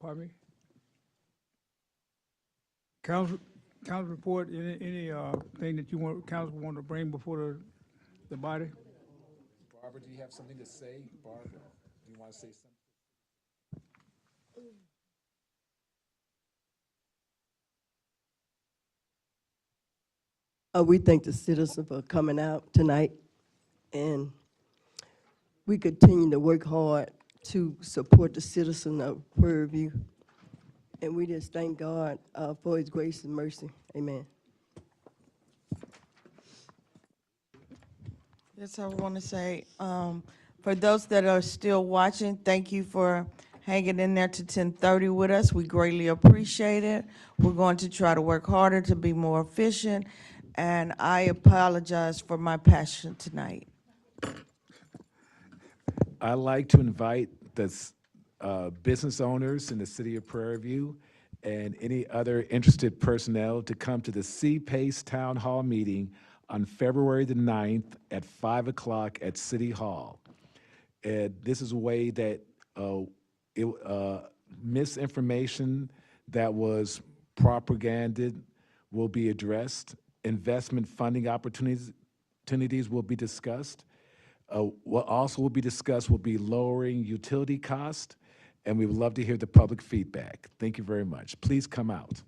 Pardon me? Council report, any, thing that you want, council want to bring before the body? Barbara, do you have something to say? Barbara, do you want to say something? We thank the citizens for coming out tonight, and we continue to work hard to support the citizen of Prairie View. And we just thank God for his grace and mercy. Amen. Yes, I want to say, for those that are still watching, thank you for hanging in there to 10:30 with us. We greatly appreciate it. We're going to try to work harder to be more efficient, and I apologize for my passion tonight. I'd like to invite the business owners in the city of Prairie View and any other interested personnel to come to the CPACE Town Hall meeting on February the 9th at 5 o'clock at City Hall. And this is a way that misinformation that was propaganded will be addressed. Investment funding opportunities will be discussed. What also will be discussed will be lowering utility cost, and we would love to hear the public feedback. Thank you very much. Please come out.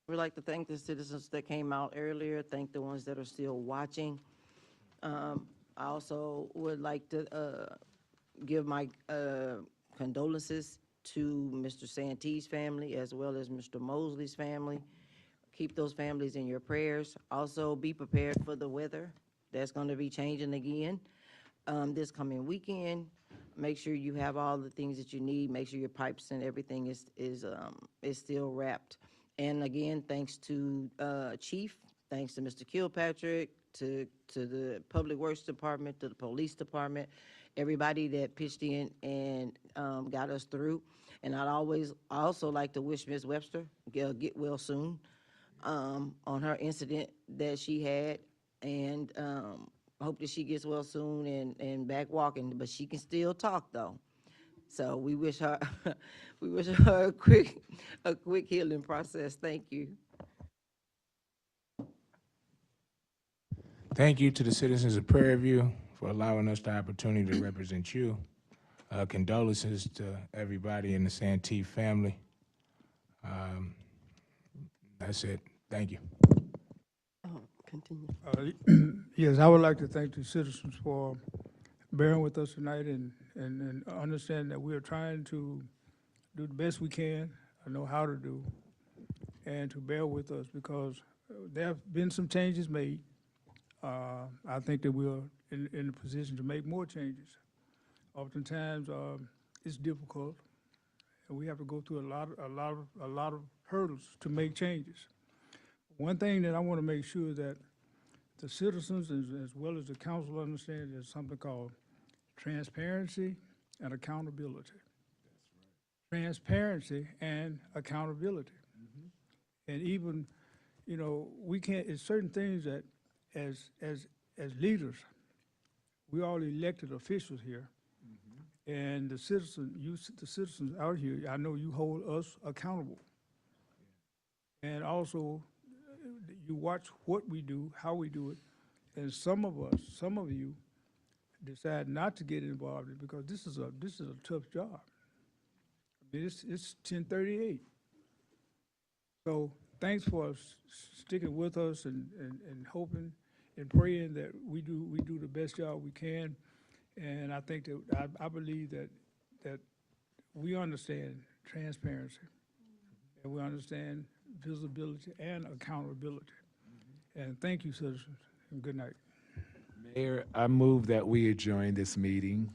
We'd like to thank the citizens that came out earlier, thank the ones that are still watching. I also would like to give my condolences to Mr. Santee's family as well as Mr. Mosley's family. Keep those families in your prayers. Also, be prepared for the weather. That's going to be changing again this coming weekend. Make sure you have all the things that you need. Make sure your pipes and everything is still wrapped. And again, thanks to Chief, thanks to Mr. Kilpatrick, to the Public Works Department, to the Police Department, everybody that pitched in and got us through. And I'd also like to wish Ms. Webster get well soon on her incident that she had, and hope that she gets well soon and back walking, but she can still talk though. So we wish her a quick healing process. Thank you. thank you to the citizens of Prairie View for allowing us the opportunity to represent you. Condolences to everybody in the Santee family. That's it. Thank you. Continue. Yes, I would like to thank the citizens for bearing with us tonight and understand that we are trying to do the best we can, know how to do, and to bear with us because there have been some changes made. I think that we're in a position to make more changes. Oftentimes, it's difficult, and we have to go through a lot of hurdles to make changes. One thing that I want to make sure that the citizens as well as the council understand is something called transparency and accountability. Transparency and accountability. And even, we can't, it's certain things that as leaders, we all elected officials here. And the citizens out here, I know you hold us accountable. And also, you watch what we do, how we do it, And some of us, some of you decide not to get involved in it because this is a tough job. I mean, it's 10:38. So thanks for sticking with us and hoping and praying that we do the best job we can. And I think that, I believe that we understand transparency and we understand visibility and accountability. And thank you, citizens, and good night. Mayor, I move that we adjourn this meeting.